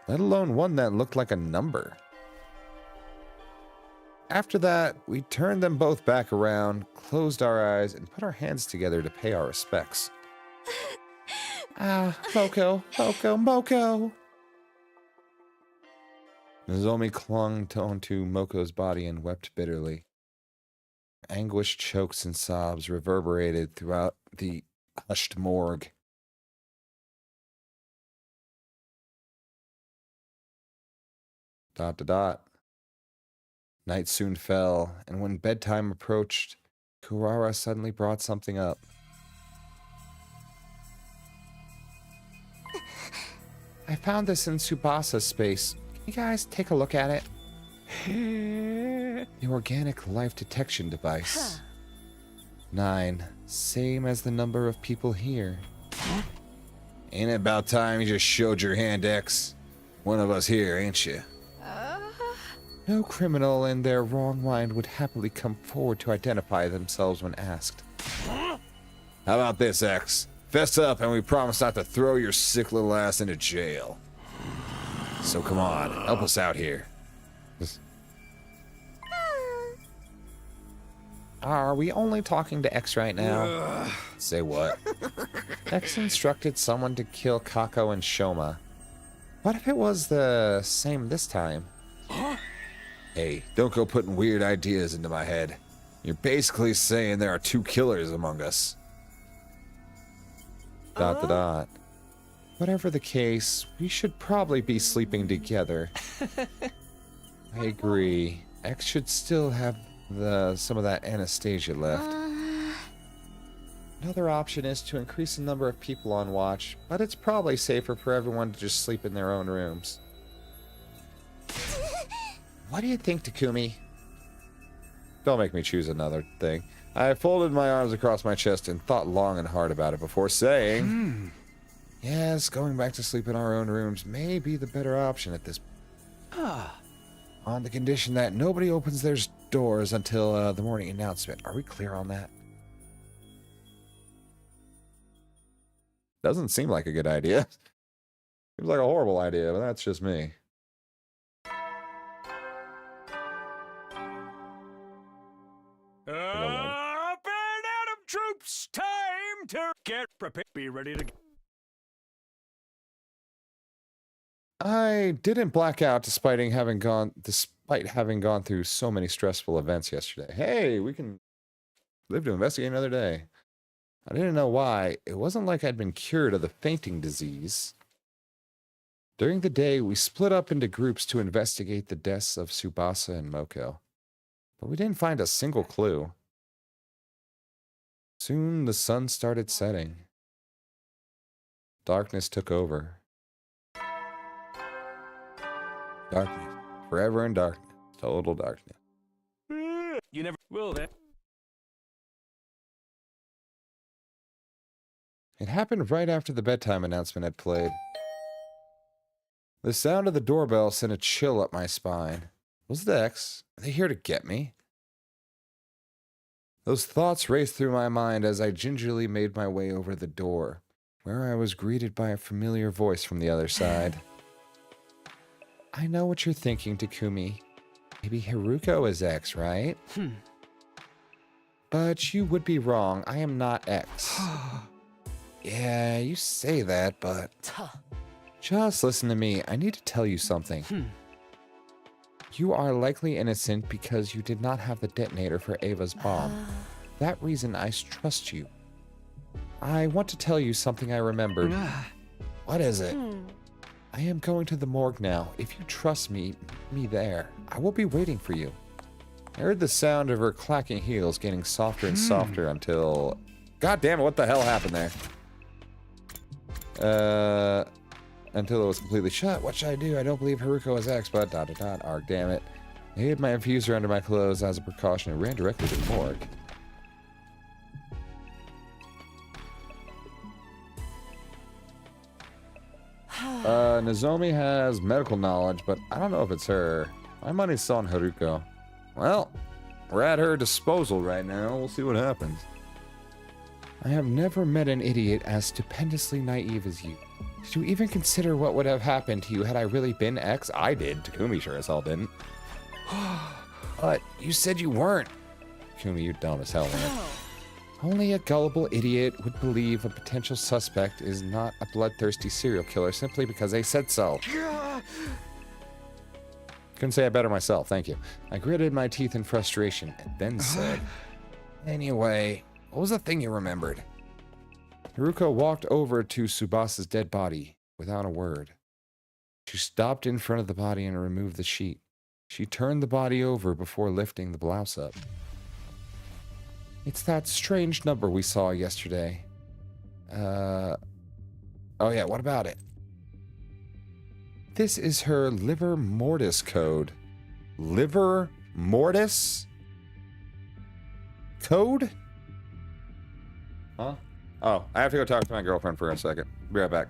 S1: let alone one that looked like a number. After that, we turned them both back around, closed our eyes, and put our hands together to pay our respects. Moko, Moko, Moko! Nozomi clung onto Moko's body and wept bitterly. Anguished chokes and sobs reverberated throughout the hushed morgue. Dot to dot. Night soon fell, and when bedtime approached, Kurara suddenly brought something up. I found this in Tsubasa's space. Can you guys take a look at it? The organic life detection device. 9, same as the number of people here. Ain't it about time you just showed your hand, X? One of us here, ain't you? No criminal in their wrong mind would happily come forward to identify themselves when asked. How about this, X? Fess up and we promise not to throw your sick little ass into jail. So come on, help us out here. Are we only talking to X right now? Say what? X instructed someone to kill Kako and Shoma. What if it was the same this time? Hey, don't go putting weird ideas into my head. You're basically saying there are 2 killers among us. Dot to dot. Whatever the case, we should probably be sleeping together. I agree. X should still have some of that anesthesia left. Another option is to increase the number of people on watch, but it's probably safer for everyone to just sleep in their own rooms. What do you think, Takumi? Don't make me choose another thing. I folded my arms across my chest and thought long and hard about it before saying, yes, going back to sleep in our own rooms may be the better option at this point. On the condition that nobody opens their doors until the morning announcement. Are we clear on that? Doesn't seem like a good idea. Seems like a horrible idea, but that's just me.
S3: Up and Adam troops, time to get prepared. Be ready to.
S1: I didn't black out despite having gone through so many stressful events yesterday. Hey, we can live to investigate another day. I didn't know why. It wasn't like I'd been cured of the fainting disease. During the day, we split up into groups to investigate the deaths of Tsubasa and Moko, but we didn't find a single clue. Soon the sun started setting. Darkness took over. Darkness. Forever in darkness. Total darkness.
S3: You never will then.
S1: It happened right after the bedtime announcement had played. The sound of the doorbell sent a chill up my spine. Was it X? Are they here to get me? Those thoughts raced through my mind as I gingerly made my way over the door, where I was greeted by a familiar voice from the other side. I know what you're thinking, Takumi. Maybe Haruko is X, right? But you would be wrong. I am not X. Yeah, you say that, but... Just listen to me. I need to tell you something. You are likely innocent because you did not have the detonator for Ava's bomb. That reason I trust you. I want to tell you something I remembered. What is it? I am going to the morgue now. If you trust me, meet me there. I will be waiting for you. I heard the sound of her clacking heels getting softer and softer until... God damn it, what the hell happened there? Until it was completely shut. What should I do? I don't believe Haruko is X, but ... Arg, damn it. I hid my infuser under my clothes as a precaution and ran directly to the morgue. Nozomi has medical knowledge, but I don't know if it's her. My money's still on Haruko. Well, we're at her disposal right now. We'll see what happens. I have never met an idiot as stupendously naive as you. Did you even consider what would have happened to you had I really been X? I did. Takumi sure as hell didn't. But you said you weren't. Takumi, you're dumb as hell, man. Only a gullible idiot would believe a potential suspect is not a bloodthirsty serial killer simply because they said so. Couldn't say it better myself, thank you. I gritted my teeth in frustration and then said, anyway, what was the thing you remembered? Haruko walked over to Tsubasa's dead body without a word. She stopped in front of the body and removed the sheet. She turned the body over before lifting the blouse up. It's that strange number we saw yesterday. Oh yeah, what about it? This is her liver mortis code. Liver mortis? Code? Huh? Oh, I have to go talk to my girlfriend for a second. Be right back.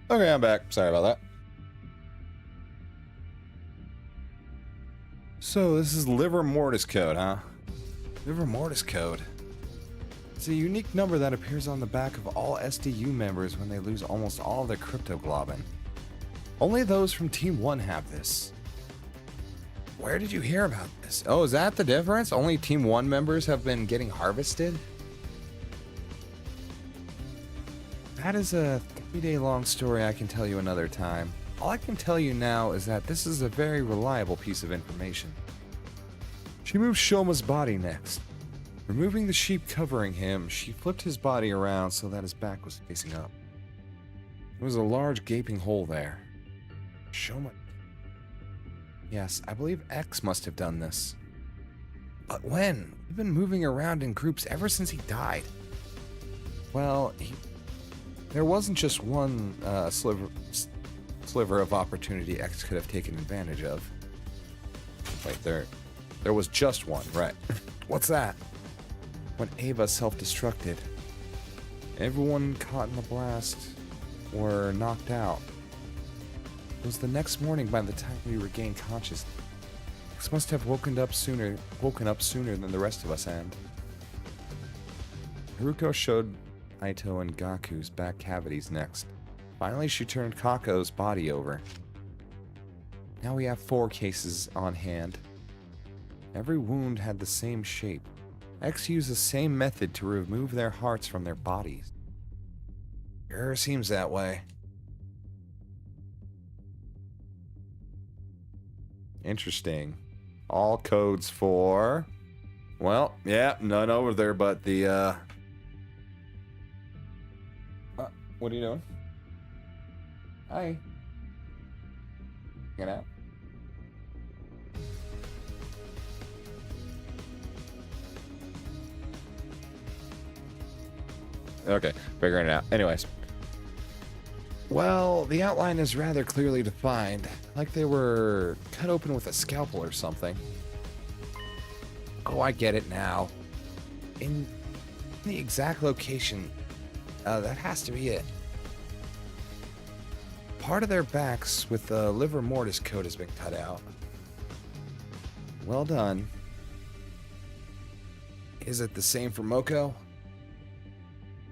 S1: Okay, I'm back. Sorry about that. So this is liver mortis code, huh? Liver mortis code. It's a unique number that appears on the back of all SDU members when they lose almost all of their cryptoglobin. Only those from Team 1 have this. Where did you hear about this? Oh, is that the difference? Only Team 1 members have been getting harvested? That is a 3-day-long story I can tell you another time. All I can tell you now is that this is a very reliable piece of information. She moved Shoma's body next. Removing the sheep covering him, she flipped his body around so that his back was facing up. There was a large gaping hole there. Shoma... Yes, I believe X must have done this. But when? We've been moving around in groups ever since he died. Well, there wasn't just one sliver of opportunity X could have taken advantage of. Wait, there was just one, right? What's that? When Ava self-destructed, everyone caught in the blast were knocked out. It was the next morning by the time we regained consciousness. X must have woken up sooner than the rest of us, and Haruko showed Aito and Gaku's back cavities next. Finally, she turned Kako's body over. Now we have 4 cases on hand. Every wound had the same shape. X used the same method to remove their hearts from their bodies. Sure seems that way. Interesting. All codes for... Well, yeah, none over there but the, what are you doing? Hi. Get out. Okay, figuring it out. Anyways. Well, the outline is rather clearly defined, like they were cut open with a scalpel or something. Oh, I get it now. In the exact location, that has to be it. Part of their backs with the liver mortis coat has been cut out. Well done. Is it the same for Moko?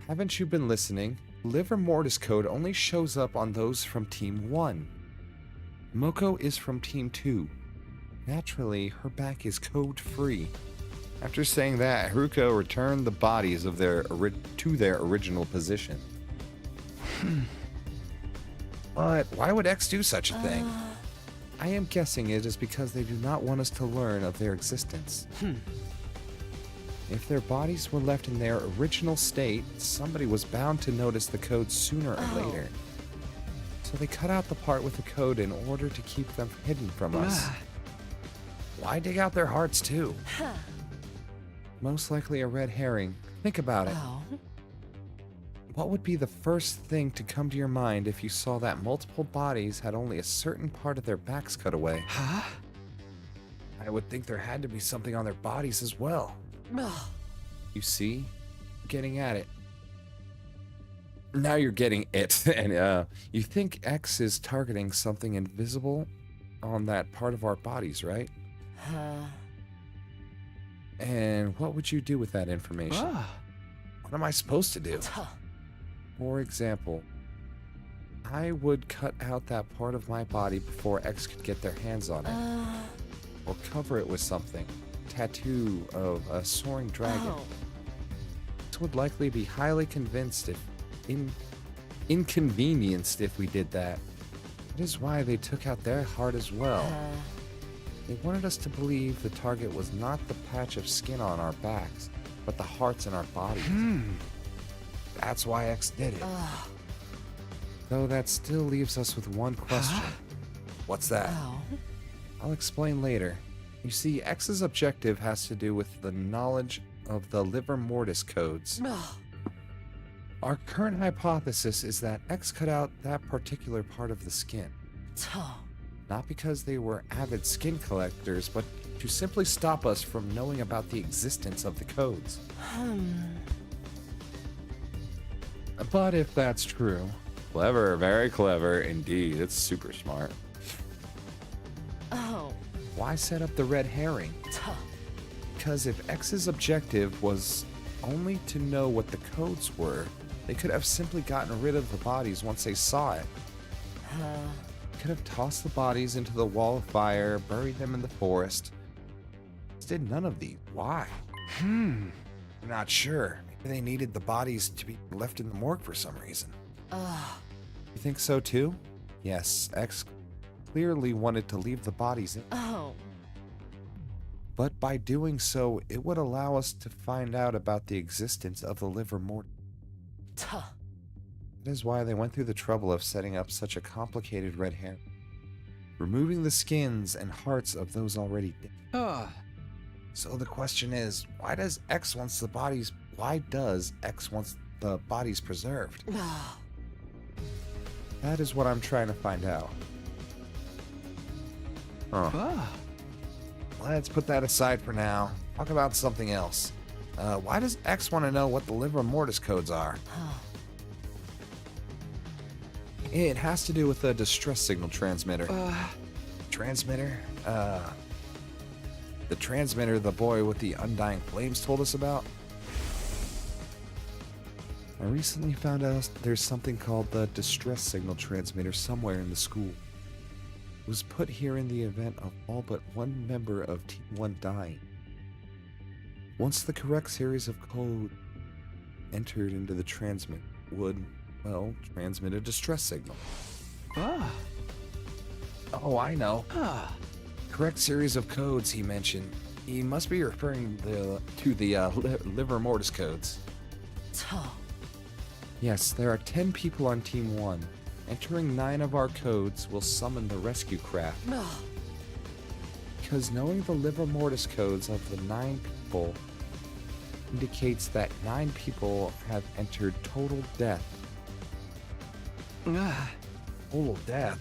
S1: Haven't you been listening? Liver mortis code only shows up on those from Team 1. Moko is from Team 2. Naturally, her back is code-free. After saying that, Haruko returned the bodies of to their original position. But why would X do such a thing? I am guessing it is because they do not want us to learn of their existence. If their bodies were left in their original state, somebody was bound to notice the code sooner or later. So they cut out the part with the code in order to keep them hidden from us. Why dig out their hearts too? Most likely a red herring. Think about it. What would be the first thing to come to your mind if you saw that multiple bodies had only a certain part of their backs cut away? I would think there had to be something on their bodies as well. You see? Getting at it. Now you're getting it. And you think X is targeting something invisible on that part of our bodies, right? And what would you do with that information? What am I supposed to do? For example, I would cut out that part of my body before X could get their hands on it. Or cover it with something. Tattoo of a soaring dragon. This would likely be highly inconvenienced if we did that. That is why they took out their heart as well. They wanted us to believe the target was not the patch of skin on our backs, but the hearts in our bodies. That's why X did it. Though that still leaves us with one question. What's that? I'll explain later. You see, X's objective has to do with the knowledge of the liver mortis codes. Our current hypothesis is that X cut out that particular part of the skin. Not because they were avid skin collectors, but to simply stop us from knowing about the existence of the codes. But if that's true, Clever, very clever indeed. It's super smart.
S6: Oh.
S1: Why set up the red herring? Because if X's objective was only to know what the codes were, they could have simply gotten rid of the bodies once they saw it. Could have tossed the bodies into the wall of fire, buried them in the forest. Did none of these. Why? I'm not sure. Maybe they needed the bodies to be left in the morgue for some reason. You think so too? Yes, X clearly wanted to leave the bodies in.
S6: Oh.
S1: But by doing so, it would allow us to find out about the existence of the liver mortis. That is why they went through the trouble of setting up such a complicated red herring, removing the skins and hearts of those already dead. So the question is, why does X want the bodies preserved? That is what I'm trying to find out. Let's put that aside for now. Talk about something else. Why does X want to know what the liver mortis codes are? It has to do with the distress signal transmitter. Transmitter? The transmitter the boy with the undying flames told us about? I recently found out there's something called the distress signal transmitter somewhere in the school. It was put here in the event of all but one member of Team 1 dying. Once the correct series of code entered into the transmit would, well, transmit a distress signal. Oh, I know. Correct series of codes he mentioned. He must be referring to the liver mortis codes. Yes, there are 10 people on Team 1. Entering 9 of our codes will summon the rescue craft. Because knowing the liver mortis codes of the 9 people indicates that 9 people have entered total death. Total death?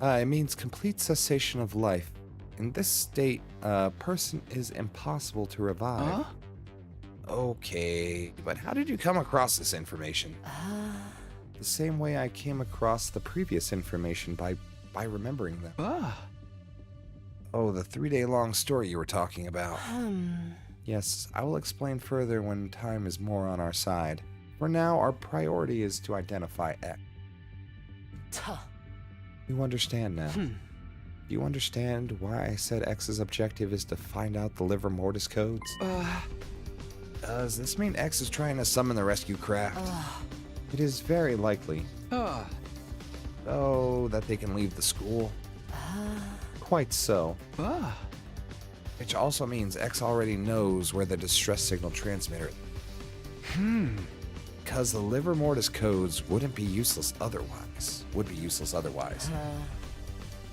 S1: It means complete cessation of life. In this state, a person is impossible to revive. Okay, but how did you come across this information? The same way I came across the previous information by remembering them. Oh, the 3-day-long story you were talking about. Yes, I will explain further when time is more on our side. For now, our priority is to identify X. You understand now. Do you understand why I said X's objective is to find out the liver mortis codes? Does this mean X is trying to summon the rescue craft? It is very likely. Oh, that they can leave the school? Quite so. Which also means X already knows where the distress signal transmitter is. Because the liver mortis codes wouldn't be useless otherwise.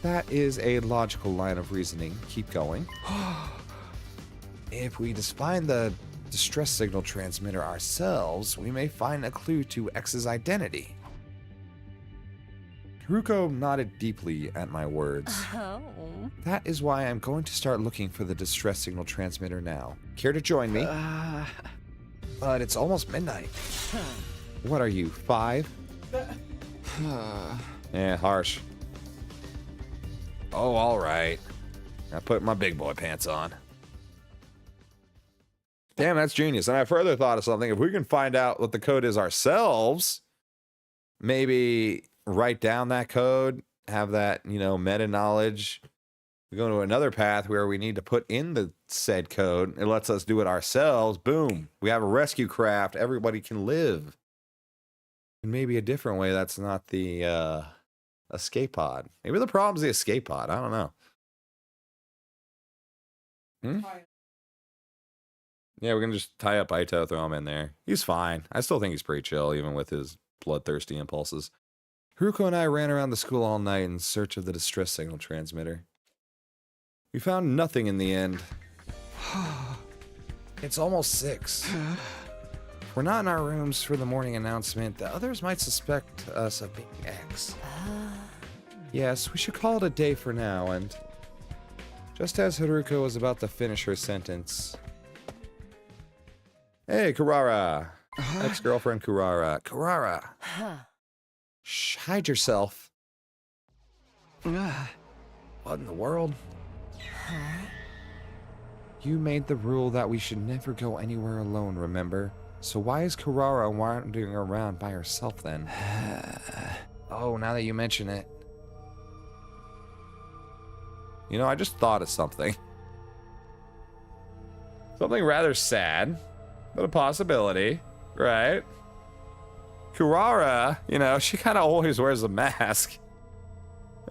S1: That is a logical line of reasoning. Keep going. If we just find the distress signal transmitter ourselves, we may find a clue to X's identity. Haruko nodded deeply at my words. That is why I'm going to start looking for the distress signal transmitter now. Care to join me? But it's almost midnight. What are you, 5? Harsh. Oh, alright. I put my big boy pants on. Damn, that's genius. And I further thought of something. If we can find out what the code is ourselves, maybe write down that code, have that, meta knowledge. We go to another path where we need to put in the said code. It lets us do it ourselves. Boom. We have a rescue craft. Everybody can live. And maybe a different way that's not the escape pod. Maybe the problem's the escape pod. I don't know. Yeah, we're going to just tie up Aito, throw him in there. He's fine. I still think he's pretty chill, even with his bloodthirsty impulses. Haruko and I ran around the school all night in search of the distress signal transmitter. We found nothing in the end. It's almost 6. We're not in our rooms for the morning announcement. The others might suspect us of being X. Yes, we should call it a day for now, and just as Haruko was about to finish her sentence... Hey, Karara! Ex-girlfriend Kurara. Kurara! Shh, hide yourself. What in the world? You made the rule that we should never go anywhere alone, remember? So why is Kurara wandering around by herself then? Oh, now that you mention it. You know, I just thought of something. Something rather sad, but a possibility, right? Kurara, you know, she kind of always wears a mask.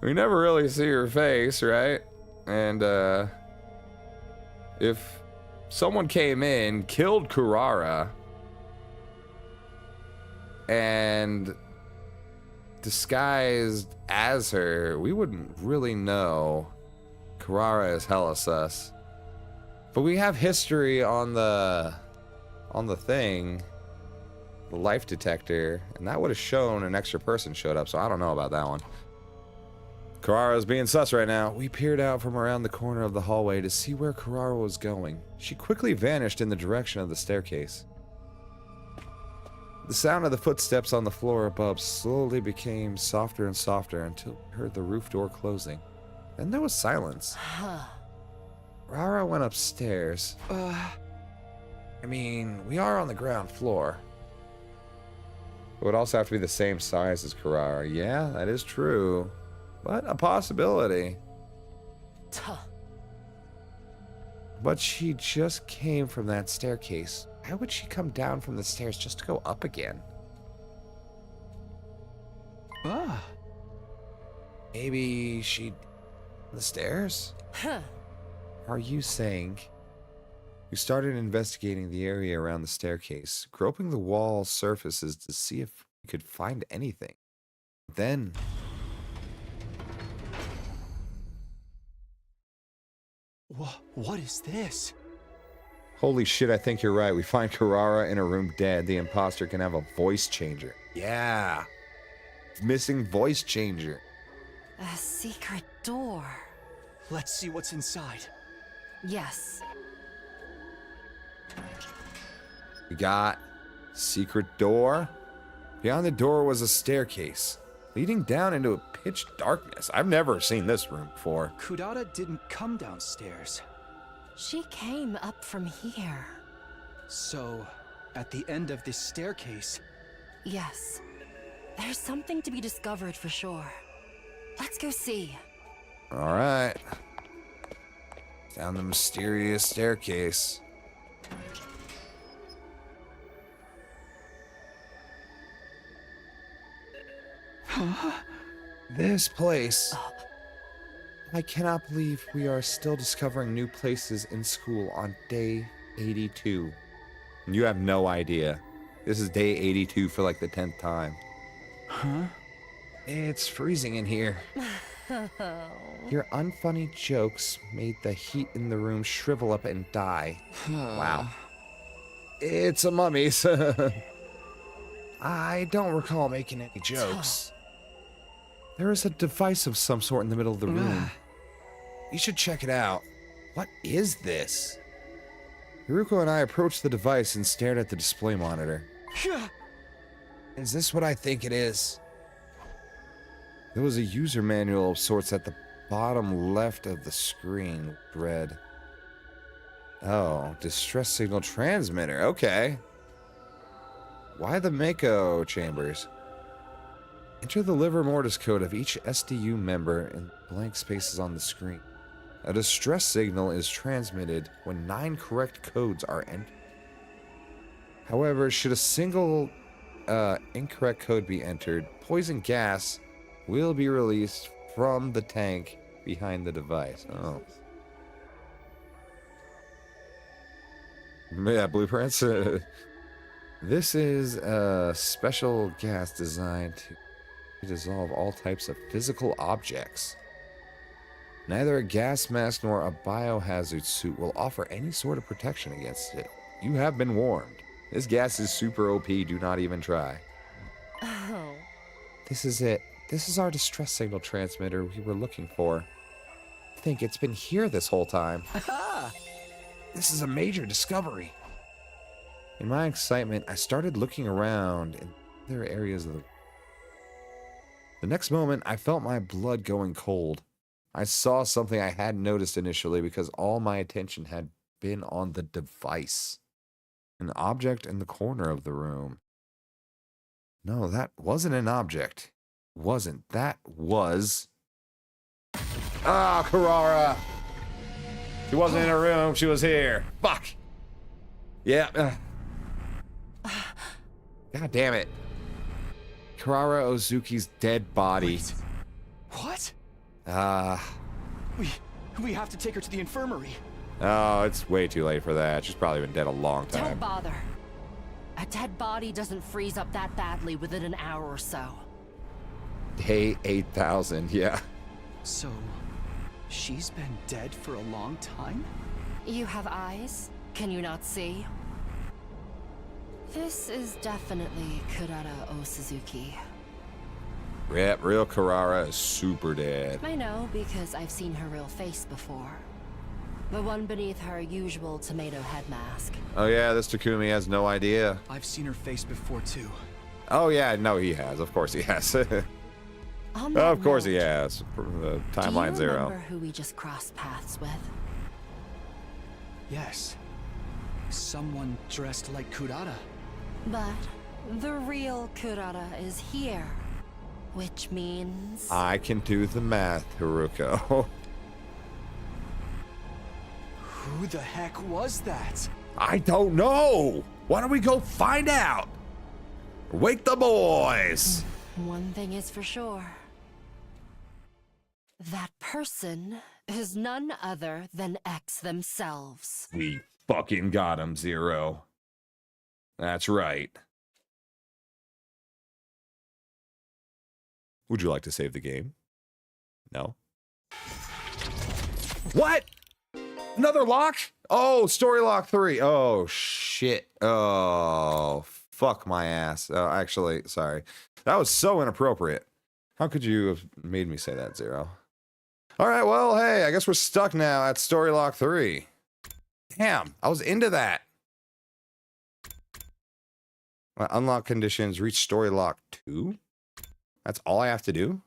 S1: We never really see her face, right? And, if someone came in, killed Kurara, and disguised as her, we wouldn't really know. Kurara is hella sus. But we have history on the thing, the life detector, and that would have shown an extra person showed up, so I don't know about that one. Kurara's being sus right now. We peered out from around the corner of the hallway to see where Kurara was going. She quickly vanished in the direction of the staircase. The sound of the footsteps on the floor above slowly became softer and softer until we heard the roof door closing. Then there was silence. Kurara went upstairs. I mean, we are on the ground floor. It would also have to be the same size as Kurara. Yeah, that is true. But a possibility. But she just came from that staircase. Why would she come down from the stairs just to go up again? Maybe she... the stairs? Are you saying... We started investigating the area around the staircase, groping the wall surfaces to see if we could find anything. Then...
S2: What is this?
S1: Holy shit, I think you're right. We find Kurara in a room dead. The imposter can have a voice changer. Yeah. Missing voice changer.
S6: A secret door.
S2: Let's see what's inside.
S6: Yes.
S1: We got secret door. Beyond the door was a staircase leading down into a pitch darkness. I've never seen this room before.
S2: Kurara didn't come downstairs.
S6: She came up from here.
S2: So, at the end of this staircase...
S6: Yes. There's something to be discovered for sure. Let's go see.
S1: All right. Down the mysterious staircase. This place. I cannot believe we are still discovering new places in school on day 82. You have no idea. This is day 82 for like the 10th time.
S2: Huh?
S1: It's freezing in here. Your unfunny jokes made the heat in the room shrivel up and die. Wow. It's a mummy. I don't recall making any jokes. There is a device of some sort in the middle of the room. You should check it out. What is this? Haruko and I approached the device and stared at the display monitor. Is this what I think it is? There was a user manual of sorts at the bottom left of the screen. Read. Oh, distress signal transmitter. Okay. Why the Mako chambers? Enter the liver mortis code of each SDU member in blank spaces on the screen. A distress signal is transmitted when 9 correct codes are entered. However, should a single incorrect code be entered, poison gas will be released from the tank behind the device. Oh. Yeah, blueprints. This is a special gas designed to dissolve all types of physical objects. Neither a gas mask nor a biohazard suit will offer any sort of protection against it. You have been warned. This gas is super OP, do not even try.
S6: Oh.
S1: This is it. This is our distress signal transmitter we were looking for. I think it's been here this whole time. This is a major discovery. In my excitement, I started looking around in other areas of the... The next moment, I felt my blood going cold. I saw something I hadn't noticed initially because all my attention had been on the device. An object in the corner of the room. No, that wasn't an object. Wasn't. That was... Ah, Carrara! She wasn't in her room, she was here. Fuck! Yeah. God damn it. Carrara Ozuki's dead body.
S2: Wait. What? We have to take her to the infirmary.
S1: Oh, it's way too late for that. She's probably been dead a long time.
S6: Don't bother. A dead body doesn't freeze up that badly within an hour or so.
S1: Day 8,000, yeah.
S2: So, she's been dead for a long time?
S6: You have eyes? Can you not see? This is definitely Kurara Osuzuki.
S1: Yep, real Carrara is super dead.
S6: I know because I've seen her real face before. The one beneath her usual tomato head mask.
S1: Oh yeah, this Takumi has no idea.
S2: I've seen her face before too.
S1: Oh yeah, no he has. Of course he has. Of course he has. Timeline 0.
S6: Do you remember who we just crossed paths with?
S2: Yes. Someone dressed like Kurara.
S6: But the real Kurara is here. Which means...
S1: I can do the math, Haruko.
S2: Who the heck was that?
S1: I don't know. Why don't we go find out? Wake the boys.
S6: One thing is for sure. That person is none other than X themselves.
S1: We fucking got him, Zero. That's right. Would you like to save the game? No? What? Another lock? Oh, story lock 3. Oh, shit. Oh, fuck my ass. Oh, actually, sorry. That was so inappropriate. How could you have made me say that, Zero? All right, well, hey, I guess we're stuck now at story lock 3. Damn, I was into that. Unlock conditions, reach story lock 2? That's all I have to do?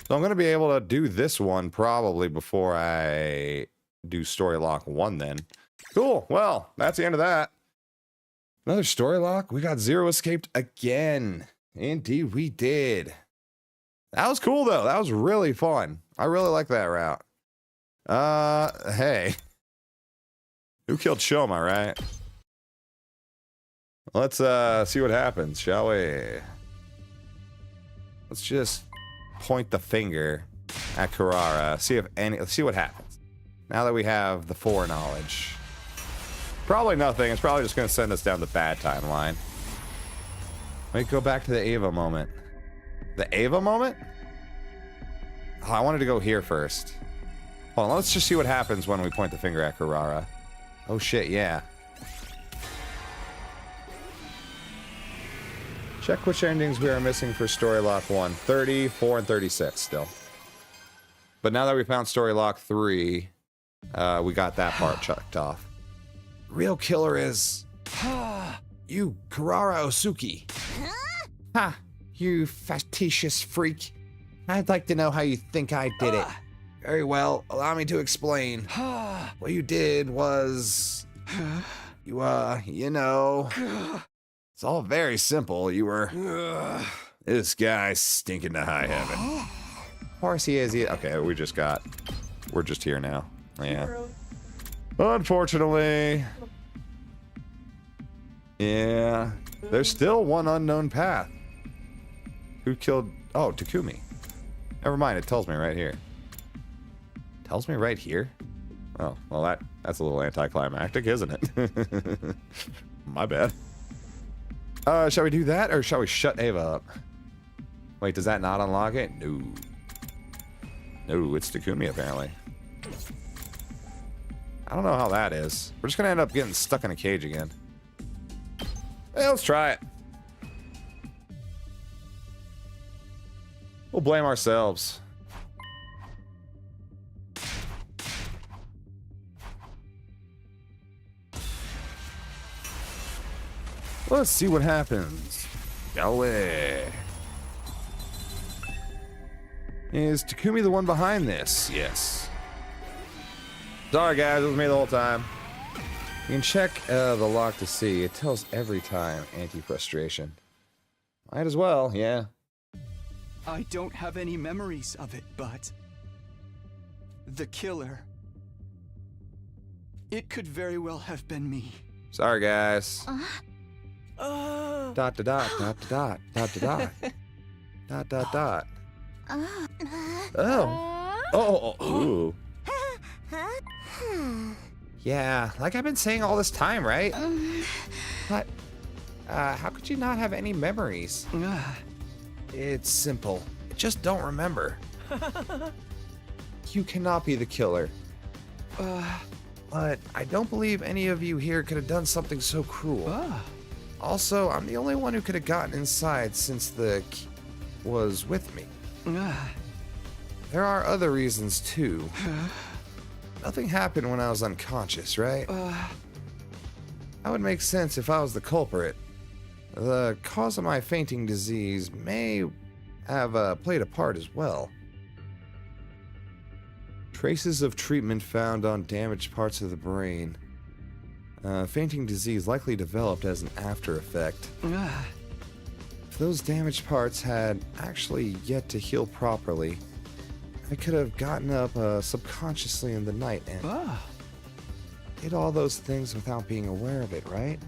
S1: So I'm going to be able to do this one probably before I do story lock 1 then. Cool. Well, that's the end of that. Another story lock. We got Zero escaped again. Indeed, we did. That was cool, though. That was really fun. I really like that route. Hey. Who killed Shoma, right? Let's see what happens, shall we? Let's just point the finger at Carrara. Let's see what happens. Now that we have the foreknowledge. Probably nothing. It's probably just going to send us down the bad timeline. Let me go back to the Ava moment. The Ava moment? Oh, I wanted to go here first. Hold on, let's just see what happens when we point the finger at Carrara. Oh shit, yeah. Check which endings we are missing for story lock 1. 30, 4, and 36 still. But now that we found story lock 3, we got that part checked off. Real killer is... you, Carrara Osuki. Ha! You facetious freak. I'd like to know how you think I did it. Very well, allow me to explain. What you did was... you know... It's all very simple. You were... This guy's stinking to high heaven. Of course he is. Okay, we're just here now. Yeah. Unfortunately. Yeah. There's still one unknown path. Who killed... Oh, Takumi. Never mind, it tells me right here. Tells me right here? Oh, well that's a little anticlimactic, isn't it? My bad. Shall we do that, or shall we shut Ava up? Wait, does that not unlock it? No. No, it's Takumi, apparently. I don't know how that is. We're just gonna end up getting stuck in a cage again. Hey, let's try it. We'll blame ourselves. Let's see what happens. Golly. Is Takumi the one behind this? Yes. Sorry guys, it was me the whole time. You can check the lock to see. It tells every time anti-frustration. Might as well, yeah.
S2: I don't have any memories of it, but the killer, it could very well have been me.
S1: Sorry guys. Dot dot dot dot dot dot dot dot dot dot. Oh. Ooh. Yeah, like I've been saying all this time, right? But how could you not have any memories? It's simple. Just don't remember. You cannot be the killer. But I don't believe any of you here could have done something so cruel. Also, I'm the only one who could have gotten inside since the key was with me. There are other reasons too. Nothing happened when I was unconscious, right? That would make sense if I was the culprit. The cause of my fainting disease may have played a part as well. Traces of treatment found on damaged parts of the brain. Fainting disease likely developed as an after effect. If those damaged parts had actually yet to heal properly, I could have gotten up subconsciously in the night and did all those things without being aware of it, right?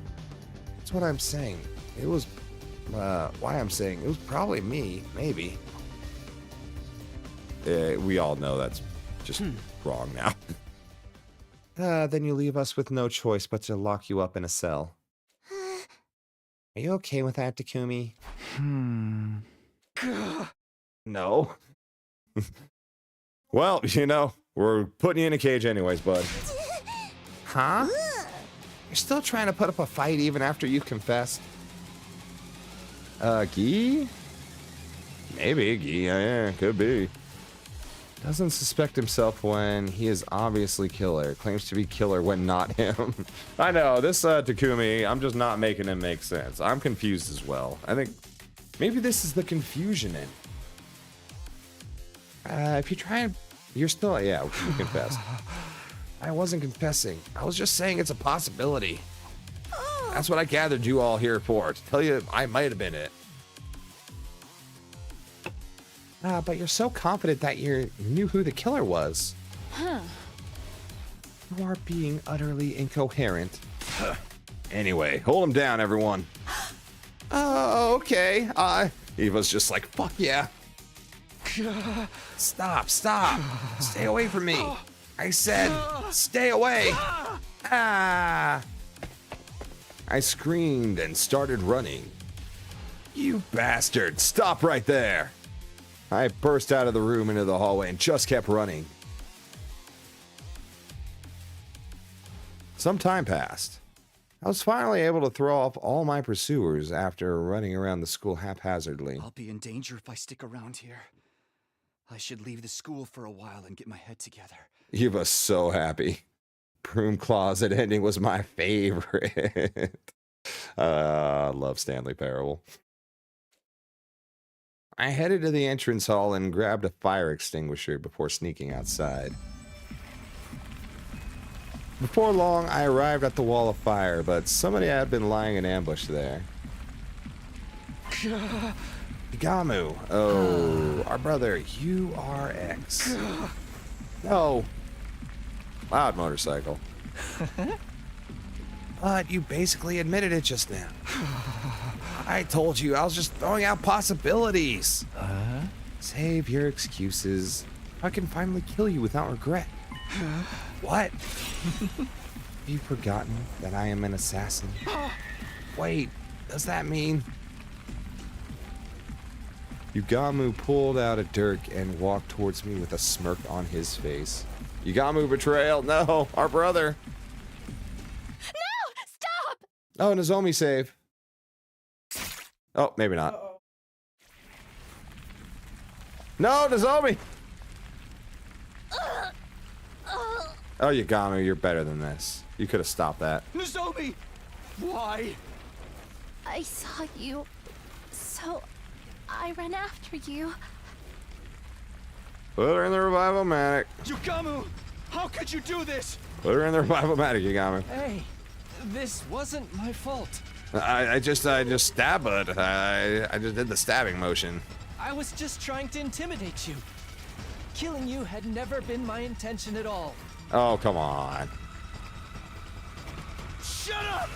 S1: That's what I'm saying. It was, why I'm saying it was probably me, maybe. We all know that's just wrong now. Then you leave us with no choice but to lock you up in a cell. Are you okay with that, Takumi? No. Well, you know, we're putting you in a cage anyways, bud. Huh? You're still trying to put up a fight even after you've confessed? Guy? Maybe, Guy, yeah, could be. Doesn't suspect himself when he is obviously killer. Claims to be killer when not him. I know, this Takumi, I'm just not making him make sense. I'm confused as well. I think maybe this is the confusion in. If you try and... You're still... Yeah, you confessed. I wasn't confessing. I was just saying it's a possibility. That's what I gathered you all here for. To tell you I might have been it. But you're so confident that you knew who the killer was. You are being utterly incoherent. Anyway, hold him down, everyone. Oh, okay. Eva's just like, fuck yeah. Stop. Stay away from me. I said, stay away. I screamed and started running. You bastard, stop right there. I burst out of the room into the hallway and just kept running. Some time passed. I was finally able to throw off all my pursuers after running around the school haphazardly.
S2: I'll be in danger if I stick around here. I should leave the school for a while and get my head together.
S1: Eva's so happy. Broom closet ending was my favorite. I love Stanley Parable. I headed to the entrance hall and grabbed a fire extinguisher before sneaking outside. Before long, I arrived at the wall of fire, but somebody had been lying in ambush there. Igamu. Oh, our brother, URX. No. Loud motorcycle. But you basically admitted it just now. I told you I was just throwing out possibilities. Save your excuses. I can finally kill you without regret. What? Have you forgotten that I am an assassin? Wait, does that mean... Yugamu pulled out a dirk and walked towards me with a smirk on his face. Yugamu betrayal. No, our brother.
S9: No! Stop!
S1: Oh, Nozomi save. Oh, maybe not. No, Nozomi! Oh, Yugamu, you're better than this. You could have stopped that.
S2: Nozomi! Why?
S8: I saw you, so I ran after you.
S1: Put her in the revival-matic.
S3: Yugamu! How could you do this?
S1: Put her in the revival-matic, Yugamu.
S7: Hey, this wasn't my fault.
S1: I just stabbed it. I just did the stabbing motion.
S7: I was just trying to intimidate you. Killing you had never been my intention at all.
S1: Oh, come on.
S3: Shut up!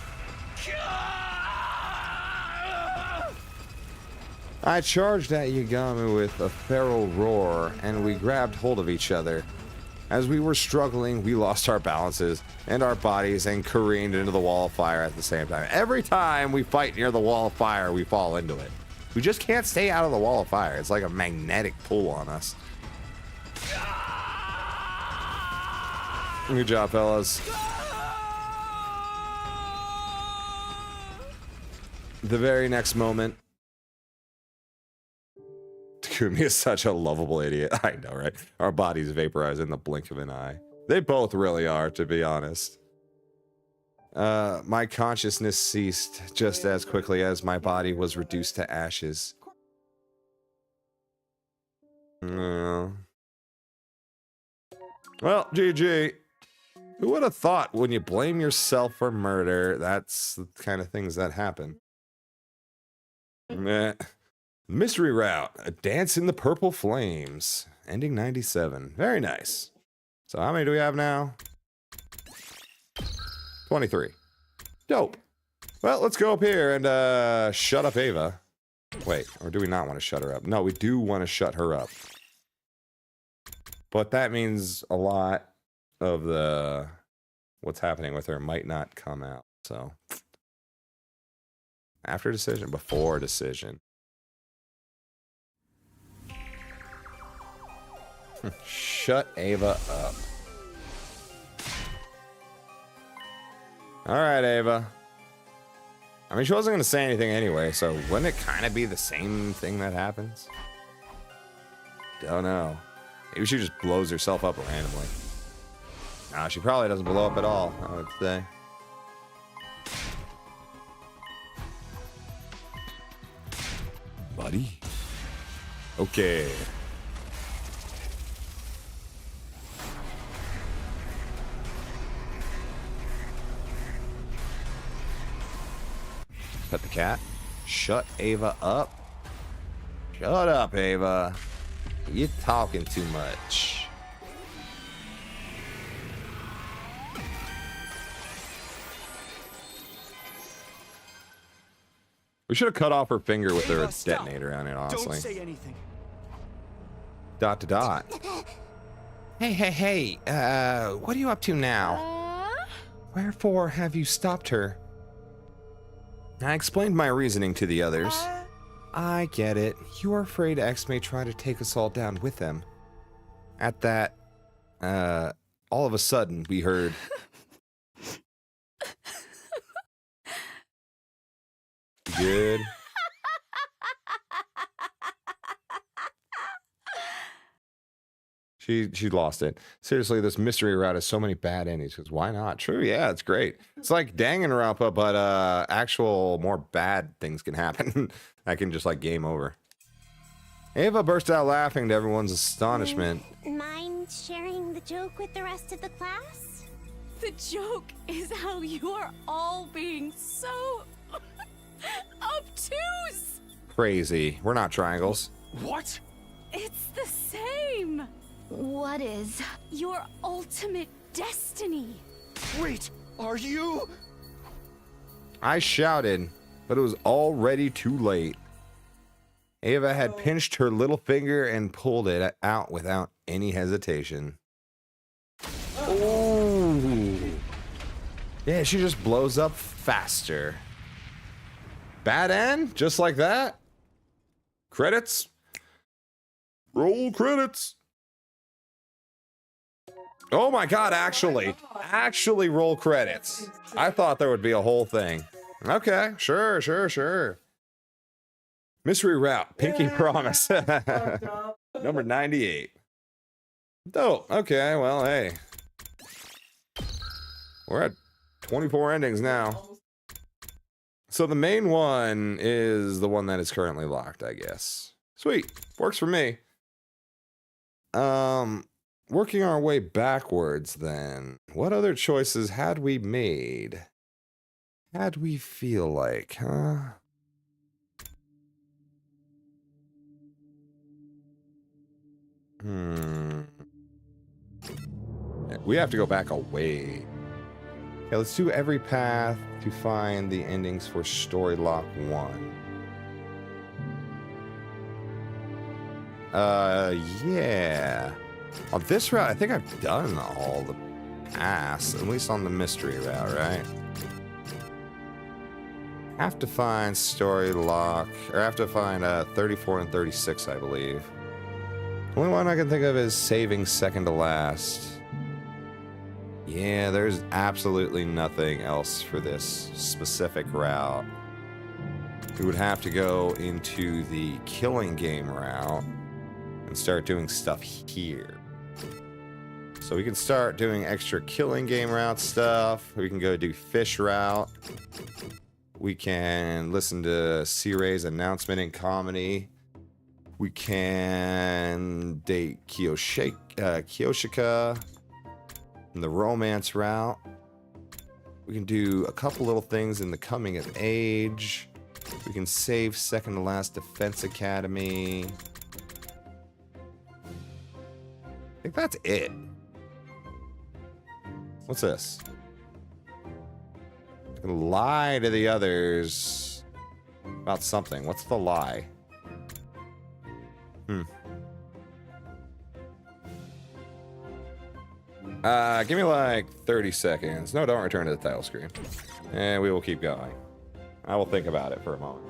S1: I charged at Yugamu with a feral roar, and we grabbed hold of each other. As we were struggling, we lost our balances and our bodies and careened into the wall of fire at the same time. Every time we fight near the wall of fire, we fall into it. We just can't stay out of the wall of fire. It's like a magnetic pull on us. Good job, fellas. The very next moment, Takumi is such a lovable idiot. I know, right? Our bodies vaporize in the blink of an eye. They both really are, to be honest. My consciousness ceased just as quickly as my body was reduced to ashes. Well, GG. Who would have thought when you blame yourself for murder, that's the kind of things that happen? Meh. Mystery Route, A Dance in the Purple Flames, ending 97. Very nice. So how many do we have now? 23. Dope. Well, let's go up here and shut up Ava. Wait, or do we not want to shut her up? No, we do want to shut her up. But that means a lot of the what's happening with her might not come out. So after decision, before decision. Shut Ava up. All right, Ava. I mean, she wasn't going to say anything anyway, so wouldn't it kind of be the same thing that happens? Don't know. Maybe she just blows herself up randomly. Nah, she probably doesn't blow up at all, I would say. Buddy? Okay. Pet the cat. Shut Ava up. Shut up, Ava. You're talking too much. We should have cut off her finger with her detonator on it, honestly.
S2: Don't say anything.
S1: Dot to dot. Hey, what are you up to now? Wherefore have you stopped her? I explained my reasoning to the others. I get it. You are afraid X may try to take us all down with them. At that, all of a sudden, we heard... Good. She lost it. Seriously, this mystery route has so many bad endings. Because why not? True, yeah, it's great. It's like Danganronpa, but actual more bad things can happen. I can just like game over. Ava burst out laughing to everyone's astonishment.
S4: Mind sharing the joke with the rest of the class?
S9: The joke is how you are all being so obtuse.
S1: Crazy. We're not triangles.
S3: What?
S9: It's the same.
S8: What is?
S9: Your ultimate destiny.
S2: Wait, are you?
S1: I shouted, but it was already too late. Ava had pinched her little finger and pulled it out without any hesitation. Ooh. Yeah, she just blows up faster. Bad end? Just like that? Credits? Roll credits. Oh my god, actually roll credits. I thought there would be a whole thing. Okay, sure. Mystery Route, Pinky Promise. Number 98. Dope. Okay, well, hey. We're at 24 endings now. So the main one is the one that is currently locked, I guess. Sweet. Works for me. Working our way backwards then. What other choices had we made? How'd we feel like, huh? We have to go back away. Okay, let's do every path to find the endings for Story Lock 1. Yeah. On this route, I think I've done all the paths, at least on the mystery route, right? Have to find Story Lock, or have to find 34 and 36, I believe. The only one I can think of is saving second to last. Yeah, there's absolutely nothing else for this specific route. We would have to go into the killing game route and start doing stuff here. So we can start doing extra killing game route stuff. We can go do fish route. We can listen to C-Ray's announcement in comedy. We can date Kyoshika in the romance route. We can do a couple little things in the coming of age. We can save second to last Defense Academy. I think that's it. What's this? I can lie to the others about something. What's the lie? Give me like 30 seconds. No, don't return to the title screen. And we will keep going. I will think about it for a moment.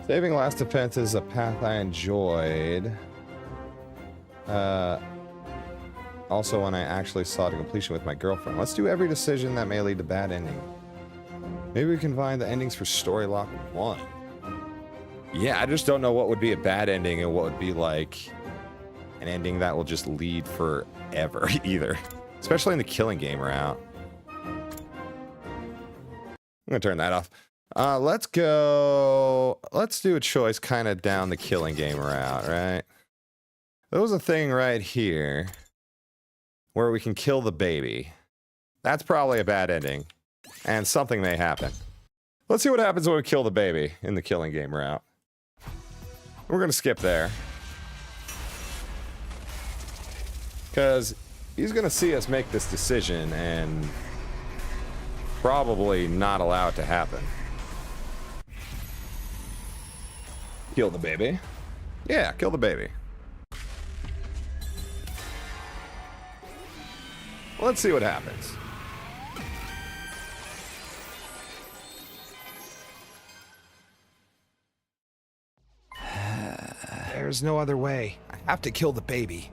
S1: Saving Last Defense is a path I enjoyed. Also when I actually saw to completion with my girlfriend. Let's do every decision that may lead to bad ending. Maybe we can find the endings for Story Lock 1. Yeah, I just don't know what would be a bad ending and what would be like an ending that will just lead forever either. Especially in the killing game route. I'm gonna turn that off. Let's do a choice kind of down the killing game route, right? There was a thing right here where we can kill the baby. That's probably a bad ending. And something may happen. Let's see what happens when we kill the baby in the killing game route. We're going to skip there. Because he's going to see us make this decision and probably not allow it to happen. Kill the baby. Yeah, kill the baby. Let's see what happens. There's no other way. I have to kill the baby.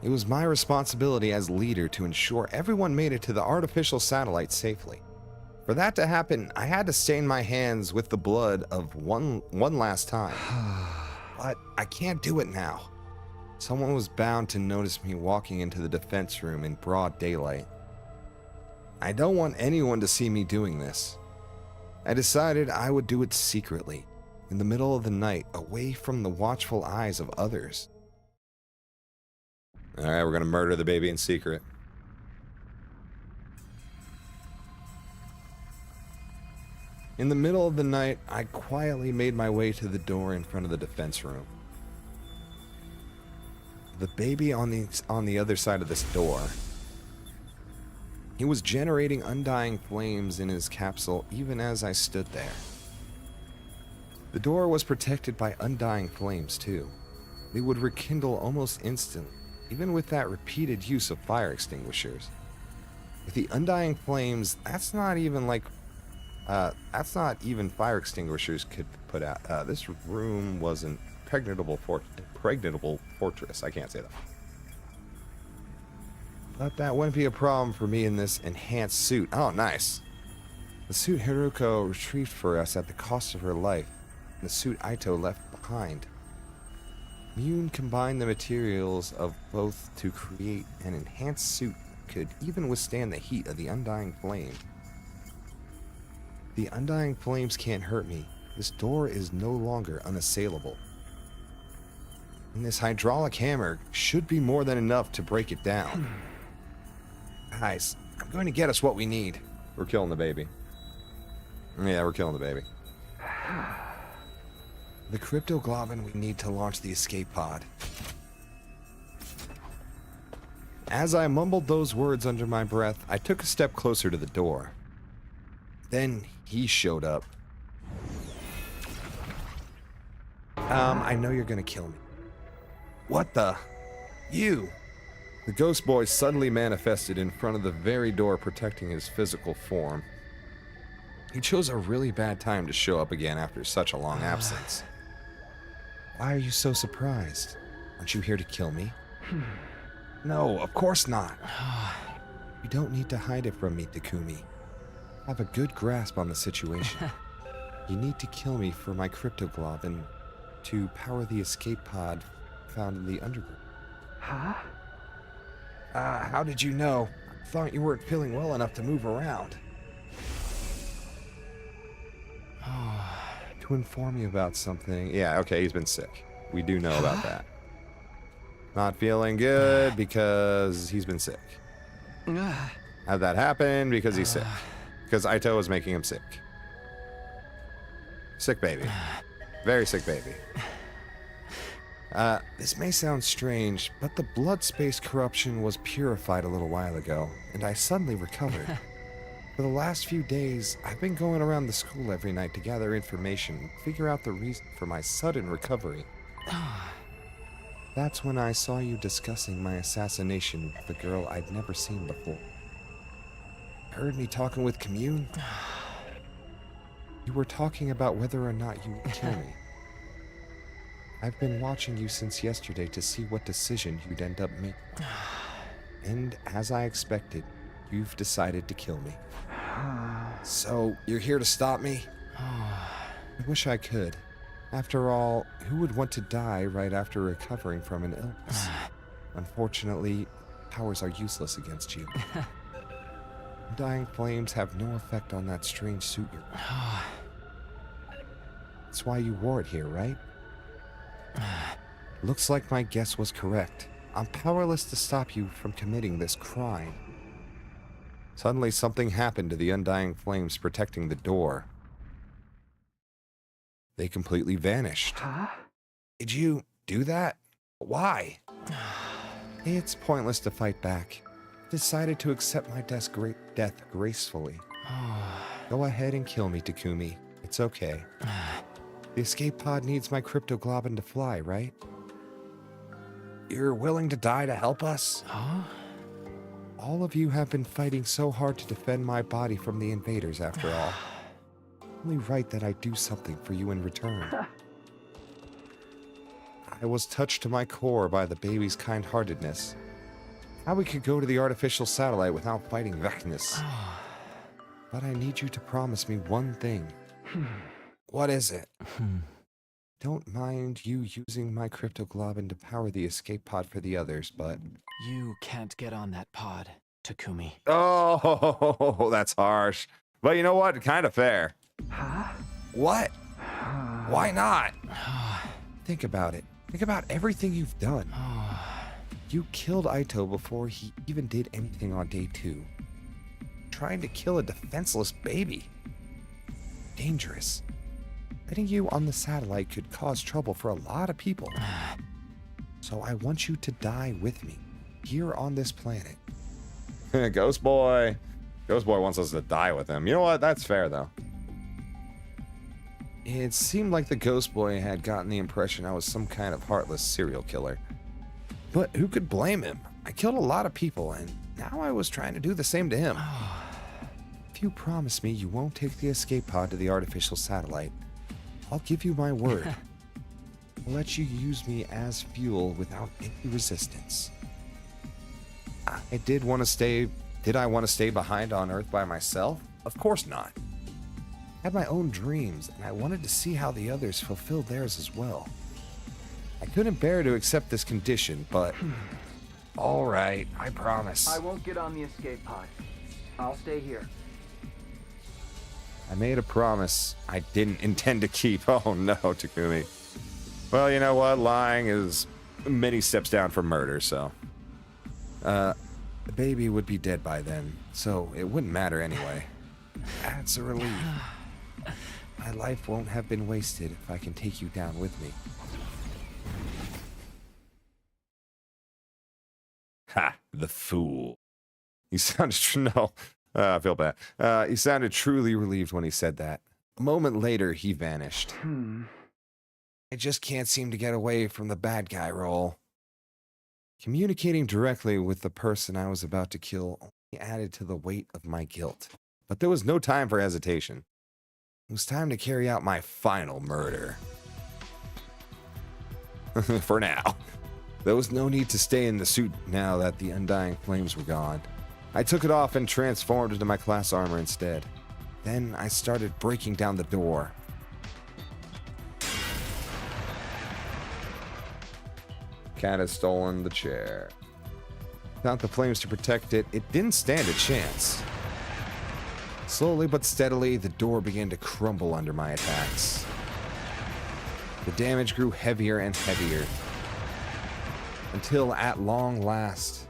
S1: It was my responsibility as leader to ensure everyone made it to the artificial satellite safely. For that to happen, I had to stain my hands with the blood of one last time. But I can't do it now. Someone was bound to notice me walking into the defense room in broad daylight. I don't want anyone to see me doing this. I decided I would do it secretly, in the middle of the night, away from the watchful eyes of others. Alright, we're gonna murder the baby in secret. In the middle of the night, I quietly made my way to the door in front of the defense room. The baby on the other side of this door. He was generating undying flames in his capsule even as I stood there. The door was protected by undying flames too. They would rekindle almost instantly, even with that repeated use of fire extinguishers. With the undying flames, that's not even fire extinguishers could put out. This room was an impregnable fortress. I can't say that. But that wouldn't be a problem for me in this enhanced suit. Oh, nice. The suit Haruko retrieved for us at the cost of her life, and the suit Aito left behind. Mune combined the materials of both to create an enhanced suit that could even withstand the heat of the undying flame. The undying flames can't hurt me. This door is no longer unassailable. And this hydraulic hammer should be more than enough to break it down. Guys, I'm going to get us what we need. We're killing the baby. Yeah, we're killing the baby. The cryptoglobin we need to launch the escape pod. As I mumbled those words under my breath, I took a step closer to the door. Then he showed up. I know you're gonna kill me. What the? You! The ghost boy suddenly manifested in front of the very door protecting his physical form. He chose a really bad time to show up again after such a long absence. Why are you so surprised? Aren't you here to kill me? No, of course not. You don't need to hide it from me, Takumi. I have a good grasp on the situation. You need to kill me for my cryptoglobin to power the escape pod found in the underground. Huh? How did you know? I thought you weren't feeling well enough to move around. To inform you about something. Yeah, okay, he's been sick. We do know about that. Not feeling good because he's been sick. Had that happen because he's sick. Because Aito was making him sick. Sick baby. Very sick baby. This may sound strange, but the blood space corruption was purified a little while ago, and I suddenly recovered. For the last few days, I've been going around the school every night to gather information and figure out the reason for my sudden recovery. That's when I saw you discussing my assassination with a girl I'd never seen before. Heard me talking with Commune? You were talking about whether or not you would kill me. I've been watching you since yesterday to see what decision you'd end up making. And as I expected, you've decided to kill me. So, you're here to stop me? I wish I could. After all, who would want to die right after recovering from an illness? Unfortunately, powers are useless against you. Dying flames have no effect on that strange suit you're wearing. That's why you wore it here, right? Looks like my guess was correct. I'm powerless to stop you from committing this crime. Suddenly something happened to the undying flames protecting the door. They completely vanished.
S7: Huh?
S1: Did you do that? Why? It's pointless to fight back. Decided to accept my death gracefully. Go ahead and kill me, Takumi. It's okay. The escape pod needs my cryptoglobin to fly, right? You're willing to die to help us?
S7: Huh?
S1: All of you have been fighting so hard to defend my body from the invaders, after all. Only right that I do something for you in return. I was touched to my core by the baby's kind-heartedness. How we could go to the artificial satellite without fighting Vecnus. But I need you to promise me one thing. What is it? Don't mind you using my cryptoglobin to power the escape pod for the others, but...
S7: You can't get on that pod, Takumi.
S1: Oh, that's harsh. But you know what? Kind of fair.
S7: Huh?
S1: What? Why not? Think about it. Think about everything you've done. You killed Aito before he even did anything on day 2. Trying to kill a defenseless baby. Dangerous. Letting you on the satellite could cause trouble for a lot of people. So I want you to die with me, here on this planet. Ghost Boy. Ghost Boy wants us to die with him. You know what? That's fair, though. It seemed like the Ghost Boy had gotten the impression I was some kind of heartless serial killer. But who could blame him? I killed a lot of people, and now I was trying to do the same to him. If you promise me you won't take the escape pod to the artificial satellite, I'll give you my word. I'll let you use me as fuel without any resistance. Did I want to stay behind on Earth by myself? Of course not. I had my own dreams, and I wanted to see how the others fulfilled theirs as well. I couldn't bear to accept this condition, but... All right, I promise.
S7: I won't get on the escape pod. I'll stay here.
S1: I made a promise I didn't intend to keep. Oh no, Takumi. Well, you know what? Lying is many steps down from murder, so... the baby would be dead by then, so it wouldn't matter anyway. That's a relief. My life won't have been wasted if I can take you down with me. Ha! The fool. He sounded... No. I feel bad. He sounded truly relieved when he said that. A moment later, he vanished. I just can't seem to get away from the bad guy role. Communicating directly with the person I was about to kill only added to the weight of my guilt. But there was no time for hesitation. It was time to carry out my final murder. For now. There was no need to stay in the suit now that the undying flames were gone. I took it off and transformed into my class armor instead. Then I started breaking down the door. Cat has stolen the chair. Without the flames to protect it, it didn't stand a chance. Slowly but steadily, the door began to crumble under my attacks. The damage grew heavier and heavier. Until at long last...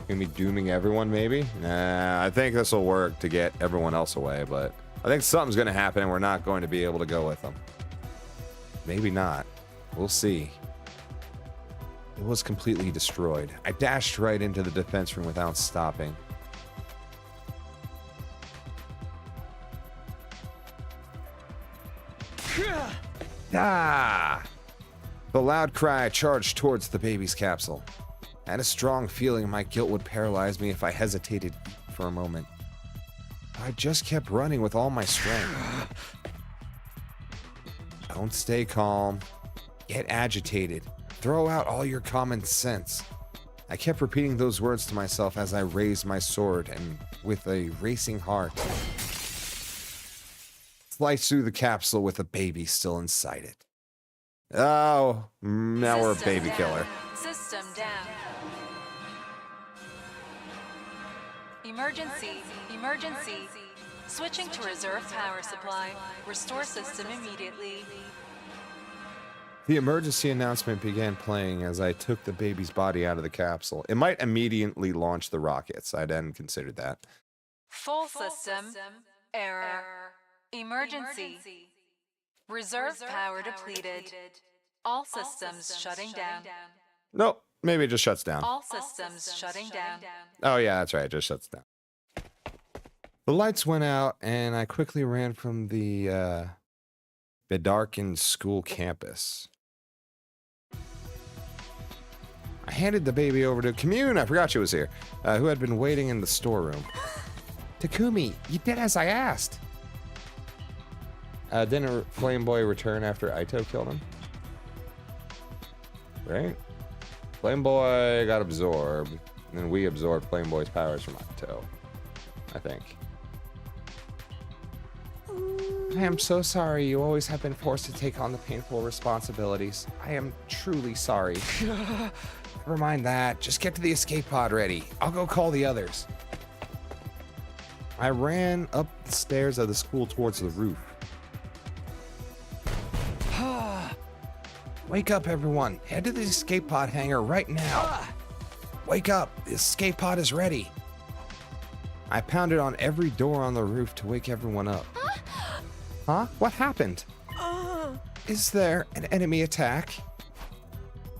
S1: Gonna be dooming everyone, maybe? Nah, I think this will work to get everyone else away, but I think something's gonna happen and we're not going to be able to go with them. Maybe not. We'll see. It was completely destroyed. I dashed right into the defense room without stopping. Ah! The loud cry charged towards the baby's capsule. I had a strong feeling my guilt would paralyze me if I hesitated for a moment. I just kept running with all my strength. Don't stay calm. Get agitated. Throw out all your common sense. I kept repeating those words to myself as I raised my sword and, with a racing heart, sliced through the capsule with a baby still inside it. Oh, now we're a baby killer.
S5: System down. Emergency. Emergency. Switching to reserve power supply. Restore system immediately.
S1: The emergency announcement began playing as I took the baby's body out of the capsule. It might immediately launch the rockets. I hadn't considered that.
S5: Full system error. Emergency. Reserve power depleted. All systems shutting down.
S1: Nope. Maybe it just shuts down.
S5: All systems shutting down.
S1: Oh, yeah, that's right. It just shuts down. The lights went out, and I quickly ran from the bedarkened school campus. I handed the baby over to Commune, I forgot she was here, who had been waiting in the storeroom. Takumi, you did as I asked. Didn't Flame Boy return after Aito killed him? Right? Flame Boy got absorbed, and then we absorbed Flame Boy's powers from Aito, I think. I am so sorry you always have been forced to take on the painful responsibilities. I am truly sorry. Never mind that. Just get to the escape pod ready. I'll go call the others. I ran up the stairs of the school towards the roof. Wake up, everyone. Head to the escape pod hangar right now. Wake up. The escape pod is ready. I pounded on every door on the roof to wake everyone up. Huh? What happened? Is there an enemy attack?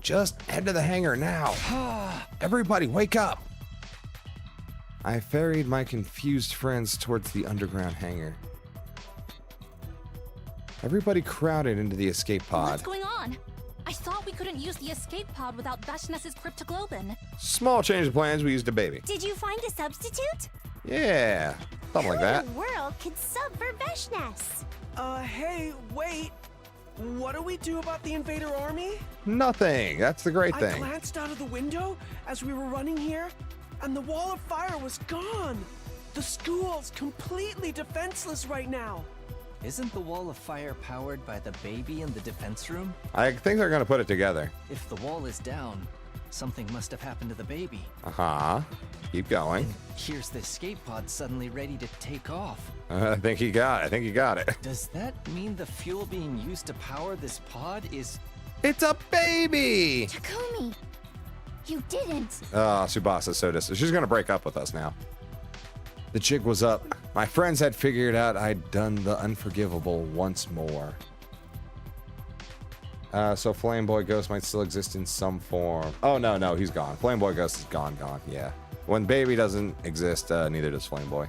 S1: Just head to the hangar now. Everybody, wake up. I ferried my confused friends towards the underground hangar. Everybody crowded into the escape pod.
S8: What's going on? I thought we couldn't use the escape pod without Veshness's cryptoglobin.
S1: Small change of plans, we used a baby.
S4: Did you find a substitute?
S1: Yeah, something like that.
S4: Who in the world could sub for Veshness?
S14: Hey, wait. What do we do about the invader army?
S1: Nothing. That's the great thing.
S14: I glanced out of the window as we were running here, and the wall of fire was gone. The school's completely defenseless right now.
S7: Isn't the wall of fire powered by the baby in the defense room?
S1: I think they're going to put it together.
S7: If the wall is down, something must have happened to the baby.
S1: Uh-huh. Keep going.
S7: And here's the escape pod suddenly ready to take off.
S1: I think he got it.
S7: Does that mean the fuel being used to power this pod is...
S1: It's a baby!
S8: Takumi, you didn't.
S1: Tsubasa's so distant. She's going to break up with us now. The jig was up. My friends had figured out I'd done the unforgivable once more. So Flame Boy Ghost might still exist in some form. Oh, no, he's gone. Flame Boy Ghost is gone, yeah. When Baby doesn't exist, neither does Flame Boy.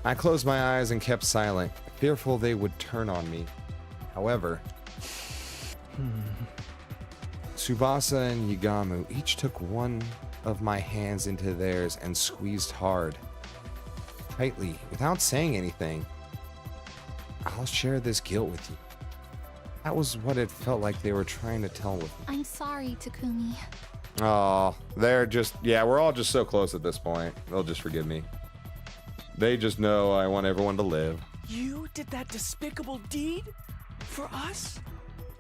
S1: I closed my eyes and kept silent, fearful they would turn on me. However, Tsubasa and Yigamu each took one of my hands into theirs and squeezed hard, tightly, without saying anything. I'll share this guilt with you. That was what it felt like they were trying to tell with me.
S8: I'm sorry, Takumi.
S1: Oh, they're just, yeah, we're all just so close at this point. They'll just forgive me. They just know I want everyone to live.
S14: You did that despicable deed? For us?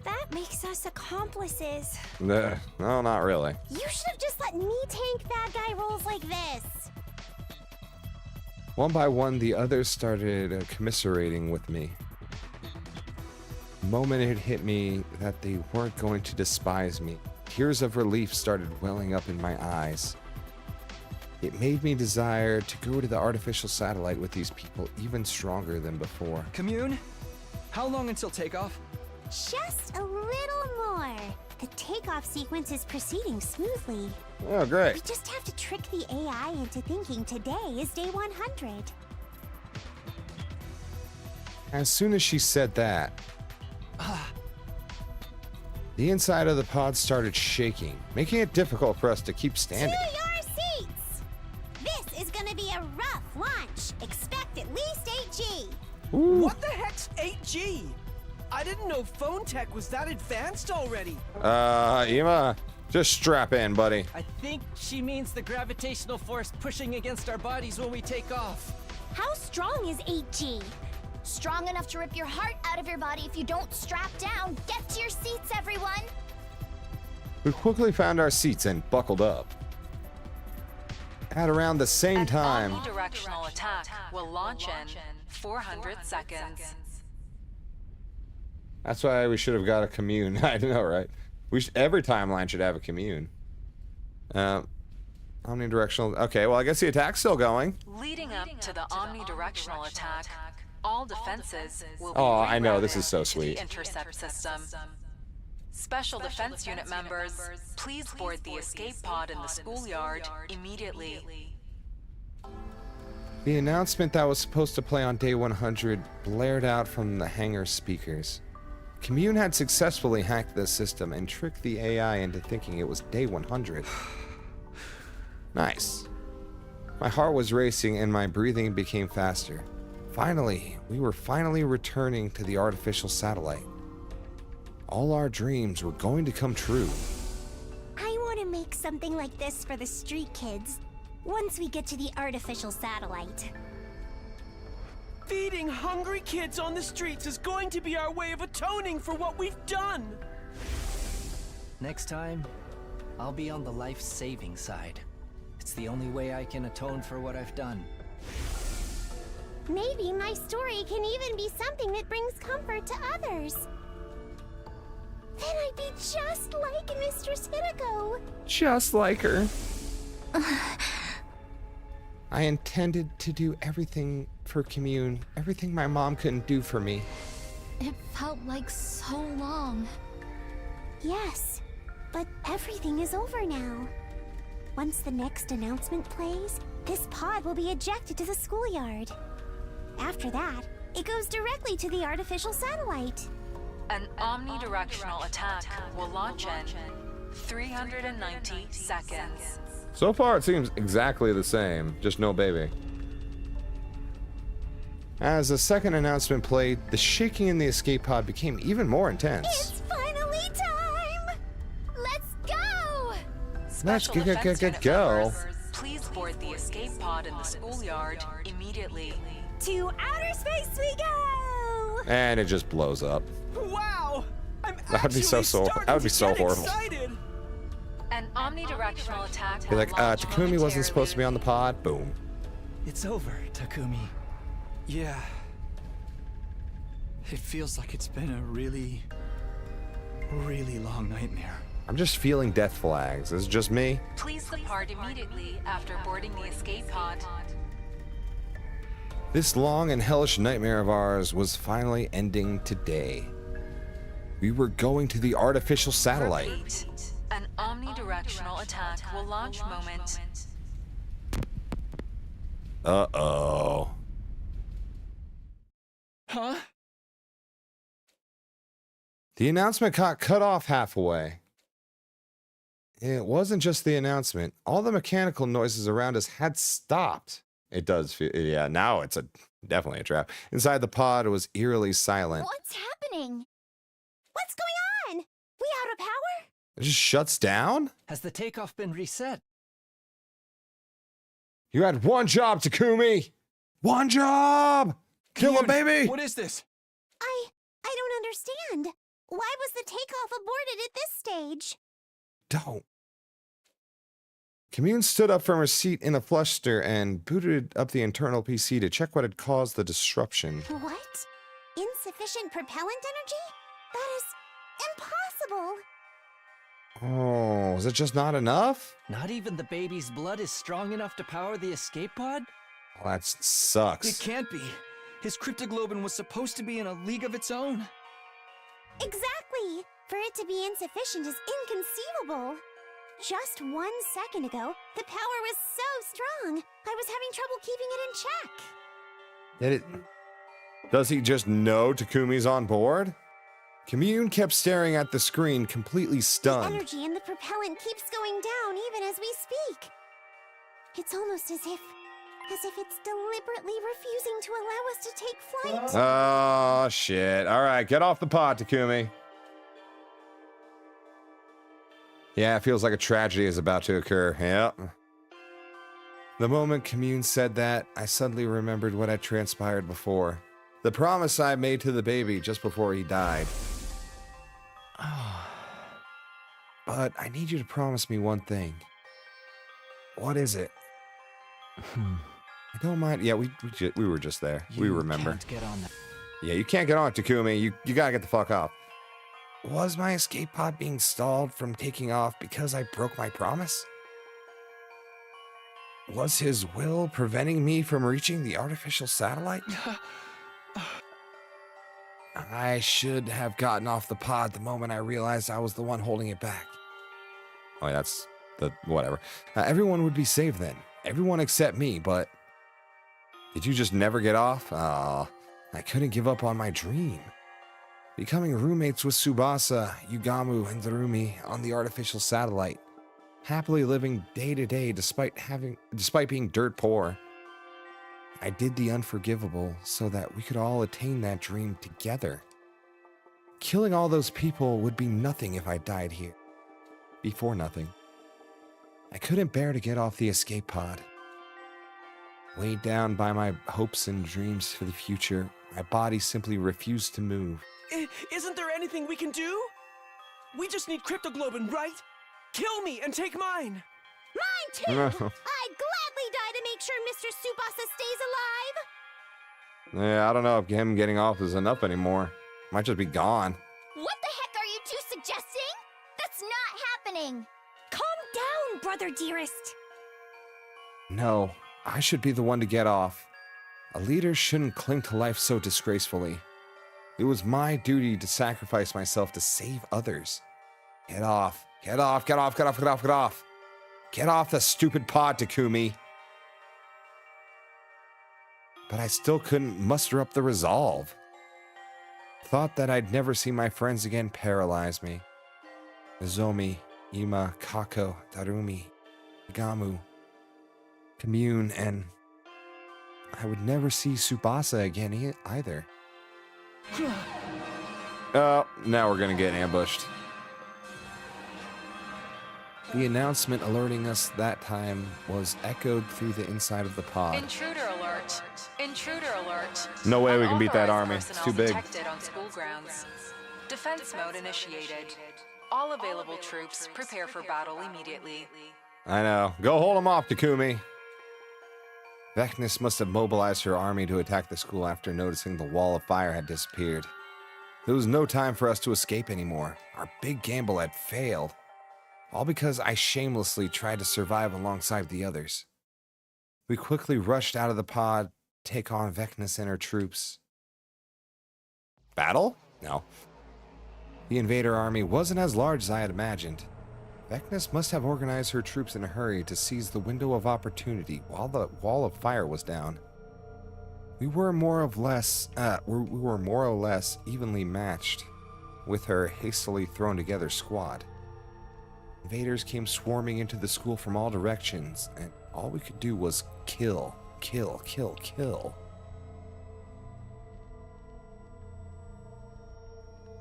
S4: That makes us accomplices.
S1: No, not really.
S4: You should have just let me tank bad guy roles like this.
S1: One by one, the others started commiserating with me. The moment it hit me that they weren't going to despise me, tears of relief started welling up in my eyes. It made me desire to go to the artificial satellite with these people even stronger than before.
S15: Commune, how long until takeoff?
S4: Just a little more. The takeoff sequence is proceeding smoothly.
S1: Oh, great.
S4: We just have to trick the AI into thinking today is day 100.
S1: As soon as she said that, the inside of the pod started shaking, making it difficult for us to keep standing.
S4: To your seats! This is gonna be a rough launch. Expect at least 8G.
S1: Ooh.
S14: What the heck's 8G? I didn't know phone tech was that advanced already.
S1: Ima, just strap in, buddy.
S7: I think she means the gravitational force pushing against our bodies when we take off.
S4: How strong is 8G?
S8: Strong enough to rip your heart out of your body if you don't strap down. Get to your seats, everyone.
S1: We quickly found our seats and buckled up. At around the same time,
S5: Omnidirectional attack will launch in 400 seconds.
S1: That's why we should have got a commune. I know, right? Every timeline should have a commune. Omnidirectional. Okay, well, I guess the attack's still going.
S5: Leading up to the omnidirectional attack, all defenses will be
S1: Oh, I know. This
S5: rerouted
S1: is so
S5: to
S1: sweet.
S5: the intercept system. Special defense unit members, please board the escape pod in the schoolyard immediately.
S1: The announcement that was supposed to play on day 100 blared out from the hangar speakers. Commune had successfully hacked the system and tricked the AI into thinking it was day 100. Nice. My heart was racing and my breathing became faster. Finally, we were returning to the artificial satellite. All our dreams were going to come true.
S4: I want to make something like this for the street kids once we get to the artificial satellite.
S14: Feeding hungry kids on the streets is going to be our way of atoning for what we've done.
S7: Next time, I'll be on the life-saving side. It's the only way I can atone for what I've done.
S4: Maybe my story can even be something that brings comfort to others. Then I'd be just like Mistress Hideko.
S1: Just like her. I intended to do everything for Commune, everything my mom couldn't do for me.
S8: It felt like so long.
S4: Yes, but everything is over now. Once the next announcement plays, this pod will be ejected to the schoolyard. After that, it goes directly to the artificial satellite.
S5: An omnidirectional attack will launch in 390 seconds.
S1: So far, it seems exactly the same, just no baby. As the second announcement played, the shaking in the escape pod became even more intense.
S4: It's finally time! Let's go!
S1: Let's
S5: Defense
S1: go.
S5: unit members, please board the escape pod in the schoolyard immediately.
S4: To outer space we go!
S1: And it just blows up.
S14: Wow! I'm
S1: That would be so that would be so horrible.
S14: excited.
S5: An omnidirectional attack
S1: Be
S5: will
S1: like,
S5: launch
S1: Takumi wasn't supposed to be on the pod. Boom.
S15: It's over, Takumi. Yeah. It feels like it's been a really long nightmare.
S1: I'm just feeling death flags. Is it just me?
S5: Please depart immediately after boarding the escape pod.
S1: This long and hellish nightmare of ours was finally ending today. We were going to the artificial satellite.
S5: Repeat. An omnidirectional attack will launch moment.
S1: Uh-oh.
S15: Huh?
S1: The announcement got cut off halfway. It wasn't just the announcement. All the mechanical noises around us had stopped. It does feel, yeah, now it's definitely a trap. Inside the pod, it was eerily silent.
S4: What's happening? What's going on? We out of power?
S1: It just shuts down?
S7: Has the takeoff been reset?
S1: You had one job, Takumi! One job! Kill a baby!
S15: What is this?
S4: I don't understand. Why was the takeoff aborted at this stage?
S1: Don't. Commune stood up from her seat in a fluster and booted up the internal PC to check what had caused the disruption.
S4: What? Insufficient propellant energy? That is impossible.
S1: Oh, is it just not enough?
S7: Not even the baby's blood is strong enough to power the escape pod?
S1: Well, that sucks.
S15: It can't be. His cryptoglobin was supposed to be in a league of its own.
S4: Exactly. For it to be insufficient is inconceivable. Just 1 second ago, the power was so strong, I was having trouble keeping it in check.
S1: Did it? Does he just know Takumi's on board? Commune kept staring at the screen, completely
S4: The
S1: stunned.
S4: energy in the propellant keeps going down even as we speak. It's almost as if it's deliberately refusing to allow us to take flight.
S1: Oh, shit. All right, get off the pod, Takumi. Yeah, it feels like a tragedy is about to occur. Yep. The moment Commune said that, I suddenly remembered what had transpired before. The promise I made to the baby just before he died. But I need you to promise me one thing. What is it? I don't mind. Yeah, we were just there. We remember.
S7: Can't get on that.
S1: Yeah, you can't get on, Takumi. You gotta get the fuck off. Was my escape pod being stalled from taking off because I broke my promise? Was his will preventing me from reaching the artificial satellite? I should have gotten off the pod the moment I realized I was the one holding it back. Oh, that's the whatever. Everyone would be saved then. Everyone except me, but... Did you just never get off? Aw, I couldn't give up on my dream. Becoming roommates with Tsubasa, Yugamu, and Darumi on the artificial satellite. Happily living day to day despite being dirt poor. I did the unforgivable so that we could all attain that dream together. Killing all those people would be nothing if I died here. Before nothing. I couldn't bear to get off the escape pod. Weighed down by my hopes and dreams for the future, my body simply refused to move.
S14: Isn't there anything we can do? We just need cryptoglobin, right? Kill me and take mine!
S4: Mine too! I'd gladly die to make sure Mr. Tsubasa stays alive!
S1: Yeah, I don't know if him getting off is enough anymore. Might just be gone.
S4: What the heck are you two suggesting? That's not happening! Calm down, brother dearest!
S1: No, I should be the one to get off. A leader shouldn't cling to life so disgracefully. It was my duty to sacrifice myself to save others. Get off. Get off, get off, get off, get off, get off. Get off the stupid pod, Takumi. But I still couldn't muster up the resolve. Thought that I'd never see my friends again paralyzed me. Nozomi, Ima, Kako, Darumi, Gamu, Commune, and I would never see Tsubasa again either. Oh, now we're gonna get ambushed. The announcement alerting us that time was echoed through the inside of the pod.
S5: Intruder alert! Intruder alert!
S1: No way we can beat that army.
S5: Unauthorized
S1: It's too big.
S5: detected on school grounds. Defense mode initiated. All available troops prepare for battle immediately.
S1: I know. Go hold them off, Takumi. Vecnus must have mobilized her army to attack the school after noticing the wall of fire had disappeared. There was no time for us to escape anymore. Our big gamble had failed. All because I shamelessly tried to survive alongside the others. We quickly rushed out of the pod to take on Vecnus and her troops. Battle? No. The invader army wasn't as large as I had imagined. Vecnus must have organized her troops in a hurry to seize the window of opportunity while the wall of fire was down. We were more or less evenly matched with her hastily thrown together squad. Invaders came swarming into the school from all directions, and all we could do was kill, kill, kill, kill.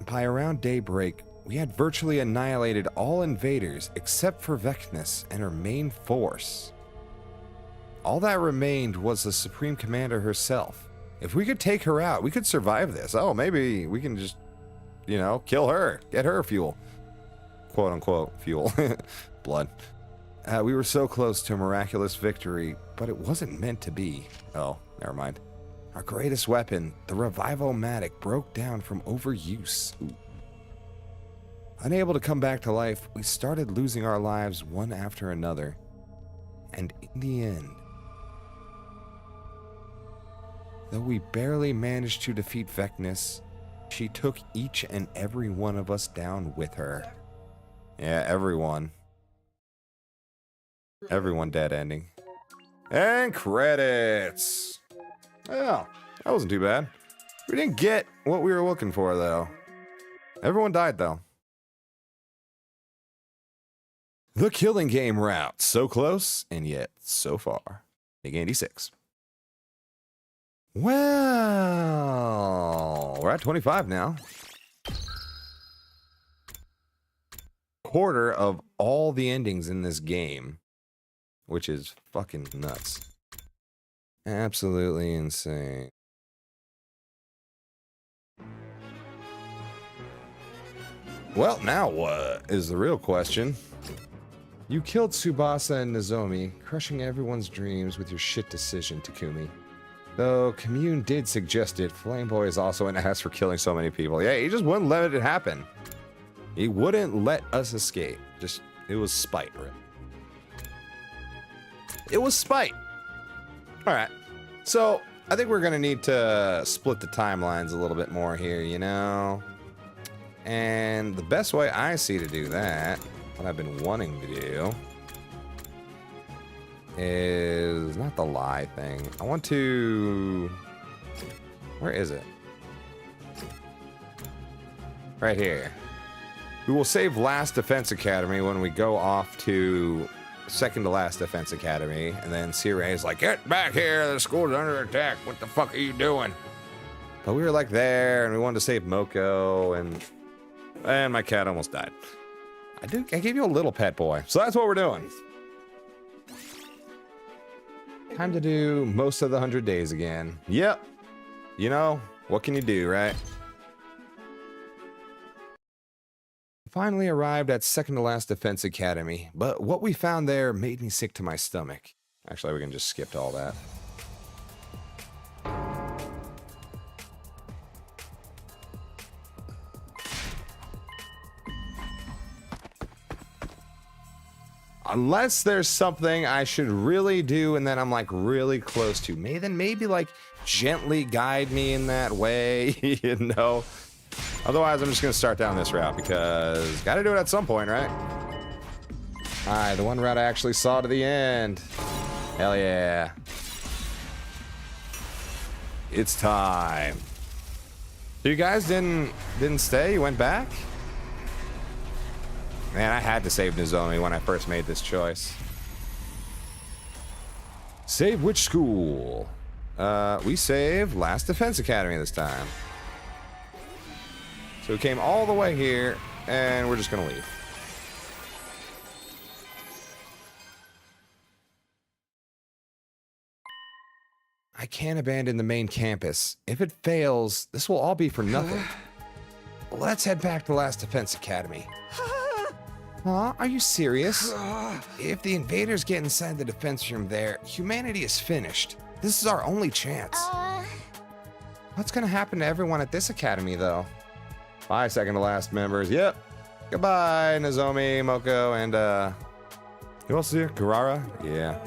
S1: By around daybreak, we had virtually annihilated all invaders except for Vecnus and her main force. All that remained was the Supreme Commander herself. If we could take her out, we could survive this. Oh, maybe we can just, kill her, get her fuel. Quote unquote fuel. Blood. We were so close to a miraculous victory, but it wasn't meant to be. Oh, never mind. Our greatest weapon, the Revivo-matic, broke down from overuse. Ooh. Unable to come back to life, we started losing our lives one after another. And in the end, though we barely managed to defeat Vecnus, she took each and every one of us down with her. Yeah, everyone. Everyone dead ending. And credits! Oh, that wasn't too bad. We didn't get what we were looking for, though. Everyone died, though. The killing game route. So close, and yet so far. Big 86. Well, we're at 25 now. Quarter of all the endings in this game, which is fucking nuts. Absolutely insane. Well, now what is the real question? You killed Tsubasa and Nozomi, crushing everyone's dreams with your shit decision, Takumi. Though Commune did suggest it, Flameboy is also an ass for killing so many people. Yeah, he just wouldn't let it happen. He wouldn't let us escape. Just, it was spite, right? It was spite. All right. So, I think we're going to need to split the timelines a little bit more here, you know? And the best way I see to do that, what I've been wanting to do, is not the lie thing. I want to... Where is it? Right here. We will save Last Defense Academy when we go off to second to last Defense Academy, and then Sirai's like, "Get back here, the school's under attack. What the fuck are you doing?" But we were like there, and we wanted to save Moko, and my cat almost died. I gave you a little pet boy, so that's what we're doing. Time to do most of the 100 days again. Yep. You know, what can you do, right? Finally arrived at second to last Defense Academy, but what we found there made me sick to my stomach. Actually, we can just skip to all that. Unless there's something I should really do and then I'm like really close to, maybe like gently guide me in that way, you know? Otherwise, I'm just going to start down this route because got to do it at some point, right? All right, the one route I actually saw to the end. Hell yeah. It's time. So you guys didn't stay? You went back? Man, I had to save Nozomi when I first made this choice. Save which school? We saved Last Defense Academy this time. So we came all the way here, and we're just gonna leave. I can't abandon the main campus. If it fails, this will all be for nothing. Let's head back to Last Defense Academy. Huh? Are you serious? If the invaders get inside the defense room there, humanity is finished. This is our only chance. What's gonna happen to everyone at this academy, though? 5 second to last members. Yep. Goodbye, Nozomi, Moko, and who else is here? Kurara? Yeah.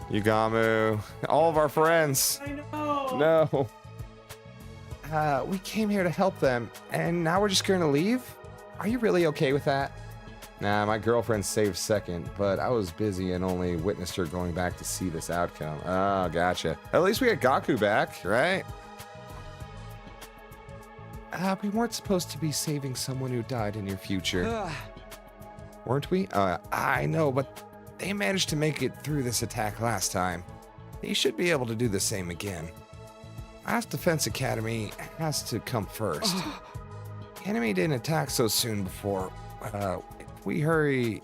S1: Yugamu. All of our friends.
S11: I know.
S1: No. We came here to help them, and now we're just gonna leave? Are you really okay with that? Nah, my girlfriend saved second, but I was busy and only witnessed her going back to see this outcome. Oh, gotcha. At least we got Gaku back, right? We weren't supposed to be saving someone who died in your future. Weren't we? I know, but they managed to make it through this attack last time. They should be able to do the same again. Last Defense Academy has to come first. The enemy didn't attack so soon before. If we hurry,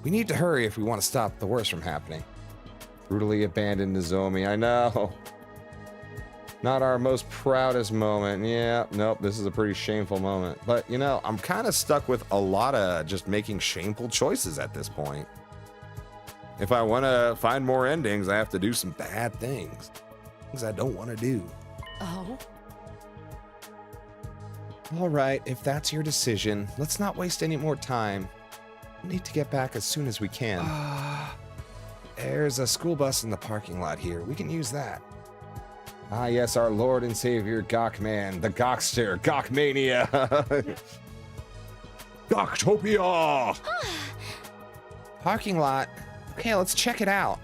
S1: we need to hurry if we want to stop the worst from happening. Brutally abandoned Nozomi, I know. Not our most proudest moment. Yeah, nope, this is a pretty shameful moment. But, you know, I'm kind of stuck with a lot of just making shameful choices at this point. If I want to find more endings, I have to do some bad things. Things I don't want to do.
S6: Oh?
S1: All right, if that's your decision, let's not waste any more time. We need to get back as soon as we can. There's a school bus in the parking lot here. We can use that. Ah, yes, our Lord and Savior, Gawkman, the Gawkster, Gawkmania. Gawktopia! Parking lot. Okay, let's check it out.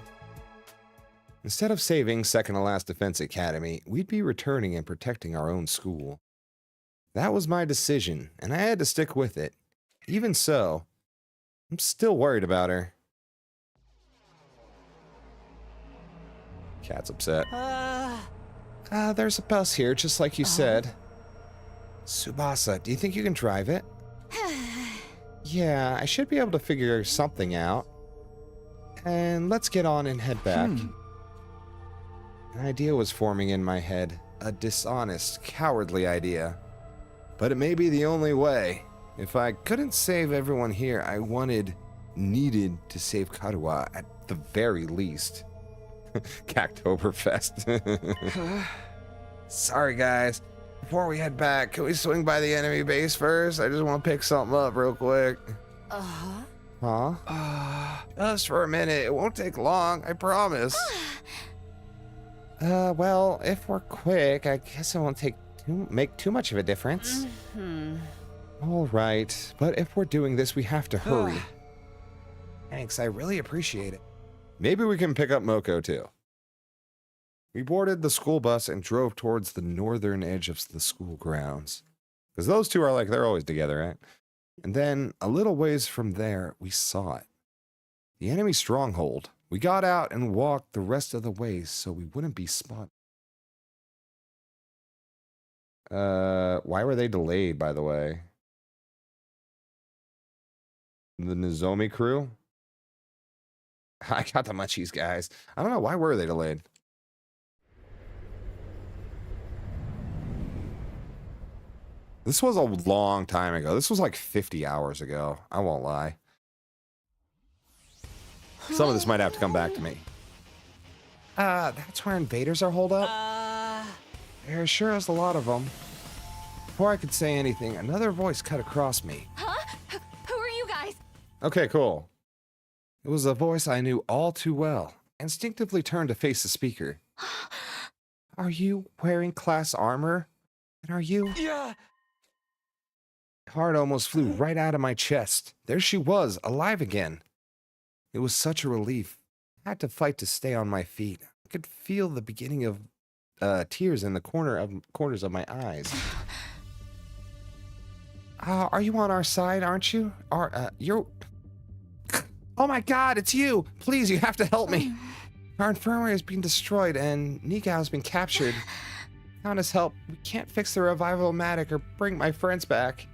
S1: Instead of saving second to last Defense Academy, we'd be returning and protecting our own school. That was my decision, and I had to stick with it. Even so, I'm still worried about her. Cat's upset. There's a bus here, just like you said. Tsubasa, do you think you can drive it? Yeah, I should be able to figure something out. And let's get on and head back. An idea was forming in my head. A dishonest, cowardly idea. But it may be the only way. If I couldn't save everyone here, I needed to save Karuha at the very least. Cactoberfest. Sorry, guys. Before we head back, can we swing by the enemy base first? I just want to pick something up real quick. Huh? Just for a minute. It won't take long, I promise. Well, if we're quick, I guess it won't make too much of a difference. All right, but if we're doing this, we have to hurry. Thanks, I really appreciate it. Maybe we can pick up Moko, too. We boarded the school bus and drove towards the northern edge of the school grounds. Because those two are they're always together, right? And then, a little ways from there, we saw it. The enemy stronghold. We got out and walked the rest of the way so we wouldn't be spotted. Why were they delayed, by the way? The Nozomi crew? I got the munchies, guys. I don't know, why were they delayed? This was a long time ago. This was like 50 hours ago. I won't lie. Some of this might have to come back to me. That's where invaders are holed up? There sure is a lot of them. Before I could say anything, another voice cut across me.
S6: Huh? Who are you guys?
S1: Okay, cool. It was a voice I knew all too well. Instinctively turned to face the speaker. Are you wearing class armor? And are you?
S15: Yeah.
S1: Heart almost flew right out of my chest. There she was, alive again. It was such a relief. I had to fight to stay on my feet. I could feel the beginning of tears in the corners of my eyes. Are you on our side, aren't you? You're... Oh my god, it's you! Please, you have to help me. Our infirmary has been destroyed and Nika has been captured. Without his help, we can't fix the revival-matic or bring my friends back.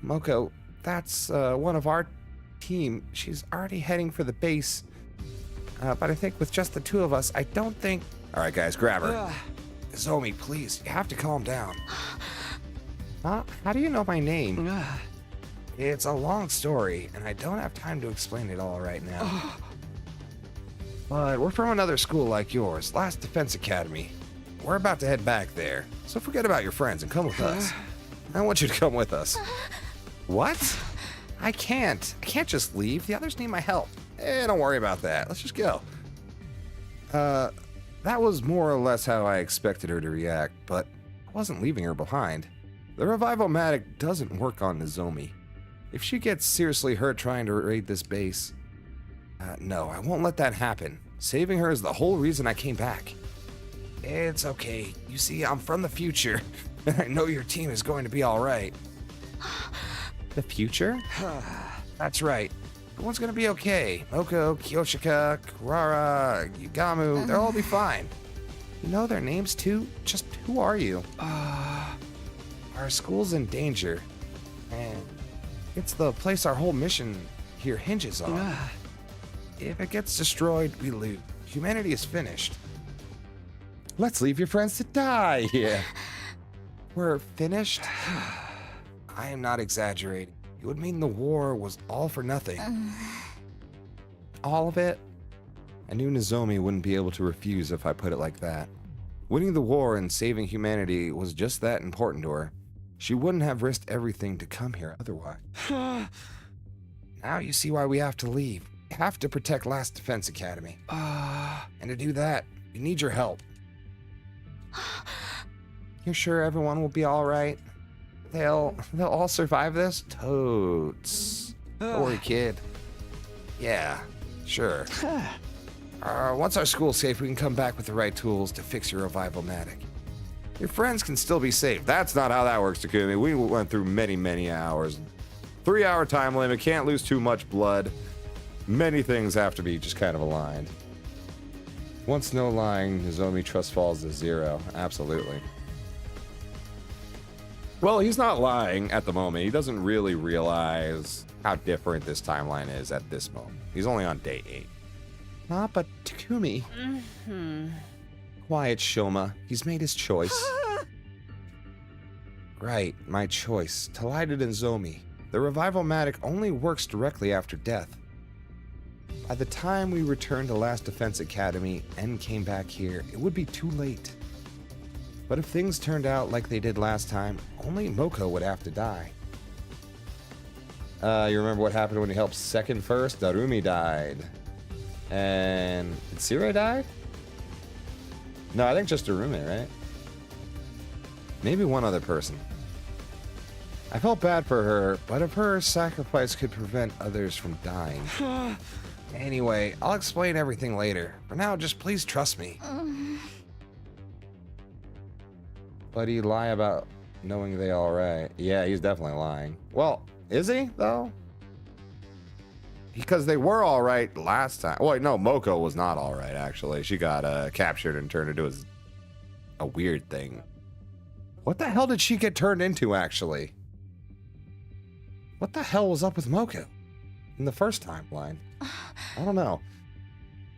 S1: Moko, that's one of our team. She's already heading for the base. But I think with just the two of us, I don't think... Alright guys, grab her. Zomi, please, you have to calm down. How do you know my name? It's a long story, and I don't have time to explain it all right now. But we're from another school like yours, Last Defense Academy. We're about to head back there, so forget about your friends and come with us. I want you to come with us. What? I can't just leave. The others need my help. Don't worry about that. Let's just go. That was more or less how I expected her to react, but I wasn't leaving her behind. The revival-matic doesn't work on Nozomi. If she gets seriously hurt trying to raid this base, no, I won't let that happen. Saving her is the whole reason I came back. It's okay. You see, I'm from the future, and I know your team is going to be all right. The future? That's right. Everyone's going to be okay. Moko, Kyoshika, Kurara, Yugamu, they'll all be fine. You know their names too? Just who are you? Our school's in danger, and it's the place our whole mission here hinges on. If it gets destroyed, we lose. Humanity is finished. Let's leave your friends to die. Yeah. We're finished? I am not exaggerating. It would mean the war was all for nothing. All of it? I knew Nozomi wouldn't be able to refuse if I put it like that. Winning the war and saving humanity was just that important to her. She wouldn't have risked everything to come here otherwise. Now you see why we have to leave. We have to protect Last Defense Academy. And to do that, we need your help. You're sure everyone will be all right? They'll all survive this? Totes. Don't worry, kid. Yeah, sure. Once our school's safe, we can come back with the right tools to fix your revival-matic. Your friends can still be safe. That's not how that works, Takumi. We went through many hours. 3-hour time limit, can't lose too much blood. Many things have to be just kind of aligned. Once no lying, Nozomi trust falls to 0. Absolutely. Well, he's not lying at the moment. He doesn't really realize how different this timeline is at this moment. He's only on day 8. But Takumi. Quiet, Shoma. He's made his choice. Right, my choice. Talida and Nozomi. The revival-matic only works directly after death. By the time we returned to Last Defense Academy and came back here, it would be too late. But if things turned out like they did last time, only Moko would have to die. You remember what happened when he helped second first? Darumi died. And did Sirei die? No, I think just Darumi, right? Maybe one other person. I felt bad for her, but if her sacrifice could prevent others from dying. Anyway, I'll explain everything later. For now, just please trust me. But he'd lie about knowing they all right. Yeah, he's definitely lying. Well, is he, though? Because they were all right last time. Wait, no, Moko was not all right, actually. She got captured and turned into a weird thing. What the hell did she get turned into, actually? What the hell was up with Moko in the first timeline? I don't know.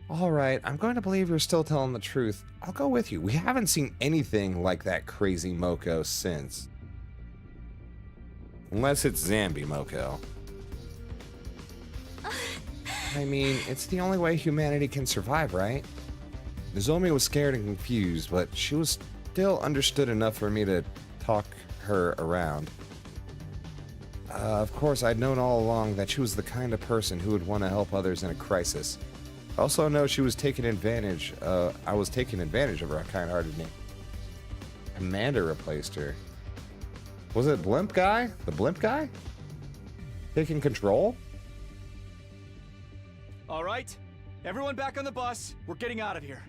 S1: All right, I'm going to believe you're still telling the truth. I'll go with you. We haven't seen anything like that crazy Moko since. Unless it's Zambi Moko. I mean, it's the only way humanity can survive, right? Nozomi was scared and confused, but she was still understood enough for me to talk her around. Of course, I'd known all along that she was the kind of person who would want to help others in a crisis. I also know she was taking advantage. I was taking advantage of her kind-hearted name. Commander replaced her. Was it Blimp Guy? The Blimp Guy? Taking control?
S15: All right, everyone back on the bus. We're getting out of here.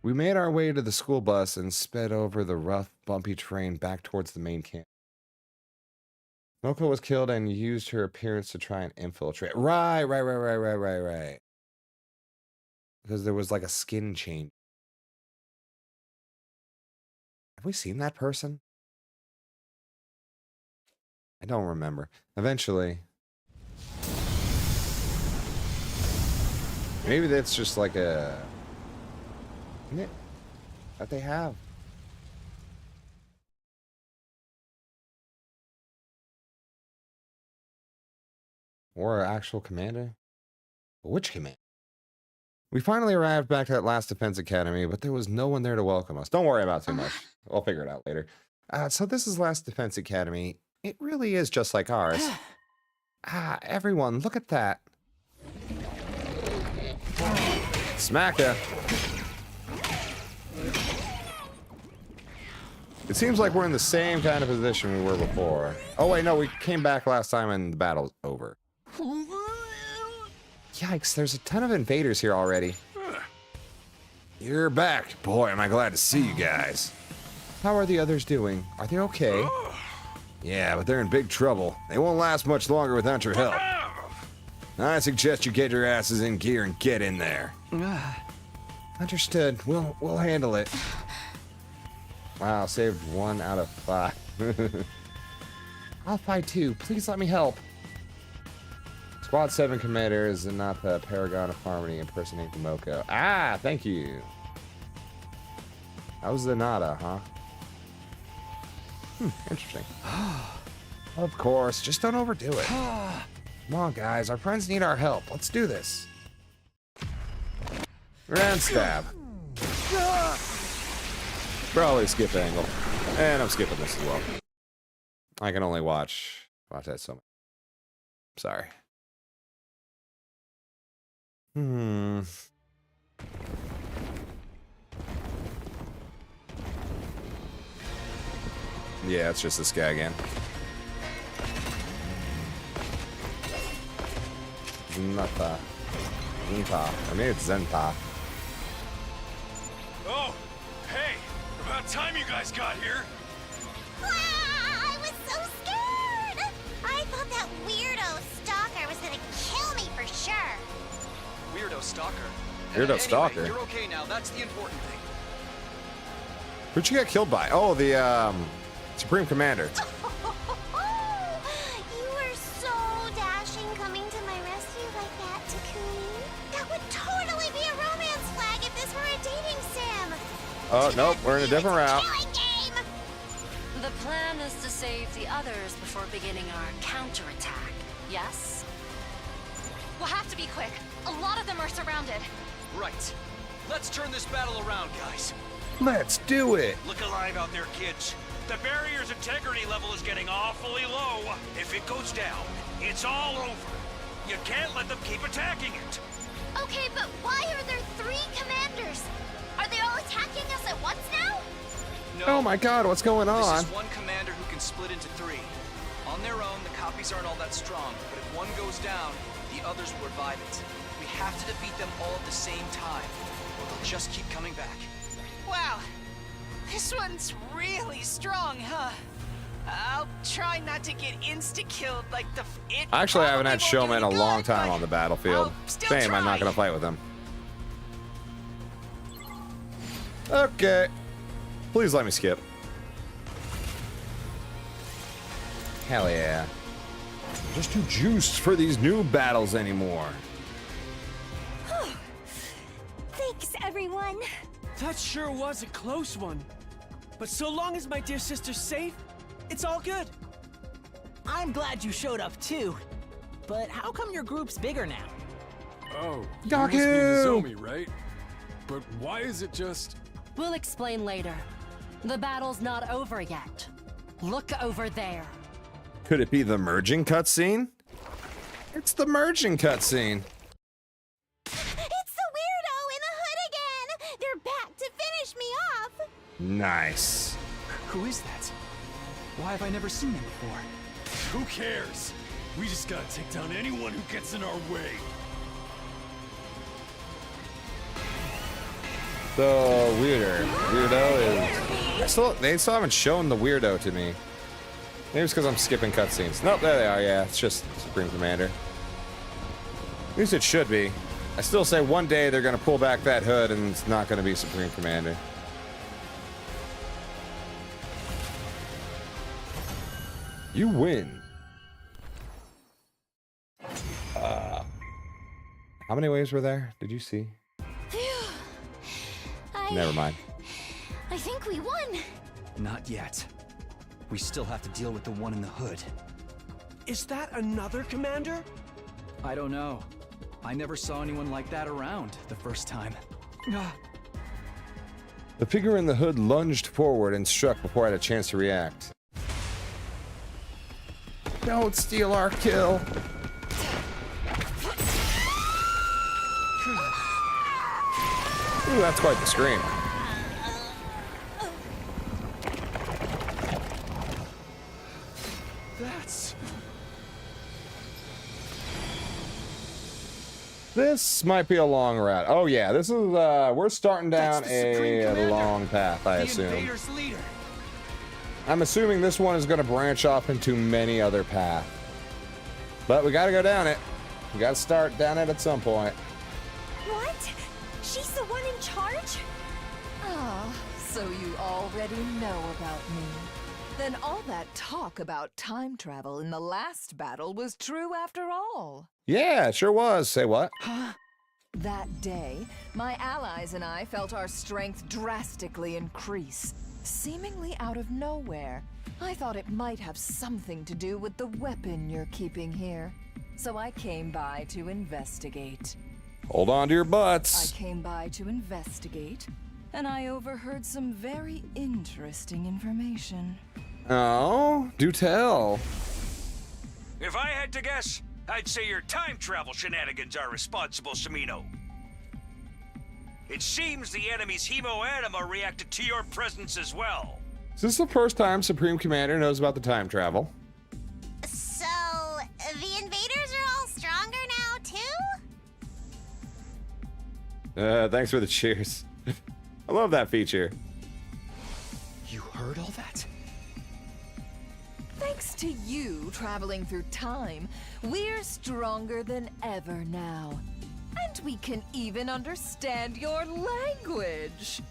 S1: We made our way to the school bus and sped over the rough, bumpy terrain back towards the main camp. Moko was killed and used her appearance to try and infiltrate. Right. Because there was like a skin change. Have we seen that person? I don't remember. Eventually. Maybe that's just like a... Isn't it? That they have. Or an actual commander? Which commander? We finally arrived back at Last Defense Academy, but there was no one there to welcome us. Don't worry about too much. I'll figure it out later. So this is Last Defense Academy. It really is just like ours. Everyone, look at that. Smack ya. It seems like we're in the same kind of position we were before. Oh wait, no, we came back last time and the battle's over. Yikes, there's a ton of invaders here already. You're back. Boy, am I glad to see you guys. How are the others doing? Are they okay? Yeah, but they're in big trouble. They won't last much longer without your help. I suggest you get your asses in gear and get in there. Understood. We'll handle it. Wow, saved 1 out of 5. I'll fight too. Please let me help. Squad 7 commander is not the Paragon of Harmony impersonating Moko. Ah, thank you. That was the Nada, huh? Interesting. Of course, just don't overdo it. Come on, guys. Our friends need our help. Let's do this. And stab. Probably skip angle. And I'm skipping this as well. I can only watch that so much. Sorry. Yeah, it's just this guy again. Zenpa. Or maybe it's Zenpa.
S3: Oh, hey! About time you guys got here.
S4: I was so scared! I thought that weirdo stalker was gonna kill me for sure.
S2: Weirdo stalker.
S1: Weirdo
S2: Anyway,
S1: stalker?
S2: You're okay now. That's the important thing.
S1: Who'd you get killed by? Oh, the Supreme Commander.
S4: You were so dashing coming to my rescue like that, Takumi. That would totally be a romance flag if this were a dating sim.
S1: Oh, nope, we're in a different route.
S6: The plan is to save the others before beginning our counterattack, yes? We'll have to be quick. A lot of them are surrounded.
S15: Right. Let's turn this battle around, guys.
S1: Let's do it.
S16: Look alive out there, kids. The barrier's integrity level is getting awfully low. If it goes down, it's all over. You can't let them keep attacking it.
S4: Okay, but why are there 3 commanders? Are they all attacking us at once now?
S15: No.
S1: Oh my god, what's going on?
S15: This is one commander who can split into 3. On their own, the copies aren't all that strong, but if one goes down, the others will revive it. We have to defeat them all at the same time, or they'll just keep coming back.
S12: Wow, this one's really strong, huh? I'll try not to get insta-killed like the...
S1: Actually, I haven't had
S12: probably won't
S1: Showman
S12: do
S1: a
S12: any
S1: long
S12: good,
S1: time
S12: but
S1: on the battlefield.
S12: I'll still
S1: Shame I'm not
S12: try.
S1: gonna fight with him. Okay. Please let me skip. Hell yeah. I'm just too juiced for these new battles anymore.
S4: Thanks, everyone.
S14: That sure was a close one. But so long as my dear sister's safe, it's all good.
S12: I'm glad you showed up too. But how come your group's bigger now?
S3: Oh, you
S1: Gaku!
S3: must be Nozomi, right? But why is it just...
S6: We'll explain later. The battle's not over yet. Look over there.
S1: Could it be the merging cutscene? It's the merging cutscene.
S4: It's the weirdo in the hood again! They're back to finish me off!
S1: Nice.
S15: Who is that? Why have I never seen him before?
S3: Who cares? We just gotta take down anyone who gets in our way.
S1: So weirdo is they still haven't shown the weirdo to me. Maybe it's because I'm skipping cutscenes. Nope, there they are. Yeah, it's just Supreme Commander. At least it should be. I still say one day they're gonna pull back that hood and it's not gonna be Supreme Commander. You win. How many waves were there? Did you see? Never mind.
S4: I think we won.
S15: Not yet. We still have to deal with the one in the hood.
S14: Is that another commander?
S15: I don't know. I never saw anyone like that around the first time.
S1: The figure in the hood lunged forward and struck before I had a chance to react. Don't steal our kill. Ooh, that's quite the scream. This might be a long route. Oh yeah, this is we're starting down a long path, I assume. I'm assuming this one is going to branch off into many other paths. But we got to go down it. We got to start down it at some point.
S4: What? She's the one in charge?
S17: Ah, so you already know about me. Then all that talk about time travel in the last battle was true after all.
S1: Yeah, it sure was. Say what?
S17: That day, my allies and I felt our strength drastically increase, seemingly out of nowhere. I thought it might have something to do with the weapon you're keeping here. So I came by to investigate.
S1: Hold on to your butts.
S17: I came by to investigate, and I overheard some very interesting information.
S1: Oh, do tell.
S16: If I had to guess, I'd say your time travel shenanigans are responsible, Samino. It seems the enemy's hemo-anima reacted to your presence as well.
S1: Is this the first time Supreme Commander knows about the time travel?
S4: So, the invaders are all stronger now, too?
S1: Thanks for the cheers. I love that feature.
S15: You heard all that?
S17: Thanks to you traveling through time, we're stronger than ever now. And we can even understand your language.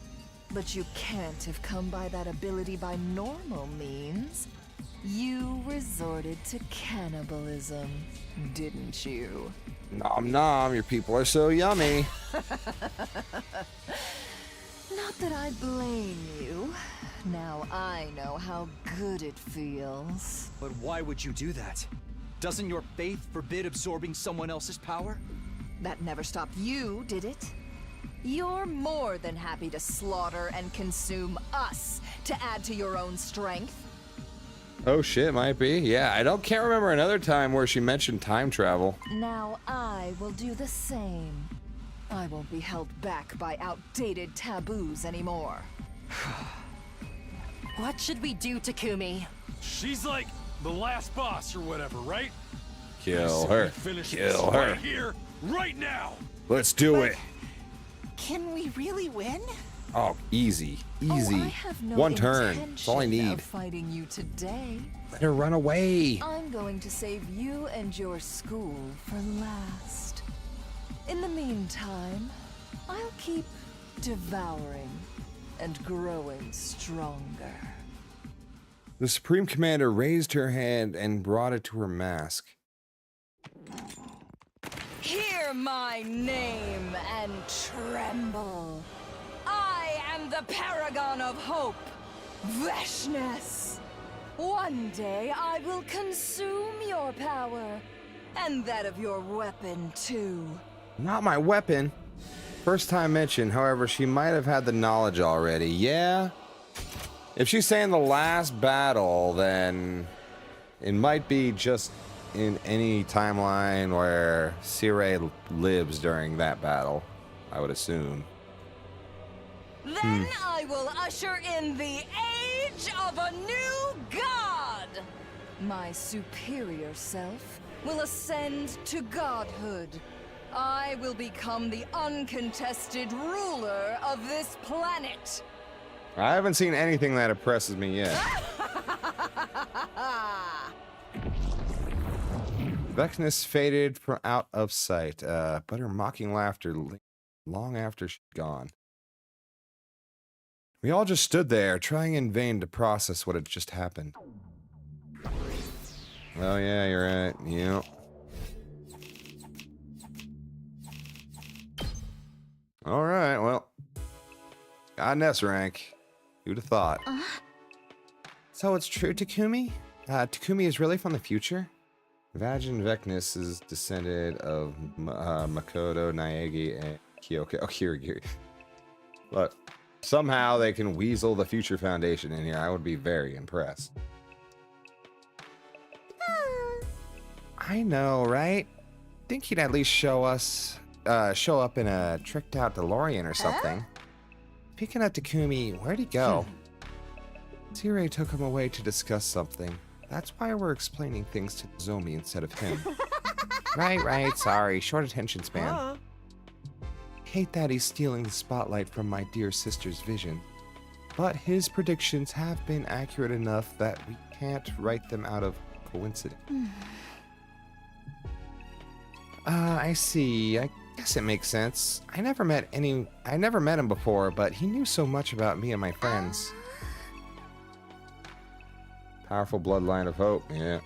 S17: But you can't have come by that ability by normal means. You resorted to cannibalism, didn't you?
S1: Nom nom, your people are so yummy.
S17: Not that I blame you. Now I know how good it feels.
S15: But why would you do that?
S2: Doesn't your faith forbid absorbing someone else's power?
S17: That never stopped you, did it? You're more than happy to slaughter and consume us to add to your own strength.
S1: Oh shit, might be. Yeah, can't remember another time where she mentioned time travel.
S17: Now I will do the same. I won't be held back by outdated taboos anymore.
S6: What should we do, Takumi?
S3: She's like the last boss or whatever, right?
S1: Kill her. Kill her.
S3: Right here, right now.
S1: Let's do it.
S12: Can we really win?
S1: Oh, easy. Easy.
S17: Oh, I have no
S1: One turn. That's all I
S17: intention
S1: need.
S17: of fighting you today.
S1: Let her run away.
S17: I'm going to save you and your school for last. In the meantime, I'll keep devouring and growing stronger.
S1: The Supreme Commander raised her hand and brought it to her mask.
S17: Hear my name and tremble. I am the paragon of hope, Veshness. One day I will consume your power, and that of your weapon too.
S1: Not my weapon. First time mentioned, however, she might have had the knowledge already. Yeah? If she's saying the last battle, then it might be just in any timeline where Sirei lives during that battle, I would assume.
S17: Then I will usher in the age of a new god! My superior self will ascend to godhood. I will become the uncontested ruler of this planet.
S1: I haven't seen anything that impresses me yet. Vexness faded from out of sight, but her mocking laughter long after she'd gone. We all just stood there, trying in vain to process what had just happened. Oh yeah, you're right. Yep. Alright, well. Got an S rank. Who'd have thought? So it's true, Takumi? Takumi is really from the future? Vagin Vecnus is descended of Makoto, Naegi, and Kyoko. Oh, Kirigiri. Look, somehow they can weasel the Future Foundation in here. I would be very impressed. I know, right? Think he'd at least show up in a tricked out DeLorean or something. Speaking of Takumi, where'd he go? Sirei took him away to discuss something. That's why we're explaining things to Zomi instead of him. Right, sorry, short attention span. Hate that he's stealing the spotlight from my dear sister's vision. But his predictions have been accurate enough that we can't write them out of coincidence. I see. I guess it makes sense. I never met him before, but he knew so much about me and my friends. Powerful bloodline of hope, yeah.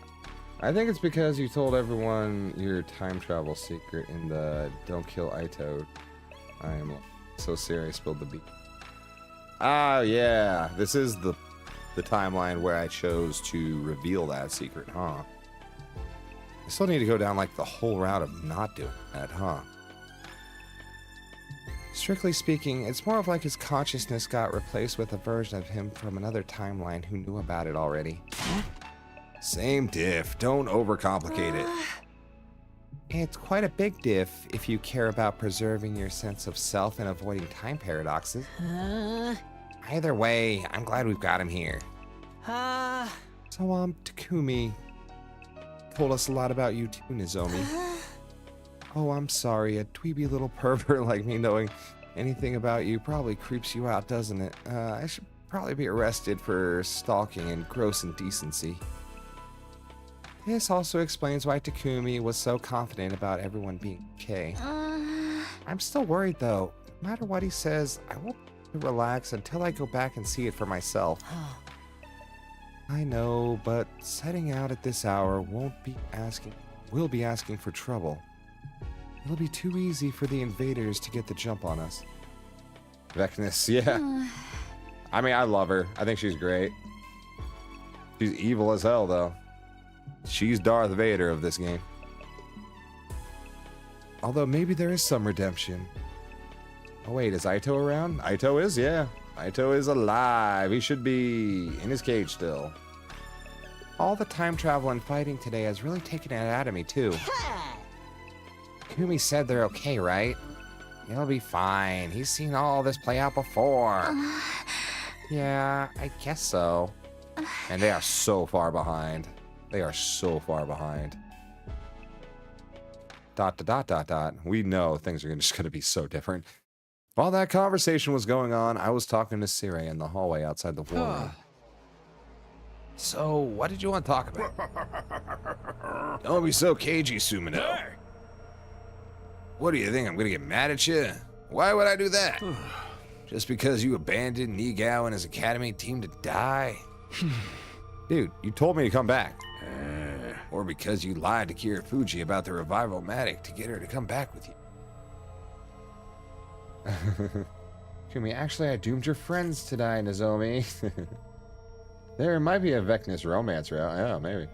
S1: I think it's because you told everyone your time travel secret in the Don't Kill Aito. I am so serious, spilled the beat. Ah, yeah. This is the timeline where I chose to reveal that secret, huh? I still need to go down like the whole route of not doing that, huh? Strictly speaking, it's more of like his consciousness got replaced with a version of him from another timeline who knew about it already. Same diff. Don't overcomplicate it. It's quite a big diff if you care about preserving your sense of self and avoiding time paradoxes. Either way, I'm glad we've got him here. So, Takumi told us a lot about you too, Nozomi. Oh, I'm sorry. A dweeby little pervert like me knowing anything about you probably creeps you out, doesn't it? I should probably be arrested for stalking and gross indecency. This also explains why Takumi was so confident about everyone being okay. I'm still worried though. No matter what he says, I won't relax until I go back and see it for myself. I know, but setting out at this hour will be asking for trouble. It'll be too easy for the invaders to get the jump on us. Vecness, yeah. I mean, I love her. I think she's great. She's evil as hell, though. She's Darth Vader of this game. Although maybe there is some redemption. Oh wait, is Aito around? Aito is, yeah. Aito is alive. He should be in his cage still. All the time travel and fighting today has really taken it out of me too. Kumi said they're okay, right? He'll be fine. He's seen all this play out before. Yeah, I guess so. And they are so far behind. They are so far behind. ... We know things are just going to be so different. While that conversation was going on, I was talking to Sire in the hallway outside the war room. So, what did you want to talk about? Don't be so cagey, Sumino. What do you think? I'm going to get mad at you? Why would I do that? Just because you abandoned Nigao and his academy team to die? Dude, you told me to come back. Or because you lied to Kirafuji about the revival-matic to get her to come back with you. Kumi, actually, I doomed your friends to die, Nozomi. There might be a Vecnus romance route. Yeah, maybe.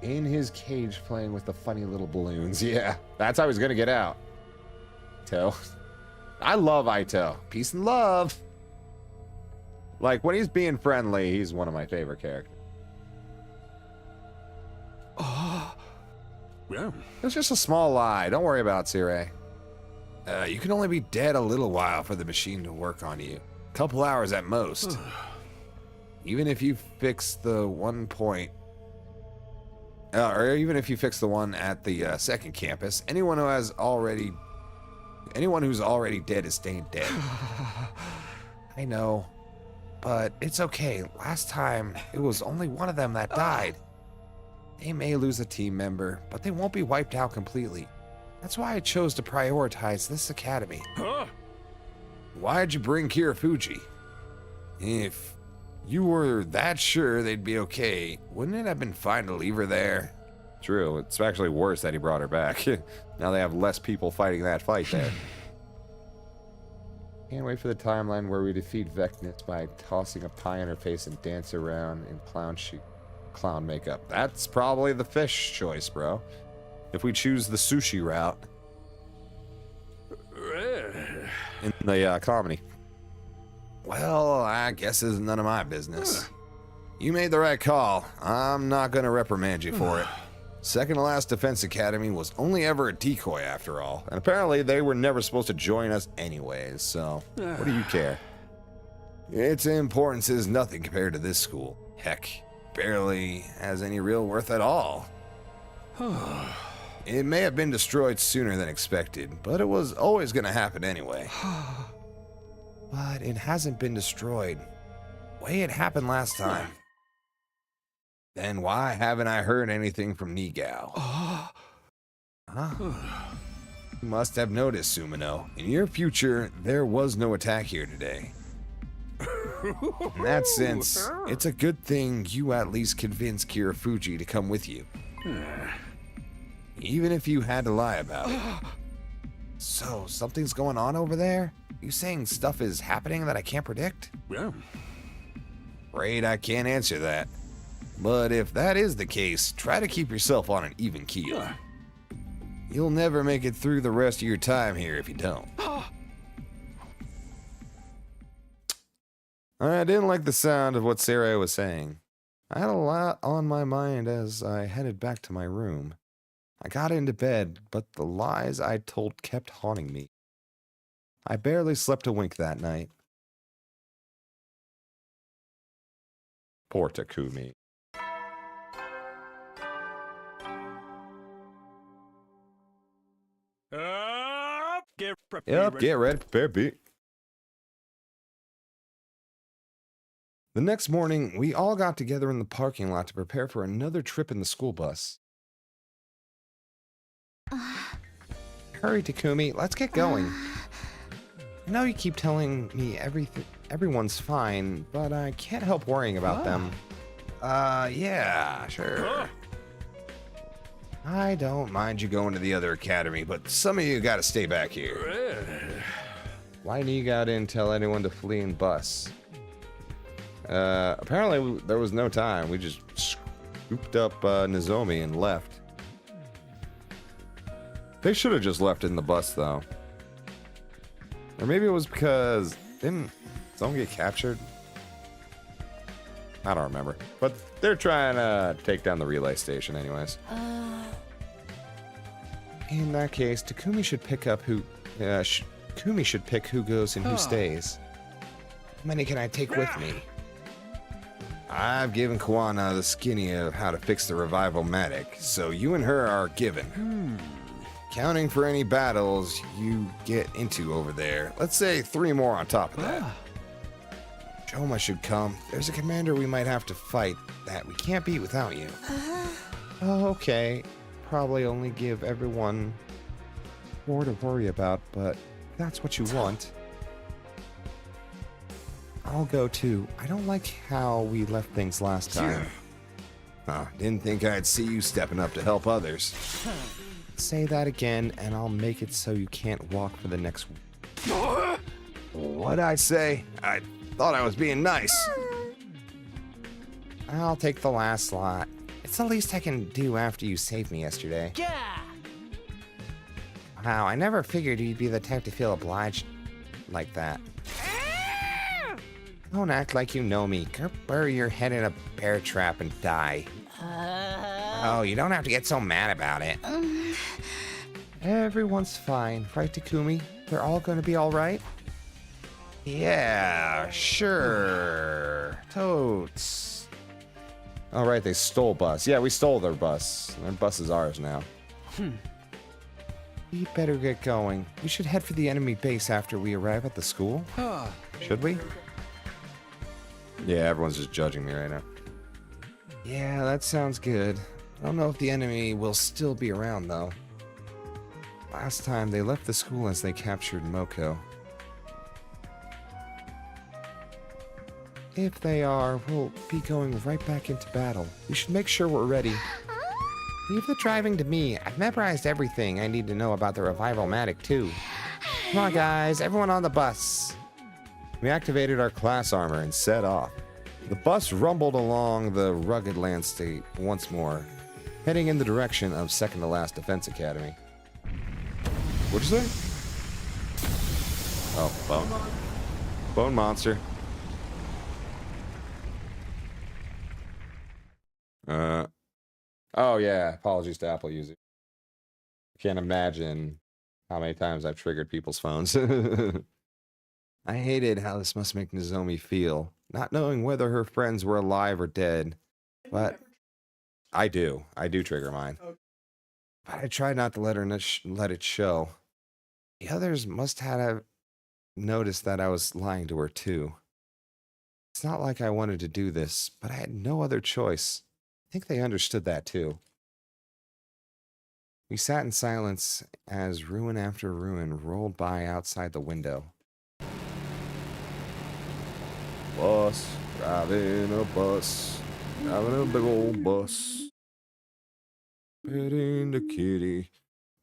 S1: In his cage playing with the funny little balloons. Yeah, that's how he's gonna get out. Aito. I love Aito. Peace and love. Like, when he's being friendly, he's one of my favorite characters. Oh. Yeah. It's just a small lie. Don't worry about it, Sire. You can only be dead a little while for the machine to work on you. A couple hours at most. Even if you fix the one point, or even if you fix the one at the second campus, anyone who's already dead is staying dead. I know, but it's okay. Last time, it was only one of them that died. They may lose a team member, but they won't be wiped out completely. That's why I chose to prioritize this academy. Why'd you bring Kirafuji? If you were that sure they'd be okay, wouldn't it have been fine to leave her there? True, it's actually worse that he brought her back. Now they have less people fighting that fight there. Can't wait for the timeline where we defeat Vecnus by tossing a pie in her face and dance around in clown makeup. That's probably the fish choice, bro. If we choose the sushi route in the comedy. Well, I guess it's none of my business. You made the right call. I'm not going to reprimand you for it. Second to last Defense Academy was only ever a decoy after all. And apparently they were never supposed to join us anyways, so what do you care? Its importance is nothing compared to this school. Heck, barely has any real worth at all. It may have been destroyed sooner than expected, but it was always going to happen anyway. But it hasn't been destroyed. The way it happened last time. Then why haven't I heard anything from Nigao? Huh? You must have noticed, Sumino. In your future, there was no attack here today. In that sense, it's a good thing you at least convinced Kirafuji to come with you. Even if you had to lie about it. So, something's going on over there? You saying stuff is happening that I can't predict? Yeah. Afraid I can't answer that. But if that is the case, try to keep yourself on an even keel. You'll never make it through the rest of your time here if you don't. I didn't like the sound of what Sarah was saying. I had a lot on my mind as I headed back to my room. I got into bed, but the lies I told kept haunting me. I barely slept a wink that night. Poor Takumi. Get ready, prepare, beat. The next morning, we all got together in the parking lot to prepare for another trip in the school bus. Hurry, Takumi, let's get going. I know you keep telling me everyone's fine, but I can't help worrying about them. Yeah, sure. I don't mind you going to the other academy, but some of you gotta stay back here. Why Nigao didn't tell anyone to flee and bus? Apparently there was no time. We just scooped up Nozomi and left. They should have just left it in the bus, though. Or maybe it was because... Didn't someone get captured? I don't remember. But they're trying to take down the relay station anyways. In that case, Takumi should pick up who... Kumi should pick who goes and who stays. How many can I take with me? I've given Kawana the skinny of how to fix the revival-matic, so you and her are given. Counting for any battles you get into over there. Let's say 3 more on top of that. Joma should come. There's a commander we might have to fight that we can't beat without you. Oh, okay. Probably only give everyone more to worry about, but if that's what you want. I'll go too. I don't like how we left things last time. Didn't think I'd see you stepping up to help others. Say that again, and I'll make it so you can't walk for the next... What'd I say? I thought I was being nice. I'll take the last slot. It's the least I can do after you saved me yesterday. Wow, I never figured you'd be the type to feel obliged like that. Don't act like you know me. Go bury your head in a bear trap and die. Oh, you don't have to get so mad about it. Everyone's fine, right, Takumi? They're all gonna be alright? Yeah, sure. Totes. Alright, they stole bus. Yeah, we stole their bus. Their bus is ours now. We better get going. We should head for the enemy base after we arrive at the school. Should we? Yeah, everyone's just judging me right now. Yeah, that sounds good. I don't know if the enemy will still be around, though. Last time, they left the school as they captured Moko. If they are, we'll be going right back into battle. We should make sure we're ready. Leave the driving to me. I've memorized everything I need to know about the revival-matic, too. Come on, guys. Everyone on the bus. We activated our class armor and set off. The bus rumbled along the rugged landscape once more, heading in the direction of second-to-last Defense Academy. What'd you say? Oh, bone. Bone monster. Oh yeah, apologies to Apple users. Can't imagine how many times I've triggered people's phones. I hated how this must make Nozomi feel, not knowing whether her friends were alive or dead. But I do trigger mine. But I tried not to let it show. The others must have noticed that I was lying to her too. It's not like I wanted to do this, but I had no other choice. I think they understood that too. We sat in silence as ruin after ruin rolled by outside the window. Bus, driving a bus, driving a big old bus. Petting the kitty.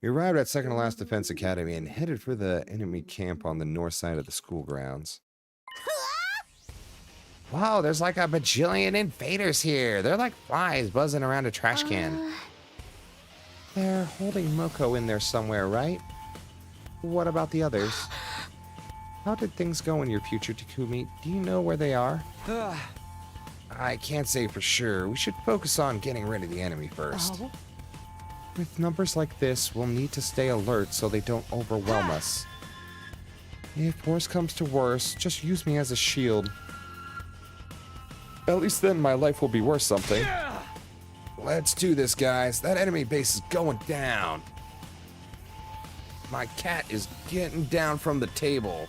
S1: We arrived at Second to Last Defense Academy and headed for the enemy camp on the north side of the school grounds. Wow, there's like a bajillion invaders here. They're like flies buzzing around a trash can. They're holding Moko in there somewhere, right? What about the others? How did things go in your future, Takumi? Do you know where they are? I can't say for sure. We should focus on getting rid of the enemy first. With numbers like this, we'll need to stay alert so they don't overwhelm us. If worse comes to worse, just use me as a shield. At least then my life will be worth something. Let's do this, guys. That enemy base is going down. My cat is getting down from the table.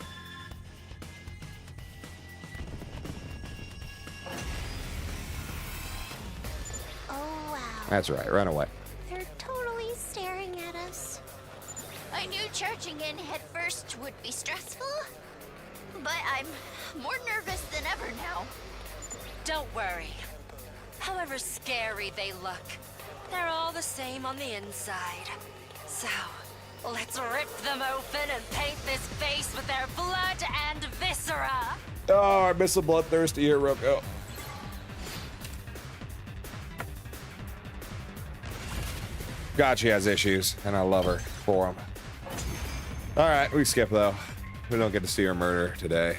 S4: Oh, wow.
S1: That's right, run away.
S4: They're totally staring at us.
S18: I knew charging in head first would be stressful, but I'm more nervous than ever now.
S6: Don't worry. However scary they look, they're all the same on the inside. So, let's rip them open and paint this face with their blood and viscera.
S1: Oh, I miss a bloodthirsty hero. Go. God, she has issues, and I love her for them. All right, we skip though. We don't get to see her murder today.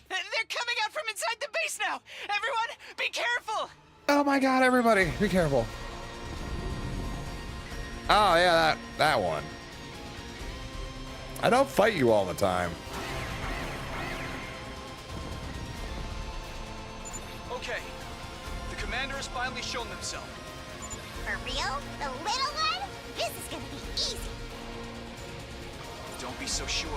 S12: They're coming out from inside the base now! Everyone, be careful!
S1: Oh my God, everybody, be careful. Oh yeah, that one. I don't fight you all the time.
S15: Okay, the commander has finally shown themselves.
S4: For real? The little one? This is gonna be easy.
S15: Don't be so sure.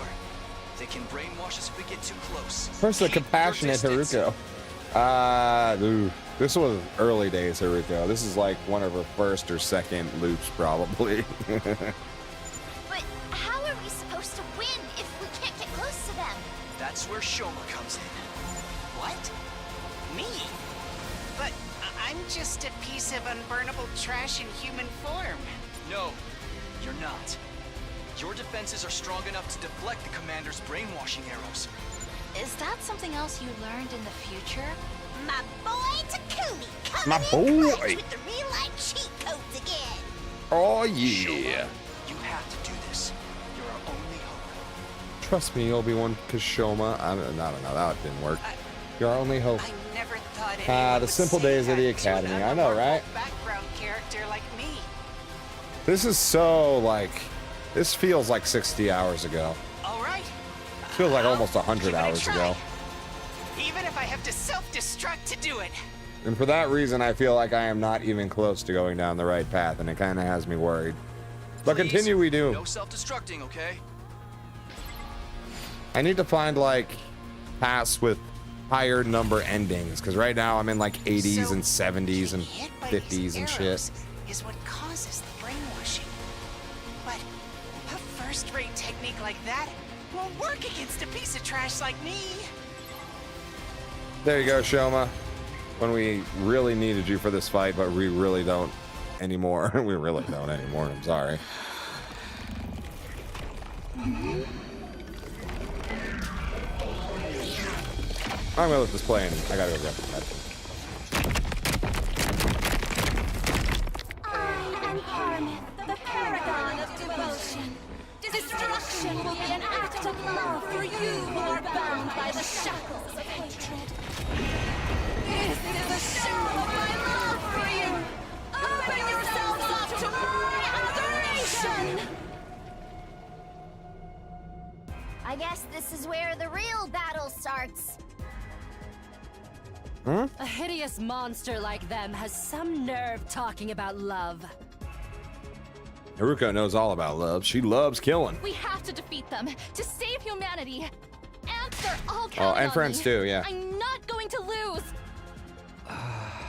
S15: They can brainwash us if we get too close.
S1: First, the compassionate Haruko. Ooh, this was early days Haruko. This is like one of her first or second loops, probably.
S18: But how are we supposed to win if we can't get close to them?
S15: That's where Shoma comes in.
S12: What? Me? But I'm just a piece of unburnable trash in human form.
S15: No, you're not. Your defenses are strong enough to deflect the commander's brainwashing arrows.
S8: Is that something else you learned in the future?
S4: My boy Takumi coming
S1: My
S4: in
S1: boy.
S4: clutch with the real-life cheat codes again.
S1: Oh yeah.
S15: You have to do this. You're our only hope.
S1: Trust me, Obi-Wan Kishoma. I don't know. That didn't work. Your only hope.
S12: I never thought
S1: The simple days of the academy. I know, right?
S12: background character like me.
S1: This is so like. This feels like 60 hours ago.
S12: All right.
S1: Feels like almost 100 hours ago.
S12: Even if I have to self-destruct to do it.
S1: And for that reason, I feel like I am not even close to going down the right path, and it kind of has me worried. But
S15: Please,
S1: continue, we do.
S15: No self-destructing, okay?
S1: I need to find like paths with higher number endings, because right now I'm in like 80s and 70s and 50s and shit.
S12: Is what causes the brainwashing. But a first-rate technique like that won't work against a piece of trash like me.
S1: There you go, Shoma. When we really needed you for this fight, but we really don't anymore. We really don't anymore. I'm sorry. I'm gonna let this play, and I gotta go grab the medicine.
S9: I am Paramount, the paragon of devotion. Destruction will be an act of love for you who are bound by the shackles of hatred. This is a show of my love for you. Open yourselves up to my adoration.
S18: I guess this is where the real battle starts.
S6: A hideous monster like them has some nerve talking about love.
S1: Haruko knows all about love. She loves killing.
S8: We have to defeat them to save humanity. Ants are all counting
S1: Oh, and
S8: on
S1: friends
S8: me.
S1: too, yeah.
S8: I'm not going to lose.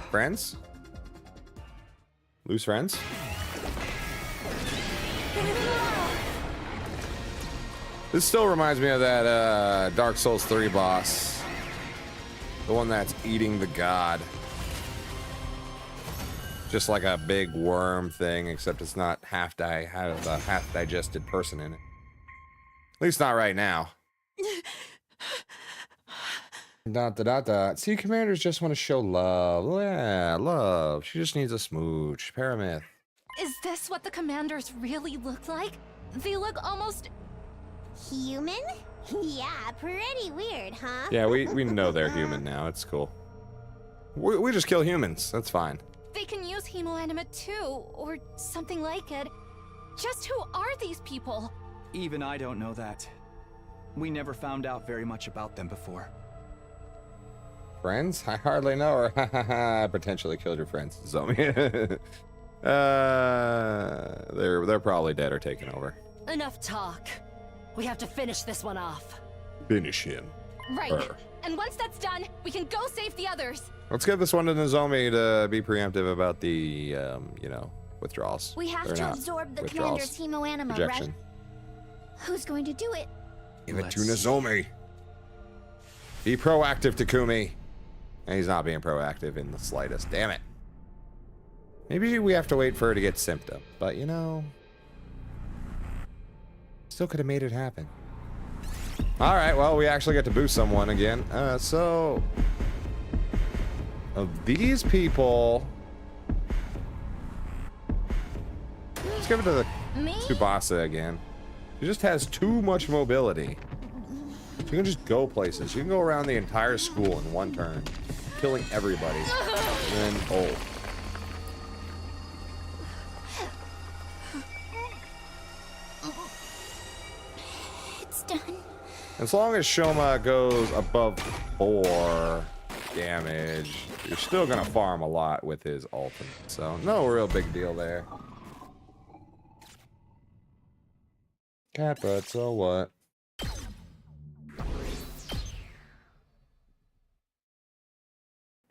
S1: Friends? Loose friends? This still reminds me of that Dark Souls 3 boss. The one that's eating the god. Just like a big worm thing, except it's not have a half digested person in it. At least not right now. See, commanders just want to show love. Yeah, love. She just needs a smooch. Paramount.
S8: Is this what the commanders really look like? They look almost
S4: human? Yeah, pretty weird, huh?
S1: Yeah, we know they're human now. It's cool. We just kill humans. That's fine.
S8: They can use hemoanima too, or something like it. Just who are these people?
S2: Even I don't know that. We never found out very much about them before.
S1: Friends? I hardly know her. I potentially killed your friends, Zomi. They're probably dead or taken over.
S6: Enough talk. We have to finish this one off.
S1: Finish him.
S8: Right.
S1: Her.
S8: And once that's done, we can go save the others.
S1: Let's give this one to Nozomi to be preemptive about the, withdrawals.
S4: We have
S1: Or
S4: to
S1: not
S4: absorb the
S1: withdrawals.
S4: commander's hemoanima,
S1: Rejection.
S4: right? Who's going to do it?
S1: Give it to Nozomi. Be proactive, Takumi. And he's not being proactive in the slightest. Damn it. Maybe we have to wait for her to get symptom. But, still could have made it happen. All right, well, we actually get to boost someone again. So, of these people, give it to the
S8: Me?
S1: Tsubasa again. She just has too much mobility. She can just go places. She can go around the entire school in one turn, killing everybody. And then, oh.
S4: It's done.
S1: As long as Shoma goes above 4 damage, you're still gonna farm a lot with his ultimate. So no real big deal there. Cat butt, so what?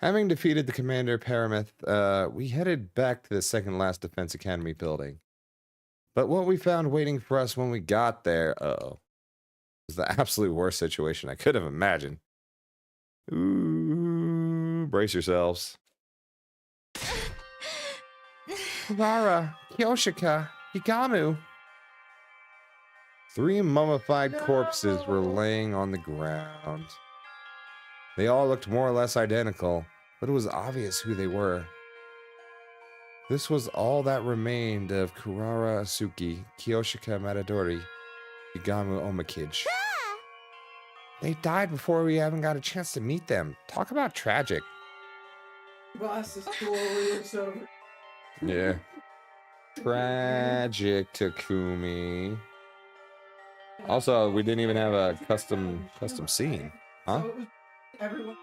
S1: Having defeated the Commander Parameth, we headed back to the second last Defense Academy building. But what we found waiting for us when we got there, was the absolute worst situation I could have imagined. Ooh, brace yourselves. Rara, Kyoshika, Higamu. 3 mummified corpses were laying on the ground. They all looked more or less identical, but it was obvious who they were. This was all that remained of Kurara Asuki, Kyoshika Matadori, Higamu Omakij. They died before we even got a chance to meet them. Talk about tragic.
S11: Boss is cool. It's over.
S1: Yeah. Tragic, Takumi. Also, we didn't even have a custom scene. Huh?
S11: So it was everyone.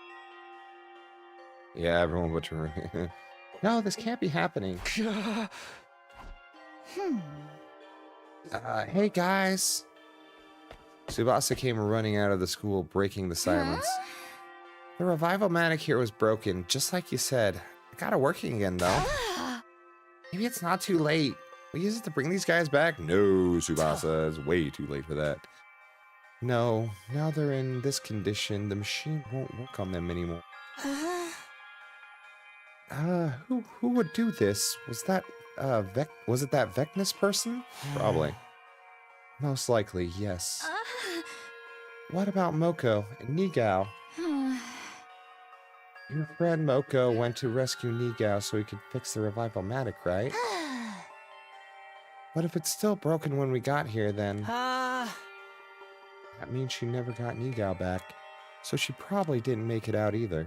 S1: Yeah, everyone but you. No, this can't be happening. Hey guys. Tsubasa came running out of the school, breaking the silence. The revival manic here was broken, just like you said. I got it working again, though. Maybe it's not too late. We use it to bring these guys back? No, Tsubasa. It's way too late for that. No, now they're in this condition, the machine won't work on them anymore. Who would do this? Was that, was it that Vecnus person? Probably. Most likely, yes. What about Moko and Nigao? Your friend Moko went to rescue Nigao so he could fix the revival matic, right? What if it's still broken when we got here, then? That means she never got Nigao back, so she probably didn't make it out either.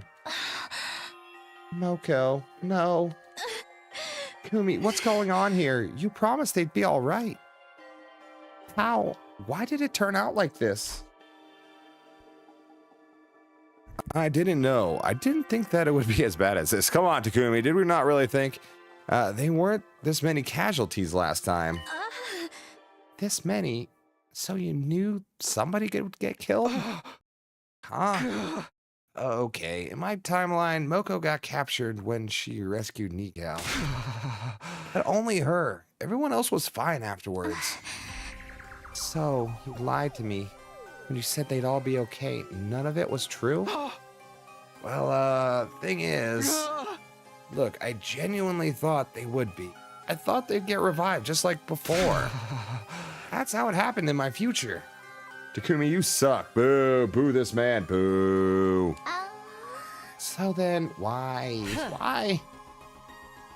S1: Moko, no. Kumi, what's going on here? You promised they'd be all right. How? Why did it turn out like this? I didn't know. I didn't think that it would be as bad as this. Come on, Takumi. Did we not really think? They weren't this many casualties last time. This many? So you knew somebody would get killed? Huh? Okay. In my timeline, Moko got captured when she rescued Nigao. But only her. Everyone else was fine afterwards. So, you lied to me when you said they'd all be okay. None of it was true? Well, thing is, look, I genuinely thought they would be. I thought they'd get revived just like before. That's how it happened in my future. Takumi, you suck. Boo, boo this man, boo. So then, why? Why?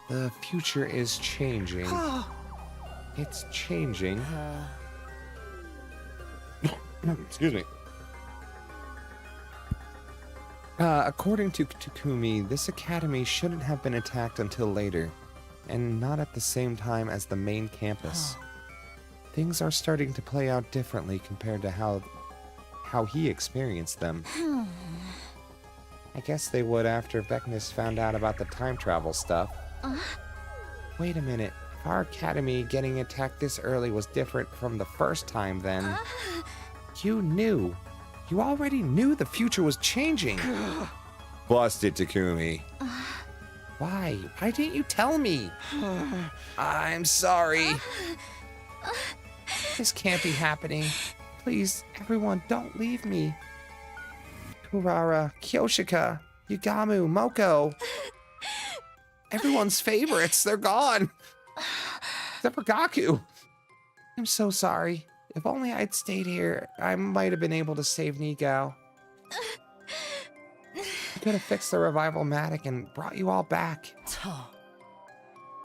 S1: The future is changing. It's changing. Excuse me. According to Takumi, this academy shouldn't have been attacked until later, and not at the same time as the main campus. Things are starting to play out differently compared to how he experienced them. I guess they would after Vecnus found out about the time travel stuff. Wait a minute. If our academy getting attacked this early was different from the first time, then... You knew. You already knew the future was changing. Busted, Takumi. Why? Why didn't you tell me? I'm sorry. This can't be happening. Please, everyone, don't leave me. Kurara, Kyoshika, Yugamu, Moko. Everyone's favorites, they're gone. Except for Gaku. I'm so sorry. If only I'd stayed here, I might have been able to save Nigao. I could have fixed the revival matic and brought you all back.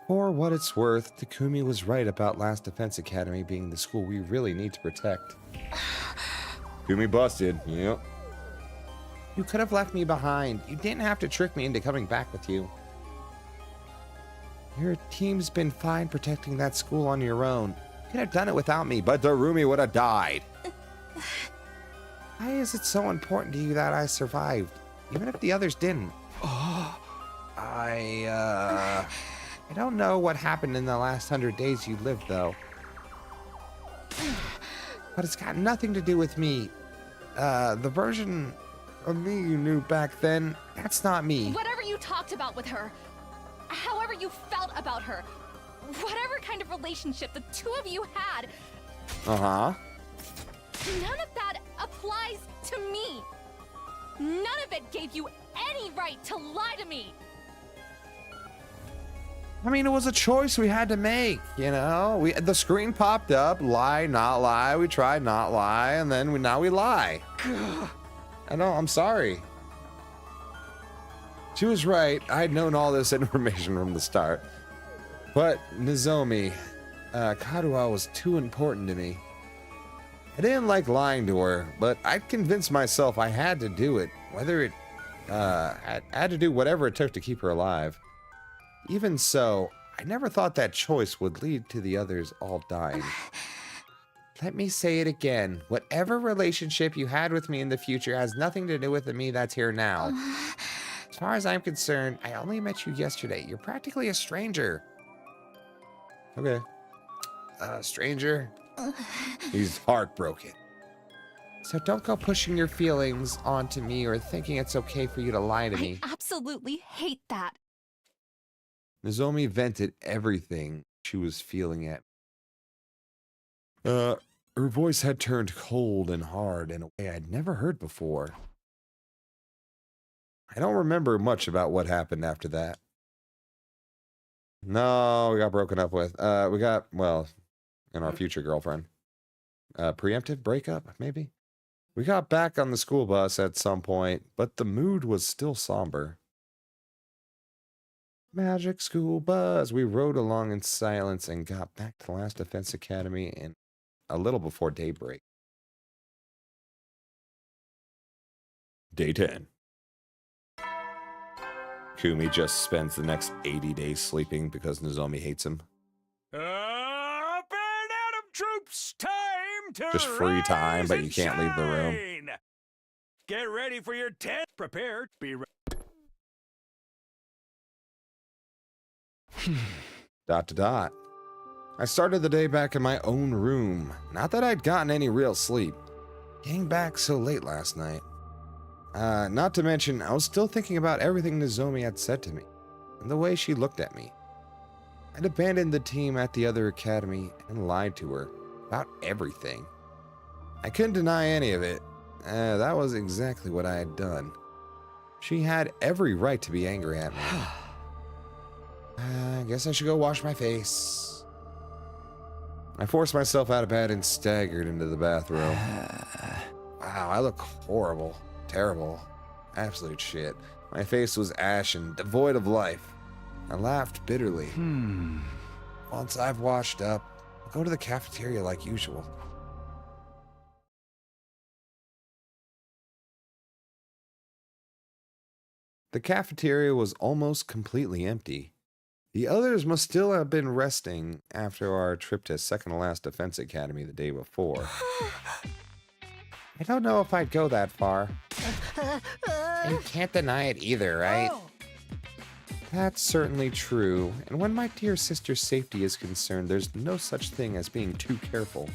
S1: For what it's worth, Takumi was right about Last Defense Academy being the school we really need to protect. Takumi busted, yep. You could have left me behind. You didn't have to trick me into coming back with you. Your team's been fine protecting that school on your own. You could have done it without me, but Darumi would have died. Why is it so important to you that I survived, even if the others didn't? I don't know what happened in the last 100 days you lived, though. But it's got nothing to do with me. The version of me you knew back then, that's not me.
S8: Whatever you talked about with her, however you felt about her, whatever kind of relationship the two of you had,
S1: Uh-huh.
S8: none of that applies to me. None of it gave you any right to lie to me.
S1: I mean, it was a choice we had to make, you know? The screen popped up, lie, not lie. We tried not lie, and then now we lie. I know, I'm sorry. She was right. I'd known all this information from the start. But Nozomi, Karuha was too important to me. I didn't like lying to her, but I'd convinced myself I had to do it, whether it, I had to do whatever it took to keep her alive. Even so, I never thought that choice would lead to the others all dying. Let me say it again. Whatever relationship you had with me in the future has nothing to do with the me that's here now. As far as I'm concerned, I only met you yesterday. You're practically a stranger. Okay. Stranger? He's heartbroken. So don't go pushing your feelings onto me or thinking it's okay for you to lie to me.
S8: I absolutely hate that.
S1: Nozomi vented everything she was feeling at. Her voice had turned cold and hard in a way I'd never heard before. I don't remember much about what happened after that. No, we got broken up with. We got, well, and our future girlfriend. Preemptive breakup, maybe? We got back on the school bus at some point, but the mood was still somber. Magic school bus. We rode along in silence and got back to Last Defense Academy in a little before daybreak. Day 10. Kumi just spends the next 80 days sleeping because Nozomi hates him.
S16: Up and at 'em, troops! Time to
S1: Just free time,
S16: rise
S1: but you
S16: and
S1: can't leave the room.
S16: shine! Get ready for your 10th. Prepare. Be ready.
S1: Dot to dot. I started the day back in my own room. Not that I'd gotten any real sleep. Getting back so late last night. Not to mention, I was still thinking about everything Nozomi had said to me, and the way she looked at me. I'd abandoned the team at the other academy and lied to her about everything. I couldn't deny any of it. That was exactly what I had done. She had every right to be angry at me. I guess I should go wash my face. I forced myself out of bed and staggered into the bathroom. Wow, I look horrible. Terrible. Absolute shit. My face was ashen, devoid of life. I laughed bitterly. Once I've washed up, I'll go to the cafeteria like usual. The cafeteria was almost completely empty. The others must still have been resting after our trip to second to last Defense Academy the day before. I don't know if I'd go that far. You can't deny it either, right? That's certainly true, and when my dear sister's safety is concerned, there's no such thing as being too careful.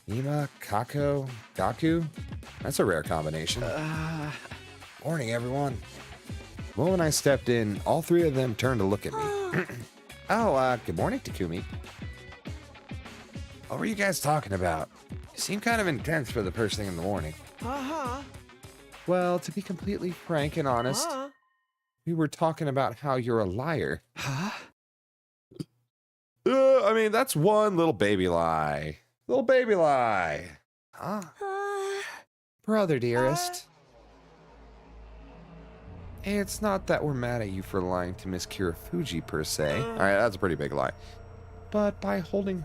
S1: Ima, Kako, Gaku? That's a rare combination. Morning, everyone. The moment I stepped in, all three of them turned to look at me. Good morning, Takumi. What were you guys talking about? You seem kind of intense for the first thing in the morning. Well, to be completely frank and honest, we were talking about how you're a liar. I mean, that's one little baby lie. Little baby lie. Brother dearest. It's not that we're mad at you for lying to Miss Kirafuji per se. Alright, that's a pretty big lie. But by hiding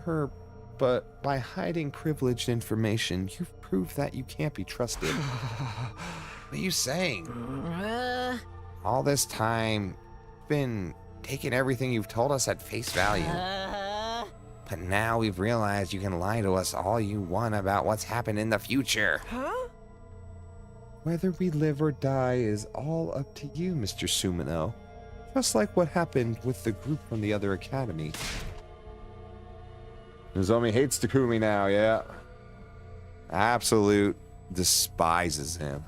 S1: privileged information, you've proved that you can't be trusted. What are you saying? All this time, been taking everything you've told us at face value. But now we've realized you can lie to us all you want about what's happened in the future.
S14: Huh?
S1: Whether we live or die is all up to you, Mr. Sumino. Just like what happened with the group from the other academy. Nozomi hates Takumi now, yeah. Absolute despises him.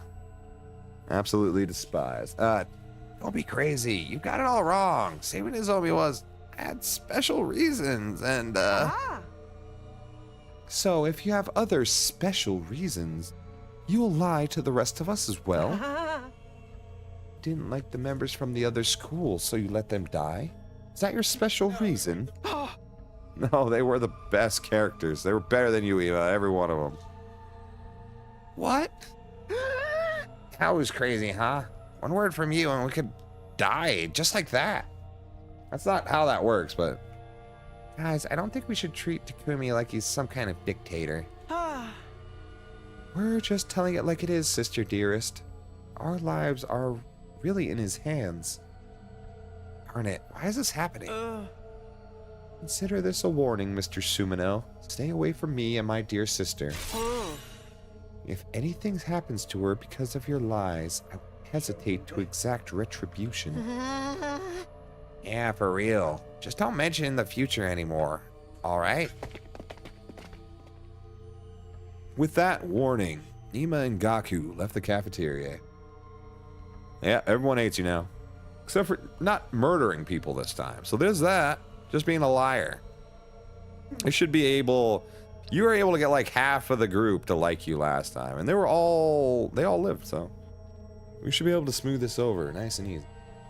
S1: Absolutely despised. Don't be crazy. You got it all wrong. Saving Nozomi had special reasons, and so if you have other special reasons, you'll lie to the rest of us as well. Didn't like the members from the other school, so you let them die? Is that your special reason? No, they were the best characters. They were better than you, Eva, every one of them. What? That was crazy, huh? One word from you and we could die just like that. That's not how that works, but... Guys, I don't think we should treat Takumi like he's some kind of dictator. We're just telling it like it is, sister dearest. Our lives are really in his hands. Darn it, why is this happening? Consider this a warning, Mr. Sumino. Stay away from me and my dear sister. If anything happens to her because of your lies, I won't hesitate to exact retribution. Yeah, for real. Just don't mention in the future anymore. Alright? With that warning, Ima and Gaku left the cafeteria. Yeah, everyone hates you now. Except for not murdering people this time. So there's that. Just being a liar. You should be able... You were able to get like half of the group to like you last time. And they all lived, so... We should be able to smooth this over, nice and easy.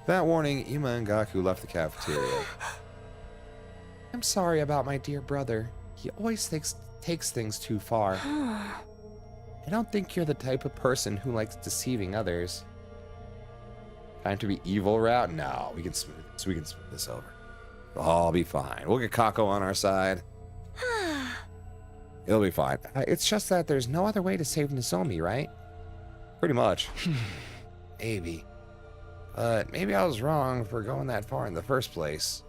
S1: That warning, Ima and Gaku left the cafeteria. I'm sorry about my dear brother. He always takes things too far. I don't think you're the type of person who likes deceiving others. Time to be evil route? No, we can smooth this over. It'll all be fine. We'll get Kako on our side. It'll be fine. It's just that there's no other way to save Nozomi, right? Pretty much. Maybe. But maybe I was wrong for going that far in the first place.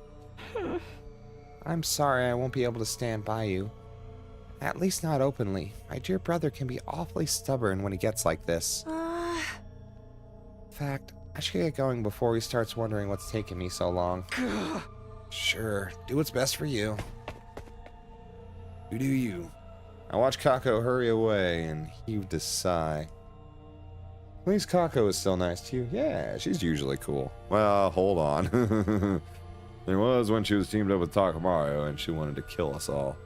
S1: I'm sorry I won't be able to stand by you. At least not openly. My dear brother can be awfully stubborn when he gets like this. In fact, I should get going before he starts wondering what's taking me so long. Sure, do what's best for you. You do you. I watched Kako hurry away and heaved a sigh. At least Kako is still nice to you. Yeah, she's usually cool. Well, hold on. There was when she was teamed up with Takamaru and she wanted to kill us all.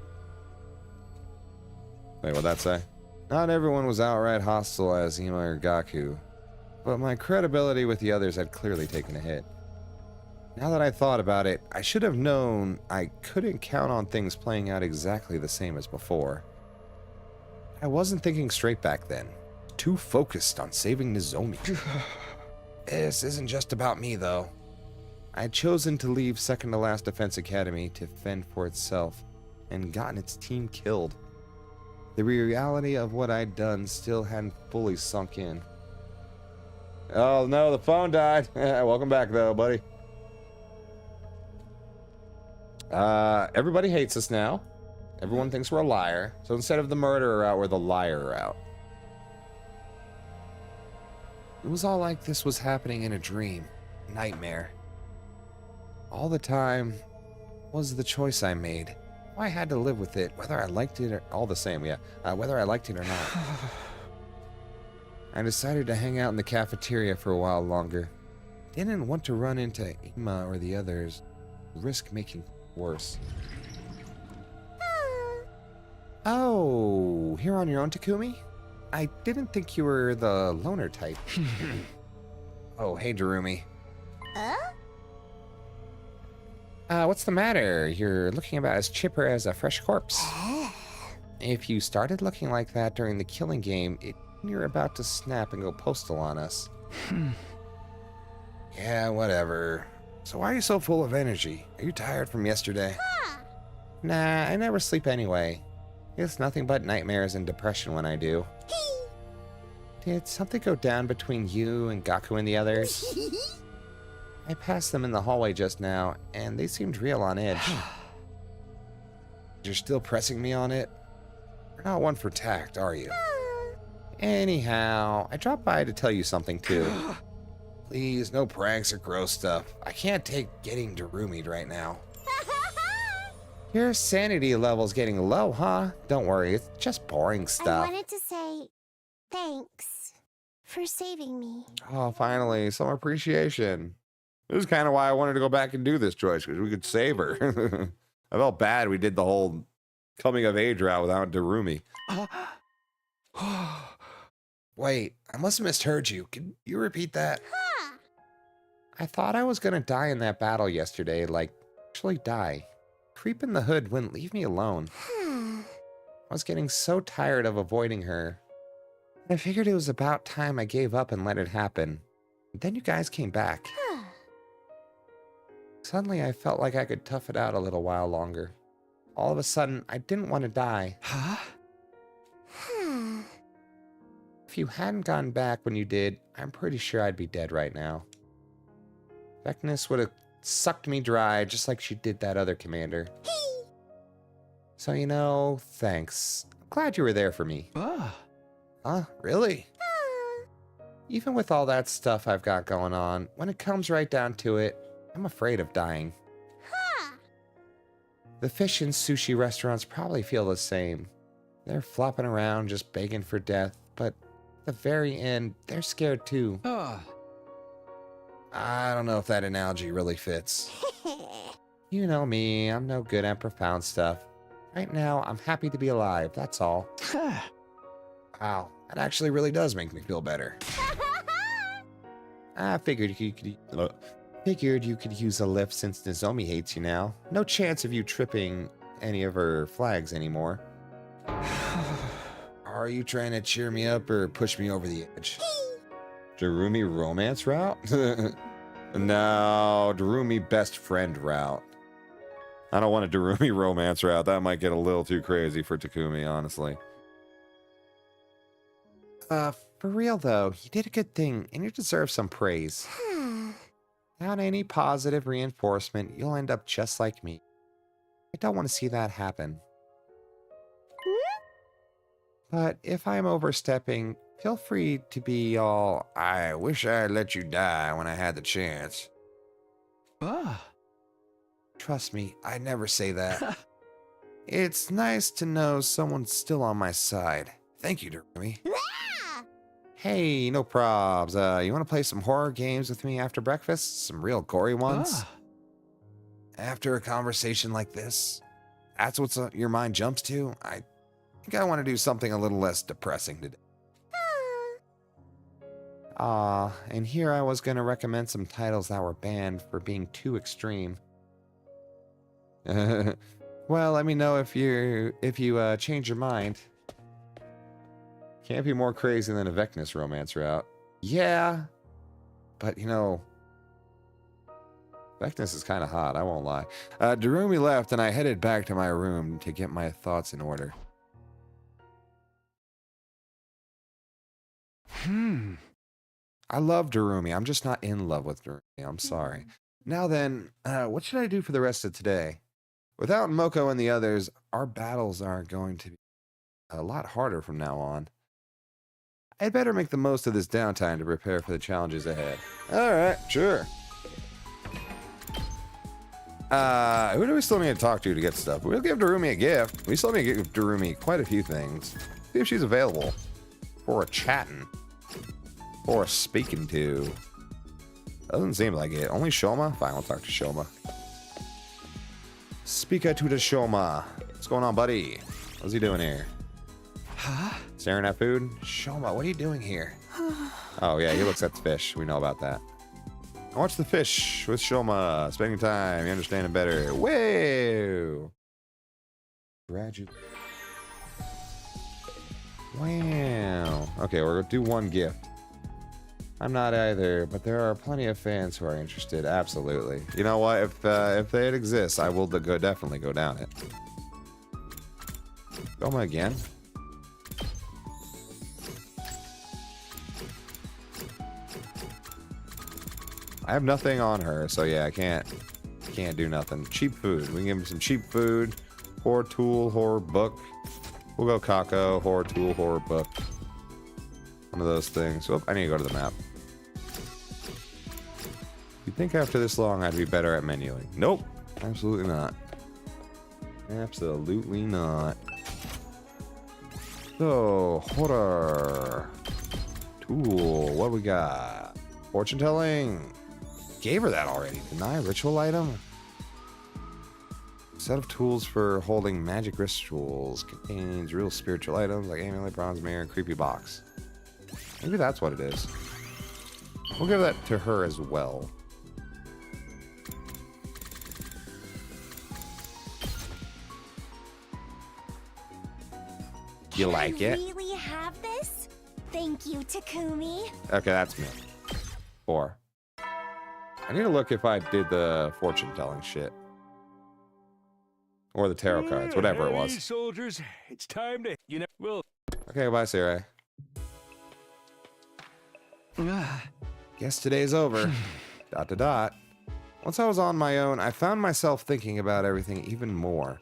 S1: Wait, what'd that say? Not everyone was outright hostile as Ima or Gaku, but my credibility with the others had clearly taken a hit. Now that I thought about it, I should have known I couldn't count on things playing out exactly the same as before. I wasn't thinking straight back then. Too focused on saving Nozomi. This isn't just about me, though. I had chosen to leave second to last Defense Academy to fend for itself, and gotten its team killed. The reality of what I'd done still hadn't fully sunk in. Oh no, the phone died. Welcome back though, buddy. Everybody hates us now. Everyone thinks we're a liar. So instead of the murderer route, we're the liar route. It was all like this was happening in a dream. Nightmare. All the time was the choice I made. I had to live with it, whether I liked it or all the same, yeah. Whether I liked it or not. I decided to hang out in the cafeteria for a while longer. Didn't want to run into Ima or the others. Risk making worse. Oh, here on your own, Takumi? I didn't think you were the loner type. Oh, hey, Darumi. What's the matter? You're looking about as chipper as a fresh corpse. If you started looking like that during the killing game, you're about to snap and go postal on us. Yeah, whatever. So why are you so full of energy? Are you tired from yesterday? Nah, I never sleep anyway. It's nothing but nightmares and depression when I do. Did something go down between you and Gaku and the others? I passed them in the hallway just now, and they seemed real on edge. You're still pressing me on it? You're not one for tact, are you? Anyhow, I dropped by to tell you something too. Please, no pranks or gross stuff. I can't take getting Darumi'd right now. Your sanity level's getting low, huh? Don't worry, it's just boring stuff.
S4: I wanted to say thanks for saving me.
S1: Oh, finally, some appreciation. This is kind of why I wanted to go back and do this, Joyce, because we could save her. I felt bad we did the whole coming of age route without Darumi. Wait, I must have misheard you. Can you repeat that? I thought I was gonna die in that battle yesterday, like, actually die. Creep in the hood wouldn't leave me alone. I was getting so tired of avoiding her. I figured it was about time I gave up and let it happen. Then you guys came back. Suddenly I felt like I could tough it out a little while longer. All of a sudden, I didn't want to die. If you hadn't gone back when you did, I'm pretty sure I'd be dead right now. Vecnus would have sucked me dry just like she did that other commander. So, you know, thanks. Glad you were there for me. Really? Even with all that stuff I've got going on, when it comes right down to it, I'm afraid of dying. The fish and sushi restaurants probably feel the same. They're flopping around just begging for death, but at the very end, they're scared too. I don't know if that analogy really fits. You know me, I'm no good at profound stuff. Right now, I'm happy to be alive, that's all. Wow, that actually really does make me feel better. I figured you could use a lift since Nozomi hates you now. No chance of you tripping any of her flags anymore. Are you trying to cheer me up or push me over the edge? Darumi romance route? No, Darumi best friend route. I don't want a Darumi romance route. That might get a little too crazy for Takumi, honestly. For real though, you did a good thing, and you deserve some praise. Without any positive reinforcement, you'll end up just like me. I don't want to see that happen. But if I'm overstepping, feel free to be all, I wish I let you die when I had the chance. Trust me, I never say that. It's nice to know someone's still on my side. Thank you, Darumi. Hey, no probs. You want to play some horror games with me after breakfast? Some real gory ones? After a conversation like this, that's what your mind jumps to? I think I want to do something a little less depressing today. And here I was going to recommend some titles that were banned for being too extreme. Well, let me know if you change your mind. Can't be more crazy than a Vecnus romance route. Yeah, but you know, Vecnus is kind of hot, I won't lie. Darumi left and I headed back to my room to get my thoughts in order. I love Darumi. I'm just not in love with Darumi. I'm sorry. Now then, what should I do for the rest of today? Without Moko and the others, our battles are going to be a lot harder from now on. I'd better make the most of this downtime to prepare for the challenges ahead. Alright, sure. Who do we still need to talk to get stuff? We'll give Darumi a gift. We still need to give Darumi quite a few things. See if she's available. For a chatting. Or a speaking to. Doesn't seem like it. Only Shoma? Fine, we'll talk to Shoma. Speaker to the Shoma. What's going on, buddy? What's he doing here? Staring at food? Shoma, what are you doing here? Oh, yeah, he looks at the fish. We know about that. Watch the fish with Shoma. Spending time. You understand it better. Whoa! Graduate. Wow. Okay, we're going to do one gift. I'm not either, but there are plenty of fans who are interested. Absolutely. You know what? If it exists, I will definitely go down it. Goma again. I have nothing on her, so yeah, I can't do nothing. Cheap food. We can give him some cheap food. Horror tool, horror book. We'll go Kako, horror tool, horror book. One of those things. Oh, I need to go to the map. You'd think after this long I'd be better at menuing. Nope. Absolutely not. Absolutely not. So, horror. Tool. What we got? Fortune telling. Gave her that already, didn't I? Ritual item? Set of tools for holding magic rituals. Contains real spiritual items like amulet, bronze mirror, and creepy box. Maybe that's what it is. We'll give that to her as well. You like it?
S4: Really have this? Thank you, Takumi.
S1: Okay, that's me. 4. I need to look if I did the fortune telling shit. Or the tarot cards, whatever it was.
S3: Soldiers, it's time to, well.
S1: Okay, bye, Sarai. Guess today's over. ... Once I was on my own, I found myself thinking about everything even more.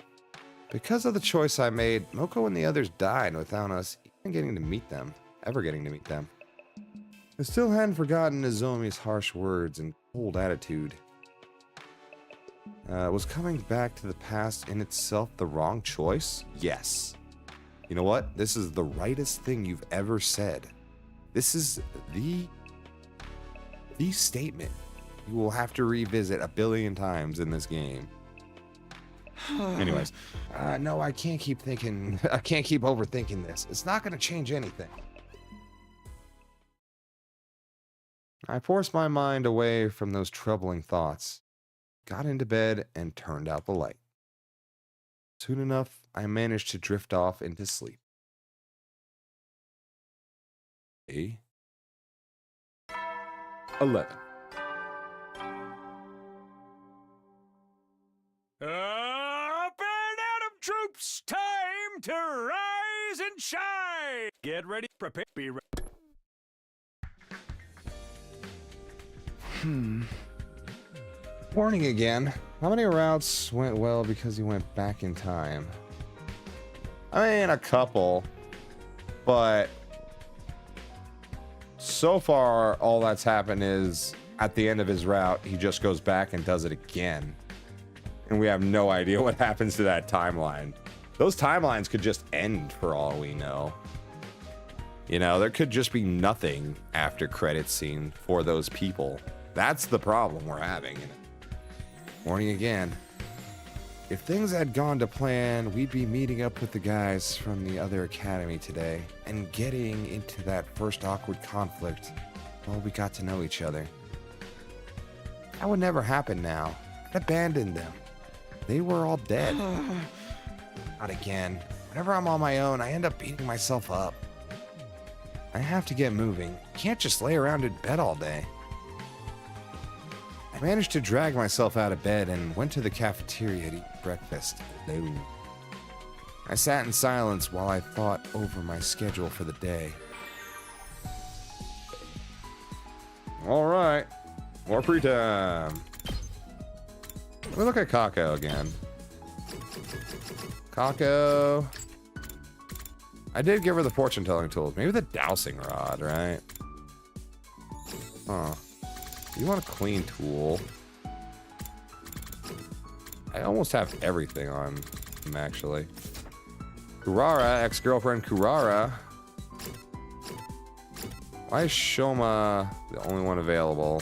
S1: Because of the choice I made, Moko and the others died without us even getting to meet them. Ever getting to meet them. I still hadn't forgotten Nozomi's harsh words and cold attitude. Was coming back to the past in itself the wrong choice? Yes. You know what? This is the rightest thing you've ever said. This is the statement you will have to revisit 1 billion times in this game. Anyways, no, I can't keep thinking. I can't keep overthinking this. It's not going to change anything. I forced my mind away from those troubling thoughts, got into bed, and turned out the light. Soon enough, I managed to drift off into sleep. 11.
S16: Up and Adam troops, time to rise and shine.
S3: Get ready, prepare, be ready.
S1: Warning again. How many routes went well because you went back in time? I mean, a couple. But so far, all that's happened is at the end of his route, he just goes back and does it again. And we have no idea what happens to that timeline. Those timelines could just end for all we know. You know, there could just be nothing after credits scene for those people. That's the problem we're having. Warning again. If things had gone to plan, we'd be meeting up with the guys from the other academy today and getting into that first awkward conflict while we got to know each other. That would never happen now. I'd abandoned them. They were all dead. Not again. Whenever I'm on my own, I end up beating myself up. I have to get moving. Can't just lay around in bed all day. I managed to drag myself out of bed and went to the cafeteria to eat breakfast. No. I sat in silence while I thought over my schedule for the day. All right. More free time. Let me look at Kako again. Kako. I did give her the fortune-telling tools. Maybe the dowsing rod, right? Huh. You want a clean tool? I almost have everything on him, actually. Kurara, ex-girlfriend Kurara. Why is Shoma the only one available?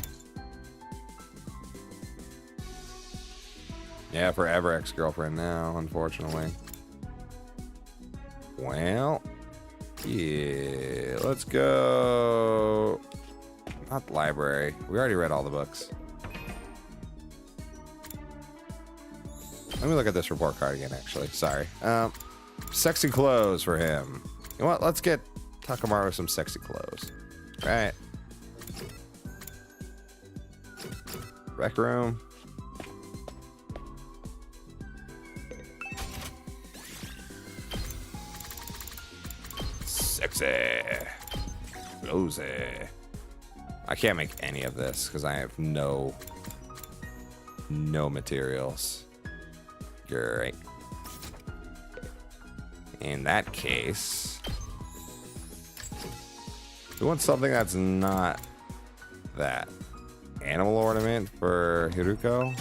S1: Yeah, forever ex-girlfriend now, unfortunately. Well, yeah, let's go. Not the library. We already read all the books. Let me look at this report card again, actually. Sorry. Sexy clothes for him. You know what? Let's get Takamaru some sexy clothes. Right. Rec room. Sexy. Rosy. I can't make any of this because I have no materials. Great. In that case, we want something that's not that. Animal ornament for Hiruko.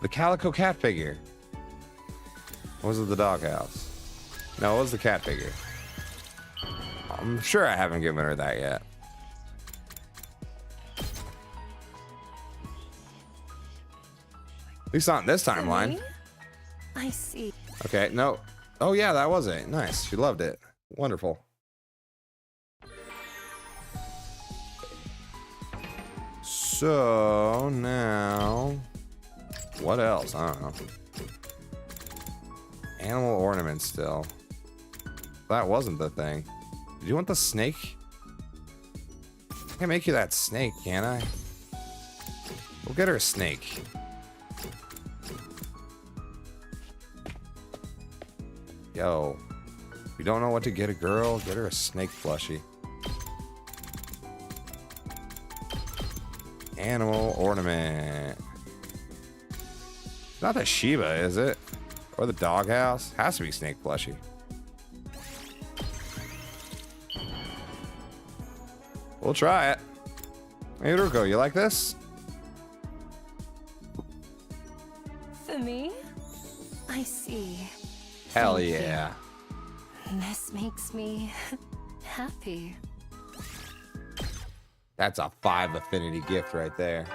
S1: The calico cat figure. Or was it the doghouse? No, it was the cat figure. I'm sure I haven't given her that yet. At least not in this timeline.
S9: I see.
S1: Okay, no. Oh yeah, that was it. Nice. She loved it. Wonderful. So now, what else? I don't know. Animal ornament still. That wasn't the thing. Did you want the snake? I can make you that snake, can't I? We'll get her a snake. Yo, if you don't know what to get a girl, get her a snake plushie. Animal ornament. Not the Shiba, is it? Or the doghouse? Has to be snake plushie. We'll try it. Hey, Ruko, you like this?
S9: For me? I see.
S1: Hell
S9: Thank
S1: yeah.
S9: you. This makes me happy.
S1: That's a 5 affinity gift right there.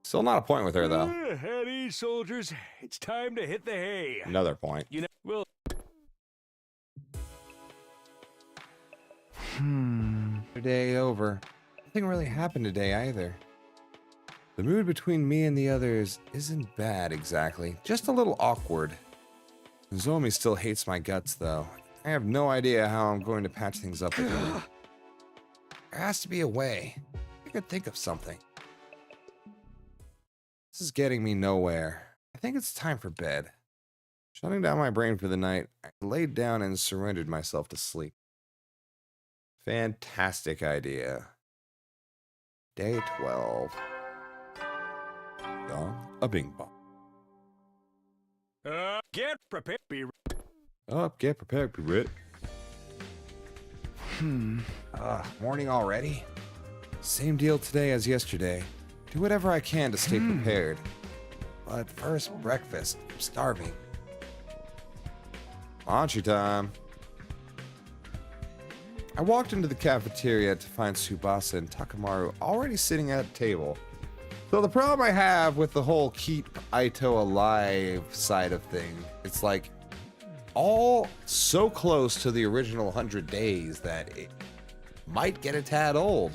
S1: Still not a point with her, though.
S3: At ease, soldiers. It's time to hit the hay.
S1: Another point.
S3: You know, we'll...
S1: Day over. Nothing really happened today either. The mood between me and the others isn't bad exactly, just a little awkward. Zomi still hates my guts though. I have no idea how I'm going to patch things up again. There has to be a way. I could think of something. This is getting me nowhere. I think it's time for bed. Shutting down my brain for the night, I laid down and surrendered myself to sleep. Fantastic idea. Day 12. Gong a bing bong.
S3: Get prepared, be
S1: Up, get prepared, be ready. Morning already? Same deal today as yesterday. Do whatever I can to stay prepared. But first, breakfast. I'm starving. Lunch time. I walked into the cafeteria to find Tsubasa and Takamaru already sitting at a table. So the problem I have with the whole keep Aito alive side of thing, it's like all so close to the original 100 days that it might get a tad old.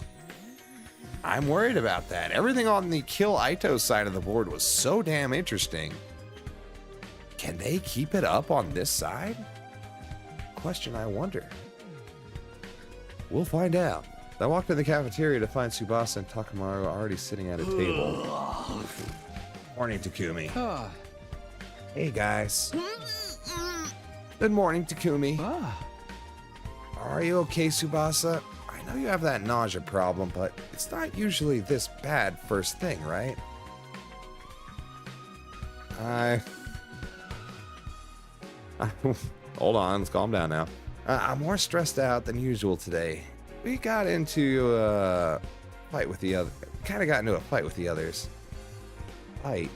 S1: I'm worried about that. Everything on the kill Aito side of the board was so damn interesting. Can they keep it up on this side? Question I wonder. We'll find out. I walked in the cafeteria to find Tsubasa and Takamaru already sitting at a table. Morning, Takumi. Hey, guys. Good morning, Takumi. Are you okay, Tsubasa? I know you have that nausea problem, but it's not usually this bad first thing, right? Hold on, let's calm down now. I'm more stressed out than usual today. We got into a fight with the other. Kind of got into a fight with the others. Fight.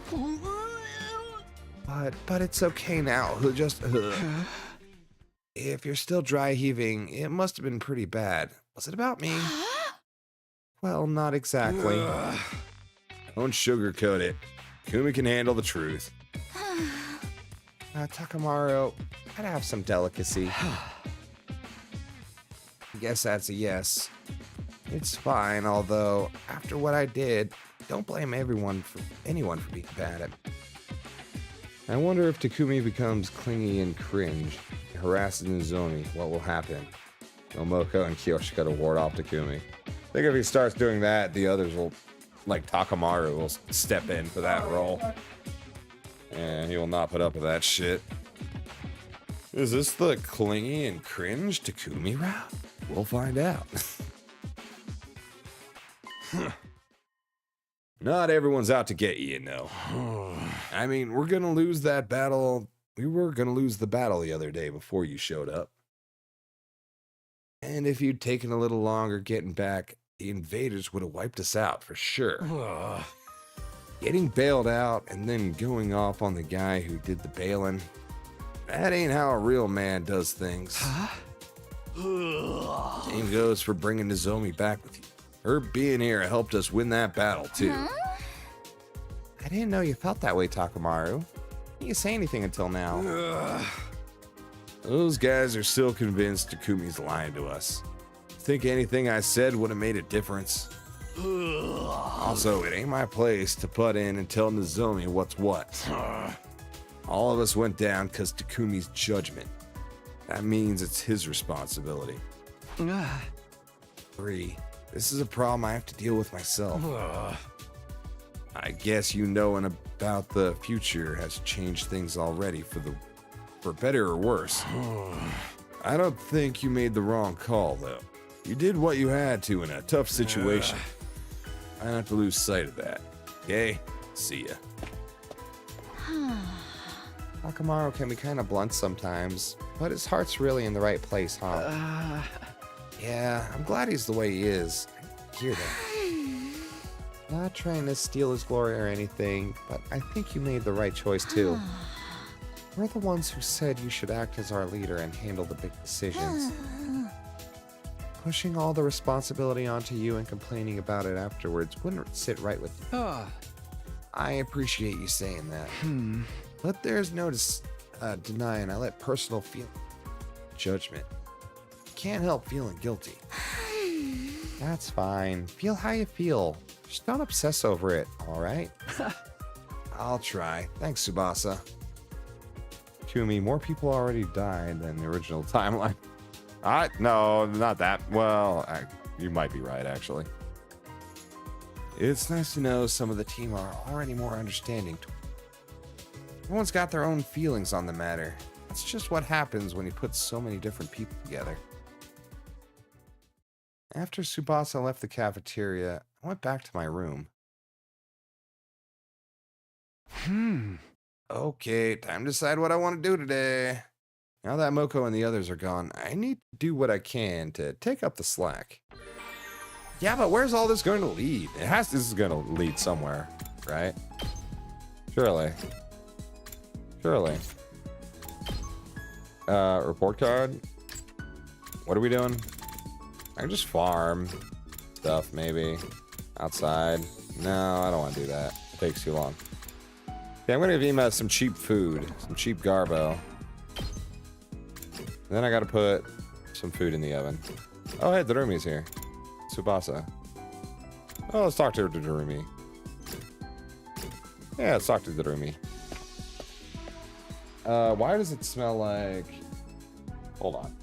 S1: But it's okay now. Just. If you're still dry heaving, it must have been pretty bad. Was it about me? Well, not exactly. Don't sugarcoat it. Kumi can handle the truth. Takamaru, I'd have some delicacy. Guess that's a yes. It's fine, although after what I did, don't blame anyone for being bad at me. I wonder if Takumi becomes clingy and cringe. harasses Nozomi, what will happen? Momoko and Kyoshi gotta ward off Takumi. I think if he starts doing that, the others will, like Takamaru, will step in for that role. And he will not put up with that shit. Is this the clingy and cringe Takumi route? We'll find out. Not everyone's out to get you, you know. I mean, we're gonna lose that battle. We were gonna lose the battle the other day before you showed up. And if you'd taken a little longer getting back, the invaders would have wiped us out for sure. Getting bailed out and then going off on the guy who did the bailing, that ain't how a real man does things. Same goes for bringing Nozomi back with you. Her being here helped us win that battle, too. I didn't know you felt that way, Takamaru. You say anything until now. Those guys are still convinced Takumi's lying to us. Think anything I said would have made a difference? Also, it ain't my place to butt in and tell Nozomi what's what. All of us went down because Takumi's judgment. That means it's his responsibility. 3. This is a problem I have to deal with myself. I guess you knowing about the future has changed things already for better or worse. I don't think you made the wrong call, though. You did what you had to in a tough situation. I don't have to lose sight of that. Okay? See ya. Takamaru can be kind of blunt sometimes, but his heart's really in the right place, huh? Yeah, I'm glad he's the way he is. I hear that. Not trying to steal his glory or anything, but I think you made the right choice too. We're the ones who said you should act as our leader and handle the big decisions. Pushing all the responsibility onto you and complaining about it afterwards wouldn't sit right with me. I appreciate you saying that. But there's no denying I let personal judgment. Can't help feeling guilty. That's fine. Feel how you feel. Just don't obsess over it, alright? I'll try. Thanks, Tsubasa. Kumi, more people already died than the original timeline. No, not that. Well, you might be right, actually. It's nice to know some of the team are already more understanding. Everyone's got their own feelings on the matter. That's just what happens when you put so many different people together. After Tsubasa left the cafeteria, I went back to my room. Okay, time to decide what I want to do today. Now that Moko and the others are gone, I need to do what I can to take up the slack. Yeah, but where's all this going to lead? This is going to lead somewhere, right? Surely. Report card? What are we doing? I can just farm stuff, maybe. Outside. No, I don't want to do that. It takes too long. Okay, I'm going to give Ima some cheap food. Some cheap garbo. Then I gotta put some food in the oven. Oh, hey, Darumi's here. Tsubasa. Oh, let's talk to Darumi. Yeah, let's talk to Darumi. Why does it smell like... Hold on.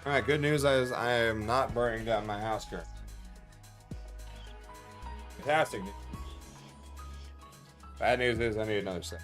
S1: Alright, good news is I am not burning down my house currently. Fantastic news. Bad news is I need another set.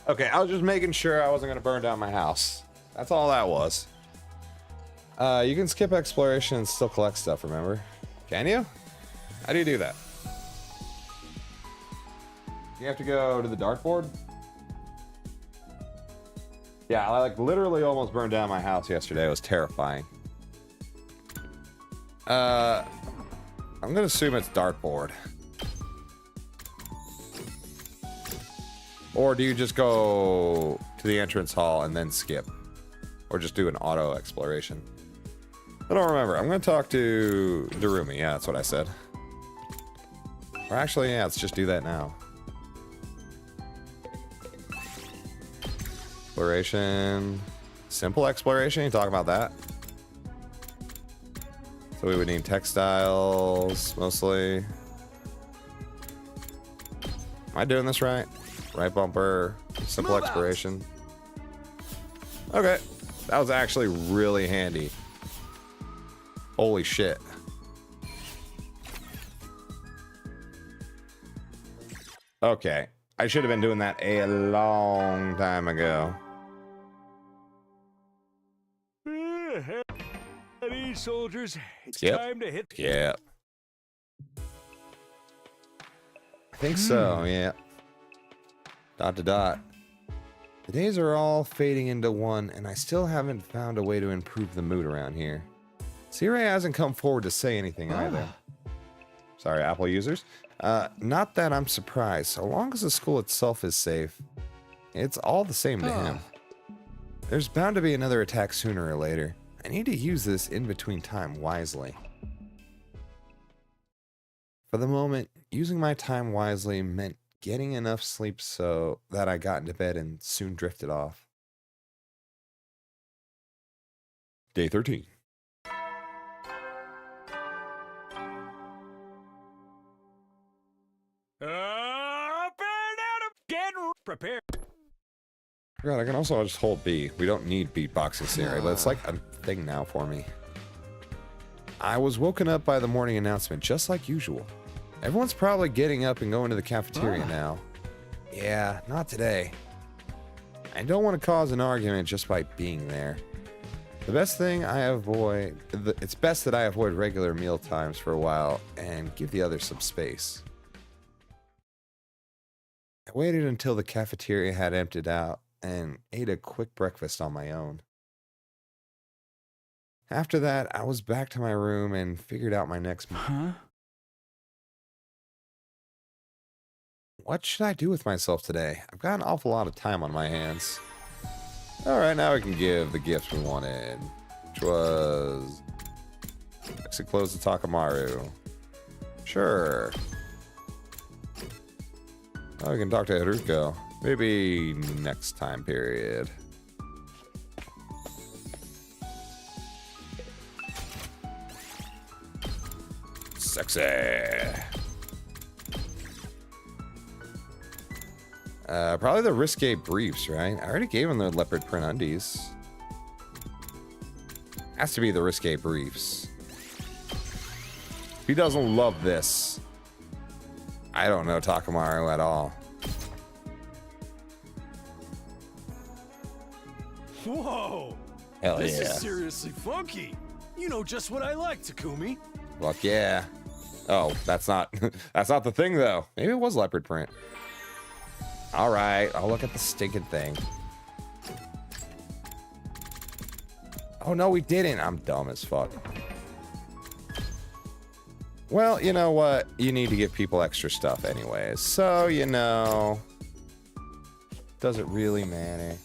S1: Okay, I was just making sure I wasn't going to burn down my house. That's all that was. You can skip exploration and still collect stuff, remember? Can you? How do you do that? You have to go to the dartboard? Yeah, I like literally almost burned down my house yesterday. It was terrifying. I'm going to assume it's dartboard. Or do you just go to the entrance hall and then skip? Or just do an auto exploration? I don't remember. I'm going to talk to Darumi. Yeah, that's what I said. Or actually, yeah, let's just do that now. Exploration. Simple exploration? You talk about that? So we would need textiles, mostly. Am I doing this right? Right bumper, simple exploration. Okay, that was actually really handy. Holy shit. Okay, I should have been doing that a long time ago.
S16: These soldiers, it's
S1: Yep.
S16: time to hit.
S1: Yeah. I think so, yeah. Dot to dot. The days are all fading into one, and I still haven't found a way to improve the mood around here. C-Ray hasn't come forward to say anything either. Sorry, Apple users. Not that I'm surprised. So long as the school itself is safe, it's all the same to him. There's bound to be another attack sooner or later. I need to use this in-between time wisely. For the moment, using my time wisely meant getting enough sleep so that I got into bed and soon drifted off. Day 13.
S16: Get prepared.
S1: God, I can also just hold B. We don't need beatboxing scenery, but it's like a thing now for me. I was woken up by the morning announcement just like usual. Everyone's probably getting up and going to the cafeteria now. Yeah, not today. I don't want to cause an argument just by being there. It's best that I avoid regular meal times for a while and give the others some space. I waited until the cafeteria had emptied out and ate a quick breakfast on my own. After that, I was back to my room and figured out my next move. What should I do with myself today? I've got an awful lot of time on my hands. Alright, now we can give the gifts we wanted. Which was... exit close to Takamaru. Sure. Oh, we can talk to Haruko. Maybe next time period. Sexy. Probably the risque briefs, right? I already gave him the leopard print undies. Has to be the risque briefs. He doesn't love this. I don't know Takamaru at all.
S3: Whoa!
S1: Hell
S3: this
S1: yeah.
S3: is seriously funky. You know just what I like, Takumi.
S1: Fuck yeah. Oh, that's not that's not the thing though. Maybe it was leopard print. Alright, I'll look at the stinking thing. Oh no, we didn't. I'm dumb as fuck. Well, you know what? You need to give people extra stuff anyways. So, you know, does it really matter?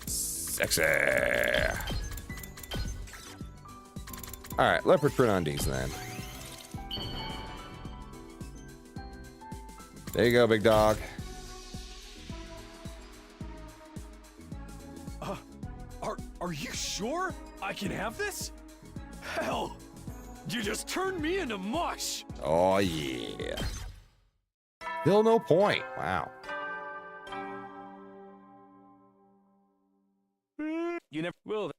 S1: Sexy. Alright, leopard print undies then. There you go, big dog.
S3: Are you sure I can have this? Hell, you just turned me into mush.
S1: Oh yeah. Still no point. Wow.
S3: You never will.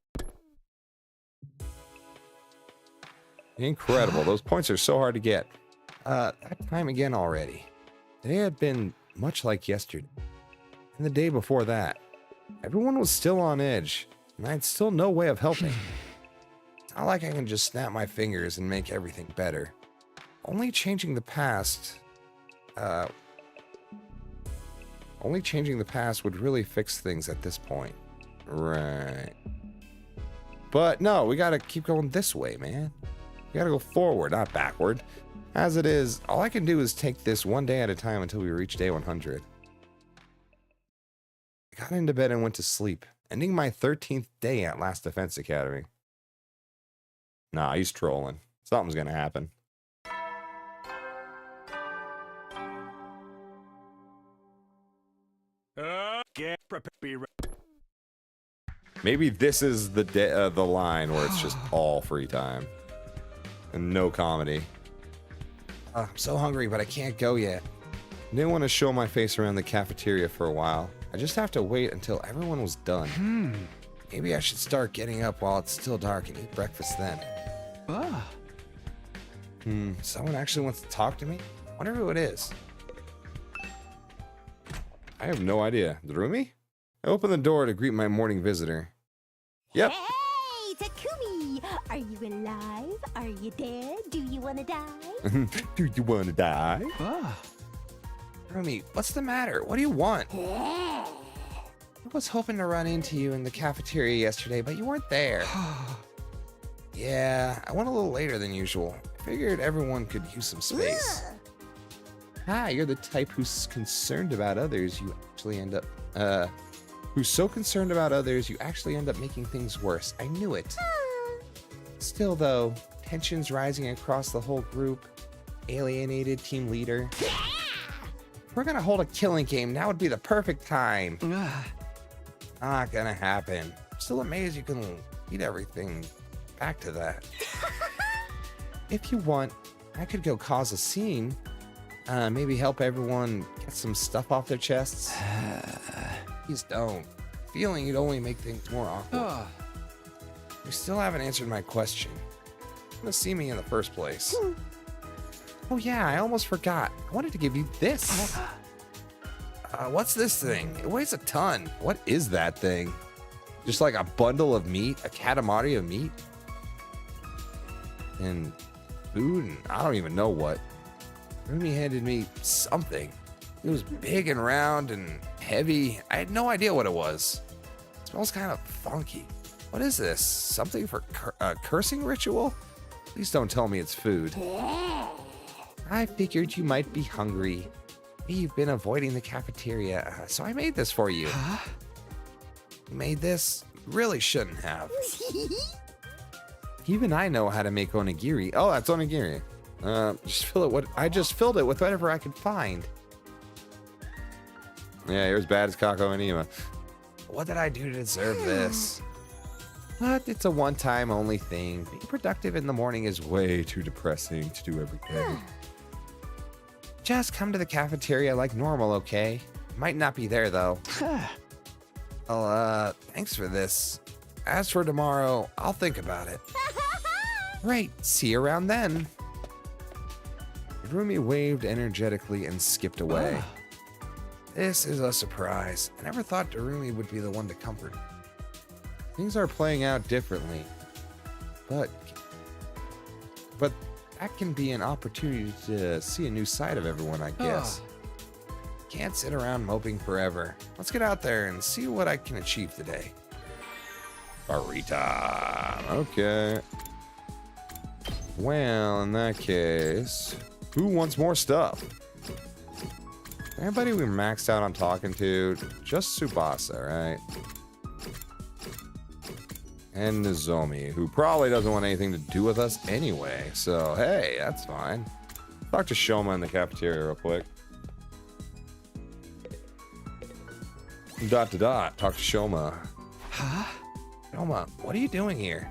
S1: Incredible. Those points are so hard to get. That time again already. Today had been much like yesterday. And the day before that. Everyone was still on edge. And I had still no way of helping. It's not like I can just snap my fingers and make everything better. Only changing the past would really fix things at this point. Right. But no, we gotta keep going this way, man. We gotta go forward, not backward. As it is, all I can do is take this one day at a time until we reach day 100. I got into bed and went to sleep, ending my 13th day at Last Defense Academy. Nah, he's trolling. Something's gonna happen.
S3: Get prepared.
S1: Maybe this is the line where it's just all free time and no comedy. I'm so hungry, but I can't go yet. I didn't want to show my face around the cafeteria for a while. I just have to wait until everyone was done. Maybe I should start getting up while it's still dark and eat breakfast then. Someone actually wants to talk to me? Wonder who it is. I have no idea. Darumi? I opened the door to greet my morning visitor. Yep.
S4: Hey, Takumi! Are you alive? Are you dead? Do you want to die?
S1: Do you want to die? Darumi, what's the matter? What do you want? I was hoping to run into you in the cafeteria yesterday, but you weren't there. Yeah, I went a little later than usual. I figured everyone could use some space. You're the type who's concerned about others, you actually end up, who's so concerned about others, you actually end up making things worse. I knew it. Still though, tensions rising across the whole group. Alienated team leader. If we're gonna hold a killing game, now would be the perfect time. Not gonna happen. I'm still amazed you can lead everything back to that. If you want, I could go cause a scene. Maybe help everyone get some stuff off their chests. Please don't. feeling you'd only make things more awkward. You still haven't answered my question. You're gonna see me in the first place. Oh yeah, I almost forgot. I wanted to give you this. What's this thing? It weighs a ton. What is that thing? Just like a bundle of meat? A katamari of meat? And food and I don't even know what. Rumi handed me something. It was big and round and heavy. I had no idea what it was. It smells kind of funky. What is this? Something for a cursing ritual? Please don't tell me it's food. I figured you might be hungry. You've been avoiding the cafeteria, so I made this for you. You made this? You really shouldn't have. Even I know how to make onigiri. Oh, that's onigiri. I just filled it with whatever I could find. Yeah, you're as bad as Kako and Ima. What did I do to deserve this? But it's a one-time only thing. Being productive in the morning is way too depressing to do every day. Just come to the cafeteria like normal, okay? Might not be there, though. Well, thanks for this. As for tomorrow, I'll think about it. Right, see you around then. Rumi waved energetically and skipped away. This is a surprise. I never thought Darumi would be the one to comfort me. Things are playing out differently, but that can be an opportunity to see a new side of everyone, I guess. Can't sit around moping forever. Let's get out there and see what I can achieve today. Barita. Okay. Well, in that case, who wants more stuff? Everybody we maxed out on talking to, just Tsubasa, right? And Nozomi, who probably doesn't want anything to do with us anyway. So, hey, that's fine. Talk to Shoma in the cafeteria real quick. Talk to Shoma. Huh? Shoma, what are you doing here?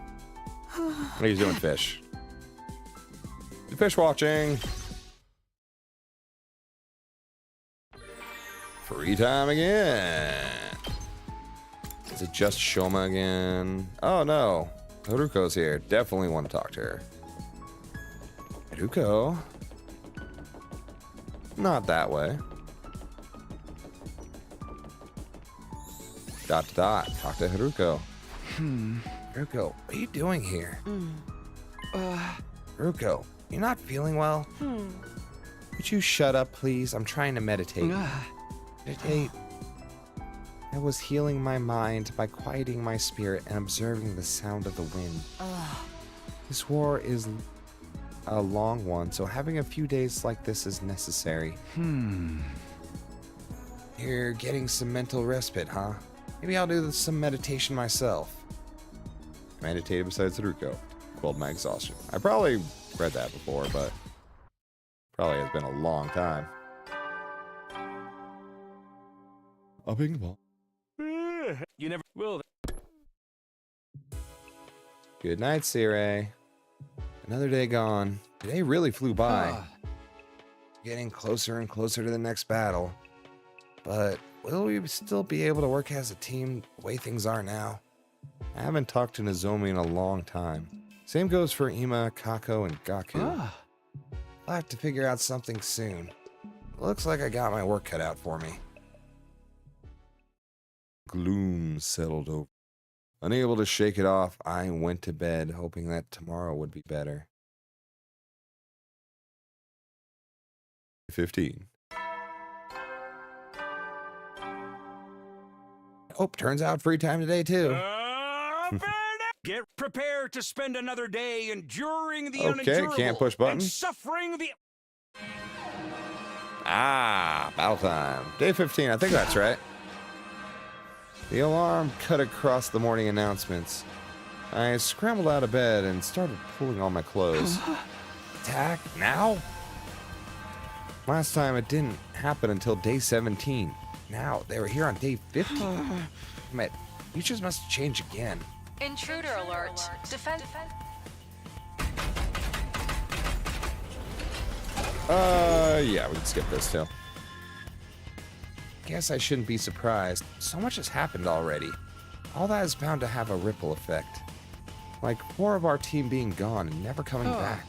S1: What are you doing, fish? Fish watching. Free time again. Is it just Shoma again? Oh no, Haruko's here. Definitely want to talk to her. Haruko? Not that way. Talk to Haruko. Haruko, what are you doing here? Haruko, you're not feeling well? Would you shut up, please? I'm trying to meditate. Meditate. I was healing my mind by quieting my spirit and observing the sound of the wind. This war is a long one, so having a few days like this is necessary. You're getting some mental respite, huh? Maybe I'll do some meditation myself. I meditated besides Haruko. Quelled my exhaustion. I probably read that before, but probably has been a long time. A ping pong.
S3: You never will.
S1: Good night, Sire. Another day gone. Today really flew by. Getting closer and closer to the next battle. But will we still be able to work as a team the way things are now? I haven't talked to Nozomi in a long time. Same goes for Ima, Kako, and Gaku. I'll have to figure out something soon. Looks like I got my work cut out for me. Gloom settled over. Unable to shake it off, I went to bed, hoping that tomorrow would be better. 15. Oh, turns out free time today, too.
S16: Get prepared to spend another day enduring the
S1: Okay,
S16: unendurable
S1: can't push button.
S16: and suffering the...
S1: Battle time. Day 15, I think that's right. The alarm cut across the morning announcements. I scrambled out of bed and started pulling on my clothes. Attack now? Last time it didn't happen until day 17. Now they were here on day 15. Man, futures must change again.
S5: Intruder alert. Defend.
S1: Yeah, we can skip this too. guess I shouldn't be surprised. So much has happened already. All that is bound to have a ripple effect. Like 4 of our team being gone and never coming back.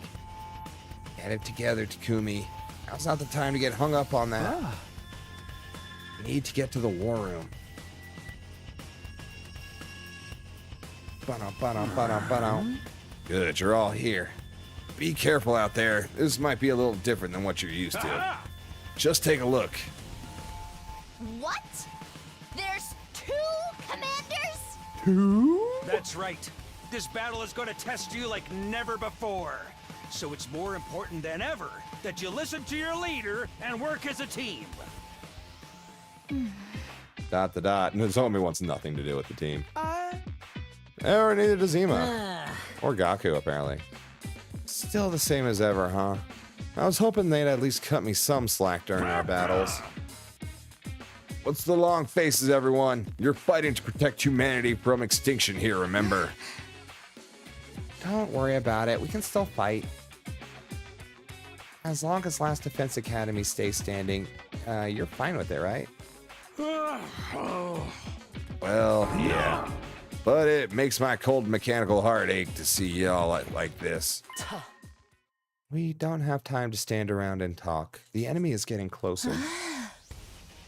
S1: Get it together, Takumi. Now's not the time to get hung up on that. We need to get to the war room. Good, you're all here. Be careful out there. This might be a little different than what you're used to. Just take a look.
S18: What? There's 2 commanders?
S1: 2?
S16: That's right. This battle is going to test you like never before. So it's more important than ever that you listen to your leader and work as a team.
S1: Nozomi wants nothing to do with the team. Or neither does Ima. Or Gaku, apparently. Still the same as ever, huh? I was hoping they'd at least cut me some slack during our battles. What's the long faces, everyone? You're fighting to protect humanity from extinction here, remember? Don't worry about it. We can still fight. As long as Last Defense Academy stays standing, you're fine with it, right? Well, yeah. But it makes my cold mechanical heart ache to see y'all like this. We don't have time to stand around and talk. The enemy is getting closer.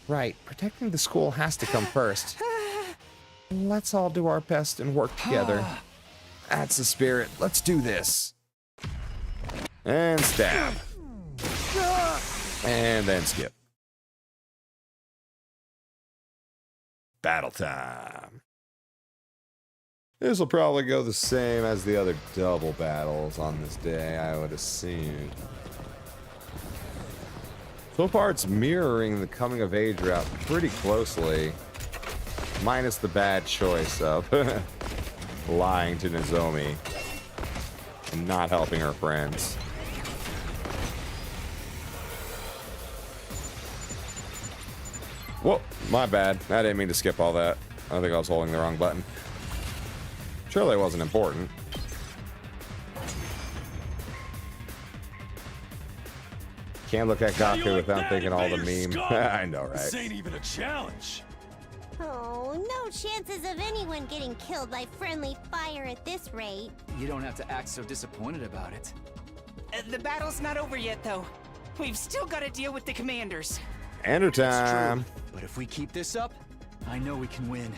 S1: Right, protecting the school has to come first. Let's all do our best and work together. That's the spirit. Let's do this. And stab. And then skip. Battle time. This will probably go the same as the other double battles on this day, I would assume. So far, it's mirroring the coming of age route pretty closely, minus the bad choice of lying to Nozomi and not helping her friends. Whoa, my bad. I didn't mean to skip all that. I think I was holding the wrong button. Surely it wasn't important. Can't look at Gaku without thinking all the meme. I know, right?
S3: This ain't even a challenge.
S4: Oh, no chances of anyone getting killed by friendly fire at this rate.
S2: You don't have to act so disappointed about it.
S12: The battle's not over yet, though. We've still got to deal with the commanders.
S1: Ender time.
S2: But if we keep this up, I know we can win.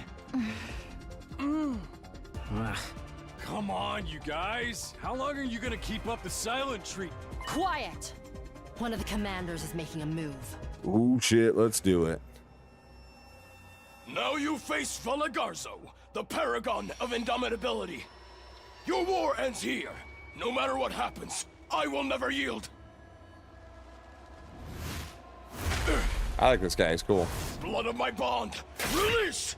S3: Come on, you guys. How long are you gonna keep up the silent treat?
S6: Quiet! One of the commanders is making a move.
S1: Ooh, shit, let's do it.
S10: Now you face Valagarzo, the paragon of indomitability. Your war ends here. No matter what happens, I will never yield.
S1: I like this guy, he's cool.
S10: Blood of my bond, release!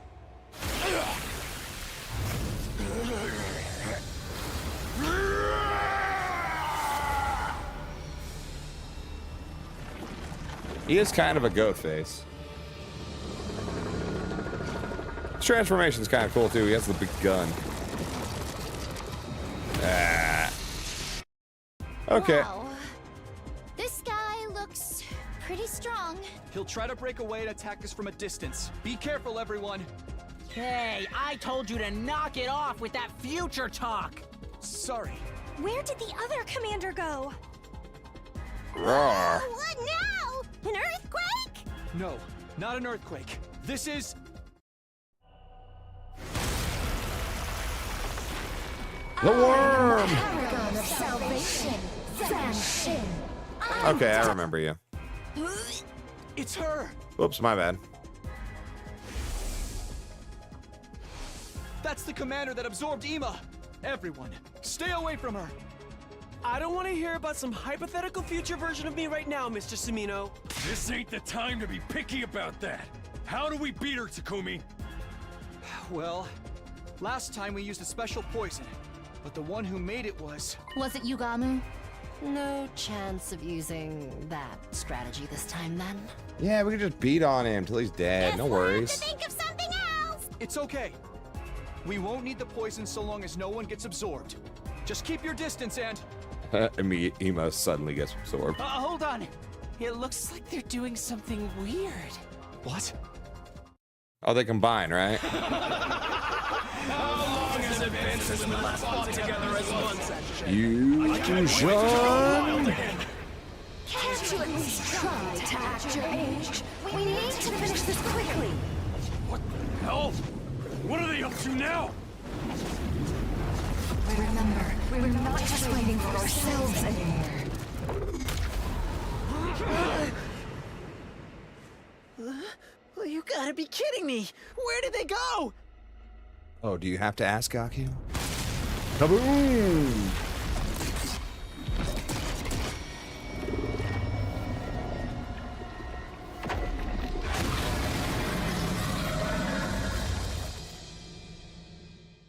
S1: He is kind of a goat face. His transformation's kind of cool too. He has the big gun. Okay.
S18: Wow. This guy looks pretty strong.
S2: He'll try to break away and attack us from a distance. Be careful, everyone.
S12: Hey, I told you to knock it off with that future talk.
S2: Sorry.
S9: Where did the other commander go?
S1: Roar.
S4: What now? An earthquake?
S2: No, not an earthquake. This is...
S1: The worm!
S17: Paragon of salvation, Zanshin.
S1: Okay, I remember you.
S2: It's her!
S1: Oops, my bad.
S2: That's the commander that absorbed Ima! Everyone, stay away from her!
S14: I don't want to hear about some hypothetical future version of me right now, Mr. Sumino.
S3: This ain't the time to be picky about that. How do we beat her, Takumi?
S2: Well, last time we used a special poison, but the one who made it was...
S6: Was it Yugamu? No chance of using that strategy this time, then.
S1: Yeah, we can just beat on him till he's dead. No worries.
S4: Think of something else.
S2: It's okay. We won't need the poison so long as no one gets absorbed. Just keep your distance and...
S1: Ima suddenly gets absorbed.
S12: Hold on. It looks like they're doing something weird.
S3: What?
S1: Oh, they combine, right?
S10: How long has it been since we last fought together as one section?
S1: Fusion.
S6: Can't you at least try to act your age? We need to finish this quickly.
S3: What the hell? What are they up to now?
S6: Remember, we're not just fighting for ourselves anymore.
S12: You gotta be kidding me! Where did they go?
S1: Oh, do you have to ask Gaku? Kaboom!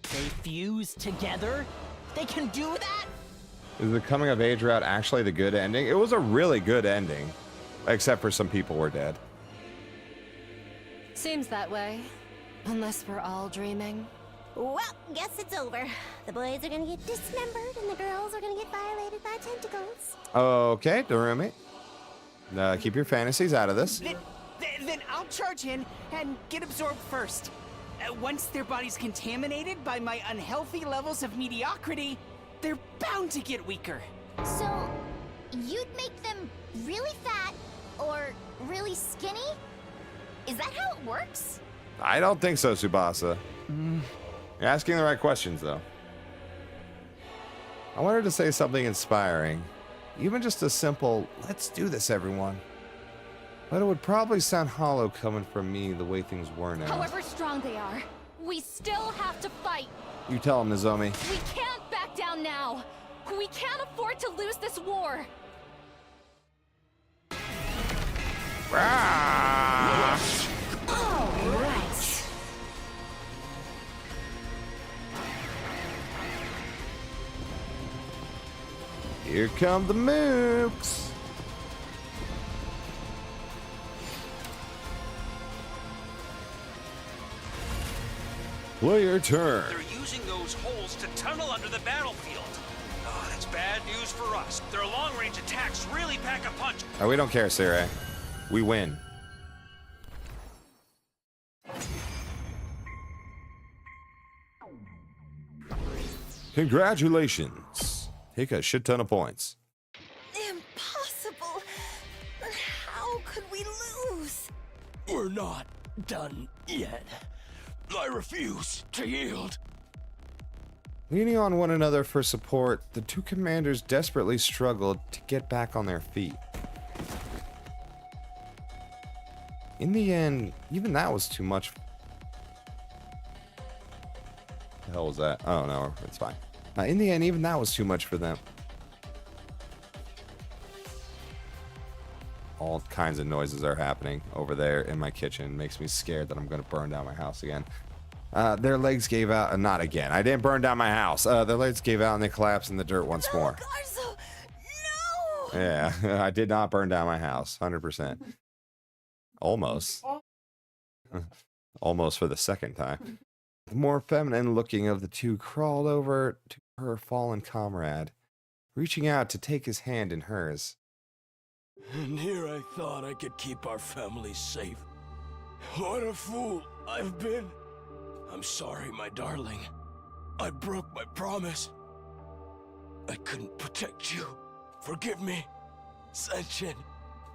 S12: They fuse together? They can do that?
S1: Is the coming of age route actually the good ending? It was a really good ending, except for some people were dead.
S6: Seems that way. Unless we're all dreaming.
S4: Well, guess it's over. The boys are gonna get dismembered and the girls are gonna get violated by tentacles.
S1: Okay, Dorumi. Keep your fantasies out of this.
S12: Then I'll charge in and get absorbed first. Once their body's contaminated by my unhealthy levels of mediocrity, they're bound to get weaker.
S18: So, you'd make them really fat or really skinny? Is that how it works?
S1: I don't think so, Tsubasa. You're asking the right questions, though. I wanted to say something inspiring. Even just a simple, let's do this, everyone. But it would probably sound hollow coming from me the way things were now.
S8: However strong they are, we still have to fight.
S1: You tell him, Nozomi.
S8: We can't back down now. We can't afford to lose this war.
S6: All right.
S1: Here come the mooks. Play your turn.
S16: They're using those holes to tunnel under the battlefield. Oh, that's bad news for us. Their long-range attacks really pack a punch.
S1: Oh, we don't care, Sarai. We win. Congratulations. Take a shit ton of points.
S6: Impossible. How could we lose?
S3: We're not done yet. I refuse to yield.
S1: Leaning on one another for support, the two commanders desperately struggled to get back on their feet. In the end, even that was too much. The hell was that? Oh no, it's fine. In the end, even that was too much for them. All kinds of noises are happening over there in my kitchen. It makes me scared that I'm going to burn down my house again. Their legs gave out. Not again. I didn't burn down my house. Their legs gave out and they collapsed in the dirt once more.
S6: Garzo, no!
S1: Yeah, I did not burn down my house. 100%. Almost. Almost for the second time. The more feminine looking of the two crawled over to her fallen comrade, reaching out to take his hand in hers.
S3: And here I thought I could keep our family safe. What a fool I've been. I'm sorry, my darling. I broke my promise. I couldn't protect you. Forgive me, Senshin.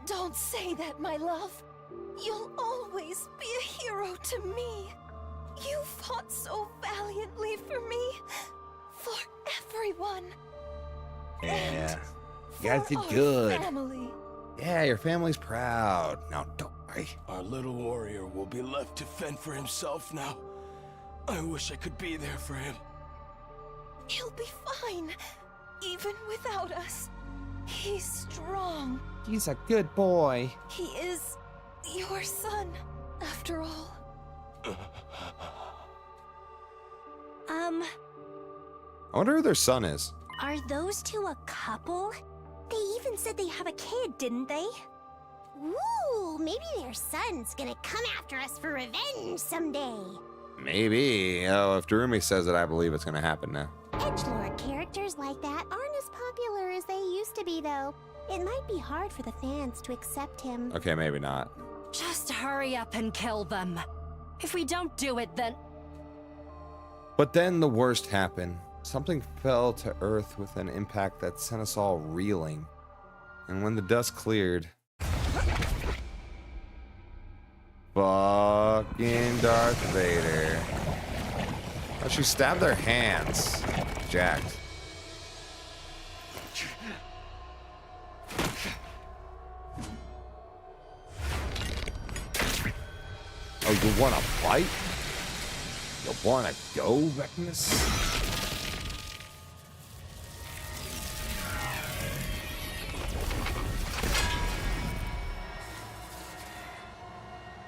S6: Don't say that, my love. You'll always be a hero to me. You fought so valiantly for me. For everyone.
S1: Yeah. You guys did
S6: our
S1: good.
S6: Family.
S1: Yeah, your family's proud. Now, don't worry.
S3: Our little warrior will be left to fend for himself now. I wish I could be there for him.
S6: He'll be fine, even without us. He's strong.
S1: He's a good boy.
S6: He is your son, after all.
S1: I wonder who their son is.
S4: Are those two a couple? They even said they have a kid, didn't they? Ooh, maybe their son's gonna come after us for revenge someday.
S1: Maybe. Oh, if Dorumi says it, I believe it's going to happen now.
S4: Edgelord characters like that aren't as popular as they used to be, though. It might be hard for the fans to accept him.
S1: Okay, maybe not.
S6: Just hurry up and kill them. If we don't do it, then...
S1: But then the worst happened. Something fell to Earth with an impact that sent us all reeling. And when the dust cleared... Fucking Darth Vader. Oh, she stabbed their hands. Jacked. Oh, you wanna fight? You wanna go, Vecnus?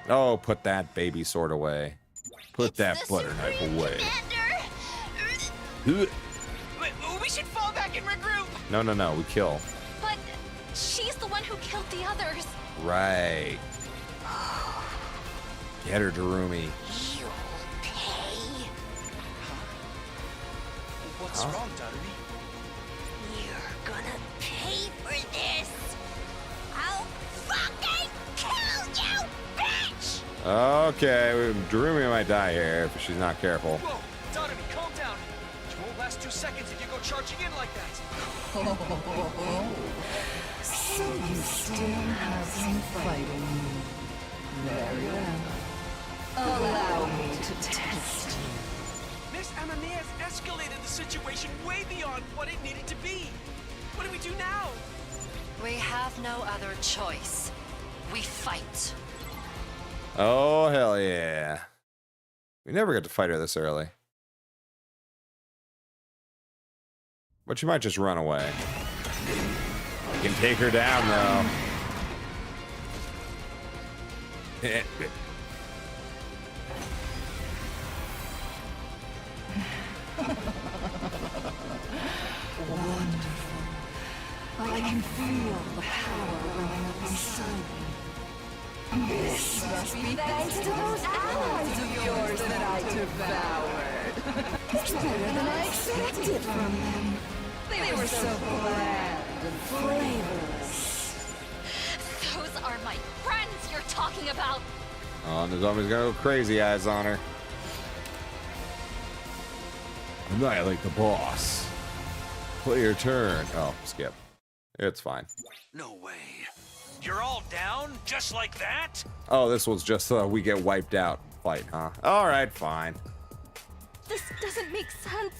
S1: Oh, put that baby sword away. Put that butter knife away.
S12: We should fall back and regroup.
S1: No, we kill.
S8: But she's the one who killed the others.
S1: Right. Get her, Darumi.
S18: You'll pay.
S2: What's wrong, Darumi?
S18: You're gonna pay for this. I'll fucking kill you, bitch!
S1: Okay, Darumi might die here if she's not careful.
S2: Whoa, Darumi, calm down. You won't last 2 seconds if you go charging in like that.
S17: So you still have some fight in you. Very well. Allow me to test you.
S14: Miss Amamiya's escalated the situation way beyond what it needed to be. What do we do now?
S6: We have no other choice. We fight.
S1: Oh, hell yeah. We never got to fight her this early. But she might just run away. You can take her down, though.
S17: Wonderful. I can feel the power running up inside me. This must be thanks to those allies of yours that I devoured. It's better than I expected from them. They were so bland and flavorless.
S8: Those are my friends you're talking about.
S1: Oh, and the zombie's gonna go crazy eyes on her. Annihilate the boss. Play your turn. Oh, skip. It's fine.
S16: No way. You're all down? Just like that?
S1: Oh, this was just we get wiped out fight, huh? Alright, fine.
S8: This doesn't make sense.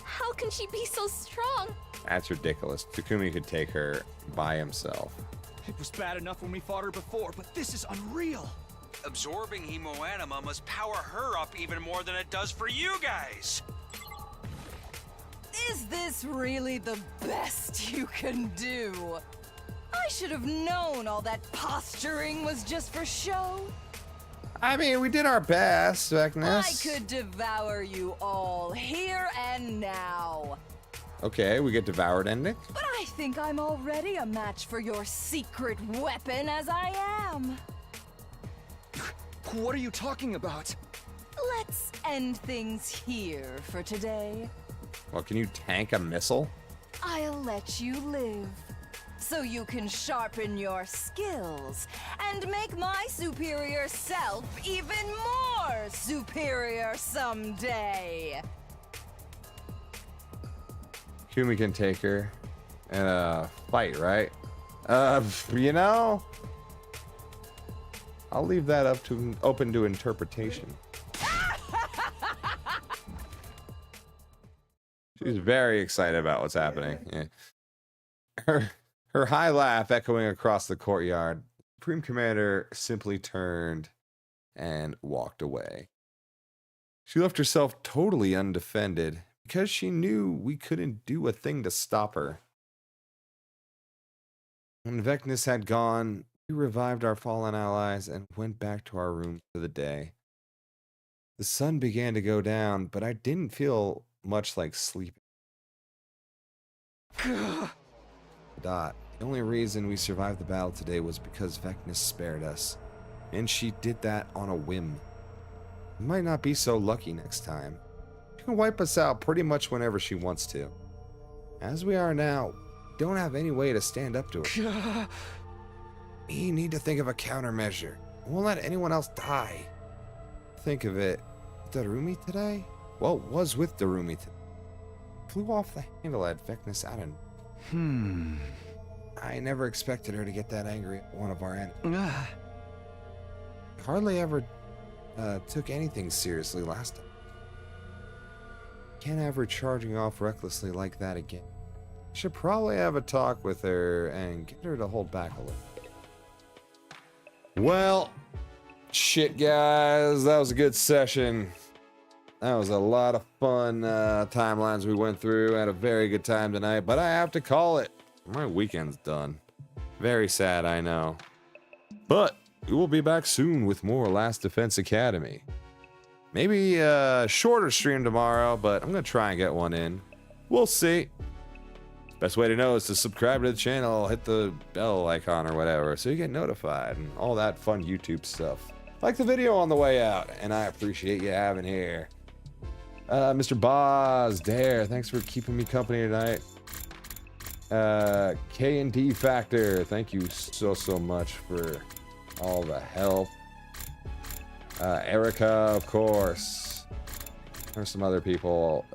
S8: How can she be so strong?
S1: That's ridiculous. Takumi could take her by himself.
S2: It was bad enough when we fought her before, but this is unreal.
S16: Absorbing hemoanima must power her up even more than it does for you guys.
S17: Is this really the best you can do? I should have known all that posturing was just for show.
S1: I mean, we did our best, Vecnus.
S17: I could devour you all here and now.
S1: Okay, we get devoured ending.
S17: But I think I'm already a match for your secret weapon as I am.
S2: What are you talking about?
S17: Let's end things here for today.
S1: Well, can you tank a missile?
S17: I'll let you live, so you can sharpen your skills and make my superior self even more superior someday.
S1: Kumi can take her in a fight, right? You know, I'll leave that up to open to interpretation. She's very excited about what's happening. Yeah. Her high laugh echoing across the courtyard. Supreme Commander simply turned and walked away. She left herself totally undefended because she knew we couldn't do a thing to stop her. When Vecnus had gone, we revived our fallen allies and went back to our room for the day. The sun began to go down, but I didn't feel much like sleeping. The only reason we survived the battle today was because Vecnus spared us, and she did that on a whim. We might not be so lucky next time. She can wipe us out pretty much whenever she wants to. As we are now, we don't have any way to stand up to her. We need to think of a countermeasure. We won't let anyone else die. Think of it. Darumi today? Well, it was with Darumi today. Flew off the handle at Vecnus Adam. I never expected her to get that angry at one of our enemies. Hardly ever took anything seriously last time. Can't have her charging off recklessly like that again. Should probably have a talk with her and get her to hold back a little. Well, shit, guys, that was a good session. That was a lot of fun timelines we went through. I had a very good time tonight, but I have to call it. My weekend's done. Very sad, I know. But we will be back soon with more Last Defense Academy. Maybe a shorter stream tomorrow, but I'm going to try and get one in. We'll see. Best way to know is to subscribe to the channel, hit the bell icon or whatever, so you get notified and all that fun YouTube stuff. Like the video on the way out, and I appreciate you having here. Mr. Boz, Dare, thanks for keeping me company tonight. K&D Factor, thank you so much for all the help. Erica, of course. There's some other people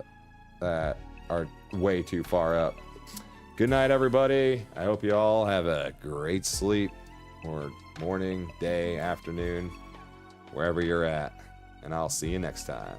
S1: that are way too far up. Good night, everybody. I hope you all have a great sleep, or morning, day, afternoon, wherever you're at. And I'll see you next time.